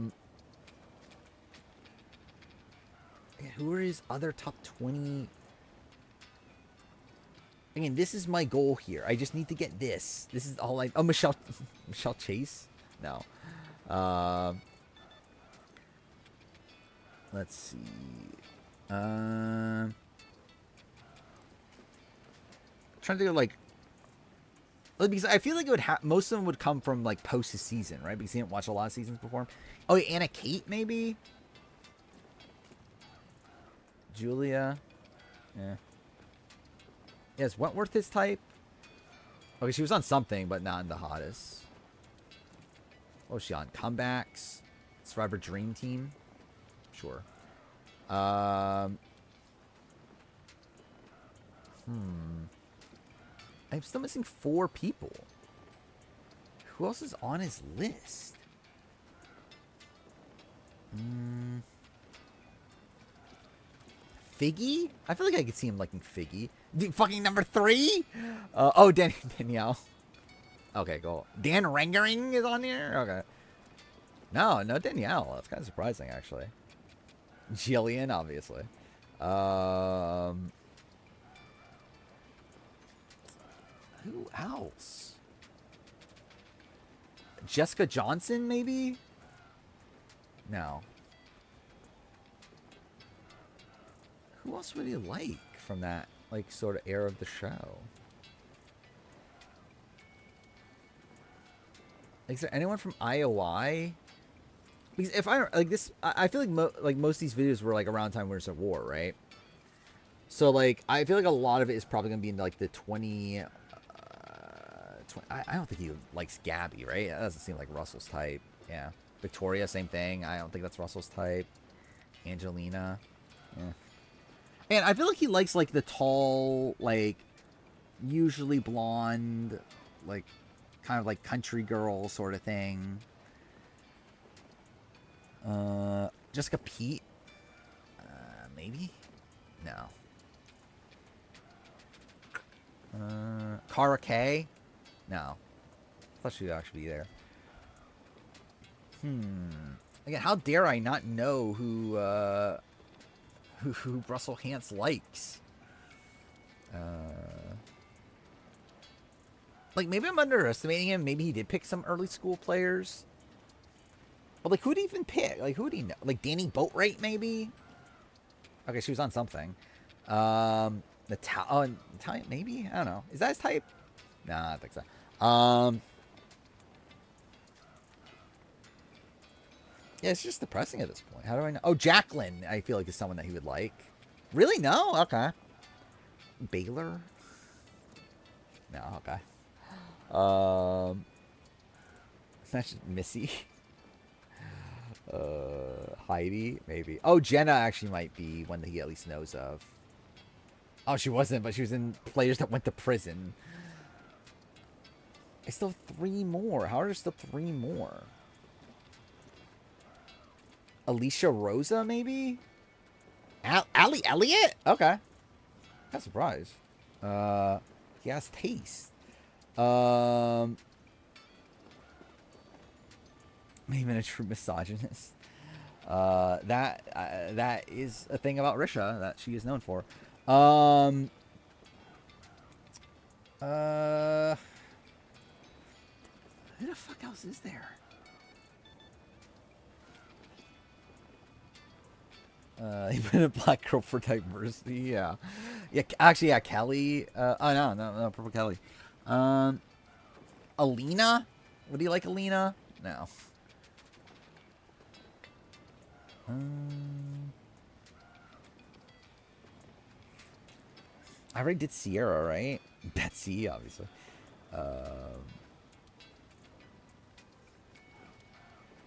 Speaker 1: who are his other top 20? Again, this is my goal here. I just need to get this. This is all I... Oh, Michelle Chase? No. Let's see. Trying to do, like... Because I feel like it would most of them would come from, like, post his season, right? Because he didn't watch a lot of seasons before. Oh, yeah, Anna Kate, maybe? Julia. Yeah. Yes, Wentworth his type. Okay, she was on something, but not in the hottest. What was she on? Comebacks? Survivor Dream Team? Sure. I'm still missing 4 people. Who else is on his list? Figgy? I feel like I could see him liking Figgy. Fucking number 3? Oh, Danielle. Okay, cool. Dan Rengering is on here? Okay. No Danielle. That's kind of surprising, actually. Jillian, obviously. Who else? Jessica Johnson, maybe? No. Who else would he like from that, like, sort of era of the show? Is there anyone from IOI? Because if I like this, I feel like most of these videos were like around time Winters of War, right? So like I feel like a lot of it is probably gonna be in like the 20. I don't think he likes Gabby, right? That doesn't seem like Russell's type. Yeah, Victoria, same thing. I don't think that's Russell's type. Angelina, yeah. And I feel like he likes like the tall, like usually blonde, like kind of like country girl sort of thing. Jessica Pete? Maybe? No. Cara K? No. I thought she'd actually be there. Again, how dare I not know who Russell Hantz likes? Like, maybe I'm underestimating him. Maybe he did pick some early school players. But, like, who'd he even pick? Like, who'd he know? Like, Danny Boatwright, maybe? Okay, she was on something. Italian, maybe? I don't know. Is that his type? Nah, I don't think so. Yeah, it's just depressing at this point. How do I know? Oh, Jacqueline, I feel like is someone that he would like. Really? No? Okay. Baylor? No, okay. That's just Missy. Heidi, maybe. Oh, Jenna actually might be one that he at least knows of. Oh, she wasn't, but she was in Players That Went to Prison. I still have 3 more. How are there still 3 more? Alicia Rosa, maybe? Allie Elliott? Okay. Not surprised. He has taste. Maybe a true misogynist. That is a thing about Risha that she is known for. Who the fuck else is there? Even a black girl for diversity, yeah. Yeah, actually, yeah, Kelly. Oh, no, Purple Kelly. Alina? Would you like Alina? No. I already did Sierra, right? Betsy, obviously.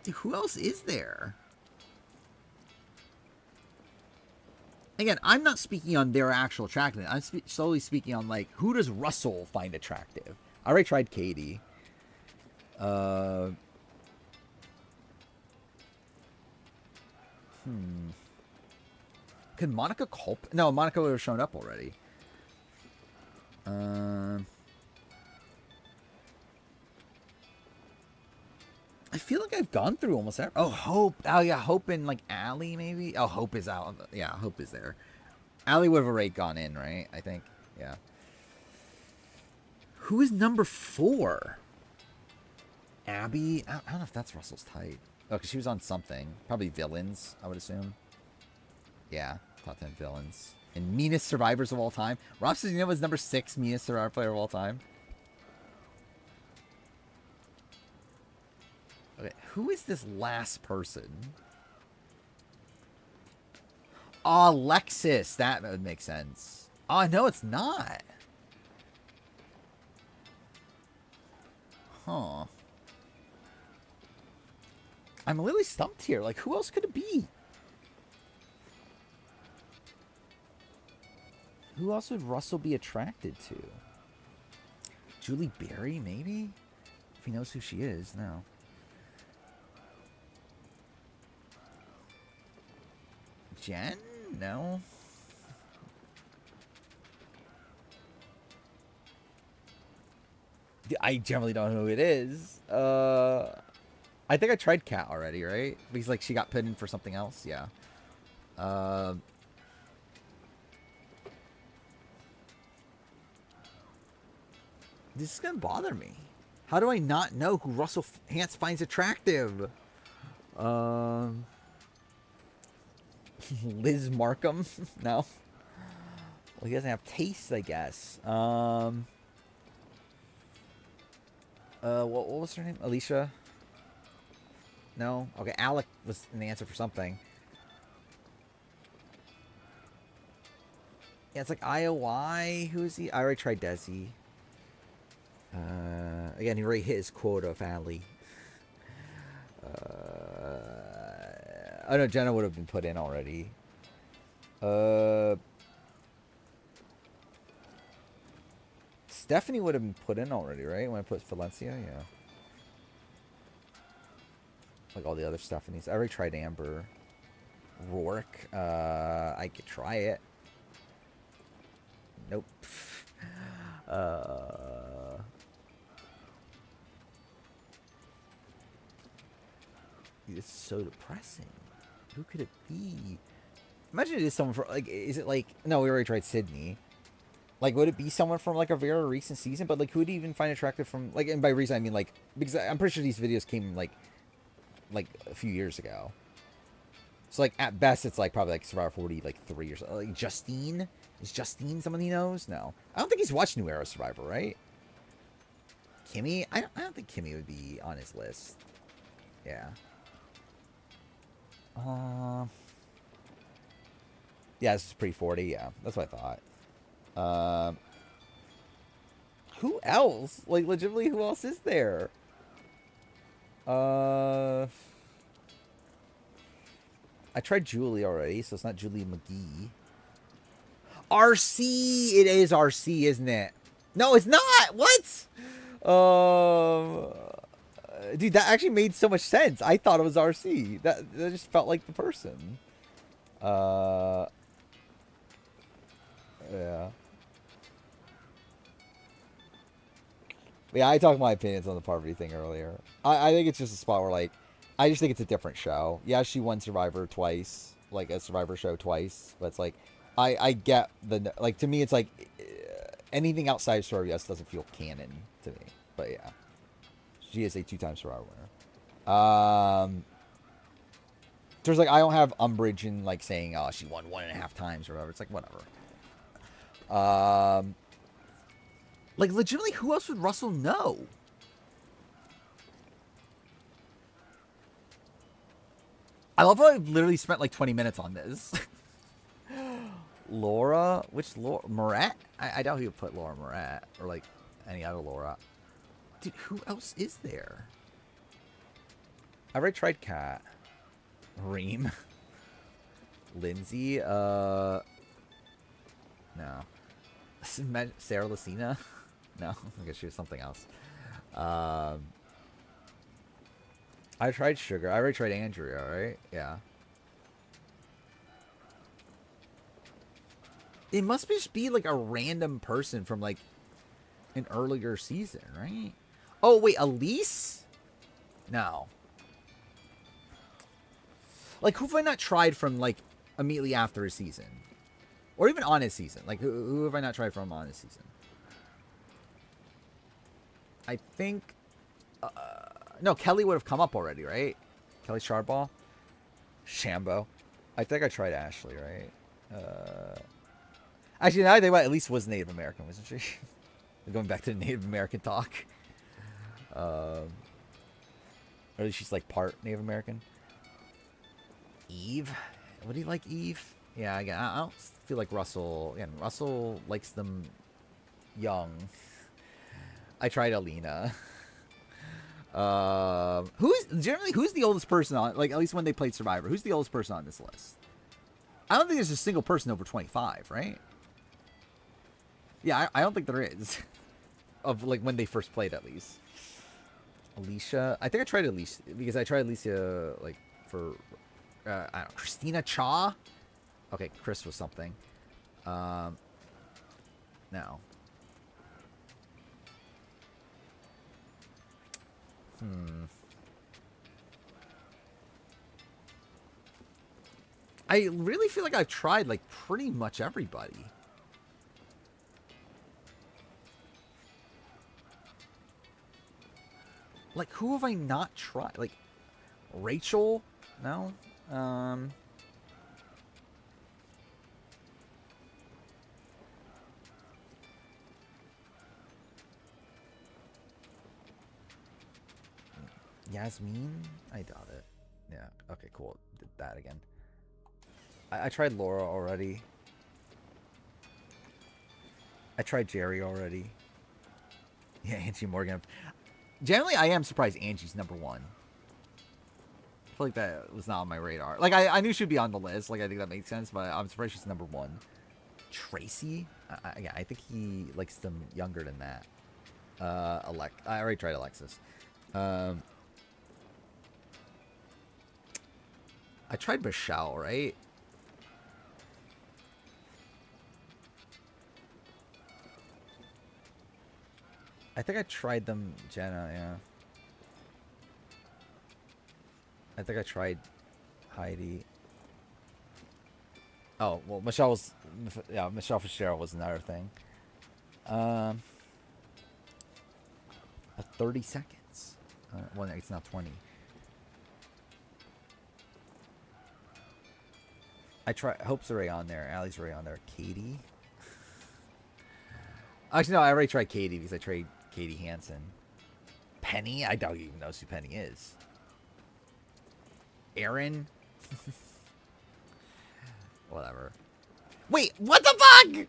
Speaker 1: Dude, who else is there? Again, I'm not speaking on their actual attractiveness. I'm solely speaking on, like, who does Russell find attractive? I already tried Katie. Could Monica Culp? No, Monica would have shown up already. I feel like I've gone through almost every... Oh, Hope. Oh, yeah, Hope and, like, Allie, maybe? Oh, Hope is out. Yeah, Hope is there. Allie would have already gone in, right? I think. Yeah. Who is number 4? Abby? I don't know if that's Russell's type. Oh, because she was on something. Probably villains, I would assume. Yeah, top 10 villains. And meanest survivors of all time. Rob says, you know what's number 6 meanest survivor player of all time? Okay, who is this last person? Oh, Alexis. That would make sense. Oh, no, it's not. Huh. I'm literally stumped here. Like, who else could it be? Who else would Russell be attracted to? Julie Berry, maybe? If he knows who she is, no. Jen? No. I generally don't know who it is. I think I tried Kat already, right? Because like she got put in for something else. Yeah. This is gonna bother me. How do I not know who Russell Hance finds attractive? Liz Markham? No. Well, he doesn't have taste, I guess. What was her name? Alicia? No? Okay, Alec was an answer for something. Yeah, it's like IOI. Who is he? I already tried Desi. Again, he already hit his quota of Ali. I know Jenna would have been put in already. Stephanie would have been put in already, right? When I put Valencia, yeah. Like all the other Stephanies. I already tried Amber. Rourke. I could try it. Nope. It's so depressing. Who could it be? Imagine it is someone from, like, is it like, no, we already tried Sydney. Like, would it be someone from, like, a very recent season? But, like, who would even find attractive from, like, and by recent, I mean, like, because I'm pretty sure these videos came, like a few years ago. So, like, at best, it's, like, probably, like, Survivor 40, like, 3 years. Like, Justine? Is Justine someone he knows? No. I don't think he's watched New Era Survivor, right? Kimmy? I don't think Kimmy would be on his list. Yeah. Yeah, this is pre-40. Yeah, that's what I thought. Who else? Like, legitimately, who else is there? I tried Julie already, so it's not Julie McGee. RC! It is RC, isn't it? No, it's not! What? Dude, that actually made so much sense. I thought it was RC. That just felt like the person. Yeah. Yeah, I talked my opinions on the poverty thing earlier. I think it's just a spot where, like, I just think it's a different show. Yeah, she won Survivor twice, like a Survivor show twice, but it's like, I get the, like, to me, it's like, anything outside of Survivor, yes, doesn't feel canon to me. But yeah, she is a 2-time Survivor winner. There's like, I don't have umbrage in like saying, oh, she won 1.5 times or whatever. It's like, whatever. Like, legitimately, who else would Russell know? I love how I literally spent like 20 minutes on this. Laura? Which Laura? Morat? I doubt he would put Laura Morat or like any other Laura. Dude, who else is there? I already tried Kat. Reem. Lindsay? No. Sarah Lucina? No, I guess she was something else. I tried Sugar. I already tried Andrea, right? Yeah. It must just be like a random person from like an earlier season, right? Oh, wait, Elise? No. Like, who have I not tried from like immediately after his season? Or even on his season? Like, who have I not tried from on his season? I think... no, Kelly would have come up already, right? Kelly Sharbaugh? Shambo. I think I tried Ashley, right? Actually, now I think about it, at least was Native American, wasn't she? Going back to the Native American talk. Or at least she's like part Native American. Eve? Would he like Eve? Yeah, again, I don't feel like Russell... Again, Russell likes them young. I tried Alina. Who's the oldest person on, like, at least when they played Survivor, who's the oldest person on this list? I don't think there's a single person over 25, right? Yeah, I don't think there is. Of like when they first played, at least. Alicia, I think I tried Alicia because I tried Alicia like for I don't know, Christina Cha. Okay, Chris was something. Now. I really feel like I've tried like pretty much everybody. Like, who have I not tried? Like, Rachel? No? Yasmin? I doubt it. Yeah, okay, cool. Did that again. I tried Laura already. I tried Jerry already. Yeah, Angie Morgan. Generally, I am surprised Angie's #1. I feel like that was not on my radar. Like, I knew she'd be on the list. Like, I think that makes sense, but I'm surprised she's #1. Tracy? Yeah, I think he likes them younger than that. I already tried Alexis. I tried Michelle, right? I think I tried them, Jenna, yeah. I think I tried Heidi. Oh, well, Michelle Fitzgerald was another thing. 30 seconds. Well, it's not 20. I try. Hope's already on there. Allie's already on there. Katie. Actually, no. I already tried Katie because I tried Katie Hansen. Penny. I don't even know who Penny is. Aaron. Whatever. Wait. What the fuck?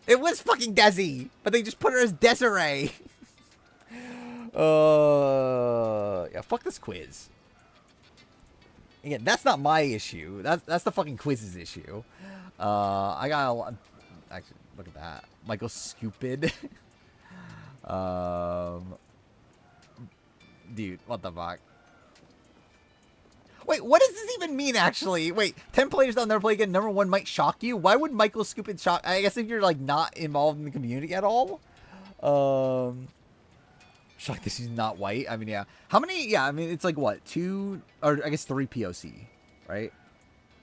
Speaker 1: It was fucking Desi, but they just put her as Desiree. Yeah. Fuck this quiz. Again, that's not my issue. That's the fucking quiz's issue. I got a lot. Actually, look at that. Michael Scupid. Dude, what the fuck? Wait, what does this even mean, actually? Wait, 10 players that'll never play again. #1 might shock you. Why would Michael Scupid shock? I guess if you're, like, not involved in the community at all. Shocked that she's not white. I mean, yeah. How many? Yeah, I mean, it's like, what? 2, or I guess 3 POC, right?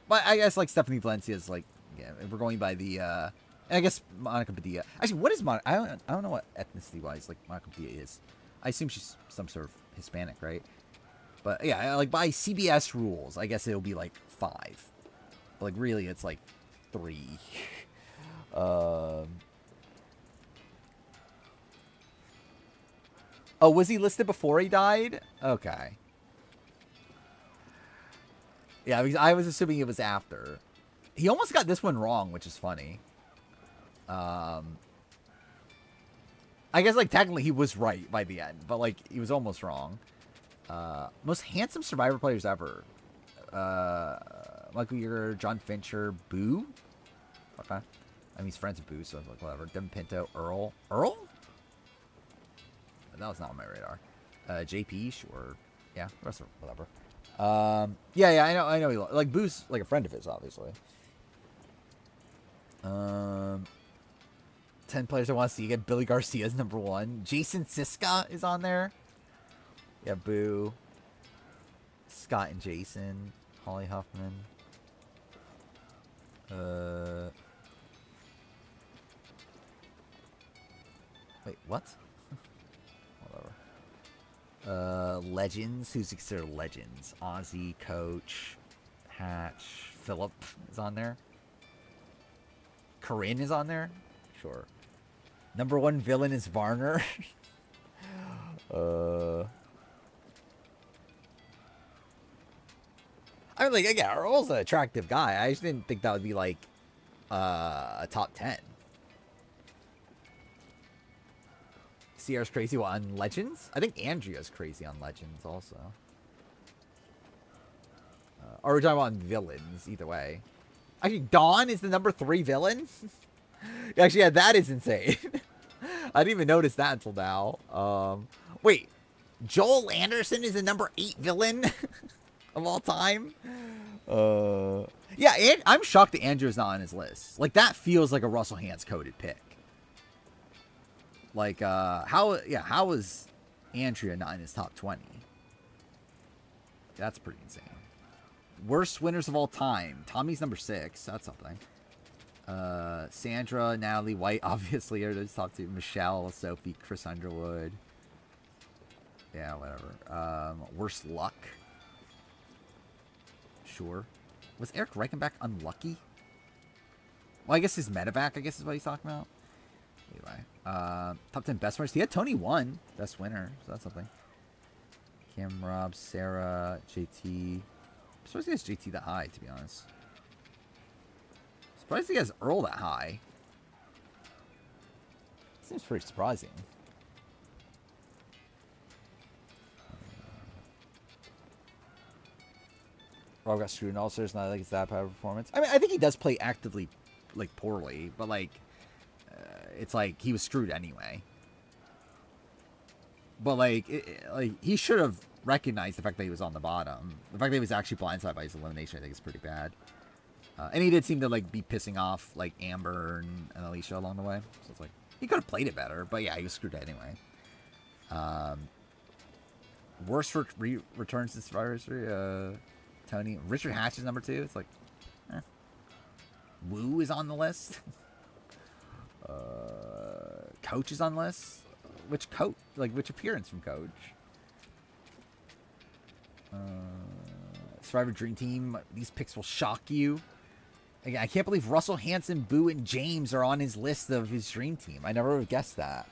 Speaker 1: But I guess, like, Stephanie Valencia is, like, yeah, if we're going by the, and I guess Monica Padilla. Actually, what is Monica? I don't know what ethnicity-wise, like, Monica Padilla is. I assume she's some sort of Hispanic, right? But, yeah, like, by CBS rules, I guess it'll be, like, 5. But, like, really, it's, like, 3. Oh, was he listed before he died? Okay. Yeah, because I was assuming it was after. He almost got this one wrong, which is funny. I guess, like, technically he was right by the end, but, like, he was almost wrong. Most handsome Survivor players ever. Michael Yeager, John Fincher, Boo? Okay. I mean, he's friends with Boo, so like, whatever. Devin Pinto, Earl. Earl? That was not on my radar. JP, sure. Yeah, the rest of whatever. Yeah, I know. He, like, Boo's like a friend of his, obviously. 10 players I want to see again. Billy Garcia's #1. Jason Siska is on there. Yeah, Boo. Scott and Jason. Holly Huffman. Wait, what? Whatever. Legends. Who's considered legends? Ozzy, Coach, Hatch, Phillip is on there. Corinne is on there. Sure. #1 villain is Varner. I mean, like, again, Earl's an attractive guy. I just didn't think that would be, like, a top 10. Sierra's crazy on Legends? I think Andrea's crazy on Legends, also. Or we're talking about on villains, either way. Actually, Dawn is the number 3 villain. Actually, yeah, that is insane. I didn't even notice that until now. Wait, Joel Anderson is the number 8 villain of all time. Yeah, and I'm shocked that Andrew's not on his list. Like, that feels like a Russell Hantz coded pick. Like, how is Andrea not in his top 20? That's pretty insane. Worst winners of all time. Tommy's number 6. That's something. Sandra, Natalie, White, obviously are those top 2. Michelle, Sophie, Chris Underwood. Yeah, whatever. Worst luck. Sure. Was Eric Reichenbach unlucky? Well, I guess his medevac, I guess is what he's talking about. Anyway. Top 10 best winners. He had Tony 1 best winner, so that's something. Cam, Rob, Sarah, JT. I'm surprised he has JT that high, to be honest. Surprised he has Earl that high. Seems pretty surprising. Rob got screwed in all stars, not like his that power performance. I mean, I think he does play actively, like, poorly, but, like, it's like he was screwed anyway. But, like, he should have recognized the fact that he was on the bottom. The fact that he was actually blindsided by his elimination, I think, is pretty bad. And he did seem to, like, be pissing off, like, Amber and Alicia along the way. So it's like, he could have played it better, but yeah, he was screwed anyway. Worst returns to Survivor history, Tony. Richard Hatch is number 2. It's like, Woo is on the list. Coach is on the list. Which coach? Like, which appearance from Coach? Survivor Dream Team. These picks will shock you. Again, I can't believe Russell Hanson, Boo, and James are on his list of his Dream Team. I never would have guessed that.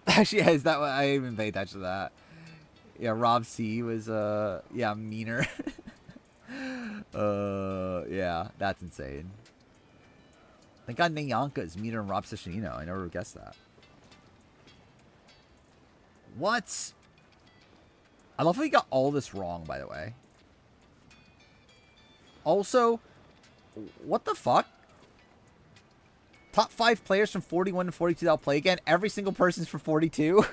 Speaker 1: Actually, yeah, is that what I even paid attention to that? Yeah, Rob C was yeah, meaner. Yeah, that's insane. Thank God Nyanka is meaner than Rob Sicilino. I never would have guessed that. What? I love how he got all this wrong, by the way. Also, what the fuck? Top 5 players from 41 to 42 that'll play again. Every single person's for 42.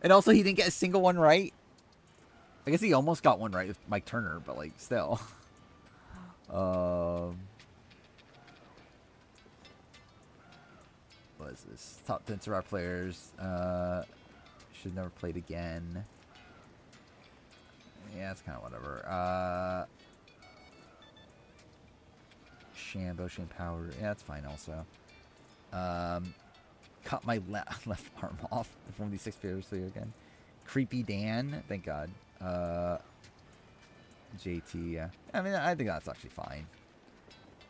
Speaker 1: And also, he didn't get a single one right. I guess he almost got one right with Mike Turner, but, like, still. What is this? Top 10 Survivor players. Should never played again. Yeah, it's kind of whatever. Shambo, Shane Power. Yeah, that's fine also. Cut my left arm off from these 6 players for you again. Creepy Dan. Thank God. JT. Yeah. I mean, I think that's actually fine.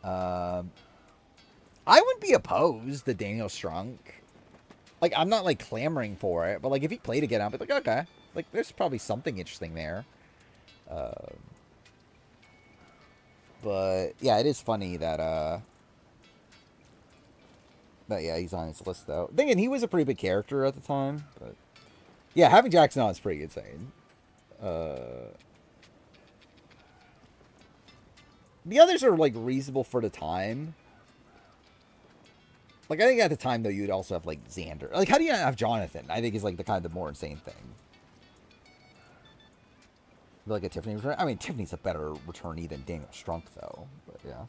Speaker 1: I wouldn't be opposed to Daniel Strunk. Like, I'm not, like, clamoring for it, but, like, if he played again, I'd be like, okay. Like, there's probably something interesting there. But, yeah, it is funny that, but, yeah, he's on his list, though. Thinking he was a pretty big character at the time, but... Yeah, having Jackson on is pretty insane. The others are, like, reasonable for the time. Like, I think at the time, though, you'd also have, like, Xander. Like, how do you not have Jonathan? I think is, like, the kind of more insane thing. Like a Tiffany return? I mean, Tiffany's a better returnee than Daniel Strunk, though. But, yeah.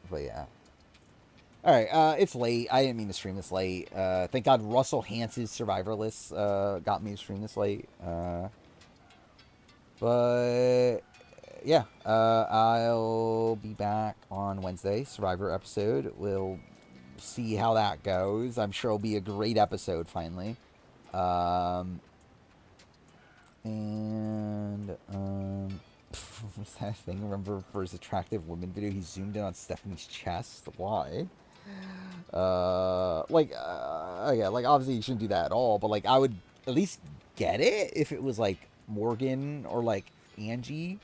Speaker 1: But, yeah. Alright, it's late. I didn't mean to stream this late. Thank God Russell Hantz's Survivor list got me to stream this late. But, yeah. I'll be back on Wednesday. Survivor episode. We'll see how that goes. I'm sure it'll be a great episode, finally. What's that thing? Remember for his attractive women video, he zoomed in on Stephanie's chest? Why? Yeah, like, obviously you shouldn't do that at all, but, like, I would at least get it if it was, like, Morgan or, like, Angie.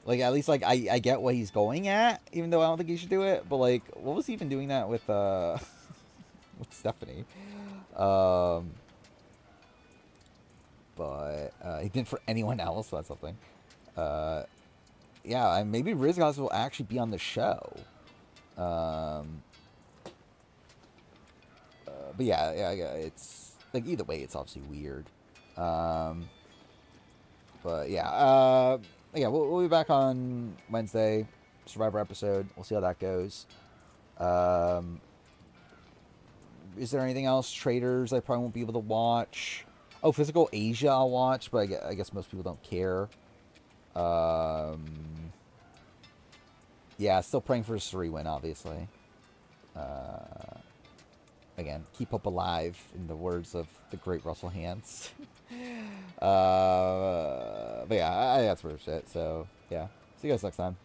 Speaker 1: Like, at least, like, I get what he's going at, even though I don't think he should do it. But, like, what was he even doing that with, with Stephanie? But he didn't for anyone else, so that's something. Yeah, maybe Rizgos will actually be on the show. But yeah, it's, like, either way, it's obviously weird. But yeah, we'll be back on Wednesday, Survivor episode. We'll see how that goes. Is there anything else? Traders I probably won't be able to watch. Oh, Physical Asia I'll watch, but I guess most people don't care. Yeah, still praying for a Suri win, obviously. Again, keep hope alive, in the words of the great Russell Hantz. But yeah, that's pretty much it. So, yeah. See you guys next time.